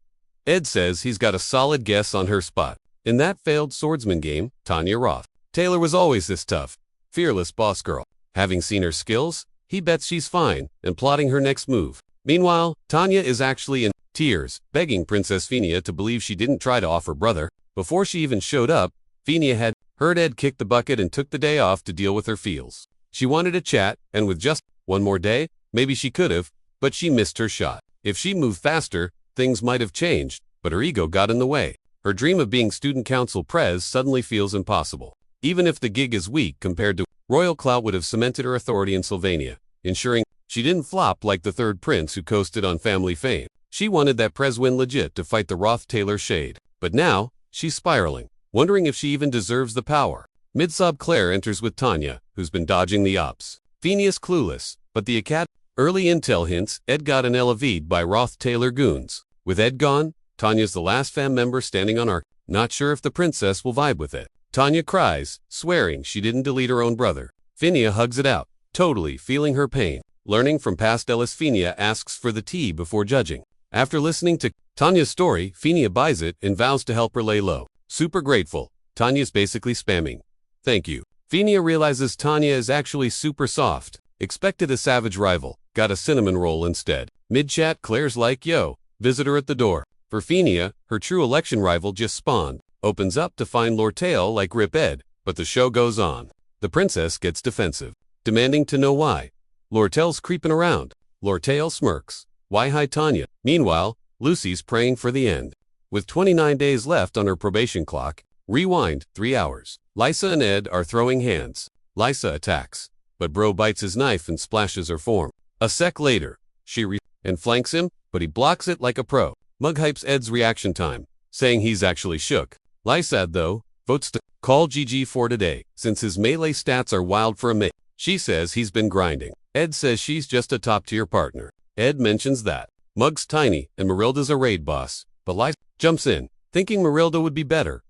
Speaker 1: Ed says he's got a solid guess on her spot. In that failed swordsman game, Tanya Roth. Taylor was always this tough, fearless boss girl. Having seen her skills, he bets she's fine and plotting her next move. Meanwhile, Tanya is actually in tears, begging Princess Phinia to believe she didn't try to off her brother. Before she even showed up, Phinia had heard Ed kick the bucket and took the day off to deal with her feels. She wanted to chat, and with just one more day, maybe she could have, but she missed her shot. If she moved faster, things might have changed, but her ego got in the way. Her dream of being student council prez suddenly feels impossible. Even if the gig is weak compared to royal clout would have cemented her authority in Sylvania, ensuring she didn't flop like the third prince who coasted on family fame. She wanted that prez win legit to fight the Roth-Taylor shade. But now, she's spiraling, wondering if she even deserves the power. Mid-sob Claire enters with Tanya, who's been dodging the ops. Phineas clueless, but the academy early intel hints Ed got an LV'd by Roth-Taylor goons. With Ed gone, Tanya's the last fam member standing on arc, not sure if the princess will vibe with it. Tanya cries, swearing she didn't delete her own brother. Phinia hugs it out, totally feeling her pain. Learning from past Ellis, Phinia asks for the tea before judging. After listening to Tanya's story, Phinia buys it and vows to help her lay low. Super grateful, Tanya's basically spamming. Thank you. Phinia realizes Tanya is actually super soft. Expected a savage rival, got a cinnamon roll instead. Mid-chat, Claire's like, yo, visitor at the door. For Phinia, her true election rival just spawned. Opens up to find Lortell like Rip Ed, but the show goes on. The princess gets defensive, demanding to know why. Lortell's creeping around. Lortell smirks. Why hide Tanya? Meanwhile, Lucy's praying for the end. With 29 days left on her probation clock, rewind 3 hours. Lysa and Ed are throwing hands. Lysa attacks, but Bro bites his knife and splashes her form. A sec later, she and flanks him, but he blocks it like a pro. Mug hypes Ed's reaction time, saying he's actually shook. Lysa, though, votes to call GG for today, since his melee stats are wild for a mate. She says he's been grinding. Ed says she's just a top-tier partner. Ed mentions that Mug's tiny and Marilda's a raid boss, but Lysa jumps in, thinking Marilda would be better.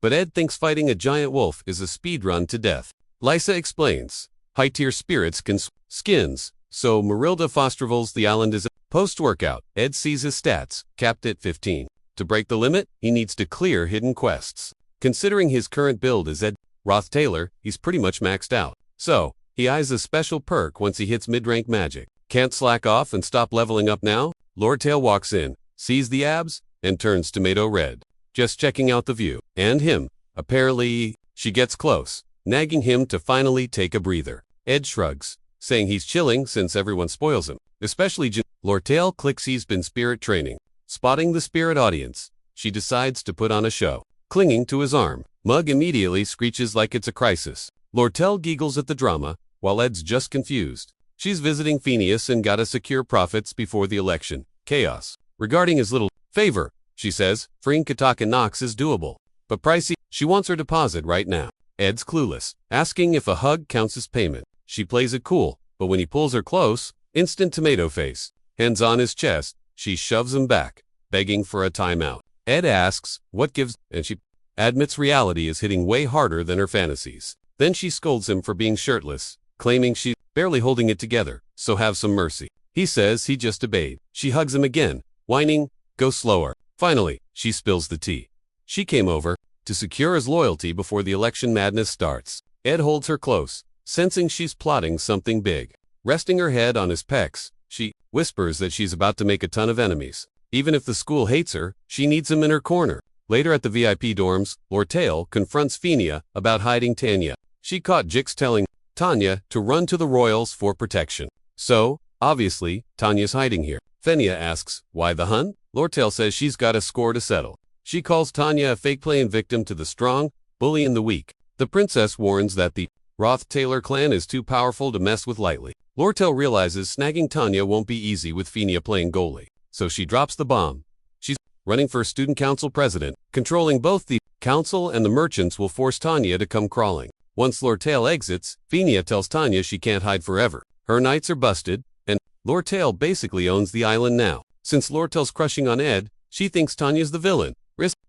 Speaker 1: But Ed thinks fighting a giant wolf is a speedrun to death. Lysa explains, high-tier spirits can skins, so Marilda Fosterville's the island is a post-workout. Ed sees his stats, capped at 15. To break the limit, he needs to clear hidden quests. Considering his current build is Ed Roth-Taylor, he's pretty much maxed out. So, he eyes a special perk once he hits mid-rank magic. Can't slack off and stop leveling up now? Lortell walks in, sees the abs, and turns tomato red. Just checking out the view. And him. Apparently, she gets close, nagging him to finally take a breather. Ed shrugs, saying he's chilling since everyone spoils him. Especially Lortell clicks he's been spirit training. Spotting the spirit audience, she decides to put on a show. Clinging to his arm, Mug immediately screeches like it's a crisis. Lortell giggles at the drama, while Ed's just confused. She's visiting Phineas and gotta secure profits before the election. Chaos. Regarding his little favor, she says, freeing Kataka Knox is doable. But pricey, she wants her deposit right now. Ed's clueless, asking if a hug counts as payment. She plays it cool, but when he pulls her close, instant tomato face. Hands on his chest, she shoves him back, begging for a timeout. Ed asks, what gives, and she admits reality is hitting way harder than her fantasies. Then she scolds him for being shirtless, claiming she's barely holding it together, so have some mercy. He says he just obeyed. She hugs him again, whining, go slower. Finally, she spills the tea. She came over to secure his loyalty before the election madness starts. Ed holds her close, sensing she's plotting something big. Resting her head on his pecs, she whispers that she's about to make a ton of enemies. Even if the school hates her, she needs him in her corner. Later at the VIP dorms, Lortell confronts Phinia about hiding Tanya. She caught Jix telling Tanya to run to the royals for protection. So, obviously, Tanya's hiding here. Phinia asks, why the hunt? Lortell says she's got a score to settle. She calls Tanya a fake playing victim to the strong, bullying the weak. The princess warns that the Roth-Taylor clan is too powerful to mess with lightly. Lortell realizes snagging Tanya won't be easy with Phinia playing goalie, so she drops the bomb. She's running for student council president. Controlling both the council and the merchants will force Tanya to come crawling. Once Lortell exits, Phinia tells Tanya she can't hide forever. Her nights are busted, and Lortell basically owns the island now. Since Lortell's crushing on Ed, She thinks Tanya's the villain.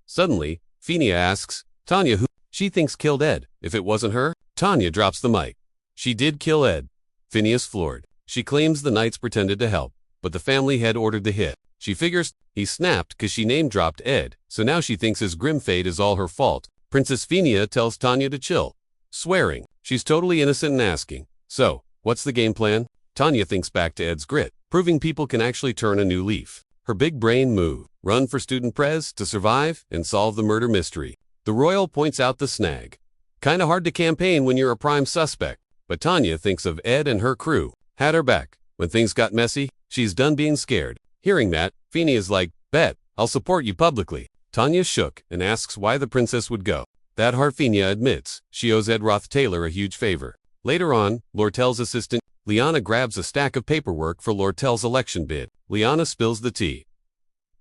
Speaker 1: Suddenly, Phineas asks Tanya who she thinks killed Ed. If it wasn't her, Tanya drops the mic. She did kill Ed. Phineas floored. She claims the knights pretended to help, but the family had ordered the hit. She figures he snapped because she name-dropped Ed, so now she thinks his grim fate is all her fault. Princess Phineas tells Tanya to chill, swearing she's totally innocent and asking, "So, what's the game plan?" Tanya thinks back to Ed's grit, proving people can actually turn a new leaf. Her big brain move, run for student prez to survive and solve the murder mystery. The royal points out the snag. Kinda hard to campaign when you're a prime suspect, but Tanya thinks of Ed and her crew. Had her back. When things got messy, she's done being scared. Hearing that, Phineas like, "Bet, I'll support you publicly." Tanya shook and asks why the princess would go. That heart Phineas admits she owes Ed Roth-Taylor a huge favor. Later on, Lortell's assistant, Liana grabs a stack of paperwork for Lortell's election bid. Liana spills the tea.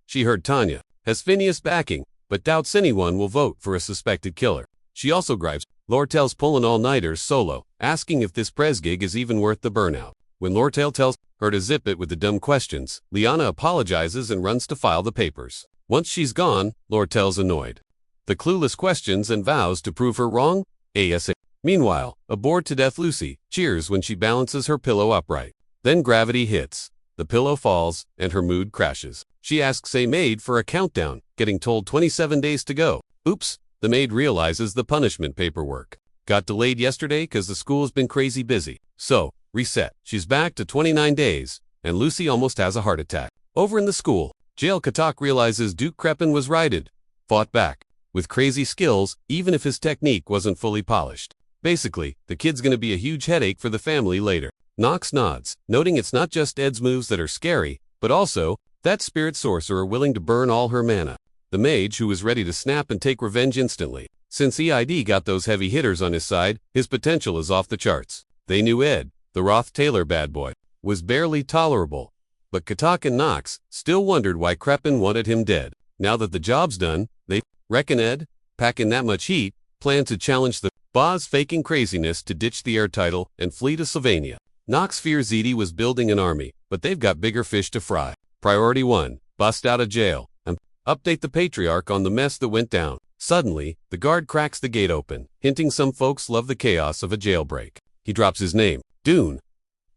Speaker 1: She heard Tanya has Phineas backing, but doubts anyone will vote for a suspected killer. She also gripes Lortell's pulling all-nighters solo, asking if this prez gig is even worth the burnout. When Lortell tells her to zip it with the dumb questions, Liana apologizes and runs to file the papers. Once she's gone, Lortell's annoyed. The clueless questions and vows to prove her wrong, ASA. Meanwhile, a bored to death Lucy cheers when she balances her pillow upright. Then gravity hits. The pillow falls, and her mood crashes. She asks a maid for a countdown, getting told 27 days to go. Oops, the maid realizes the punishment paperwork got delayed yesterday because the school's been crazy busy. So, reset. She's back to 29 days, and Lucy almost has a heart attack. Over in the school, Jail Katak realizes Duke Crepin was righted, fought back, with crazy skills, even if his technique wasn't fully polished. Basically, the kid's gonna be a huge headache for the family later. Nox nods, noting it's not just Ed's moves that are scary, but also, that spirit sorcerer willing to burn all her mana. The mage who was ready to snap and take revenge instantly. Since EID got those heavy hitters on his side, his potential is off the charts. They knew Ed, the Roth-Taylor bad boy, was barely tolerable. But Katak and Nox still wondered why Crepin wanted him dead. Now that the job's done, they reckon Ed, packing that much heat, planned to challenge the boss faking craziness to ditch the air title and flee to Sylvania. Nox fears Edie was building an army, but they've got bigger fish to fry. Priority 1, bust out of jail, and update the patriarch on the mess that went down. Suddenly, the guard cracks the gate open, hinting some folks love the chaos of a jailbreak. He drops his name, Dune.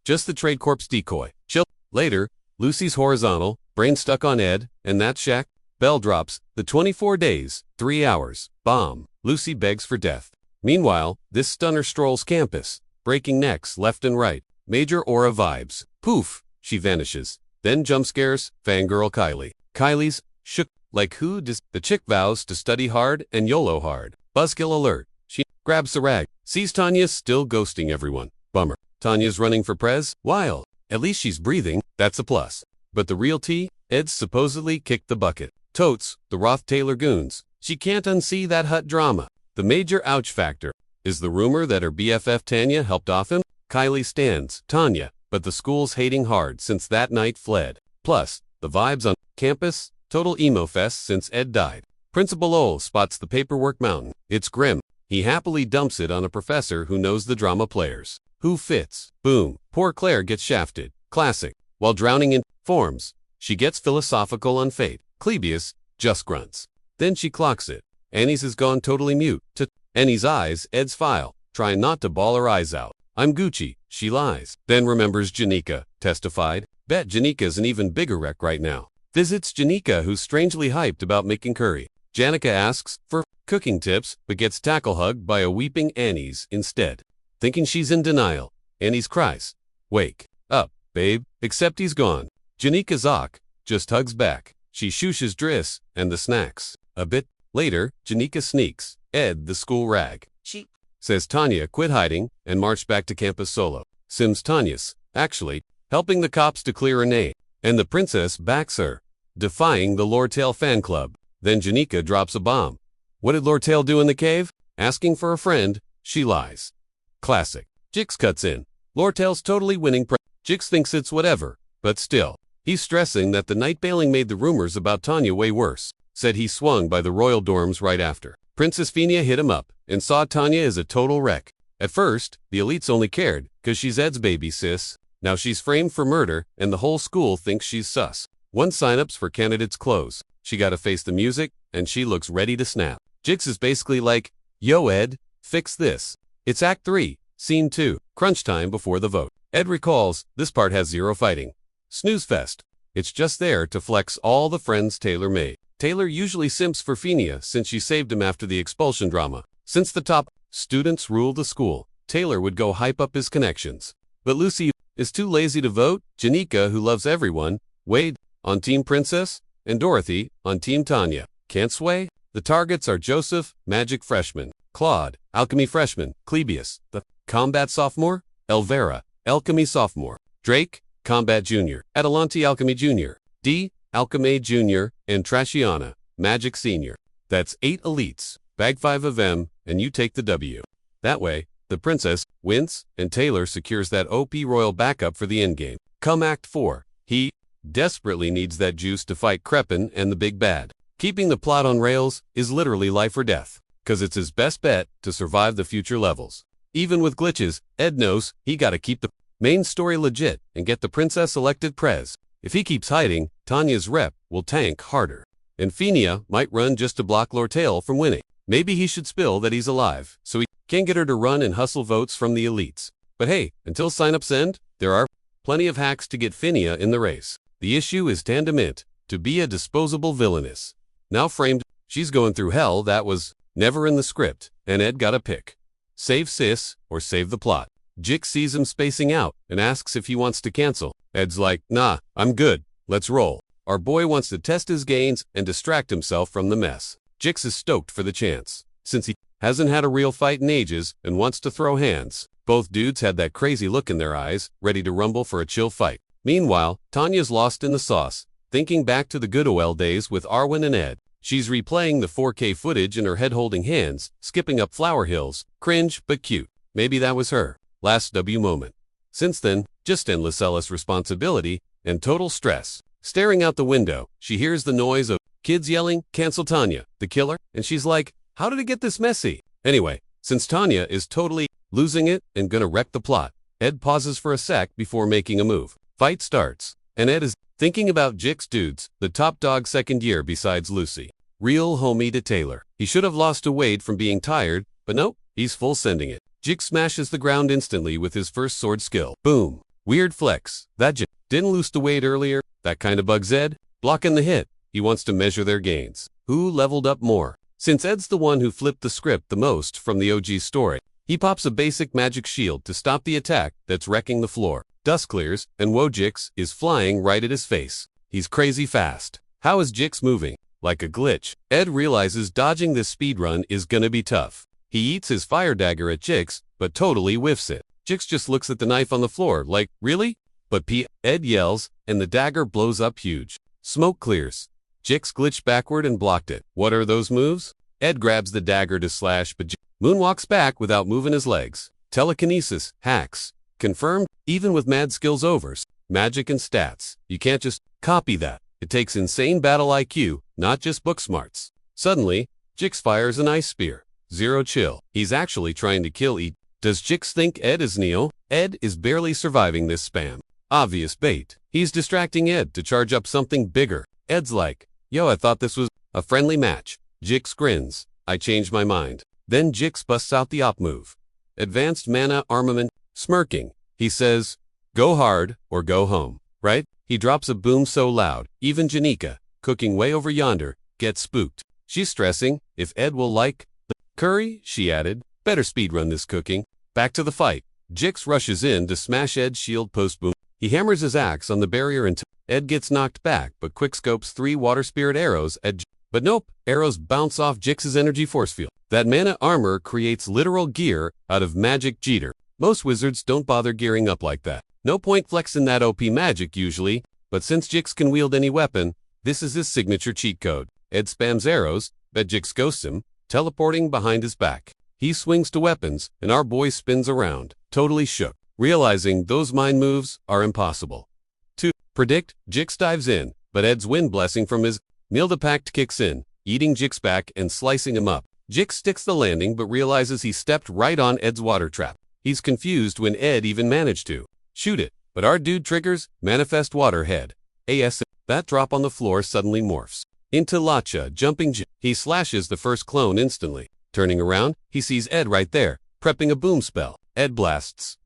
Speaker 1: Just the trade corp's decoy. Chill. Later, Lucy's horizontal, brain stuck on Ed, and that shack. Bell drops, the 24 days, 3 hours, bomb. Lucy begs for death. Meanwhile, this stunner strolls campus, breaking necks left and right. Major aura vibes. Poof, she vanishes. Then jump scares, fangirl Kylie. Kylie's shook like who does. The chick vows to study hard and YOLO hard. Buzzkill alert. She grabs the rag, sees Tanya still ghosting everyone. Bummer. Tanya's running for prez? Wild. At least she's breathing, that's a plus. But the real tea? Ed's supposedly kicked the bucket. Totes, the Roth-Taylor goons. She can't unsee that hut drama. The major ouch factor is the rumor that her BFF Tanya helped off him. Kylie stands Tanya, but the school's hating hard since that night fled. Plus, the vibes on campus, total emo fest since Ed died. Principal Ol spots the paperwork mountain. It's grim. He happily dumps it on a professor who knows the drama players. Who fits? Boom. Poor Claire gets shafted. Classic. While drowning in forms, she gets philosophical on fate. Clebius just grunts. Then she clocks it. Annie's has gone totally mute. To Annie's eyes, Ed's file, trying not to bawl her eyes out. I'm Gucci, she lies. Then remembers Janica, testified. Bet Janica's an even bigger wreck right now. Visits Janica, who's strangely hyped about making curry. Janica asks for cooking tips, but gets tackle hugged by a weeping Annie's instead. Thinking she's in denial, Annie's cries, "Wake up, babe," except he's gone. Janica Zoc just hugs back. She shooshes Driss and the snacks. A bit later, Janica sneaks Ed the school rag. She says Tanya quit hiding and marched back to campus solo. Sims Tanya's, actually, helping the cops to clear her name. And the princess backs her, defying the Lortell fan club. Then Janica drops a bomb. What did Lortell do in the cave? Asking for a friend, she lies. Classic. Jix cuts in. Lortell's totally winning. Jix thinks it's whatever, but still. He's stressing that the night bailing made the rumors about Tanya way worse. Said he swung by the royal dorms right after. Princess Phineas hit him up and saw Tanya as a total wreck. At first, the elites only cared because she's Ed's baby sis. Now she's framed for murder and the whole school thinks she's sus. Once signups for candidates close, she gotta face the music, and she looks ready to snap. Jix is basically like, yo Ed, fix this. It's Act 3, Scene 2, crunch time before the vote. Ed recalls, this part has zero fighting. Snooze fest. It's just there to flex all the friends Taylor made. Taylor usually simps for Fenia since she saved him after the expulsion drama. Since the top students ruled the school, Taylor would go hype up his connections. But Lucy is too lazy to vote. Janica, who loves everyone, Wade, on Team Princess, and Dorothy, on Team Tanya, can't sway. The targets are Joseph, Magic Freshman, Claude, Alchemy Freshman, Clebius, the Combat Sophomore, Elvera, Alchemy Sophomore, Drake, Combat Junior, Adelanti Alchemy Junior, D, Alchemy Junior, and Trashiana, Magic Senior. That's 8 elites, bag 5 of them, and you take the W. That way, the princess wins, and Taylor secures that OP royal backup for the endgame. Come Act 4, he desperately needs that juice to fight Crepin and the big bad. Keeping the plot on rails is literally life or death, cause it's his best bet to survive the future levels. Even with glitches, Ed knows he gotta keep the main story legit and get the princess elected prez. If he keeps hiding, Tanya's rep will tank harder. And Fenia might run just to block Lortell from winning. Maybe he should spill that he's alive, so he can get her to run and hustle votes from the elites. But hey, until signups end, there are plenty of hacks to get Fenia in the race. The issue is Tandemint, to be a disposable villainess. Now framed, she's going through hell that was never in the script, and Ed got a pick. Save sis, or save the plot. Jix sees him spacing out, and asks if he wants to cancel. Ed's like, nah, I'm good, let's roll. Our boy wants to test his gains and distract himself from the mess. Jix is stoked for the chance, since he hasn't had a real fight in ages and wants to throw hands. Both dudes had that crazy look in their eyes, ready to rumble for a chill fight. Meanwhile, Tanya's lost in the sauce, thinking back to the good OL days with Arwen and Ed. She's replaying the 4K footage in her head holding hands, skipping up flower hills, cringe but cute. Maybe that was her last W moment. Since then, just endless LS responsibility and total stress. Staring out the window, she hears the noise of kids yelling, cancel Tanya, the killer, and she's like, how did it get this messy? Anyway, since Tanya is totally losing it and gonna wreck the plot, Ed pauses for a sec before making a move. Fight starts, and Ed is thinking about Jix dudes, the top dog second year besides Lucy. Real homie to Taylor. He should have lost to Wade from being tired, but nope, he's full sending it. Jix smashes the ground instantly with his first sword skill. Boom. Weird flex. That Jix didn't lose to Wade earlier. That kind of bugs Ed. Blocking the hit. He wants to measure their gains. Who leveled up more? Since Ed's the one who flipped the script the most from the OG story, he pops a basic magic shield to stop the attack that's wrecking the floor. Dust clears, and Wojix is flying right at his face. He's crazy fast. How is Jix moving? Like a glitch. Ed realizes dodging this speedrun is gonna be tough. He eats his fire dagger at Jix, but totally whiffs it. Jix just looks at the knife on the floor like, really? But Ed yells, and the dagger blows up huge. Smoke clears. Jix glitched backward and blocked it. What are those moves? Ed grabs the dagger to slash, but Jix moonwalks back without moving his legs. Telekinesis, hacks. Confirmed, even with mad skills overs, magic and stats. You can't just copy that. It takes insane battle IQ, not just book smarts. Suddenly, Jix fires an ice spear. Zero chill. He's actually trying to kill E. Does Jix think Ed is Neo? Ed is barely surviving this spam. Obvious bait. He's distracting Ed to charge up something bigger. Ed's like, yo, I thought this was a friendly match. Jix grins. I changed my mind. Then Jix busts out the op move. Advanced mana armament. Smirking, he says, go hard or go home, right? He drops a boom so loud, even Janica, cooking way over yonder, gets spooked. She's stressing if Ed will like the curry, she added. Better speedrun this cooking. Back to the fight. Jix rushes in to smash Ed's shield post boom. He hammers his axe on the barrier until Ed gets knocked back, but quickscopes 3 water spirit arrows at Jix. But nope, arrows bounce off Jix's energy force field. That mana armor creates literal gear out of magic jeter. Most wizards don't bother gearing up like that. No point flexing that OP magic usually, but since Jix can wield any weapon, this is his signature cheat code. Ed spams arrows, but Jix ghosts him, teleporting behind his back. He swings to weapons, and our boy spins around, totally shook, realizing those mind moves are impossible. To predict, Jix dives in, but Ed's wind blessing from his Nilda Pact kicks in, eating Jix back and slicing him up. Jix sticks the landing but realizes he stepped right on Ed's water trap. He's confused when Ed even managed to shoot it, but our dude triggers Manifest Waterhead. AS. That drop on the floor suddenly morphs. Into Lacha, jumping he slashes the first clone instantly. Turning around, he sees Ed right there, prepping a boom spell. Ed blasts.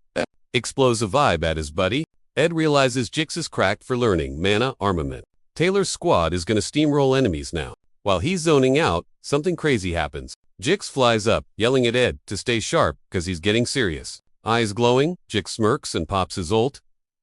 Speaker 1: Explosive vibe at his buddy. Ed realizes Jix is cracked for learning mana armament. Taylor's squad is gonna steamroll enemies now. While he's zoning out, something crazy happens. Jix flies up, yelling at Ed to stay sharp because he's getting serious. Eyes glowing, Jix smirks and pops his ult.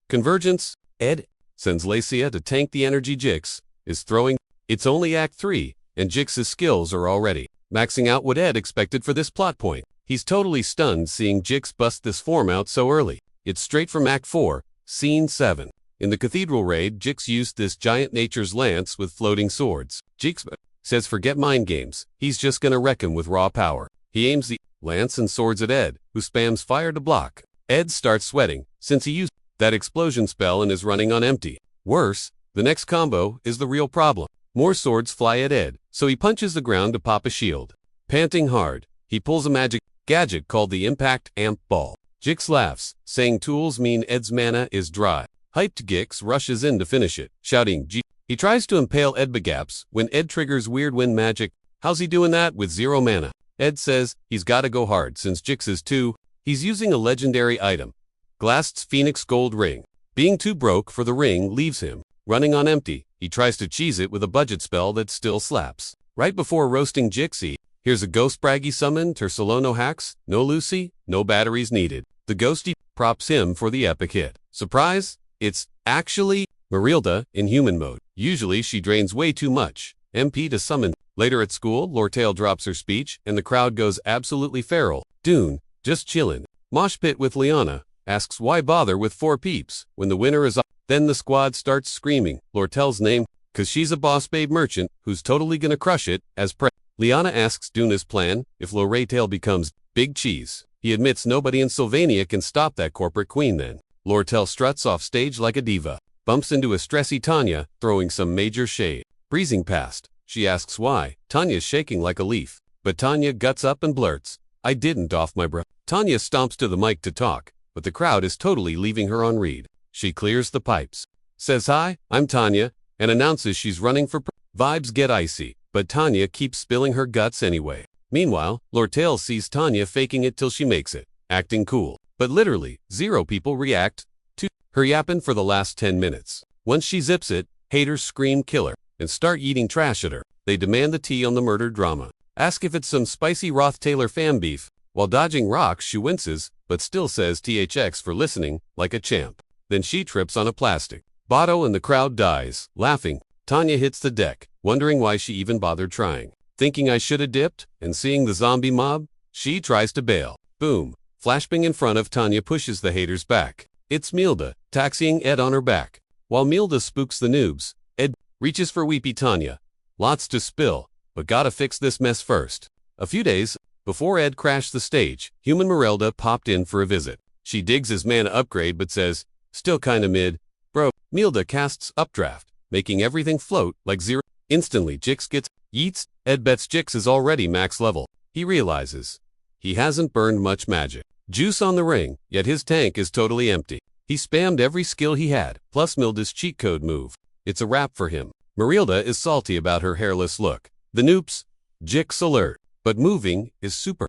Speaker 1: Convergence. Ed sends Lacia to tank the energy Jix is throwing. It's only Act 3, and Jix's skills are already maxing out what Ed expected for this plot point. He's totally stunned seeing Jix bust this form out so early. It's straight from Act 4, Scene 7. In the Cathedral raid, Jix used this giant nature's lance with floating swords. Jix says forget mind games, he's just gonna wreck him with raw power. He aims the lance and swords at Ed, who spams fire to block. Ed starts sweating, since he used that explosion spell and is running on empty. Worse, the next combo is the real problem. More swords fly at Ed, so he punches the ground to pop a shield. Panting hard, he pulls a magic gadget called the Impact Amp Ball. Jix laughs, saying tools mean Ed's mana is dry. Hyped Gix rushes in to finish it, shouting G. He tries to impale Ed Bagaps when Ed triggers Weird Wind magic. How's he doing that with 0 mana? Ed says he's gotta go hard since Jix is too. He's using a legendary item, Glast's Phoenix Gold Ring. Being too broke for the ring leaves him running on empty. He tries to cheese it with a budget spell that still slaps. Right before roasting Jixie, here's a Ghost Braggy summon, Tercelo no hacks, no Lucy, no batteries needed. The Ghosty props him for the epic hit. Surprise! It's actually Marilda in human mode. Usually she drains way too much MP to summon. Later at school, Lortell drops her speech and the crowd goes absolutely feral. Dune, just chillin'. Mosh pit with Liana, asks why bother with 4 peeps when the winner is off. Then the squad starts screaming Lortell's name, cause she's a boss babe merchant who's totally gonna crush it as Liana asks Duna's plan if Lortell becomes Big Cheese. He admits nobody in Sylvania can stop that corporate queen then. Lortell struts off stage like a diva, bumps into a stressy Tanya, throwing some major shade. Breezing past, she asks why. Tanya's shaking like a leaf, but Tanya guts up and blurts, I didn't off my bra. Tanya stomps to the mic to talk, but the crowd is totally leaving her on read. She clears the pipes, says hi, I'm Tanya, and announces she's running for Vibes get icy, but Tanya keeps spilling her guts anyway. Meanwhile, Lortell sees Tanya faking it till she makes it, acting cool. But literally, 0 people react to her yapping for the last 10 minutes. Once she zips it, haters scream killer and start eating trash at her. They demand the tea on the murder drama. Ask if it's some spicy Roth Taylor fan beef. While dodging rocks, she winces, but still says THX for listening, like a champ. Then she trips on a plastic bottle and the crowd dies, laughing. Tanya hits the deck, wondering why she even bothered trying. Thinking I shoulda dipped, and seeing the zombie mob, she tries to bail. Boom. Flashbang in front of Tanya pushes the haters back. It's Milda, taxiing Ed on her back. While Milda spooks the noobs, Ed reaches for weepy Tanya. Lots to spill, but gotta fix this mess first. A few days before Ed crashed the stage, human Merelda popped in for a visit. She digs his mana upgrade but says, still kinda mid. Bro, Milda casts Updraft, making everything float like 0. Instantly Jix gets yeets. Ed bets Jix is already max level. He realizes he hasn't burned much magic juice on the ring, yet his tank is totally empty. He spammed every skill he had, plus Milda's cheat code move. It's a wrap for him. Marilda is salty about her hairless look. The noops, Jix alert, but moving is super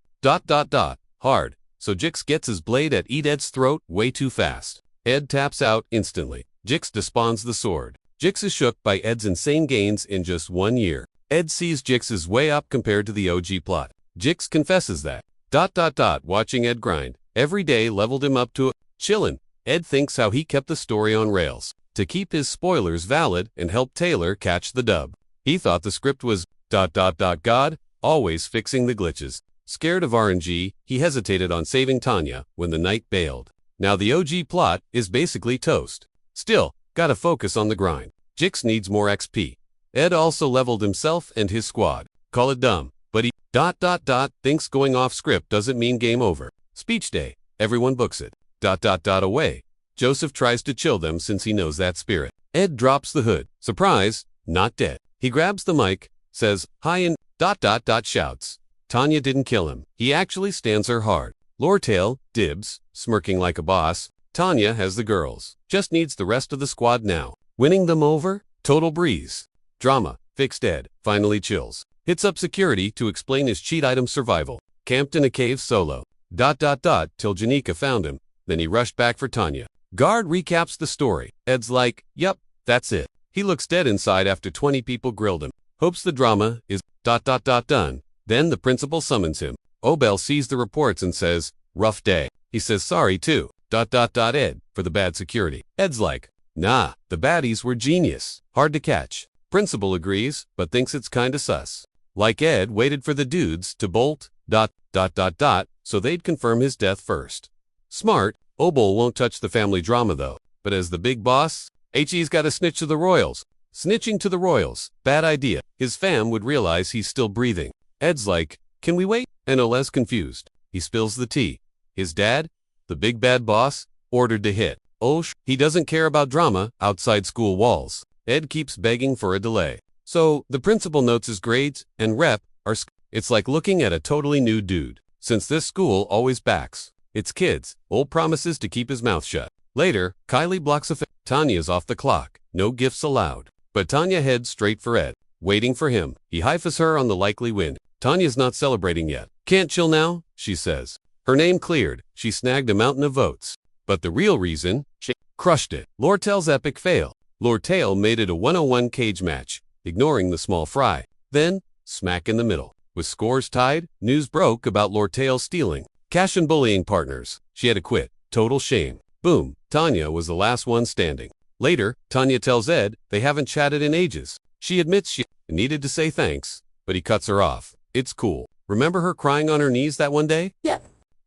Speaker 1: hard, so Jix gets his blade at Ed's throat way too fast. Ed taps out instantly. Jix despawns the sword. Jix is shook by Ed's insane gains in just 1 year. Ed sees Jix is way up compared to the OG plot. Jix confesses that watching Ed grind every day leveled him up to a chillin'. Ed thinks how he kept the story on rails to keep his spoilers valid and help Taylor catch the dub. He thought the script was God, always fixing the glitches. Scared of RNG, he hesitated on saving Tanya when the knight bailed. Now the OG plot is basically toast. Still, gotta focus on the grind. Jix needs more XP. Ed also leveled himself and his squad. Call it dumb, but he thinks going off script doesn't mean game over. Speech day, everyone books it. Away. Joseph tries to chill them since he knows that spirit. Ed drops the hood. Surprise, not dead. He grabs the mic, says, hi and shouts. Tanya didn't kill him. He actually stands her hard. Lortell, dibs, smirking like a boss. Tanya has the girls. Just needs the rest of the squad now. Winning them over? Total breeze. Drama. fixed Ed, finally chills. Hits up security to explain his cheat item survival. Camped in a cave solo. Till Janica found him. Then he rushed back for Tanya. Guard recaps the story. Ed's like, yep, that's it. He looks dead inside after 20 people grilled him. Hopes the drama is ... done. Then the principal summons him. Obel sees the reports and says, rough day. He says sorry too. ... Ed, for the bad security. Ed's like, nah, the baddies were genius. Hard to catch. Principal agrees, but thinks it's kinda sus. Like Ed waited for the dudes to bolt ... so they'd confirm his death first. Smart, Obel won't touch the family drama though. But as the big boss, HE's gotta snitch to the royals. Snitching to the royals, bad idea. His fam would realize he's still breathing. Ed's like, can we wait? Enole's confused. He spills the tea. His dad, the big bad boss, ordered to hit. He doesn't care about drama outside school walls. Ed keeps begging for a delay. So, the principal notes his grades and rep are it's like looking at a totally new dude. Since this school always backs its kids, Ol promises to keep his mouth shut. Later, Kylie blocks a Tanya's off the clock. No gifts allowed. But Tanya heads straight for Ed, waiting for him. He hyphas her on the likely win. Tanya's not celebrating yet. Can't chill now, she says. Her name cleared. She snagged a mountain of votes. But the real reason, she crushed it. Lortell's epic fail. Lortell made it a 101 cage match, ignoring the small fry. Then, smack in the middle. With scores tied, news broke about Lortell stealing cash and bullying partners. She had to quit. Total shame. Boom. Tanya was the last one standing. Later, Tanya tells Ed they haven't chatted in ages. She admits she needed to say thanks, but he cuts her off. It's cool. Remember her crying on her knees that one day? Yeah.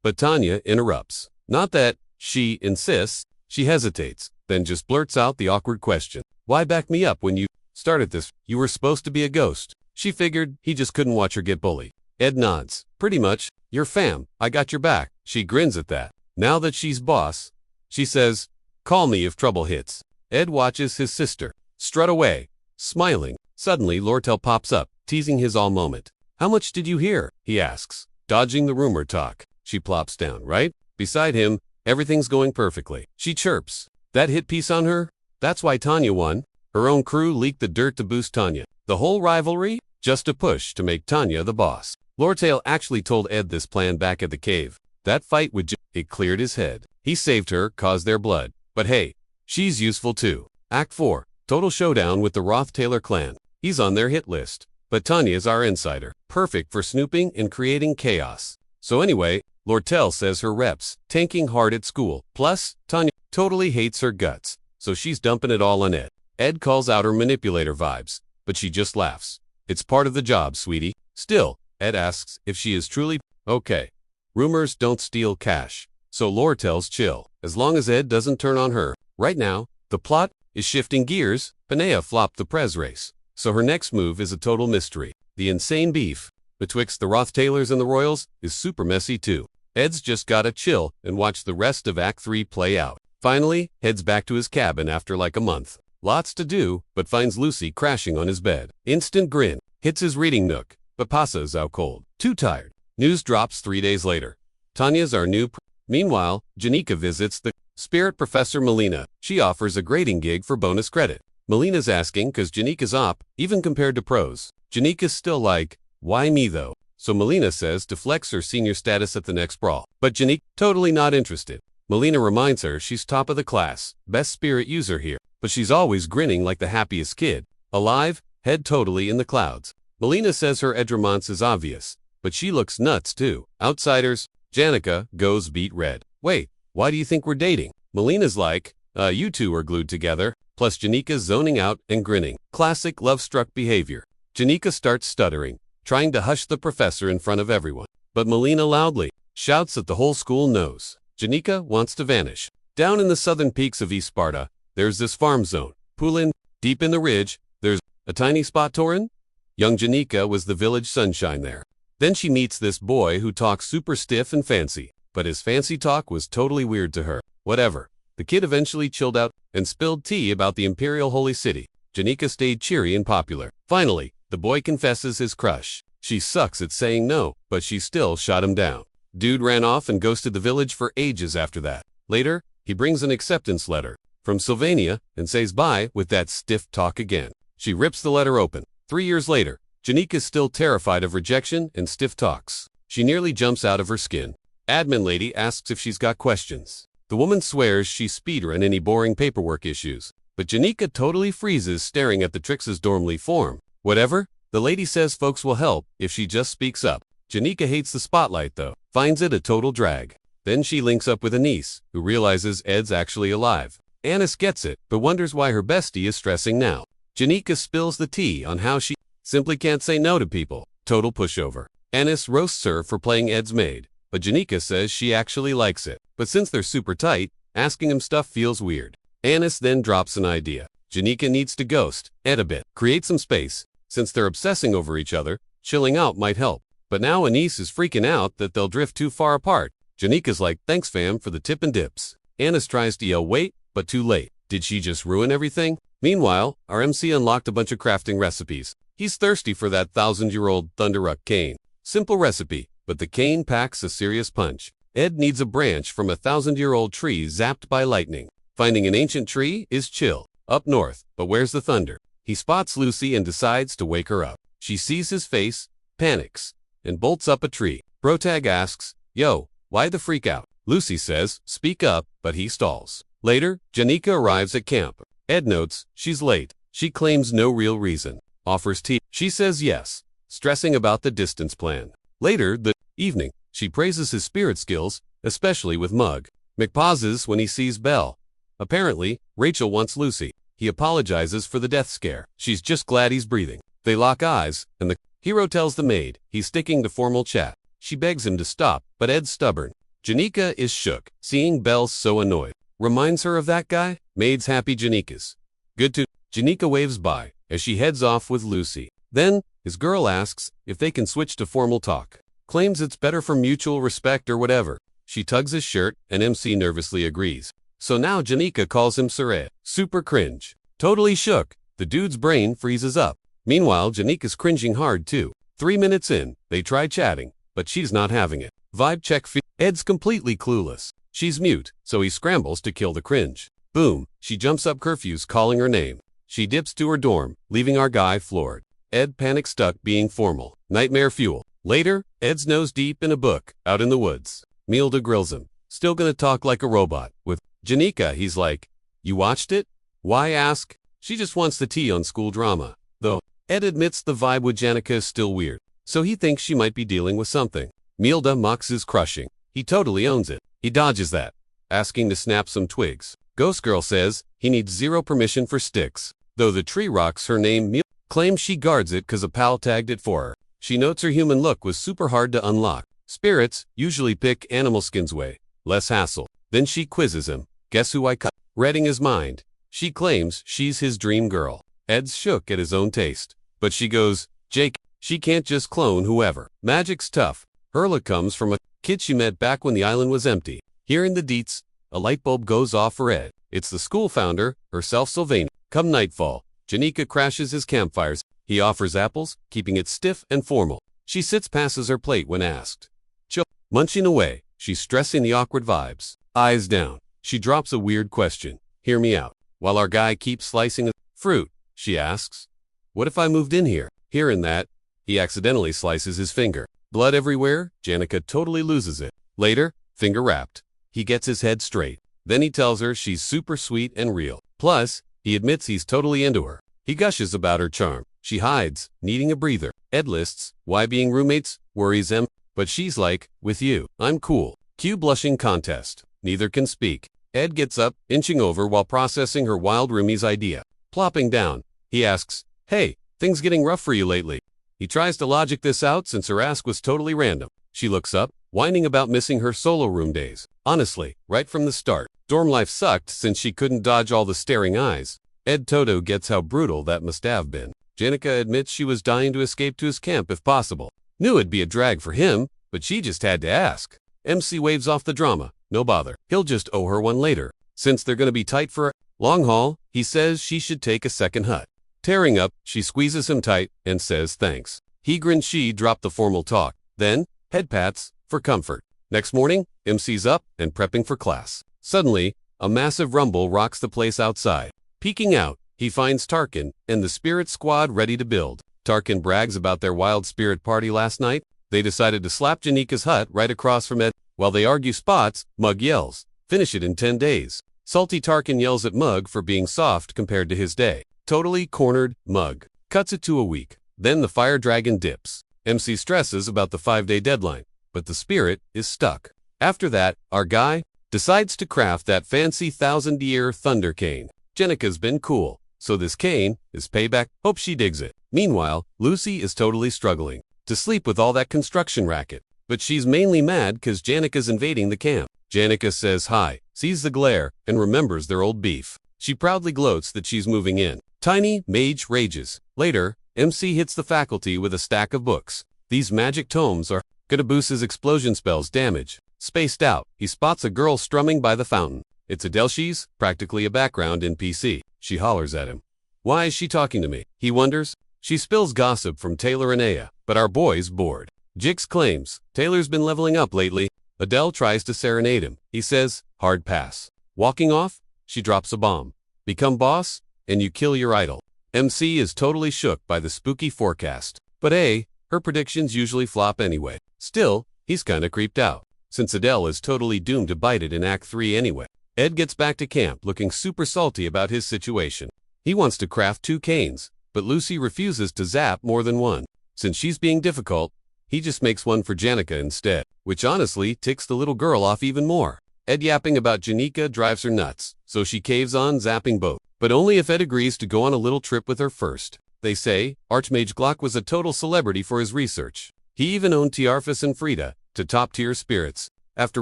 Speaker 1: But Tanya interrupts. Not that she insists. She hesitates, then just blurts out the awkward question. Why back me up when you started this? You were supposed to be a ghost. She figured he just couldn't watch her get bullied. Ed nods. Pretty much. You're fam. I got your back. She grins at that. Now that she's boss, she says, call me if trouble hits. Ed watches his sister strut away, smiling. Suddenly, Lortell pops up, teasing his all moment. How much did you hear? He asks, dodging the rumor talk. She plops down, right? Beside him, everything's going perfectly. She chirps. That hit piece on her? That's why Tanya won. Her own crew leaked the dirt to boost Tanya. The whole rivalry? Just a push to make Tanya the boss. Lortell actually told Ed this plan back at the cave. That fight would it cleared his head. He saved her, caused their blood. But hey, she's useful too. Act 4. Total showdown with the Roth-Taylor clan. He's on their hit list. But Tanya's our insider. Perfect for snooping and creating chaos. So anyway, Lortell says her reps, tanking hard at school. Plus, Tanya totally hates her guts. So she's dumping it all on Ed. Ed calls out her manipulator vibes. But she just laughs. It's part of the job, sweetie. Still, Ed asks if she is truly okay. Rumors don't steal cash. So Lortell's chill. As long as Ed doesn't turn on her. Right now, the plot is shifting gears. Panea flopped the Prez race. So her next move is a total mystery. The insane beef betwixt the Roth-Taylors and the Royals is super messy too. Ed's just gotta chill and watch the rest of Act 3 play out. Finally, heads back to his cabin after like a month. Lots to do, but finds Lucy crashing on his bed. Instant grin. Hits his reading nook, but passa's out cold. Too tired. News drops 3 days later. Tanya's our new Meanwhile, Janica visits the spirit professor Melina. She offers a grading gig for bonus credit. Melina's asking cause Janica's op, even compared to pros. Janica's still like, why me though? So Melina says to flex her senior status at the next brawl. But Janica, totally not interested. Melina reminds her she's top of the class, best spirit user here. But she's always grinning like the happiest kid. Alive, head totally in the clouds. Melina says her edremance is obvious, but she looks nuts too. Outsiders, Janica goes beet red. Wait, why do you think we're dating? Melina's like, you two are glued together. Plus Janica's zoning out and grinning. Classic love-struck behavior. Janica starts stuttering, trying to hush the professor in front of everyone. But Melina loudly shouts that the whole school knows. Janica wants to vanish. Down in the southern peaks of East Sparta, there's this farm zone. Poolin, deep in the ridge, there's a tiny spot Torin. Young Janica was the village sunshine there. Then she meets this boy who talks super stiff and fancy. But his fancy talk was totally weird to her. Whatever. The kid eventually chilled out and spilled tea about the imperial holy city. Janica stayed cheery and popular. Finally, the boy confesses his crush. She sucks at saying no, but she still shot him down. Dude ran off and ghosted the village for ages after that. Later, he brings an acceptance letter from Sylvania and says bye with that stiff talk again. She rips the letter open. 3 years later, Janika's still terrified of rejection and stiff talks. She nearly jumps out of her skin. Admin lady asks if she's got questions. The woman swears she's speedrun any boring paperwork issues, but Janica totally freezes staring at the trickster's dormly form. Whatever, the lady says folks will help if she just speaks up. Janica hates the spotlight though, finds it a total drag. Then she links up with Anise, who realizes Ed's actually alive. Anis gets it, but wonders why her bestie is stressing now. Janica spills the tea on how she simply can't say no to people. Total pushover. Anis roasts her for playing Ed's maid, but Janica says she actually likes it. But since they're super tight, asking him stuff feels weird. Anis then drops an idea. Janica needs to ghost Ed a bit, create some space. Since they're obsessing over each other, chilling out might help. But now Anise is freaking out that they'll drift too far apart. Janica's like, thanks fam for the tip and dips. Anis tries to yell wait, but too late. Did she just ruin everything? Meanwhile, our MC unlocked a bunch of crafting recipes. He's thirsty for that 1,000-year-old Thunderruck cane. Simple recipe, but the cane packs a serious punch. Ed needs a branch from a 1,000-year-old tree zapped by lightning. Finding an ancient tree is chill. Up north, but where's the thunder? He spots Lucy and decides to wake her up. She sees his face, panics, and bolts up a tree. Brotag asks, yo, why the freak out? Lucy says, speak up, but he stalls. Later, Janica arrives at camp. Ed notes, she's late. She claims no real reason. Offers tea. She says yes, stressing about the distance plan. Later, the evening, she praises his spirit skills, especially with Mug. McPauses when he sees Belle. Apparently, Rachel wants Lucy. He apologizes for the death scare. She's just glad he's breathing. They lock eyes, and the hero tells the maid he's sticking to formal chat. She begs him to stop, but Ed's stubborn. Janica is shook, seeing Belle so annoyed. Reminds her of that guy? Maid's happy Janica's. Good to. Janica waves by as she heads off with Lucy. Then, his girl asks if they can switch to formal talk. Claims it's better for mutual respect or whatever. She tugs his shirt, and MC nervously agrees. So now Janica calls him Sir Ed. Super cringe. Totally shook. The dude's brain freezes up. Meanwhile, Janica's cringing hard too. 3 minutes in, they try chatting, but she's not having it. Vibe check. Ed's completely clueless. She's mute, so he scrambles to kill the cringe. Boom, she jumps up curfews calling her name. She dips to her dorm, leaving our guy floored. Ed panic stuck being formal. Nightmare fuel. Later, Ed's nose deep in a book, out in the woods. Milda grills him. Still gonna talk like a robot. With Janica, he's like, you watched it? Why ask? She just wants the tea on school drama. Though, Ed admits the vibe with Janica is still weird, so he thinks she might be dealing with something. Milda mocks his crushing. He totally owns it. He dodges that, asking to snap some twigs. Ghost Girl says he needs zero permission for sticks, though the tree rocks her name Milda claims she guards it cause a pal tagged it for her. She notes her human look was super hard to unlock. Spirits usually pick animal skins way, less hassle. Then she quizzes him. Guess who I cut? Reading his mind. She claims she's his dream girl. Ed's shook at his own taste. But she goes, Jake, she can't just clone whoever. Magic's tough. Her look comes from a kid she met back when the island was empty. Hearing the deets, a light bulb goes off for Ed. It's the school founder, herself Sylvania. Come nightfall, Janica crashes his campfires. He offers apples, keeping it stiff and formal. She sits passes her plate when asked. Chill. Munching away, she's stressing the awkward vibes. Eyes down. She drops a weird question. Hear me out. While our guy keeps slicing a fruit, she asks, what if I moved in here? Hearing that, he accidentally slices his finger. Blood everywhere, Janica totally loses it. Later, finger wrapped. He gets his head straight. Then he tells her she's super sweet and real. Plus, he admits he's totally into her. He gushes about her charm. She hides, needing a breather. Ed lists why being roommates worries him, but she's like, with you, I'm cool. Cue blushing contest. Neither can speak. Ed gets up, inching over while processing her wild roomie's idea. Plopping down, he asks, hey, things getting rough for you lately? He tries to logic this out since her ask was totally random. She looks up, whining about missing her solo room days. Honestly, right from the start, dorm life sucked since she couldn't dodge all the staring eyes. Ed Toto gets how brutal that must have been. Janica admits she was dying to escape to his camp if possible. Knew it'd be a drag for him, but she just had to ask. MC waves off the drama. No bother. He'll just owe her one later. Since they're gonna be tight for a long haul, he says she should take a second hut. Tearing up, she squeezes him tight and says thanks. He and she drop the formal talk. Then, head pats for comfort. Next morning, MC's up and prepping for class. Suddenly, a massive rumble rocks the place outside. Peeking out, he finds Tarkin and the spirit squad ready to build. Tarkin brags about their wild spirit party last night. They decided to slap Janica's hut right across from Ed. While they argue spots, Mug yells, "Finish it in 10 days." Salty Tarkin yells at Mug for being soft compared to his day. Totally cornered, Mug cuts it to a week. Then the fire dragon dips. MC stresses about the 5-day deadline, but the spirit is stuck. After that, our guy decides to craft that fancy 1,000-year thunder cane. Janica's been cool, so this cane is payback. Hope she digs it. Meanwhile, Lucy is totally struggling to sleep with all that construction racket, but she's mainly mad cause Janica's invading the camp. Janica says hi, sees the glare, and remembers their old beef. She proudly gloats that she's moving in. Tiny Mage rages. Later, MC hits the faculty with a stack of books. These magic tomes are gonna boost his explosion spells damage. Spaced out, he spots a girl strumming by the fountain. It's Adelshis, practically a background NPC. She hollers at him. Why is she talking to me? He wonders. She spills gossip from Taylor and Aya, but our boy's bored. Jix claims, Taylor's been leveling up lately. Adele tries to serenade him. He says, hard pass. Walking off, she drops a bomb. Become boss, and you kill your idol. MC is totally shook by the spooky forecast. But her predictions usually flop anyway. Still, he's kinda creeped out, since Adele is totally doomed to bite it in Act 3 anyway. Ed gets back to camp looking super salty about his situation. He wants to craft 2 canes, but Lucy refuses to zap more than one. Since she's being difficult, he just makes one for Janica instead, which honestly ticks the little girl off even more. Ed yapping about Janica drives her nuts, so she caves on zapping both, but only if Ed agrees to go on a little trip with her first. They say, Archmage Glock was a total celebrity for his research. He even owned Tiarfus and Frida, to top-tier spirits. After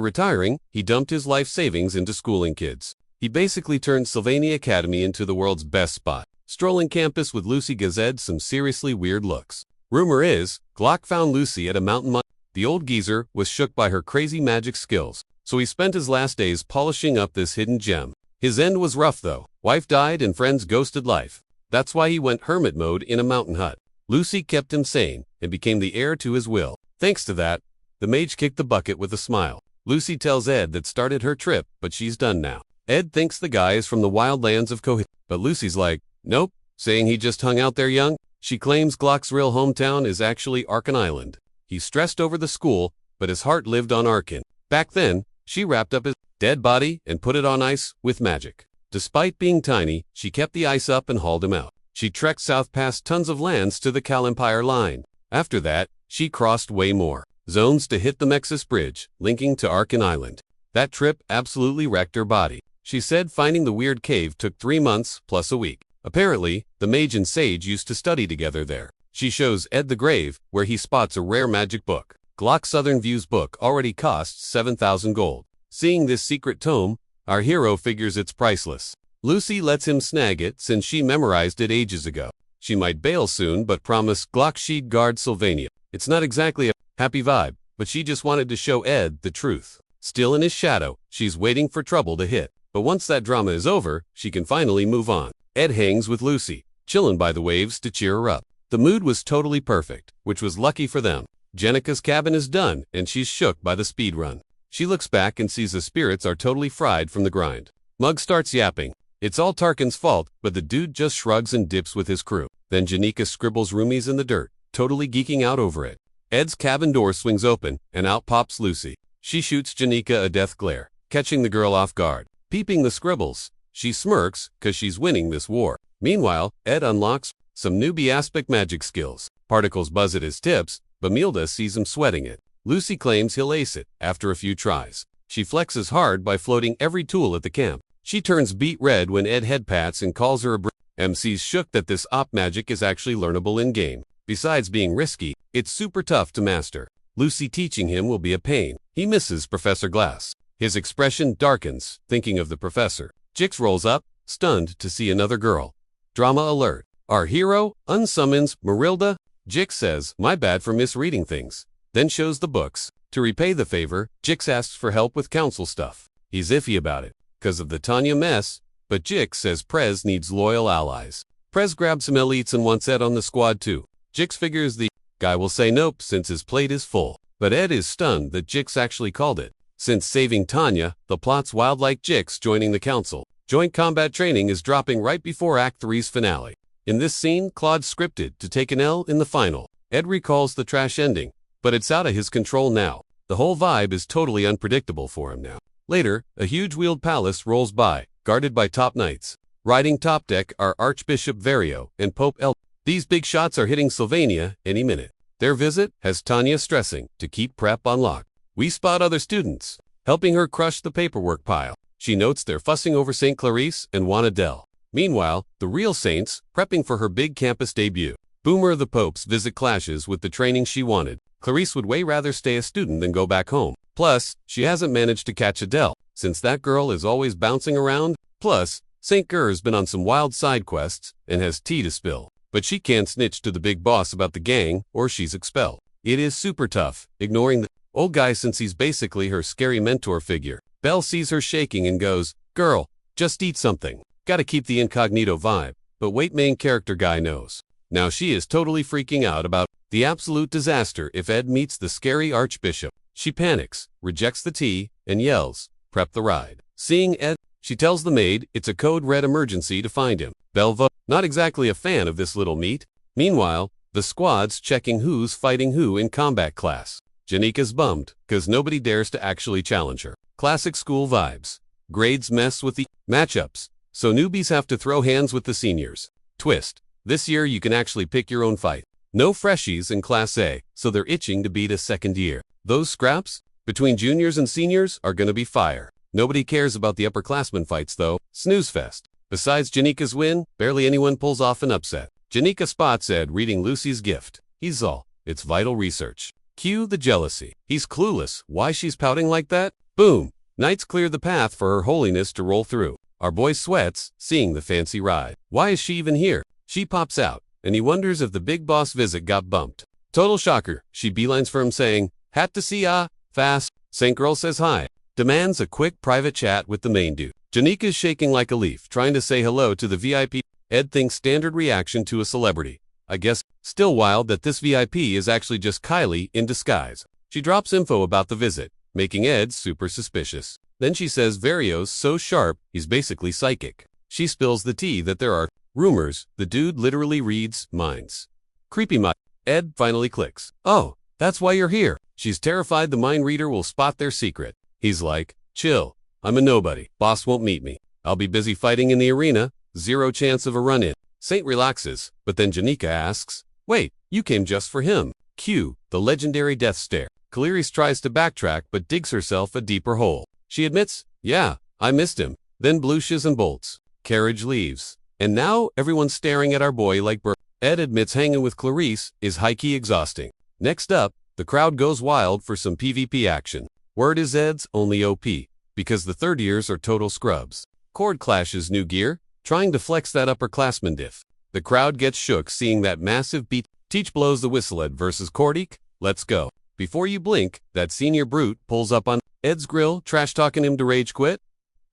Speaker 1: retiring, he dumped his life savings into schooling kids. He basically turned Sylvania Academy into the world's best spot. Strolling campus with Lucy gives Ed some seriously weird looks. Rumor is, Glock found Lucy at a mountain. The old geezer was shook by her crazy magic skills, so he spent his last days polishing up this hidden gem. His end was rough though. Wife died and friends ghosted life. That's why he went hermit mode in a mountain hut. Lucy kept him sane and became the heir to his will. Thanks to that, the mage kicked the bucket with a smile. Lucy tells Ed that started her trip, but she's done now. Ed thinks the guy is from the wildlands of Koh, but Lucy's like, nope, saying he just hung out there young. She claims Glock's real hometown is actually Arkan Island. He stressed over the school, but his heart lived on Arkan. Back then, she wrapped up his dead body and put it on ice with magic. Despite being tiny, she kept the ice up and hauled him out. She trekked south past tons of lands to the Cal Empire line. After that, she crossed way more zones to hit the Mexis Bridge, linking to Arkan Island. That trip absolutely wrecked her body. She said finding the weird cave took 3 months plus a week. Apparently, the mage and sage used to study together there. She shows Ed the grave, where he spots a rare magic book. Glock's Southern Views book already costs 7,000 gold. Seeing this secret tome, our hero figures it's priceless. Lucy lets him snag it since she memorized it ages ago. She might bail soon but promised Glock she'd guard Sylvania. It's not exactly a happy vibe, but she just wanted to show Ed the truth. Still in his shadow, she's waiting for trouble to hit. But once that drama is over, she can finally move on. Ed hangs with Lucy, chillin' by the waves to cheer her up. The mood was totally perfect, which was lucky for them. Janica's cabin is done, and she's shook by the speed run. She looks back and sees the spirits are totally fried from the grind. Mug starts yapping. It's all Tarkin's fault, but the dude just shrugs and dips with his crew. Then Janica scribbles roomies in the dirt, totally geeking out over it. Ed's cabin door swings open, and out pops Lucy. She shoots Janica a death glare, catching the girl off guard. Peeping the scribbles, she smirks, cause she's winning this war. Meanwhile, Ed unlocks some newbie aspect magic skills. Particles buzz at his tips, but Milda sees him sweating it. Lucy claims he'll ace it after a few tries. She flexes hard by floating every tool at the camp. She turns beet red when Ed headpats and calls her a MC's shook that this op magic is actually learnable in-game. Besides being risky, it's super tough to master. Lucy teaching him will be a pain. He misses Professor Glass. His expression darkens, thinking of the professor. Jix rolls up, stunned to see another girl. Drama alert. Our hero unsummons Marilda. Jix says, my bad for misreading things. Then shows the books. To repay the favor, Jix asks for help with council stuff. He's iffy about it, cause of the Tanya mess, but Jix says Prez needs loyal allies. Prez grabs some elites and wants Ed on the squad too. Jix figures the guy will say nope since his plate is full. But Ed is stunned that Jix actually called it. Since saving Tanya, the plot's wild like Jix joining the council. Joint combat training is dropping right before Act 3's finale. In this scene, Claude's scripted to take an L in the final. Ed recalls the trash ending, but it's out of his control now. The whole vibe is totally unpredictable for him now. Later, a huge wheeled palace rolls by, guarded by top knights. Riding top deck are Archbishop Vario and Pope El. These big shots are hitting Sylvania any minute. Their visit has Tanya stressing to keep prep on lock. We spot other students, helping her crush the paperwork pile. She notes they're fussing over St. Clarice and Juana Del. Meanwhile, the real saints, prepping for her big campus debut. Boomer the Pope's visit clashes with the training she wanted. Clarice would way rather stay a student than go back home. Plus, she hasn't managed to catch Adele, since that girl is always bouncing around. Plus, St. Ger's been on some wild side quests and has tea to spill. But she can't snitch to the big boss about the gang or she's expelled. It is super tough, ignoring the old guy since he's basically her scary mentor figure. Belle sees her shaking and goes, "Girl, just eat something." Gotta keep the incognito vibe, but wait, main character guy knows. Now she is totally freaking out about the absolute disaster if Ed meets the scary archbishop. She panics, rejects the tea, and yells, "Prep the ride." Seeing Ed, she tells the maid it's a code red emergency to find him. Belva, not exactly a fan of this little meat. Meanwhile, the squad's checking who's fighting who in combat class. Janica's bummed, cause nobody dares to actually challenge her. Classic school vibes. Grades mess with the matchups, so newbies have to throw hands with the seniors. Twist. This year you can actually pick your own fight. No freshies in Class A, so they're itching to beat a second year. Those scraps between juniors and seniors are gonna be fire. Nobody cares about the upperclassmen fights though. Snooze fest. Besides Janica's win, barely anyone pulls off an upset. Janica spots Ed reading Lucy's gift. He's all, it's vital research. Cue the jealousy. He's clueless. Why she's pouting like that? Boom. Knights clear the path for her holiness to roll through. Our boy sweats, seeing the fancy ride. Why is she even here? She pops out, and he wonders if the big boss visit got bumped. Total shocker. She beelines for him saying, "Hat to see ya, fast." Saint Girl says hi. Demands a quick private chat with the main dude. Janica's shaking like a leaf, trying to say hello to the VIP. Ed thinks standard reaction to a celebrity. I guess, still wild that this VIP is actually just Kylie in disguise. She drops info about the visit, making Ed super suspicious. Then she says Vario's so sharp, he's basically psychic. She spills the tea that there are rumors the dude literally reads minds. Creepy much. Ed finally clicks. Oh, that's why you're here. She's terrified the mind reader will spot their secret. He's like, chill. I'm a nobody. Boss won't meet me. I'll be busy fighting in the arena. Zero chance of a run-in. Saint relaxes, but then Janica asks, wait, you came just for him. Cue the legendary death stare. Clarice tries to backtrack but digs herself a deeper hole. She admits, yeah, I missed him. Then blooshes and bolts. Carriage leaves. And now everyone's staring at our boy like Ed admits hanging with Clarice is high-key exhausting. Next up, the crowd goes wild for some PvP action. Word is Ed's only OP, because the third years are total scrubs. Cord clashes new gear, trying to flex that upperclassman diff. The crowd gets shook seeing that massive beat. Teach blows the whistle. Ed versus Cordic. Let's go. Before you blink, that senior brute pulls up on Ed's grill, trash-talking him to rage quit.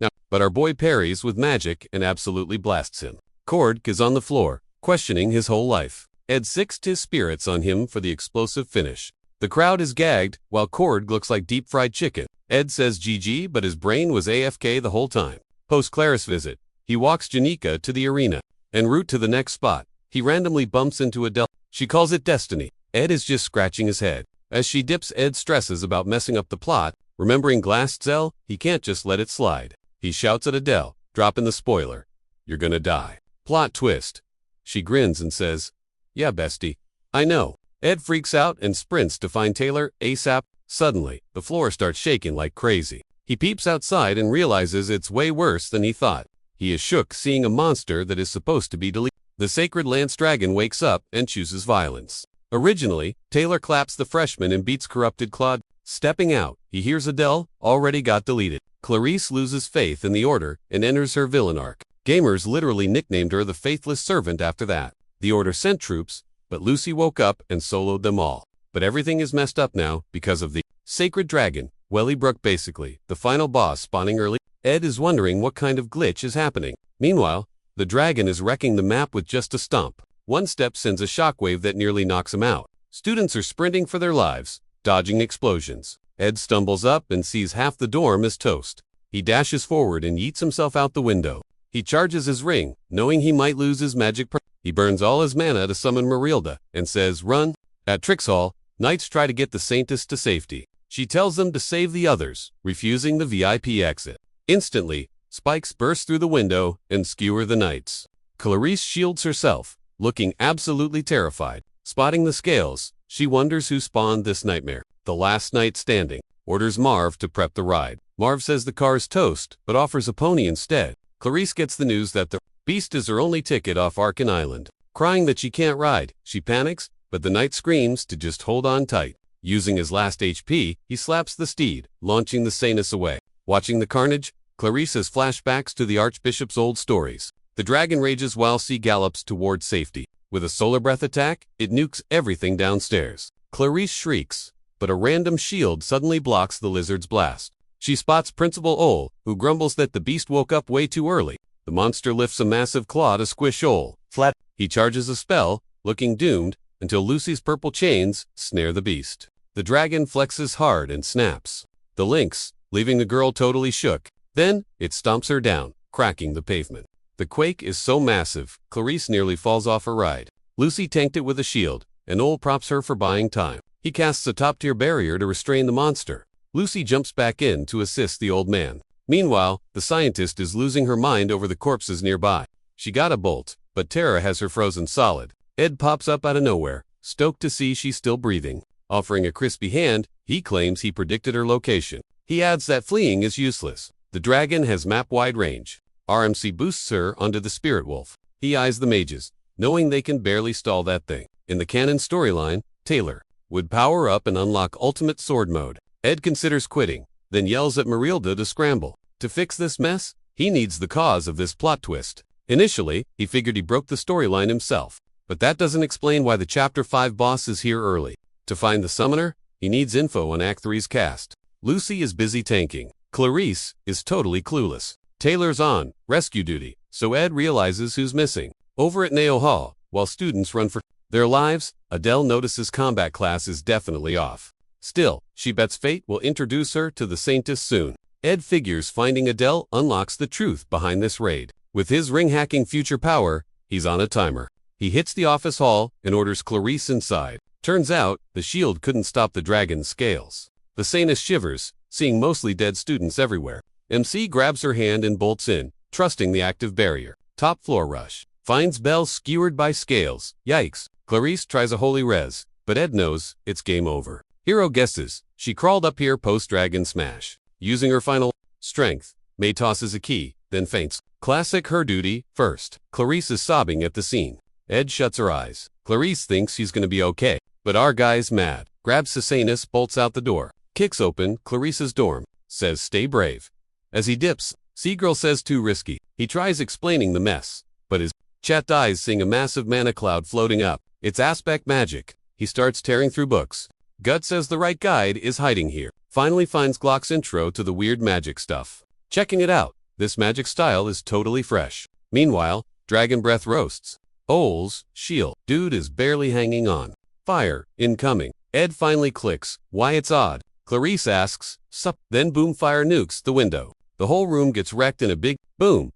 Speaker 1: Now, but our boy parries with magic and absolutely blasts him. Cord is on the floor, questioning his whole life. Ed sixed his spirits on him for the explosive finish. The crowd is gagged, while Cord looks like deep-fried chicken. Ed says GG, but his brain was AFK the whole time. Post-Claris visit, he walks Janica to the arena. En route to the next spot, he randomly bumps into Adele. She calls it destiny. Ed is just scratching his head. As she dips, Ed stresses about messing up the plot. Remembering Glasscell, he can't just let it slide. He shouts at Adele, dropping the spoiler. You're gonna die. Plot twist. She grins and says, yeah, bestie. I know. Ed freaks out and sprints to find Taylor ASAP. Suddenly, the floor starts shaking like crazy. He peeps outside and realizes it's way worse than he thought. He is shook seeing a monster that is supposed to be deleted. The sacred lance dragon wakes up and chooses violence. Originally, Taylor claps the freshman and beats corrupted Claude. Stepping out, he hears Adele already got deleted. Clarice loses faith in the Order and enters her villain arc. Gamers literally nicknamed her the Faithless Servant after that. The Order sent troops, but Lucy woke up and soloed them all. But everything is messed up now because of the sacred dragon, Wellybrook basically, the final boss spawning early. Ed is wondering what kind of glitch is happening. Meanwhile, the dragon is wrecking the map with just a stomp. One step sends a shockwave that nearly knocks him out. Students are sprinting for their lives, dodging explosions. Ed stumbles up and sees half the dorm is toast. He dashes forward and yeets himself out the window. He charges his ring, knowing he might lose his magic. He burns all his mana to summon Marilda and says, "Run." At Trix Hall, knights try to get the Saintess to safety. She tells them to save the others, refusing the VIP exit. Instantly, spikes burst through the window and skewer the knights. Clarice shields herself, looking absolutely terrified. Spotting the scales, she wonders who spawned this nightmare. The last knight standing orders Marv to prep the ride. Marv says the car's toast, but offers a pony instead. Clarice gets the news that the beast is her only ticket off Arkan Island. Crying that she can't ride, she panics, but the knight screams to just hold on tight. Using his last HP, he slaps the steed, launching the Saintess away. Watching the carnage, Clarice has flashbacks to the Archbishop's old stories. The dragon rages while she gallops toward safety. With a solar breath attack, it nukes everything downstairs. Clarice shrieks, but a random shield suddenly blocks the lizard's blast. She spots Principal Ole, who grumbles that the beast woke up way too early. The monster lifts a massive claw to squish Ole flat. He charges a spell, looking doomed, until Lucy's purple chains snare the beast. The dragon flexes hard and snaps the links, leaving the girl totally shook. Then, it stomps her down, cracking the pavement. The quake is so massive, Clarice nearly falls off her ride. Lucy tanked it with a shield, and Ole props her for buying time. He casts a top-tier barrier to restrain the monster. Lucy jumps back in to assist the old man. Meanwhile, the scientist is losing her mind over the corpses nearby. She got a bolt, but Tara has her frozen solid. Ed pops up out of nowhere, stoked to see she's still breathing. Offering a crispy hand, he claims he predicted her location. He adds that fleeing is useless. The dragon has map-wide range. RMC boosts her onto the Spirit Wolf. He eyes the mages, knowing they can barely stall that thing. In the canon storyline, Taylor would power up and unlock ultimate sword mode. Ed considers quitting, then yells at Marilda to scramble. To fix this mess, he needs the cause of this plot twist. Initially, he figured he broke the storyline himself, but that doesn't explain why the Chapter 5 boss is here early. To find the summoner, he needs info on Act 3's cast. Lucy is busy tanking. Clarice is totally clueless. Taylor's on rescue duty, so Ed realizes who's missing. Over at Neo Hall, while students run for their lives, Adele notices combat class is definitely off. Still, she bets fate will introduce her to the Saintess soon. Ed figures finding Adele unlocks the truth behind this raid. With his ring-hacking future power, he's on a timer. He hits the office hall and orders Clarice inside. Turns out, the shield couldn't stop the dragon's scales. The Saintess shivers, seeing mostly dead students everywhere. MC grabs her hand and bolts in, trusting the active barrier. Top floor rush. Finds Belle skewered by scales. Yikes. Clarice tries a holy res, but Ed knows it's game over. Hero guesses she crawled up here post-dragon smash. Using her final strength, May tosses a key, then faints. Classic her duty first. Clarice is sobbing at the scene. Ed shuts her eyes. Clarice thinks she's gonna be okay, but our guy's mad. Grabs Sasanus, bolts out the door. Kicks open Clarice's dorm. Says stay brave. As he dips, Seagirl says too risky. He tries explaining the mess, but his chat dies seeing a massive mana cloud floating up. It's aspect magic. He starts tearing through books. Gut says the right guide is hiding here. Finally finds Glock's intro to the weird magic stuff. Checking it out. This magic style is totally fresh. Meanwhile, Dragon Breath roasts. Ole's shield. Dude is barely hanging on. Fire, incoming. Ed finally clicks why it's odd. Clarice asks, sup? Then Boomfire nukes the window. The whole room gets wrecked in a big boom.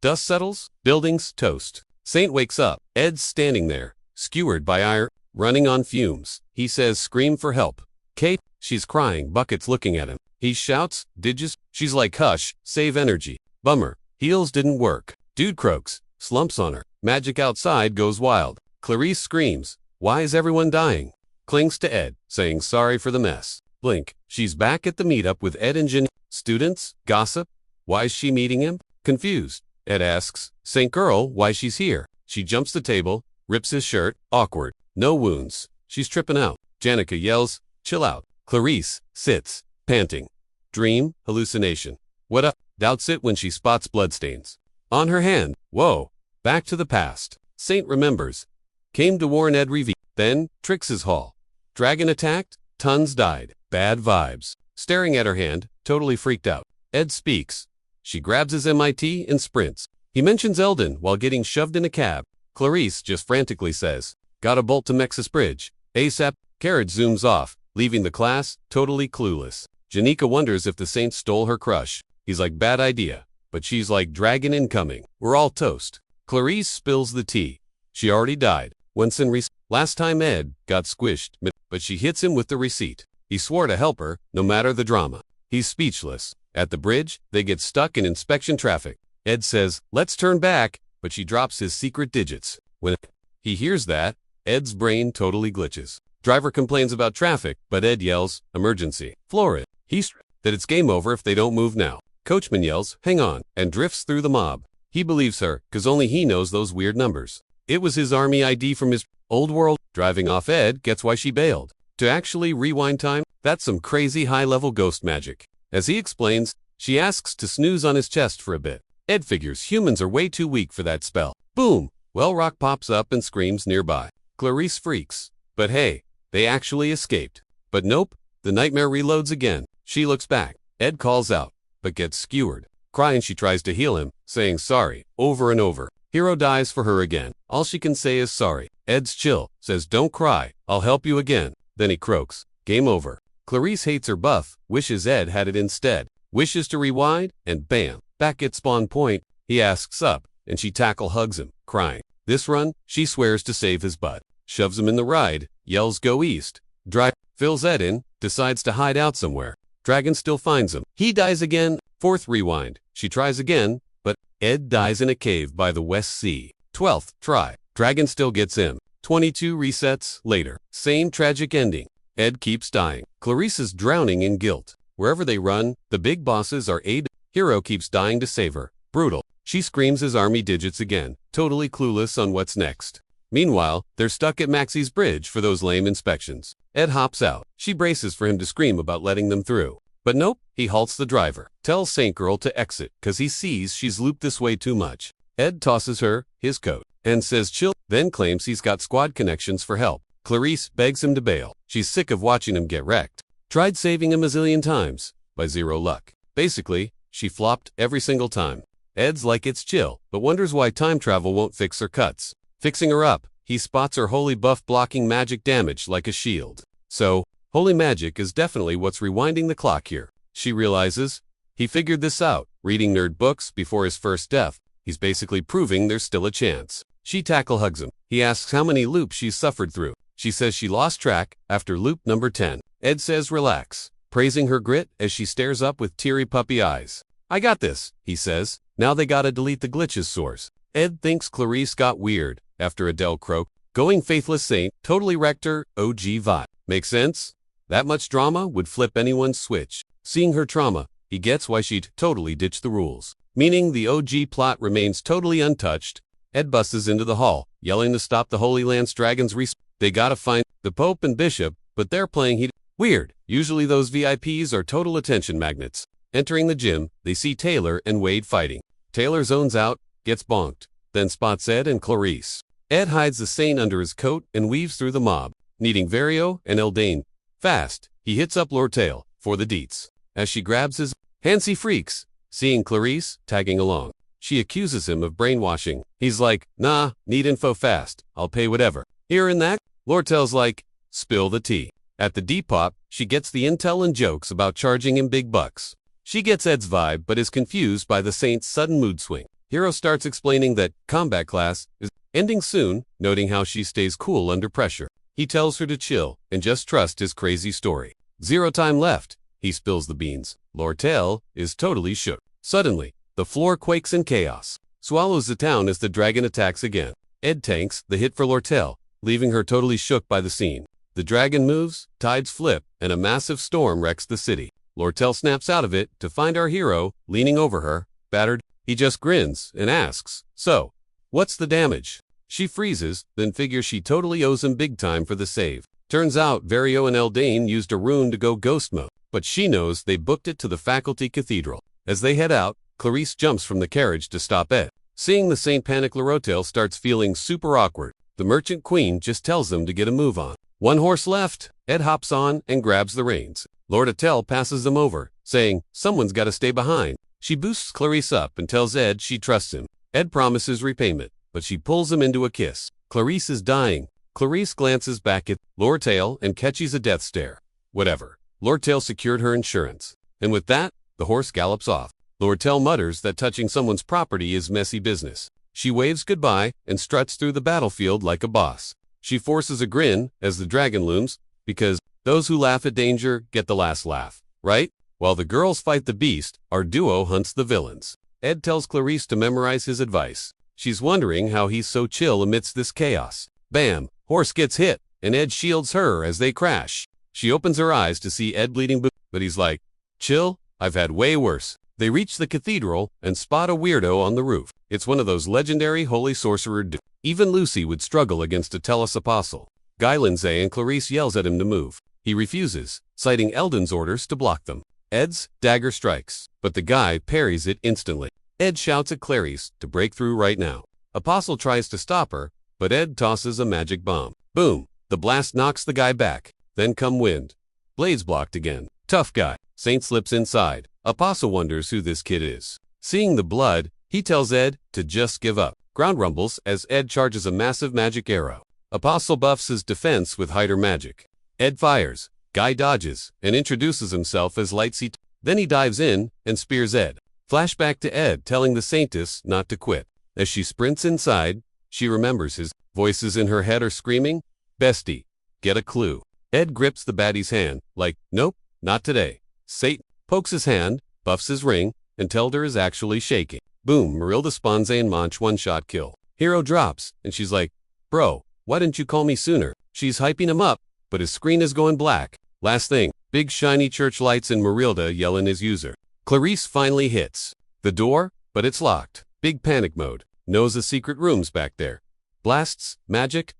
Speaker 1: Dust settles, buildings toast. Saint wakes up. Ed's standing there, skewered by ire, running on fumes. He says scream for help. Kate, she's crying, Bucket's looking at him. He shouts, Digis? She's like hush, save energy. Bummer, heals didn't work. Dude croaks, slumps on her. Magic outside goes wild. Clarice screams, why is everyone dying? Clings to Ed, saying sorry for the mess. Blink, she's back at the meetup with Ed and Jen. Students? Gossip? Why is she meeting him? Confused. Ed asks, Saint Girl, why she's here. She jumps the table, rips his shirt, awkward. No wounds. She's tripping out. Janica yells, chill out. Clarice sits, panting. Dream, hallucination. What up? Doubts it when she spots bloodstains on her hand. Whoa. Back to the past. Saint remembers. Came to warn Ed Reeve. Then, Trix's Hall. Dragon attacked, tons died. Bad vibes. Staring at her hand, totally freaked out. Ed speaks. She grabs his MIT and sprints. He mentions Eldon while getting shoved in a cab. Clarice just frantically says, got a bolt to Mexus Bridge. ASAP. Carriage zooms off, leaving the class totally clueless. Janica wonders if the Saint stole her crush. He's like, bad idea. But she's like, dragon incoming. We're all toast. Clarice spills the tea. She already died. Once in last time Ed got squished, but she hits him with the receipt. He swore to help her, no matter the drama. He's speechless. At the bridge, they get stuck in inspection traffic. Ed says, let's turn back, but she drops his secret digits. When he hears that, Ed's brain totally glitches. Driver complains about traffic, but Ed yells, emergency. Floor it. He's that it's game over if they don't move now. Coachman yells, hang on, and drifts through the mob. He believes her, cause only he knows those weird numbers. It was his army ID from his old world. Driving off, Ed gets why she bailed. To actually rewind time, that's some crazy high-level ghost magic. As he explains, she asks to snooze on his chest for a bit. Ed figures humans are way too weak for that spell. Boom! Well, Rock pops up and screams nearby. Clarice freaks. But hey, they actually escaped. But nope, the nightmare reloads again. She looks back. Ed calls out, but gets skewered. Crying, she tries to heal him, saying sorry, over and over. Hero dies for her again. All she can say is sorry. Ed's chill, says don't cry, I'll help you again. Then he croaks. Game over. Clarice hates her buff, wishes Ed had it instead. Wishes to rewind, and bam, back at spawn point, he asks up, and she tackle hugs him, crying. This run, she swears to save his butt. Shoves him in the ride, yells go east. Drive, fills Ed in, decides to hide out somewhere. Dragon still finds him. He dies again. Fourth rewind. She tries again, but Ed dies in a cave by the West Sea. 12th try. Dragon still gets him. 22 resets later. Same tragic ending. Ed keeps dying. Clarice is drowning in guilt. Wherever they run, the big bosses are aid. Hero keeps dying to save her. Brutal. She screams his army digits again, totally clueless on what's next. Meanwhile, they're stuck at Maxie's bridge for those lame inspections. Ed hops out. She braces for him to scream about letting them through. But nope, he halts the driver. Tells Saint Girl to exit, cause he sees she's looped this way too much. Ed tosses her his coat, and says chill, then claims he's got squad connections for help. Clarice begs him to bail. She's sick of watching him get wrecked. Tried saving him a zillion times, by zero luck. Basically, she flopped every single time. Ed's like it's chill, but wonders why time travel won't fix her cuts. Fixing her up, he spots her holy buff blocking magic damage like a shield. So, holy magic is definitely what's rewinding the clock here. She realizes, he figured this out, reading nerd books before his first death. He's basically proving there's still a chance. She tackle hugs him. He asks how many loops she's suffered through. She says she lost track after loop number 10. Ed says relax, praising her grit as she stares up with teary puppy eyes. I got this, he says. Now they gotta delete the glitches source. Ed thinks Clarice got weird after Adele croaked. Going faithless saint totally wrecked her OG vibe. Makes sense? That much drama would flip anyone's switch. Seeing her trauma, he gets why she'd totally ditch the rules. Meaning the OG plot remains totally untouched. Ed busts into the hall, yelling to stop the Holy Land's dragons They gotta find the Pope and Bishop, but they're playing Weird. Usually those VIPs are total attention magnets. Entering the gym, they see Taylor and Wade fighting. Taylor zones out, gets bonked, then spots Ed and Clarice. Ed hides the Saint under his coat and weaves through the mob, needing Vario and Eldane. Fast, he hits up Lortell for the deets. As she grabs his hands, he freaks, seeing Clarice tagging along. She accuses him of brainwashing. He's like, nah, need info fast, I'll pay whatever. Hearing that, Lortell's like, spill the tea. At the Depop, she gets the intel and jokes about charging him big bucks. She gets Ed's vibe but is confused by the Saint's sudden mood swing. Hero starts explaining that combat class is ending soon, noting how she stays cool under pressure. He tells her to chill and just trust his crazy story. Zero time left. He spills the beans. Lortell is totally shook. Suddenly, the floor quakes in chaos. Swallows the town as the dragon attacks again. Ed tanks the hit for Lortell, leaving her totally shook by the scene. The dragon moves, tides flip, and a massive storm wrecks the city. Lortell snaps out of it to find our hero leaning over her, battered. He just grins and asks, so, what's the damage? She freezes, then figures she totally owes him big time for the save. Turns out Vario and Eldane used a rune to go ghost mode, but she knows they booked it to the faculty cathedral. As they head out, Clarice jumps from the carriage to stop Ed. Seeing the Saint panic, Lortell starts feeling super awkward. The merchant queen just tells them to get a move on. One horse left. Ed hops on and grabs the reins. Lortell passes them over, saying, someone's gotta stay behind. She boosts Clarice up and tells Ed she trusts him. Ed promises repayment, but she pulls him into a kiss. Clarice is dying. Clarice glances back at Lortell and catches a death stare. Whatever. Lortell secured her insurance. And with that, the horse gallops off. Lortell mutters that touching someone's property is messy business. She waves goodbye and struts through the battlefield like a boss. She forces a grin as the dragon looms, because those who laugh at danger get the last laugh, right? While the girls fight the beast, our duo hunts the villains. Ed tells Clarice to memorize his advice. She's wondering how he's so chill amidst this chaos. Bam! Horse gets hit, and Ed shields her as they crash. She opens her eyes to see Ed bleeding, but he's like, chill, I've had way worse. They reach the cathedral and spot a weirdo on the roof. It's one of those legendary holy sorcerer dudes. Even Lucy would struggle against a Tellus apostle. Guy Lindsay and Clarice yells at him to move. He refuses, citing Eldon's orders to block them. Ed's dagger strikes, but the guy parries it instantly. Ed shouts at Clarice to break through right now. Apostle tries to stop her, but Ed tosses a magic bomb. Boom! The blast knocks the guy back. Then come wind. Blades blocked again. Tough guy. Saint slips inside. Apostle wonders who this kid is. Seeing the blood, he tells Ed to just give up. Ground rumbles as Ed charges a massive magic arrow. Apostle buffs his defense with Hider magic. Ed fires. Guy dodges and introduces himself as Lightsea. Then he dives in and spears Ed. Flashback to Ed telling the Saintess not to quit. As she sprints inside, she remembers his voices in her head are screaming, "Bestie, get a clue." Ed grips the baddie's hand, like, nope, not today. Satan pokes his hand, buffs his ring, and Telder is actually shaking. Boom, Marilda spawns and Manch one-shot kill. Hero drops, and she's like, bro, why didn't you call me sooner? She's hyping him up, but his screen is going black. Last thing, big shiny church lights and Marilda yelling his user. Clarice finally hits the door, but it's locked. Big panic mode. Knows a secret room's back there. Blasts, magic, ...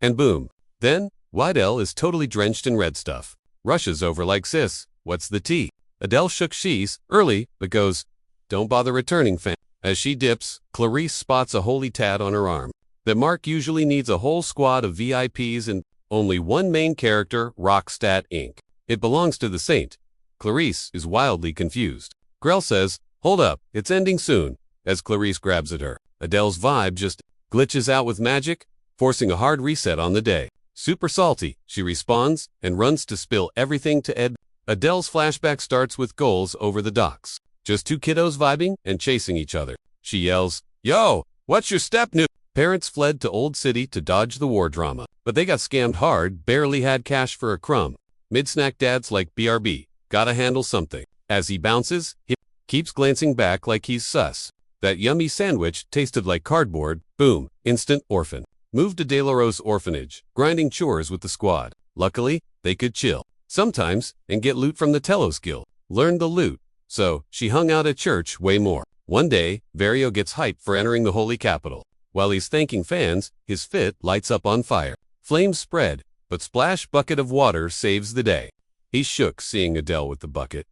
Speaker 1: and boom. Then, Wydell is totally drenched in red stuff. Rushes over like, sis, what's the tea? Adele shook she's early, but goes, don't bother returning, fam. As she dips, Clarice spots a holy tat on her arm. That mark usually needs a whole squad of VIPs and only one main character, Rockstat Inc. It belongs to the saint. Clarice is wildly confused. Grell says, hold up, it's ending soon, as Clarice grabs at her. Adele's vibe just glitches out with magic, forcing a hard reset on the day. Super salty, she responds and runs to spill everything to Ed. Adele's flashback starts with goals over the docks. Just two kiddos vibing and chasing each other. She yells, yo, what's your step new? Parents fled to Old City to dodge the war drama, but they got scammed hard, barely had cash for a crumb. Mid-snack dads like BRB, gotta handle something. As he bounces, he keeps glancing back like he's sus. That yummy sandwich tasted like cardboard, boom, instant orphan. Moved to De La Rose orphanage, grinding chores with the squad. Luckily, they could chill sometimes and get loot from the Telos Guild. Learned the loot, so she hung out at church way more. One day, Vario gets hyped for entering the holy capital. While he's thanking fans, his fit lights up on fire. Flames spread, but splash bucket of water saves the day. He's shook seeing Adele with the bucket.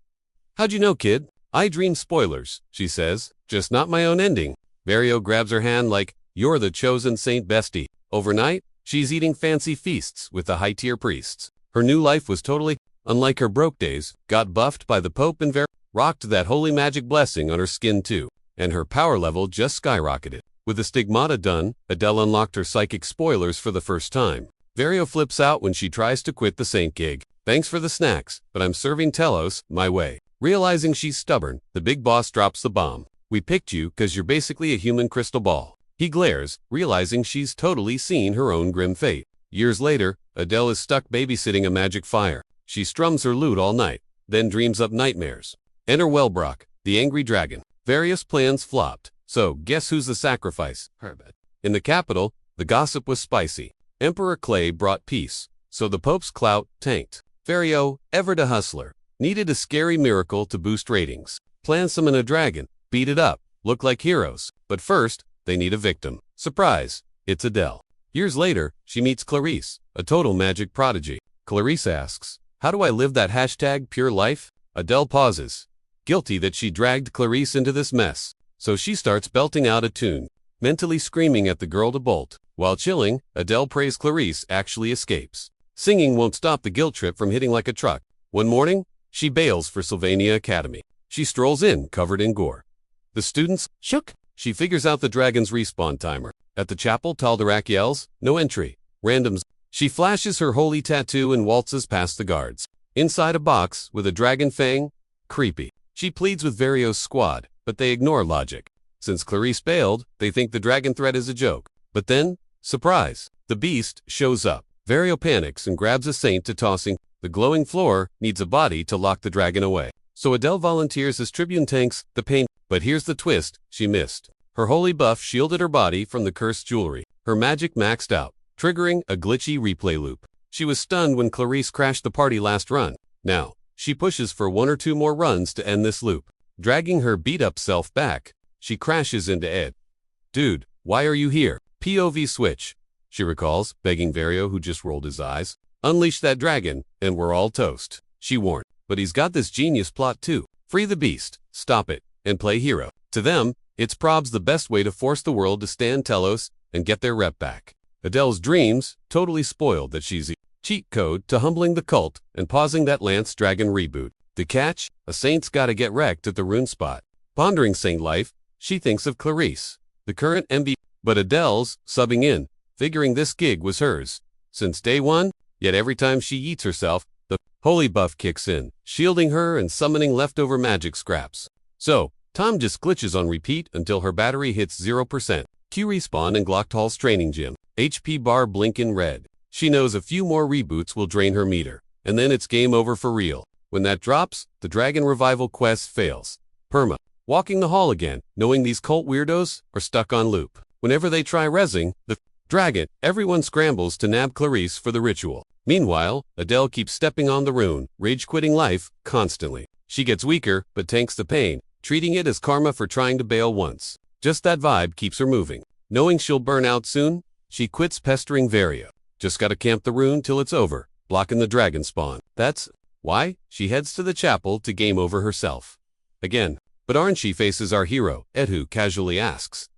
Speaker 1: How'd you know, kid? I dream spoilers, she says, just not my own ending. Vario grabs her hand like, you're the chosen saint bestie. Overnight, she's eating fancy feasts with the high-tier priests. Her new life was totally, unlike her broke days, got buffed by the Pope and rocked that holy magic blessing on her skin too. And her power level just skyrocketed. With the stigmata done, Adele unlocked her psychic spoilers for the first time. Vario flips out when she tries to quit the saint gig. Thanks for the snacks, but I'm serving Telos my way. Realizing she's stubborn, the big boss drops the bomb. We picked you because you're basically a human crystal ball. He glares, realizing she's totally seen her own grim fate. Years later, Adele is stuck babysitting a magic fire. She strums her lute all night, then dreams up nightmares. Enter Wellbrock, the angry dragon. Various plans flopped, so guess who's the sacrifice? Herbert. In the capital, the gossip was spicy. Emperor Clay brought peace, so the Pope's clout tanked. Vario, ever the hustler, needed a scary miracle to boost ratings. Plan summon a dragon, beat it up, look like heroes. But first, they need a victim. Surprise, it's Adele. Years later, she meets Clarice, a total magic prodigy. Clarice asks, how do I live that hashtag pure life? Adele pauses, guilty that she dragged Clarice into this mess. So she starts belting out a tune, mentally screaming at the girl to bolt. While chilling, Adele prays Clarice actually escapes. Singing won't stop the guilt trip from hitting like a truck. One morning, she bails for Sylvania Academy. She strolls in, covered in gore. The students shook. She figures out the dragon's respawn timer. At the chapel, Taldarak yells, no entry. Randoms. She flashes her holy tattoo and waltzes past the guards. Inside a box, with a dragon fang. Creepy. She pleads with Vario's squad, but they ignore logic. Since Clarice bailed, they think the dragon threat is a joke. But then, surprise, the beast shows up. Vario panics and grabs a saint to tossing. The glowing floor needs a body to lock the dragon away. So Adele volunteers as tribune tanks the pain. But here's the twist, she missed. Her holy buff shielded her body from the cursed jewelry. Her magic maxed out, triggering a glitchy replay loop. She was stunned when Clarice crashed the party last run. Now, she pushes for 1 or 2 more runs to end this loop. Dragging her beat-up self back, she crashes into Ed. Dude, why are you here? POV switch, she recalls, begging Vario, who just rolled his eyes. Unleash that dragon, and we're all toast, she warned. But he's got this genius plot too. Free the beast, stop it, and play hero. To them, it's probs the best way to force the world to stand Telos and get their rep back. Adele's dreams totally spoiled that she's a cheat code to humbling the cult and pausing that Lance Dragon reboot. The catch? A saint's gotta get wrecked at the rune spot. Pondering saint life, she thinks of Clarice, the current MVP. But Adele's subbing in, figuring this gig was hers since day one, yet every time she eats herself, the holy buff kicks in, shielding her and summoning leftover magic scraps. So, Tom just glitches on repeat until her battery hits 0%. Q respawn in Glocktall's training gym. HP bar blink in red. She knows a few more reboots will drain her meter, and then it's game over for real. When that drops, the Dragon Revival quest fails. Perma. Walking the hall again, knowing these cult weirdos are stuck on loop. Whenever they try rezzing the dragon, everyone scrambles to nab Clarice for the ritual. Meanwhile, Adele keeps stepping on the rune, rage-quitting life constantly. She gets weaker, but tanks the pain, treating it as karma for trying to bail once. Just that vibe keeps her moving. Knowing she'll burn out soon, she quits pestering Vario. Just gotta camp the rune till it's over, blocking the dragon spawn. That's why she heads to the chapel to game over herself. Again, but aren't she faces our hero, Ed, who casually asks,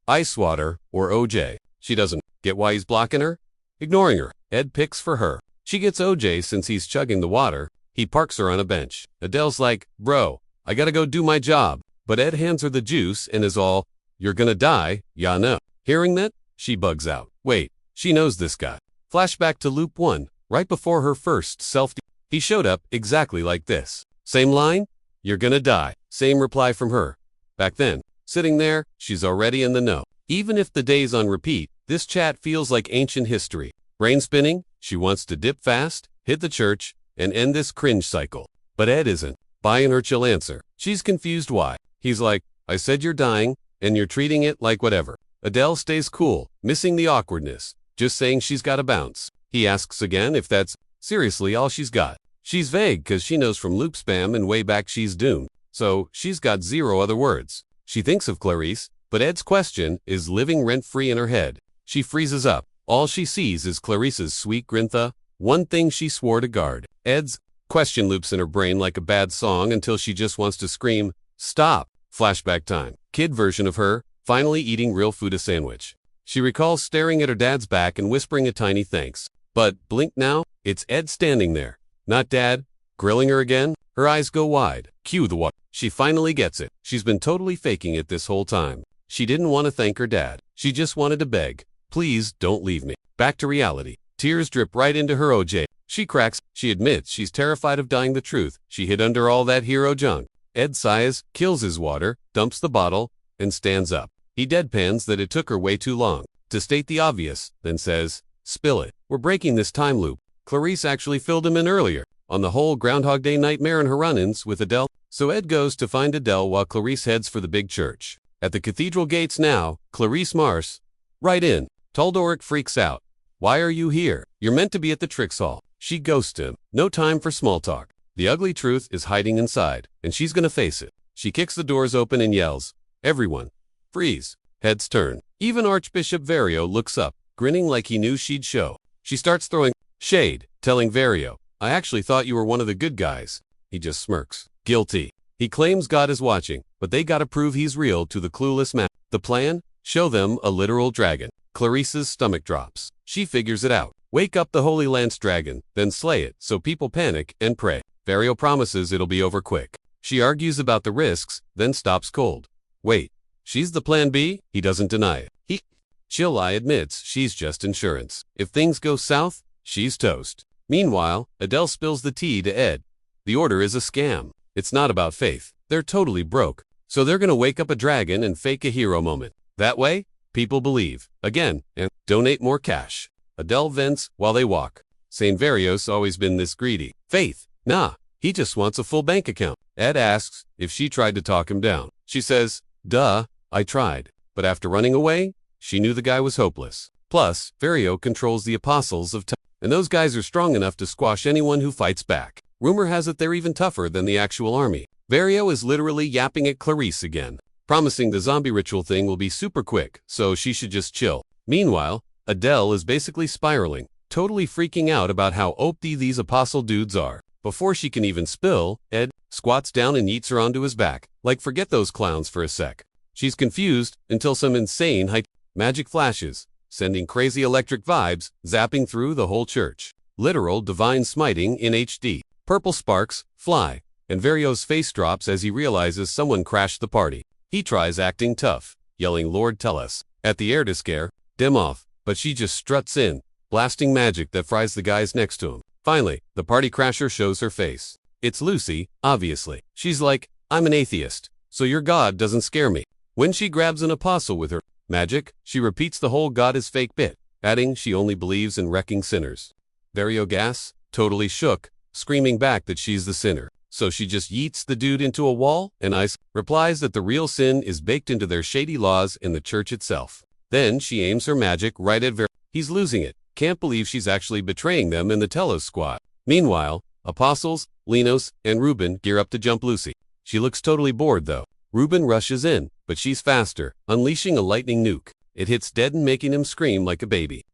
Speaker 1: Ice water or OJ? She doesn't get why he's blocking her. Ignoring her, Ed picks for her. She gets OJ since he's chugging the water. He parks her on a bench. Adele's like, bro, I gotta go do my job. But Ed hands her the juice and is all, you're gonna die, ya know. Hearing that, she bugs out. Wait, she knows this guy. Flashback to loop 1, right before her first self. He showed up exactly like this. Same line, you're gonna die. Same reply from her. Back then, sitting there, she's already in the know. Even if the day's on repeat, this chat feels like ancient history. Brain spinning, she wants to dip fast, hit the church, and end this cringe cycle. But Ed isn't buying her chill answer. She's confused why. He's like, I said you're dying, and you're treating it like whatever. Adele stays cool, missing the awkwardness, just saying she's gotta bounce. He asks again if that's seriously all she's got. She's vague cause she knows from loop spam and way back she's doomed, so she's got 0 other words. She thinks of Clarice, but Ed's question is living rent-free in her head. She freezes up. All she sees is Clarice's sweet Grintha, one thing she swore to guard. Ed's question loops in her brain like a bad song until she just wants to scream, stop. Flashback time. Kid version of her, finally eating real food, a sandwich. She recalls staring at her dad's back and whispering a tiny thanks. But, blink now, it's Ed standing there. Not dad, grilling her again. Her eyes go wide. Cue the water. She finally gets it. She's been totally faking it this whole time. She didn't want to thank her dad. She just wanted to beg, please don't leave me. Back to reality. Tears drip right into her OJ. She cracks. She admits she's terrified of dying the truth. She hid under all that hero junk. Ed sighs, kills his water, dumps the bottle, and stands up. He deadpans that it took her way too long to state the obvious, then says, spill it. We're breaking this time loop. Clarice actually filled him in earlier on the whole Groundhog Day nightmare and her run-ins with Adele. So Ed goes to find Adele while Clarice heads for the big church. At the cathedral gates now, Clarice Mars. Right in. Tuldoric freaks out. Why are you here? You're meant to be at the tricks hall. She ghosts him. No time for small talk. The ugly truth is hiding inside, and she's gonna face it. She kicks the doors open and yells, everyone, freeze. Heads turn. Even Archbishop Vario looks up, grinning like he knew she'd show. She starts throwing shade, telling Vario, I actually thought you were one of the good guys. He just smirks. Guilty. He claims God is watching, but they gotta prove he's real to the clueless man. The plan? Show them a literal dragon. Clarice's stomach drops. She figures it out. Wake up the Holy Lance Dragon, then slay it so people panic and pray. Vario promises it'll be over quick. She argues about the risks, then stops cold. Wait, she's the plan B? He doesn't deny it. Chill Eye admits she's just insurance. If things go south, she's toast. Meanwhile, Adele spills the tea to Ed. The order is a scam. It's not about faith. They're totally broke. So they're gonna wake up a dragon and fake a hero moment. That way, people believe, again, and donate more cash. Adele vents while they walk, saying Varios always been this greedy. Faith, nah, he just wants a full bank account. Ed asks if she tried to talk him down. She says, duh, I tried. But after running away, she knew the guy was hopeless. Plus, Vario controls the apostles of and those guys are strong enough to squash anyone who fights back. Rumor has it they're even tougher than the actual army. Vario is literally yapping at Clarice again, promising the zombie ritual thing will be super quick, so she should just chill. Meanwhile, Adele is basically spiraling, totally freaking out about how OP these apostle dudes are. Before she can even spill, Ed squats down and yeets her onto his back, like forget those clowns for a sec. She's confused until some insane magic flashes, sending crazy electric vibes, zapping through the whole church. Literal divine smiting in HD. Purple sparks fly, and Vario's face drops as he realizes someone crashed the party. He tries acting tough, yelling Lord tell us, at the air to scare dim off, but she just struts in, blasting magic that fries the guys next to him. Finally, the party crasher shows her face. It's Lucy, obviously. She's like, I'm an atheist, so your god doesn't scare me. When she grabs an apostle with her magic, she repeats the whole God is fake bit, adding she only believes in wrecking sinners. Vario gas, totally shook, screaming back that she's the sinner. So she just yeets the dude into a wall, and Ice replies that the real sin is baked into their shady laws in the church itself. Then she aims her magic right at Vario. He's losing it, can't believe she's actually betraying them in the Telos squad. Meanwhile, Apostles, Linos, and Ruben gear up to jump Lucy. She looks totally bored though. Ruben rushes in, but she's faster, unleashing a lightning nuke. It hits dead and making him scream like a baby.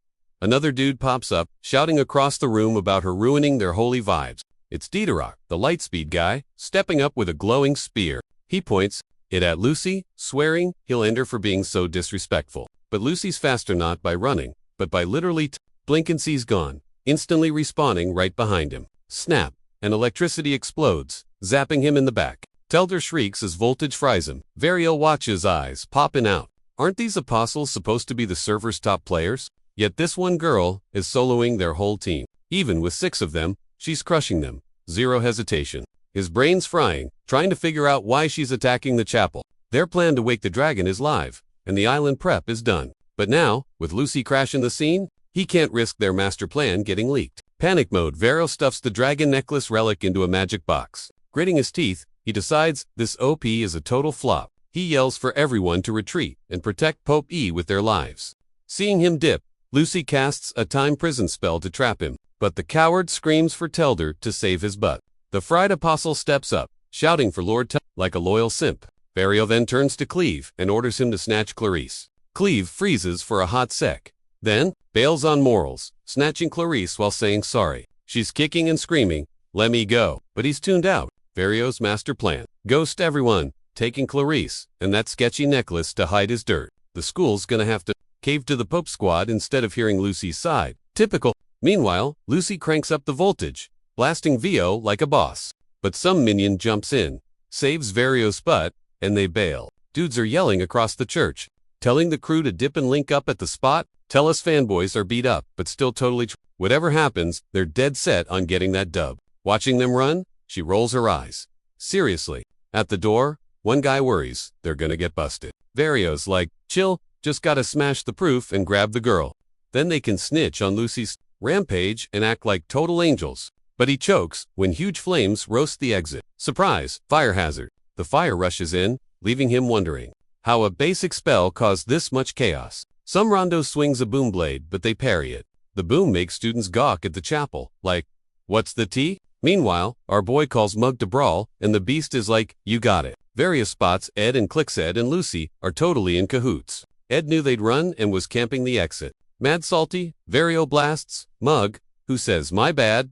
Speaker 1: Another dude pops up, shouting across the room about her ruining their holy vibes. It's Diderot, the lightspeed guy, stepping up with a glowing spear. He points it at Lucy, swearing he'll end her for being so disrespectful. But Lucy's faster not by running, but by literally blink and she's gone, instantly respawning right behind him. Snap, and electricity explodes, zapping him in the back. Telder shrieks as voltage fries him. Vario watches eyes popping out. Aren't these apostles supposed to be the server's top players? Yet this one girl is soloing their whole team. Even with 6 of them, she's crushing them. Zero hesitation. His brain's frying, trying to figure out why she's attacking the chapel. Their plan to wake the dragon is live, and the island prep is done. But now, with Lucy crashing the scene, he can't risk their master plan getting leaked. Panic mode, Vario stuffs the dragon necklace relic into a magic box. Gritting his teeth, he decides this OP is a total flop. He yells for everyone to retreat and protect Pope E with their lives. Seeing him dip, Lucy casts a time prison spell to trap him, but the coward screams for Telder to save his butt. The fried apostle steps up, shouting for Lord Telder like a loyal simp. Vario then turns to Cleve and orders him to snatch Clarice. Cleve freezes for a hot sec, then bails on morals, snatching Clarice while saying sorry. She's kicking and screaming, let me go, but he's tuned out. Vario's master plan. Ghost everyone, taking Clarice and that sketchy necklace to hide his dirt. The school's gonna have to cave to the Pope squad instead of hearing Lucy's side. Typical. Meanwhile, Lucy cranks up the voltage, blasting Vio like a boss. But some minion jumps in, saves Vario's butt, and they bail. Dudes are yelling across the church, telling the crew to dip and link up at the spot. Tell us fanboys are beat up, but still totally whatever happens, they're dead set on getting that dub. Watching them run, she rolls her eyes. Seriously. At the door, one guy worries they're gonna get busted. Vario's like, chill, just gotta smash the proof and grab the girl. Then they can snitch on Lucy's rampage and act like total angels. But he chokes when huge flames roast the exit. Surprise, fire hazard. The fire rushes in, leaving him wondering how a basic spell caused this much chaos. Some Rondo swings a boom blade, but they parry it. The boom makes students gawk at the chapel, like, what's the tea? Meanwhile, our boy calls Mug to brawl, and the beast is like, you got it. Various spots, Ed and Clicksed and Lucy are totally in cahoots. Ed knew they'd run and was camping the exit. Mad salty, Vario blasts Mug, who says my bad, ...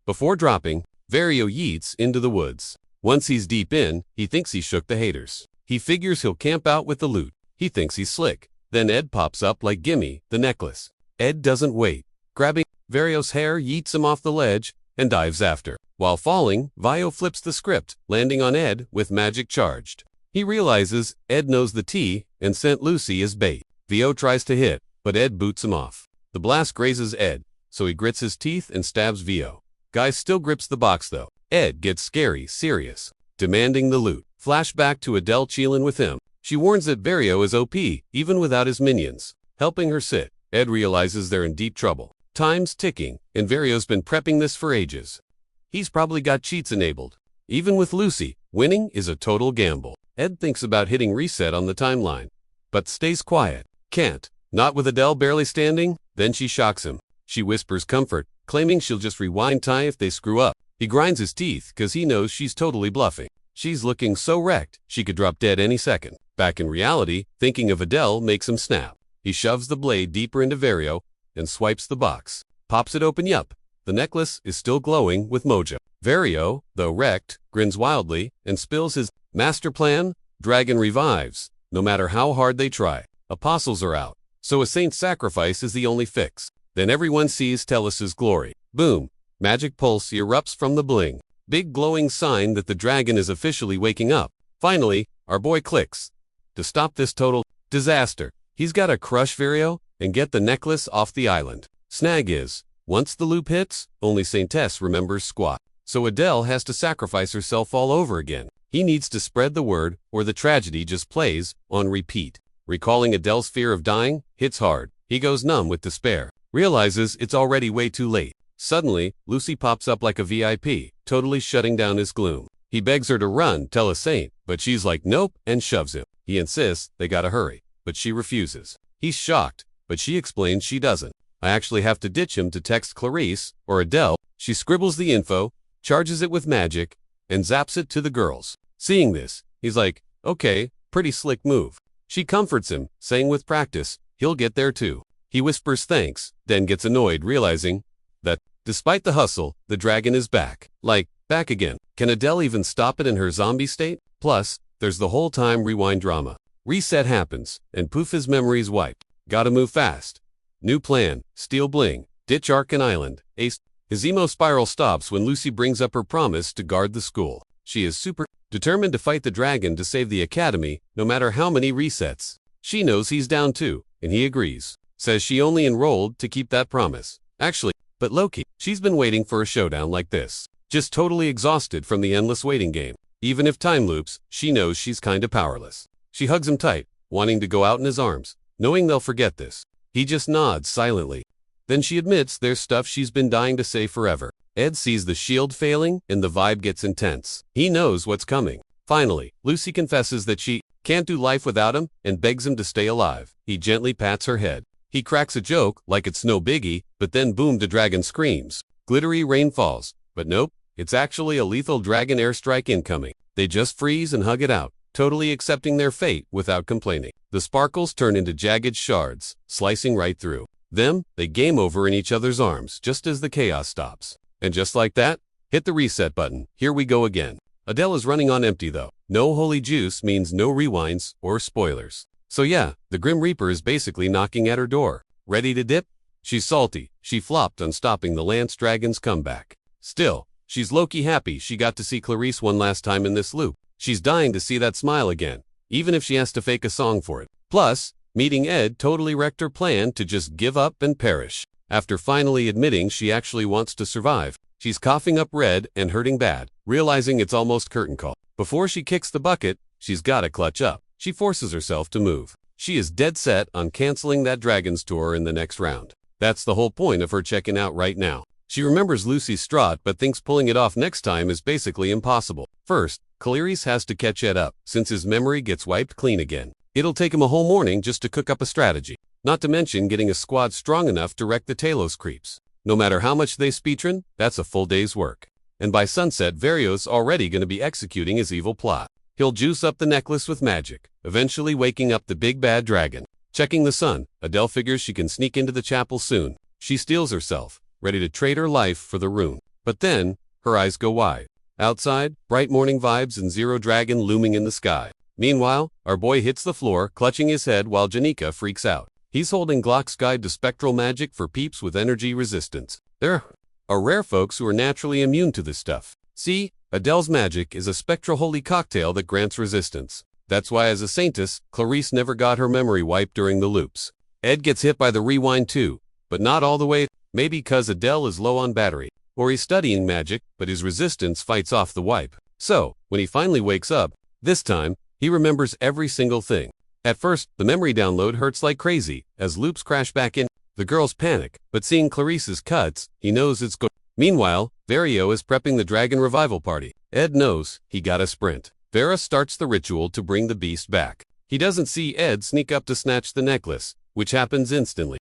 Speaker 1: Before dropping, Vario yeets into the woods. Once he's deep in, he thinks he shook the haters. He figures he'll camp out with the loot. He thinks he's slick. Then Ed pops up like gimme, the necklace. Ed doesn't wait. Grabbing Vario's hair yeets him off the ledge and dives after. While falling, Vio flips the script, landing on Ed with magic charged. He realizes Ed knows the tea and sent Lucy as bait. Vio tries to hit, but Ed boots him off. The blast grazes Ed, so he grits his teeth and stabs Vio. Guy still grips the box though. Ed gets scary, serious, demanding the loot. Flashback to Adele chillin' with him. She warns that Vario is OP, even without his minions. Helping her sit, Ed realizes they're in deep trouble. Time's ticking, and Vario's been prepping this for ages. He's probably got cheats enabled. Even with Lucy, winning is a total gamble. Ed thinks about hitting reset on the timeline, but stays quiet. Can't. Not with Adele barely standing. Then she shocks him. She whispers comfort, claiming she'll just rewind time if they screw up. He grinds his teeth because he knows she's totally bluffing. She's looking so wrecked, she could drop dead any second. Back in reality, thinking of Adele makes him snap. He shoves the blade deeper into Vario and swipes the box. Pops it open. Yup. The necklace is still glowing with mojo. Vario, though wrecked, grins wildly and spills his master plan. Dragon revives, no matter how hard they try. Apostles are out, so a saint's sacrifice is the only fix. Then everyone sees Tellus's glory. Boom. Magic pulse erupts from the bling. Big glowing sign that the dragon is officially waking up. Finally, our boy clicks. To stop this total disaster, he's gotta crush Vario and get the necklace off the island. Snag is, once the loop hits, only Saintess remembers squat. So Adele has to sacrifice herself all over again. He needs to spread the word, or the tragedy just plays on repeat. Recalling Adele's fear of dying hits hard. He goes numb with despair. Realizes it's already way too late. Suddenly, Lucy pops up like a VIP, totally shutting down his gloom. He begs her to run, tell a saint, but she's like nope, and shoves him. He insists they gotta hurry, but she refuses. He's shocked, but she explains she doesn't. I actually have to ditch him to text Clarice, or Adele. She scribbles the info, charges it with magic, and zaps it to the girls. Seeing this, he's like, okay, pretty slick move. She comforts him, saying with practice, he'll get there too. He whispers thanks, then gets annoyed realizing that, despite the hustle, the dragon is back. Like, back again. Can Adele even stop it in her zombie state? Plus, there's the whole time rewind drama. Reset happens, and poof, his memory's wiped. Gotta move fast. New plan, steal bling, ditch Arkan Island, ace. His emo spiral stops when Lucy brings up her promise to guard the school. She is super determined to fight the dragon to save the academy, no matter how many resets. She knows he's down too, and he agrees. Says she only enrolled to keep that promise. Actually, but low-key, she's been waiting for a showdown like this. Just totally exhausted from the endless waiting game. Even if time loops, she knows she's kinda powerless. She hugs him tight, wanting to go out in his arms, knowing they'll forget this. He just nods silently. Then she admits there's stuff she's been dying to say forever. Ed sees the shield failing, and the vibe gets intense. He knows what's coming. Finally, Lucy confesses that she can't do life without him and begs him to stay alive. He gently pats her head. He cracks a joke like it's no biggie, but then boom, the dragon screams. Glittery rain falls. But nope, it's actually a lethal dragon airstrike incoming. They just freeze and hug it out, totally accepting their fate without complaining. The sparkles turn into jagged shards, slicing right through them. They game over in each other's arms just as the chaos stops. And just like that, hit the reset button. Here we go again. Adele is running on empty though. No holy juice means no rewinds or spoilers. So yeah, the Grim Reaper is basically knocking at her door. Ready to dip? She's salty. She flopped on stopping the Lance Dragon's comeback. Still, she's low-key happy she got to see Clarice one last time in this loop. She's dying to see that smile again, even if she has to fake a song for it. Plus, meeting Ed totally wrecked her plan to just give up and perish. After finally admitting she actually wants to survive, she's coughing up red and hurting bad, realizing it's almost curtain call. Before she kicks the bucket, she's gotta clutch up. She forces herself to move. She is dead set on canceling that Dragon's tour in the next round. That's the whole point of her checking out right now. She remembers Lucy's strut but thinks pulling it off next time is basically impossible. First, Clarice has to catch Ed up, since his memory gets wiped clean again. It'll take him a whole morning just to cook up a strategy. Not to mention getting a squad strong enough to wreck the Talos creeps. No matter how much they speedrun, that's a full day's work. And by sunset, Vario's already going to be executing his evil plot. He'll juice up the necklace with magic, eventually waking up the big bad dragon. Checking the sun, Adele figures she can sneak into the chapel soon. She steels herself, ready to trade her life for the rune. But then, her eyes go wide. Outside, bright morning vibes and Zero Dragon looming in the sky. Meanwhile, our boy hits the floor, clutching his head while Janica freaks out. He's holding Glock's guide to spectral magic for peeps with energy resistance. There are rare folks who are naturally immune to this stuff. See, Adele's magic is a spectral holy cocktail that grants resistance. That's why as a saintess, Clarice never got her memory wiped during the loops. Ed gets hit by the rewind too, but not all the way, maybe cause Adele is low on battery. Or he's studying magic, but his resistance fights off the wipe. So, when he finally wakes up, This time, he remembers every single thing. At first, the memory download hurts like crazy, as loops crash back in. The girls panic, but seeing Clarice's cuts, he knows it's good. Meanwhile, Vario is prepping the dragon revival party. Ed knows he gotta sprint. Vera starts the ritual to bring the beast back. He doesn't see Ed sneak up to snatch the necklace, which happens instantly.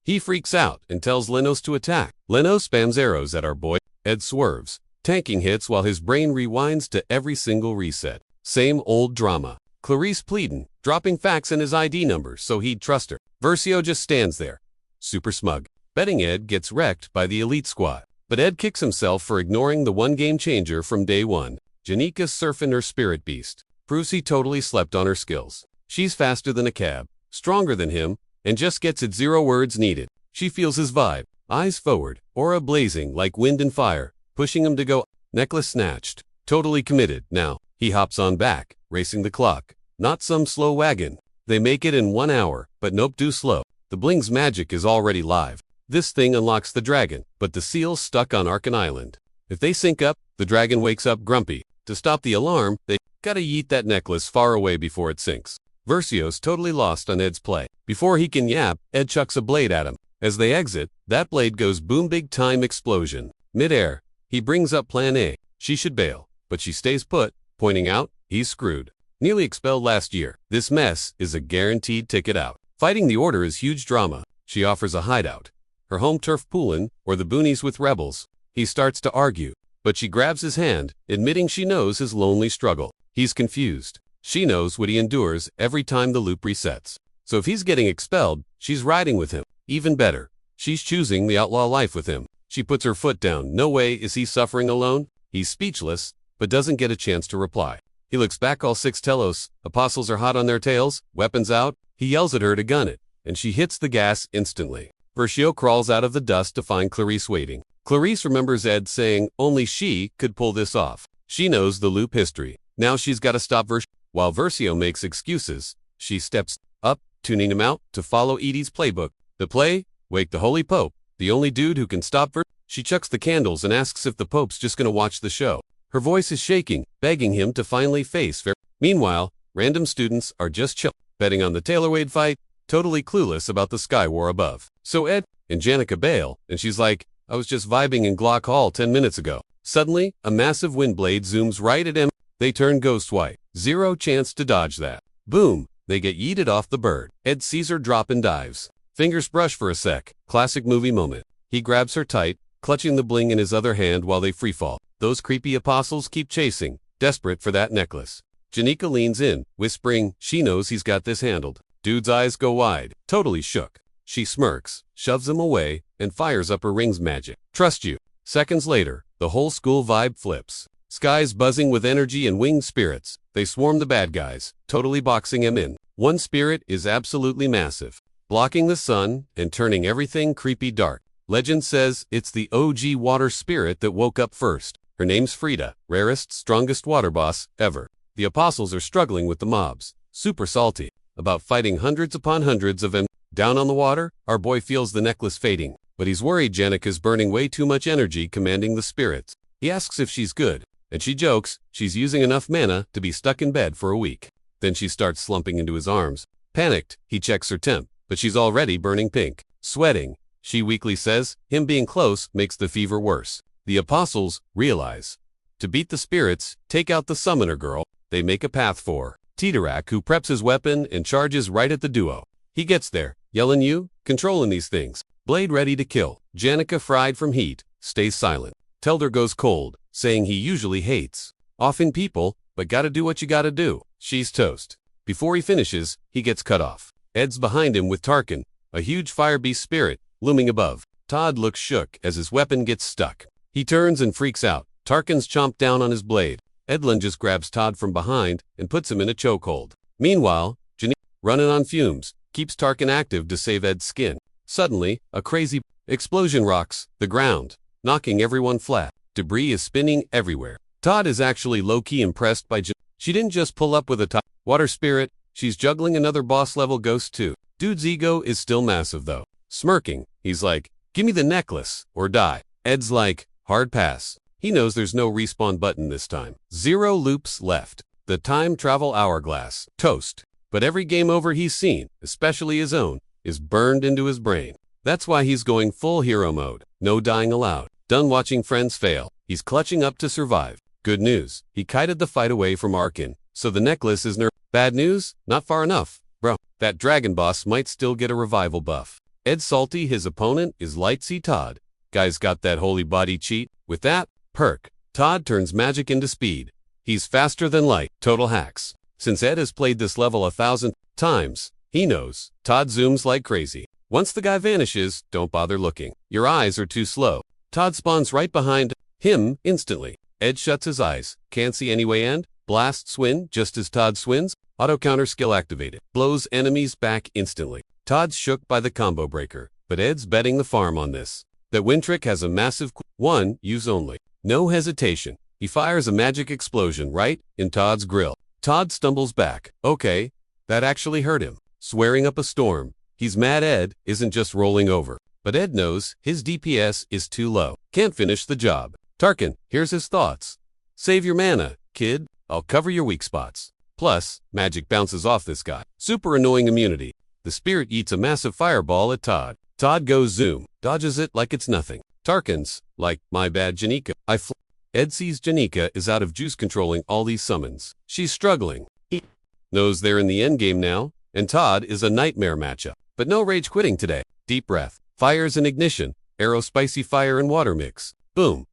Speaker 1: He freaks out and tells Lenos to attack. Leno spams arrows at our boy. Ed swerves, tanking hits while his brain rewinds to every single reset. Same old drama. Clarice pleading, dropping facts and his ID numbers so he'd trust her. Versio just stands there, super smug, betting Ed gets wrecked by the elite squad. But Ed kicks himself for ignoring the one game changer from day one. Janica's surfing her spirit beast. Proves he totally slept on her skills. She's faster than a cab, stronger than him, and just gets it 0 words needed. She feels his vibe, eyes forward, aura blazing like wind and fire, pushing him to go. Necklace snatched, totally committed. Now, he hops on back, racing the clock. Not some slow wagon. They make it in 1 hour, but nope, too slow. The bling's magic is already live. This thing unlocks the dragon, but the seal's stuck on Arkan Island. If they sync up, the dragon wakes up grumpy. To stop the alarm, they gotta yeet that necklace far away before it sinks. Versio's totally lost on Ed's play. Before he can yap, Ed chucks a blade at him. As they exit, that blade goes boom, big time explosion. Mid-air, he brings up plan A. She should bail, but she stays put, pointing out, he's screwed. Nearly expelled last year, this mess is a guaranteed ticket out. Fighting the Order is huge drama. She offers a hideout. Her home turf poolin', or the boonies with rebels. He starts to argue, but she grabs his hand, admitting she knows his lonely struggle. He's confused. She knows what he endures every time the loop resets. So if he's getting expelled, she's riding with him. Even better, she's choosing the outlaw life with him. She puts her foot down. No way is he suffering alone. He's speechless, but doesn't get a chance to reply. He looks back, all 6 Telos, apostles are hot on their tails, weapons out. He yells at her to gun it, and she hits the gas instantly. Versio crawls out of the dust to find Clarice waiting. Clarice remembers Ed saying only she could pull this off. She knows the loop history. Now she's got to stop Versio. While Versio makes excuses, she steps up, tuning him out to follow Edie's playbook. The play? Wake the Holy Pope, the only dude who can stop Versio. She chucks the candles and asks if the Pope's just gonna watch the show. Her voice is shaking, begging him to finally face Versio. Meanwhile, random students are just chill, betting on the Taylor Wade fight, totally clueless about the Sky War above. So Ed and Janica bail, and she's like, I was just vibing in Glock Hall 10 minutes ago. Suddenly, a massive wind blade zooms right at him. They turn ghost white. 0 chance to dodge that. Boom, they get yeeted off the bird. Ed sees her drop and dives. Fingers brush for a sec. Classic movie moment. He grabs her tight, clutching the bling in his other hand while they freefall. Those creepy apostles keep chasing, desperate for that necklace. Janica leans in, whispering she knows he's got this handled. Dude's eyes go wide, totally shook. She smirks, shoves him away, and fires up her ring's magic. Trust you. Seconds later, the whole school vibe flips. Skies buzzing with energy and winged spirits. They swarm the bad guys, totally boxing him in. One spirit is absolutely massive, blocking the sun and turning everything creepy dark. Legend says it's the OG water spirit that woke up first. Her name's Frida, rarest, strongest water boss ever. The apostles are struggling with the mobs, super salty, about fighting hundreds upon hundreds of them. Down on the water, our boy feels the necklace fading, but he's worried Janica's burning way too much energy commanding the spirits. He asks if she's good, and she jokes she's using enough mana to be stuck in bed for a week. Then she starts slumping into his arms. Panicked, he checks her temp, but she's already burning pink. Sweating, she weakly says, him being close makes the fever worse. The apostles realize. To beat the spirits, take out the summoner girl. They make a path for Teterak, who preps his weapon and charges right at the duo. He gets there, yelling you, controlling these things. Blade ready to kill. Janica, fried from heat, stays silent. Telder goes cold, saying he usually hates offing people, but gotta do what you gotta do. She's toast. Before he finishes, he gets cut off. Ed's behind him with Tarkin, a huge fire beast spirit, looming above. Todd looks shook as his weapon gets stuck. He turns and freaks out. Tarkin's chomped down on his blade. Ed lunges, grabs Todd from behind and puts him in a chokehold. Meanwhile, Janica, running on fumes, keeps Tarkin active to save Ed's skin. Suddenly, a crazy explosion rocks the ground, knocking everyone flat. Debris is spinning everywhere. Todd is actually low-key impressed by Janica. She didn't just pull up with a water spirit, she's juggling another boss-level ghost too. Dude's ego is still massive though. Smirking, he's like, give me the necklace, or die. Ed's like, hard pass. He knows there's no respawn button this time. 0 loops left. the time travel hourglass. Toast. But every game over he's seen, especially his own, is burned into his brain. That's why he's going full hero mode. No dying allowed. Done watching friends fail. He's clutching up to survive. Good news. He kited the fight away from Arkin, so the necklace is nerfed. Bad news? Not far enough. Bro, that dragon boss might still get a revival buff. Ed salty his opponent is Lightsy Todd. Guy's got that holy body cheat. With that perk, Todd turns magic into speed. He's faster than light. Total hacks. Since Ed has played this level 1,000 times, he knows. Todd zooms like crazy. Once the guy vanishes, don't bother looking. Your eyes are too slow. Todd spawns right behind him instantly. Ed shuts his eyes. Can't see anyway and blasts win just as Todd swings. Auto counter skill activated. Blows enemies back instantly. Todd's shook by the combo breaker, but Ed's betting the farm on this. That win trick has a massive one use only. No hesitation. He fires a magic explosion right in Todd's grill. Todd stumbles back. Okay, that actually hurt him. Swearing up a storm. He's mad Ed isn't just rolling over. But Ed knows his DPS is too low. Can't finish the job. Tarkin, here's his thoughts. Save your mana, kid. I'll cover your weak spots. Plus, magic bounces off this guy. Super annoying immunity. The spirit eats a massive fireball at Todd. Todd goes zoom. Dodges it like it's nothing. Tarkin's like, my bad Janica. Ed sees Janica is out of juice controlling all these summons. She's struggling. He knows they're in the endgame now, and Todd is a nightmare matchup. But no rage quitting today. Deep breath. Fires an ignition. Arrow spicy fire and water mix. Boom.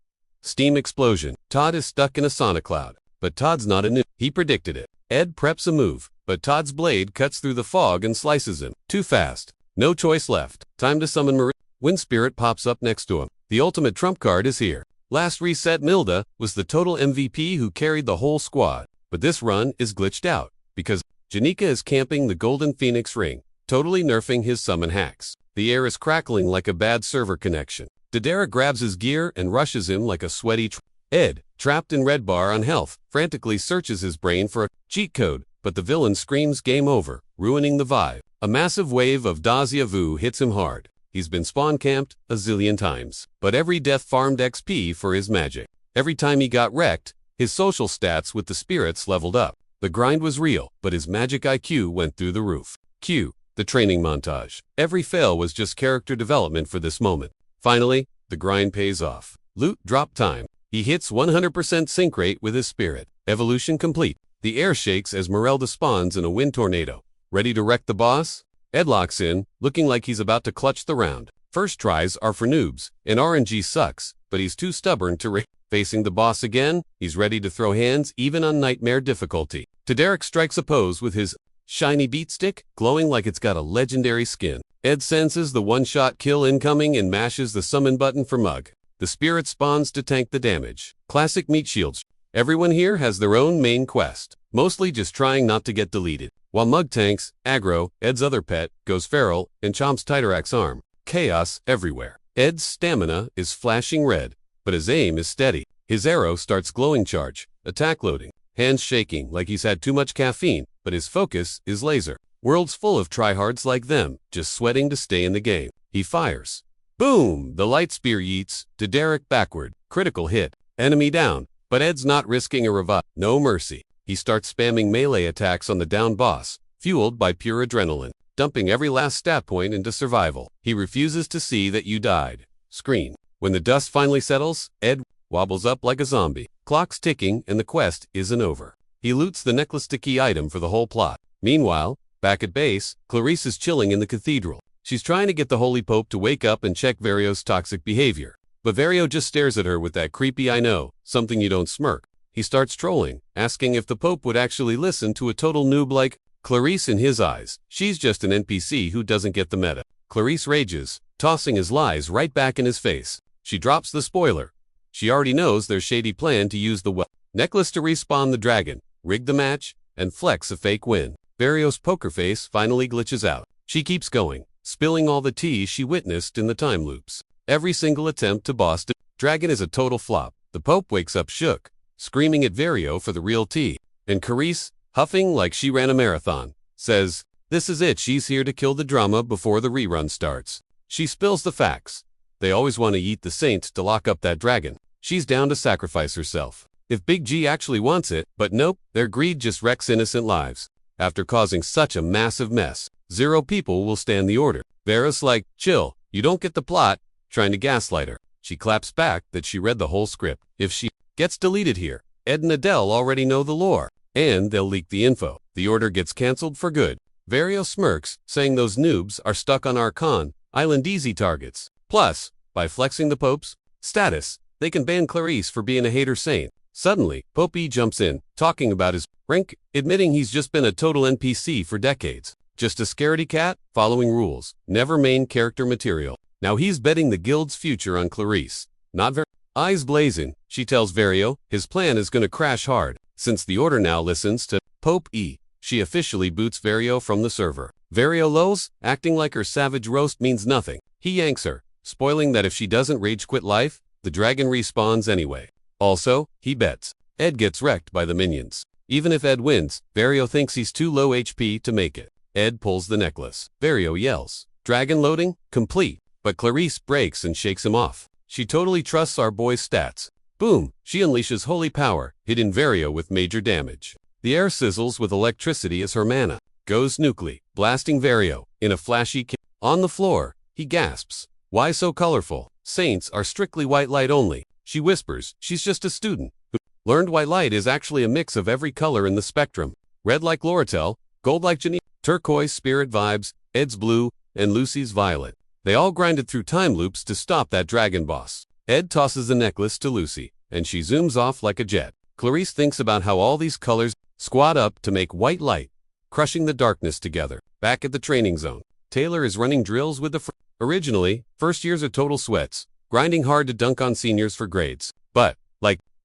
Speaker 1: Steam explosion. Todd is stuck in a sauna cloud. But Todd's not a noob. He predicted it. Ed preps a move, but Todd's blade cuts through the fog and slices him. Too fast. No choice left. Time to summon Marie. Wind Spirit pops up next to him. The ultimate trump card is here. Last reset Milda was the total MVP who carried the whole squad. But this run is glitched out, because Janica is camping the Golden Phoenix ring, totally nerfing his summon hacks. The air is crackling like a bad server connection. Dedera grabs his gear and rushes him like a sweaty Ed, trapped in red bar on health, frantically searches his brain for a cheat code, but the villain screams game over, ruining the vibe. A massive wave of Dazia Vu hits him hard. He's been spawn camped a zillion times, but every death farmed XP for his magic. Every time he got wrecked, his social stats with the spirits leveled up. The grind was real, but his magic IQ went through the roof. Q. The training montage. Every fail was just character development for this moment. Finally, the grind pays off. Loot drop time. He hits 100% sync rate with his spirit. Evolution complete. The air shakes as Merelda spawns in a wind tornado. Ready to wreck the boss? Ed locks in, looking like he's about to clutch the round. First tries are for noobs, and RNG sucks, but he's too stubborn to risk. Facing the boss again, he's ready to throw hands even on nightmare difficulty. Tadaric strikes a pose with his shiny beat stick, glowing like it's got a legendary skin. Ed senses the one-shot kill incoming and mashes the summon button for Mug. The spirit spawns to tank the damage. Classic meat shields. Everyone here has their own main quest, mostly just trying not to get deleted. While Mug tanks, aggro, Ed's other pet, goes feral, and chomps Titarac's arm. Chaos everywhere. Ed's stamina is flashing red, but his aim is steady. His arrow starts glowing charge, attack loading, hands shaking like he's had too much caffeine, but his focus is laser. World's full of tryhards like them, just sweating to stay in the game. He fires. Boom! The light spear yeets, Tadaric backward, critical hit, enemy down, but Ed's not risking a revive. No mercy. He starts spamming melee attacks on the down boss, fueled by pure adrenaline, dumping every last stat point into survival. He refuses to see that you died. Screen. When the dust finally settles, Ed wobbles up like a zombie. Clock's ticking and the quest isn't over. He loots the necklace to key item for the whole plot. Meanwhile, back at base, Clarice is chilling in the cathedral. She's trying to get the Holy Pope to wake up and check Vario's toxic behavior. But Vario just stares at her with that creepy I know, something you don't smirk. He starts trolling, asking if the Pope would actually listen to a total noob like Clarice. In his eyes, she's just an NPC who doesn't get the meta. Clarice rages, tossing his lies right back in his face. She drops the spoiler. She already knows their shady plan to use the necklace to respawn the dragon, rig the match, and flex a fake win. Vario's poker face finally glitches out. She keeps going, spilling all the tea she witnessed in the time loops. Every single attempt to boss the dragon is a total flop. The Pope wakes up shook, screaming at Vario for the real tea. And Clarice, huffing like she ran a marathon, says, this is it, she's here to kill the drama before the rerun starts. She spills the facts. They always want to eat the saints to lock up that dragon. She's down to sacrifice herself. if Big G actually wants it, but nope, their greed just wrecks innocent lives. After causing such a massive mess, 0 people will stand the order. Vera's like, chill, you don't get the plot, trying to gaslight her. She claps back that she read the whole script. If she gets deleted here, Ed and Adele already know the lore, and they'll leak the info. The order gets cancelled for good. Vario smirks, saying those noobs are stuck on Archon Island easy targets. Plus, by flexing the Pope's status, they can ban Clarice for being a hater saint. Suddenly, Pope E jumps in, talking about his rank, admitting he's just been a total NPC for decades. Just a scaredy cat, following rules, never main character material. Now he's betting the guild's future on Clarice. Not very. Eyes blazing, she tells Vario his plan is gonna crash hard. Since the order now listens to Pope E, she officially boots Vario from the server. Vario lolls, acting like her savage roast means nothing. He yanks her, spoiling that if she doesn't rage quit life, the dragon respawns anyway. Also, he bets Ed gets wrecked by the minions. Even if Ed wins, Vario thinks he's too low HP to make it. Ed pulls the necklace. Vario yells, "Dragon loading? Complete." But Clarice breaks and shakes him off. She totally trusts our boy's stats. Boom! She unleashes holy power, hitting Vario with major damage. The air sizzles with electricity as her mana goes nuclear, blasting Vario in a flashy kick. On the floor, he gasps. Why so colorful? Saints are strictly white light only. She whispers she's just a student who learned white light is actually a mix of every color in the spectrum. Red like Lortell, gold like Janica, turquoise spirit vibes, Ed's blue, and Lucy's violet. They all grinded through time loops to stop that dragon boss. Ed tosses the necklace to Lucy, and she zooms off like a jet. Clarice thinks about how all these colors squad up to make white light, crushing the darkness together. Back at the training zone, Taylor is running drills with the Originally, first years are total sweats, grinding hard to dunk on seniors for grades. But,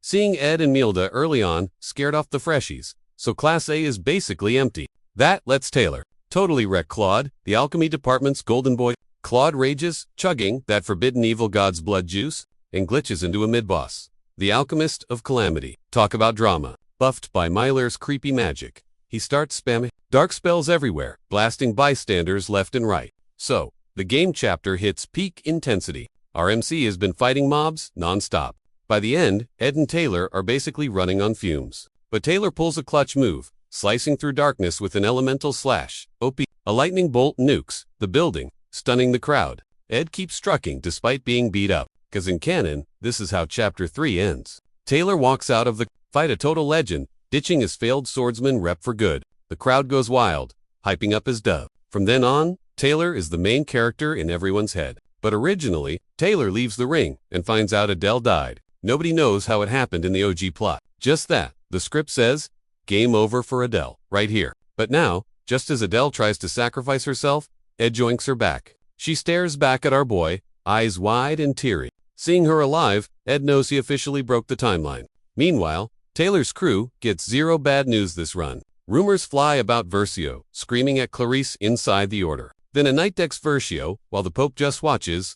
Speaker 1: seeing Ed and Milda early on, scared off the freshies, so Class A is basically empty. That lets Taylor totally wreck Claude, the alchemy department's golden boy. Claude rages, chugging that forbidden evil god's blood juice, and glitches into a mid-boss. The alchemist of calamity. Talk about drama. Buffed by Myler's creepy magic, he starts spamming dark spells everywhere, blasting bystanders left and right. So, the game chapter hits peak intensity. Our MC has been fighting mobs non-stop. By the end, Ed and Taylor are basically running on fumes. But Taylor pulls a clutch move, slicing through darkness with an elemental slash. OP. A lightning bolt nukes the building, stunning the crowd. Ed keeps striking despite being beat up, because in canon, this is how Chapter 3 ends. Taylor walks out of the fight a total legend, ditching his failed swordsman rep for good. The crowd goes wild, hyping up his dub. From then on, Taylor is the main character in everyone's head. But originally, Taylor leaves the ring and finds out Adele died. Nobody knows how it happened in the OG plot. Just that, the script says, game over for Adele, right here. But now, just as Adele tries to sacrifice herself, Ed joinks her back. She stares back at our boy, eyes wide and teary. Seeing her alive, Ed knows he officially broke the timeline. Meanwhile, Taylor's crew gets 0 bad news this run. Rumors fly about Versio, screaming at Clarice inside the order. Then a night decks Versio, while the Pope just watches.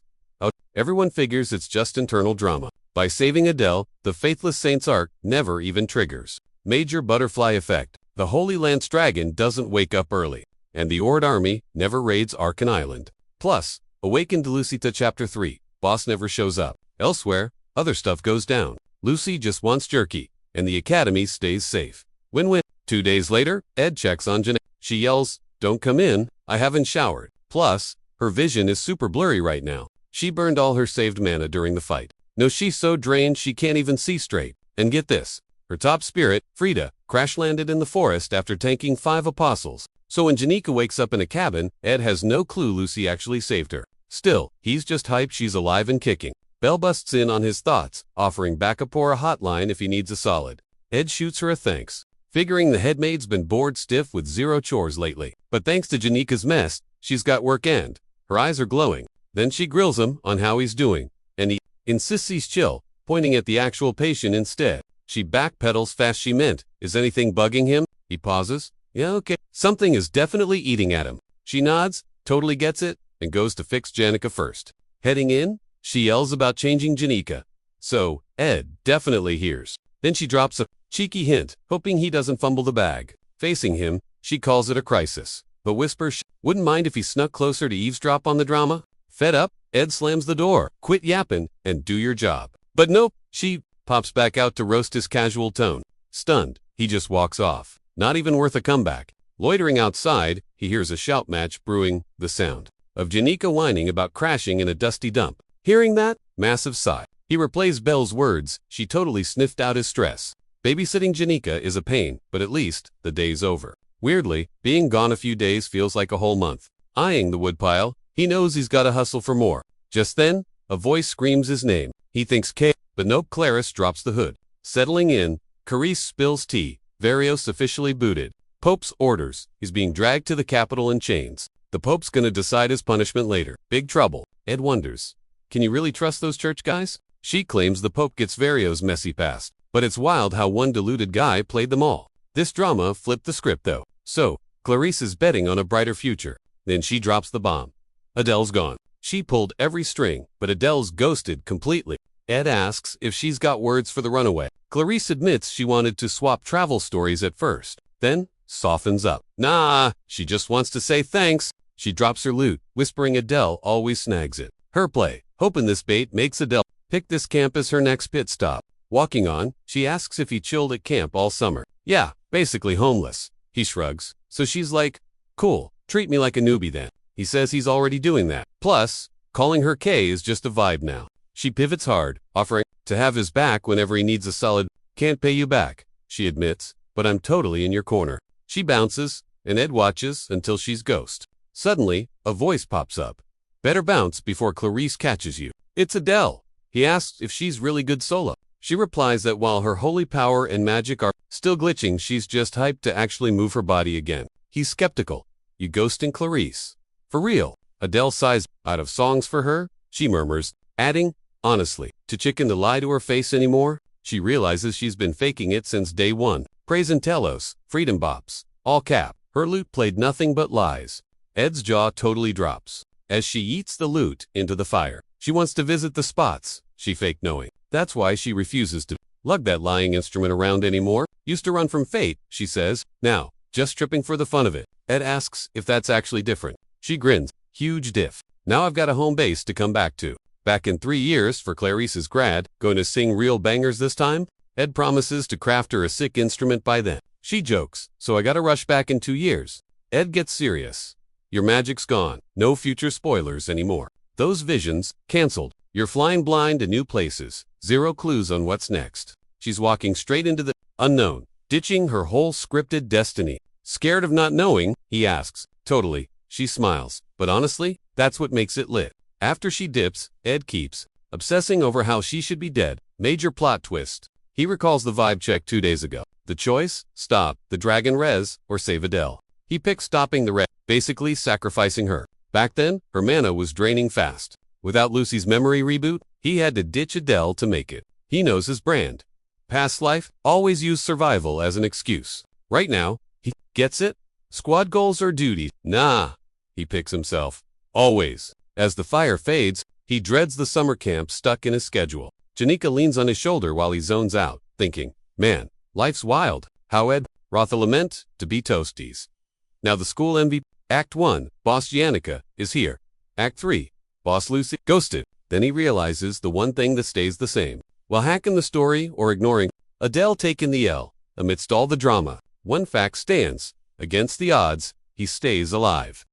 Speaker 1: Everyone figures it's just internal drama. By saving Adele, the Faithless Saints arc never even triggers. Major butterfly effect. The Holy Lance Dragon doesn't wake up early, and the Ord army never raids Archon Island. Plus, Awakened Lucita Chapter 3, boss never shows up. Elsewhere, other stuff goes down. Lucy just wants jerky, and the academy stays safe. Win-win. 2 days later, Ed checks on Janica. She yells, "Don't come in, I haven't showered." Plus, her vision is super blurry right now. She burned all her saved mana during the fight. No, she's so drained she can't even see straight. And get this, her top spirit, Frida, crash-landed in the forest after tanking 5 apostles. So when Janica wakes up in a cabin, Ed has no clue Lucy actually saved her. Still, he's just hyped she's alive and kicking. Belle busts in on his thoughts, offering backup or a hotline if he needs a solid. Ed shoots her a thanks, figuring the headmaid's been bored stiff with 0 chores lately. But thanks to Janica's mess, she's got work and her eyes are glowing. Then she grills him on how he's doing, and he insists he's chill, pointing at the actual patient instead. She backpedals fast. She meant, is anything bugging him? He pauses. Yeah, okay. Something is definitely eating at him. She nods, totally gets it, and goes to fix Janica first. Heading in, she yells about changing Janica. So, Ed definitely hears. Then she drops a cheeky hint, hoping he doesn't fumble the bag. Facing him, she calls it a crisis, but whispers wouldn't mind if he snuck closer to eavesdrop on the drama. Fed up, Ed slams the door. Quit yapping and do your job. But nope, she pops back out to roast his casual tone. Stunned, he just walks off. Not even worth a comeback. Loitering outside, he hears a shout match brewing, the sound of Janica whining about crashing in a dusty dump. Hearing that, massive sigh. He replays Belle's words, she totally sniffed out his stress. Babysitting Janica is a pain, but at least, the day's over. Weirdly, being gone a few days feels like a whole month. Eyeing the woodpile, he knows he's gotta hustle for more. Just then, a voice screams his name. He thinks K, but nope. Clarice drops the hood. Settling in, Carice spills tea. Varios officially booted. Pope's orders. He's being dragged to the Capitol in chains. The Pope's gonna decide his punishment later. Big trouble. Ed wonders, can you really trust those church guys? She claims the Pope gets Varios' messy past. But it's wild how one deluded guy played them all. This drama flipped the script though. So, Clarice is betting on a brighter future. Then she drops the bomb. Adele's gone. She pulled every string, but Adele's ghosted completely. Ed asks if she's got words for the runaway. Clarice admits she wanted to swap travel stories at first. Then, softens up. Nah, she just wants to say thanks. She drops her loot, whispering Adele always snags it. Her play, hoping this bait makes Adele pick this camp as her next pit stop. Walking on, she asks if he chilled at camp all summer. Yeah, basically homeless. He shrugs. So she's like, cool, treat me like a newbie then. He says he's already doing that. Plus, calling her K is just a vibe now. She pivots hard, offering to have his back whenever he needs a solid, can't pay you back, she admits, but I'm totally in your corner. She bounces, and Ed watches until she's ghost. Suddenly, a voice pops up. Better bounce before Clarice catches you. It's Adele. He asks if she's really good solo. She replies that while her holy power and magic are still glitching, she's just hyped to actually move her body again. He's skeptical. You ghosting Clarice? For real? Adele sighs. Out of songs for her? She murmurs, adding, honestly, to chicken to lie to her face anymore? She realizes she's been faking it since day one. Praise and telos, freedom bops, all cap. Her loot played nothing but lies. Ed's jaw totally drops as she eats the loot into the fire. She wants to visit the spots, she faked knowing. That's why she refuses to lug that lying instrument around anymore. Used to run from fate, she says. Now, just tripping for the fun of it. Ed asks if that's actually different. She grins. Huge diff. Now I've got a home base to come back to. Back in 3 years for Clarice's grad. Going to sing real bangers this time? Ed promises to craft her a sick instrument by then. She jokes, so I gotta rush back in 2 years. Ed gets serious. Your magic's gone. No future spoilers anymore. Those visions, cancelled. You're flying blind to new places. Zero clues on what's next. She's walking straight into the unknown, ditching her whole scripted destiny. Scared of not knowing? He asks. Totally. She smiles. But honestly, that's what makes it lit. After she dips, Ed keeps obsessing over how she should be dead. Major plot twist. He recalls the vibe check 2 days ago. The choice? Stop the dragon res or save Adele. He picks stopping the res, basically sacrificing her. Back then, her mana was draining fast. Without Lucy's memory reboot, he had to ditch Adele to make it. He knows his brand. Past life, always use survival as an excuse. Right now, he gets it. Squad goals or duty? Nah. He picks himself. Always. As the fire fades, he dreads the summer camp stuck in his schedule. Janica leans on his shoulder while he zones out, thinking, man, life's wild. How Ed, Rotha lament, to be toasties. Now the school MVP, Act 1, Boss Janica, is here. Act 3, Boss Lucy, ghosted. Then he realizes the one thing that stays the same. While hacking the story or ignoring, Adele taking the L. Amidst all the drama, one fact stands. Against the odds, he stays alive.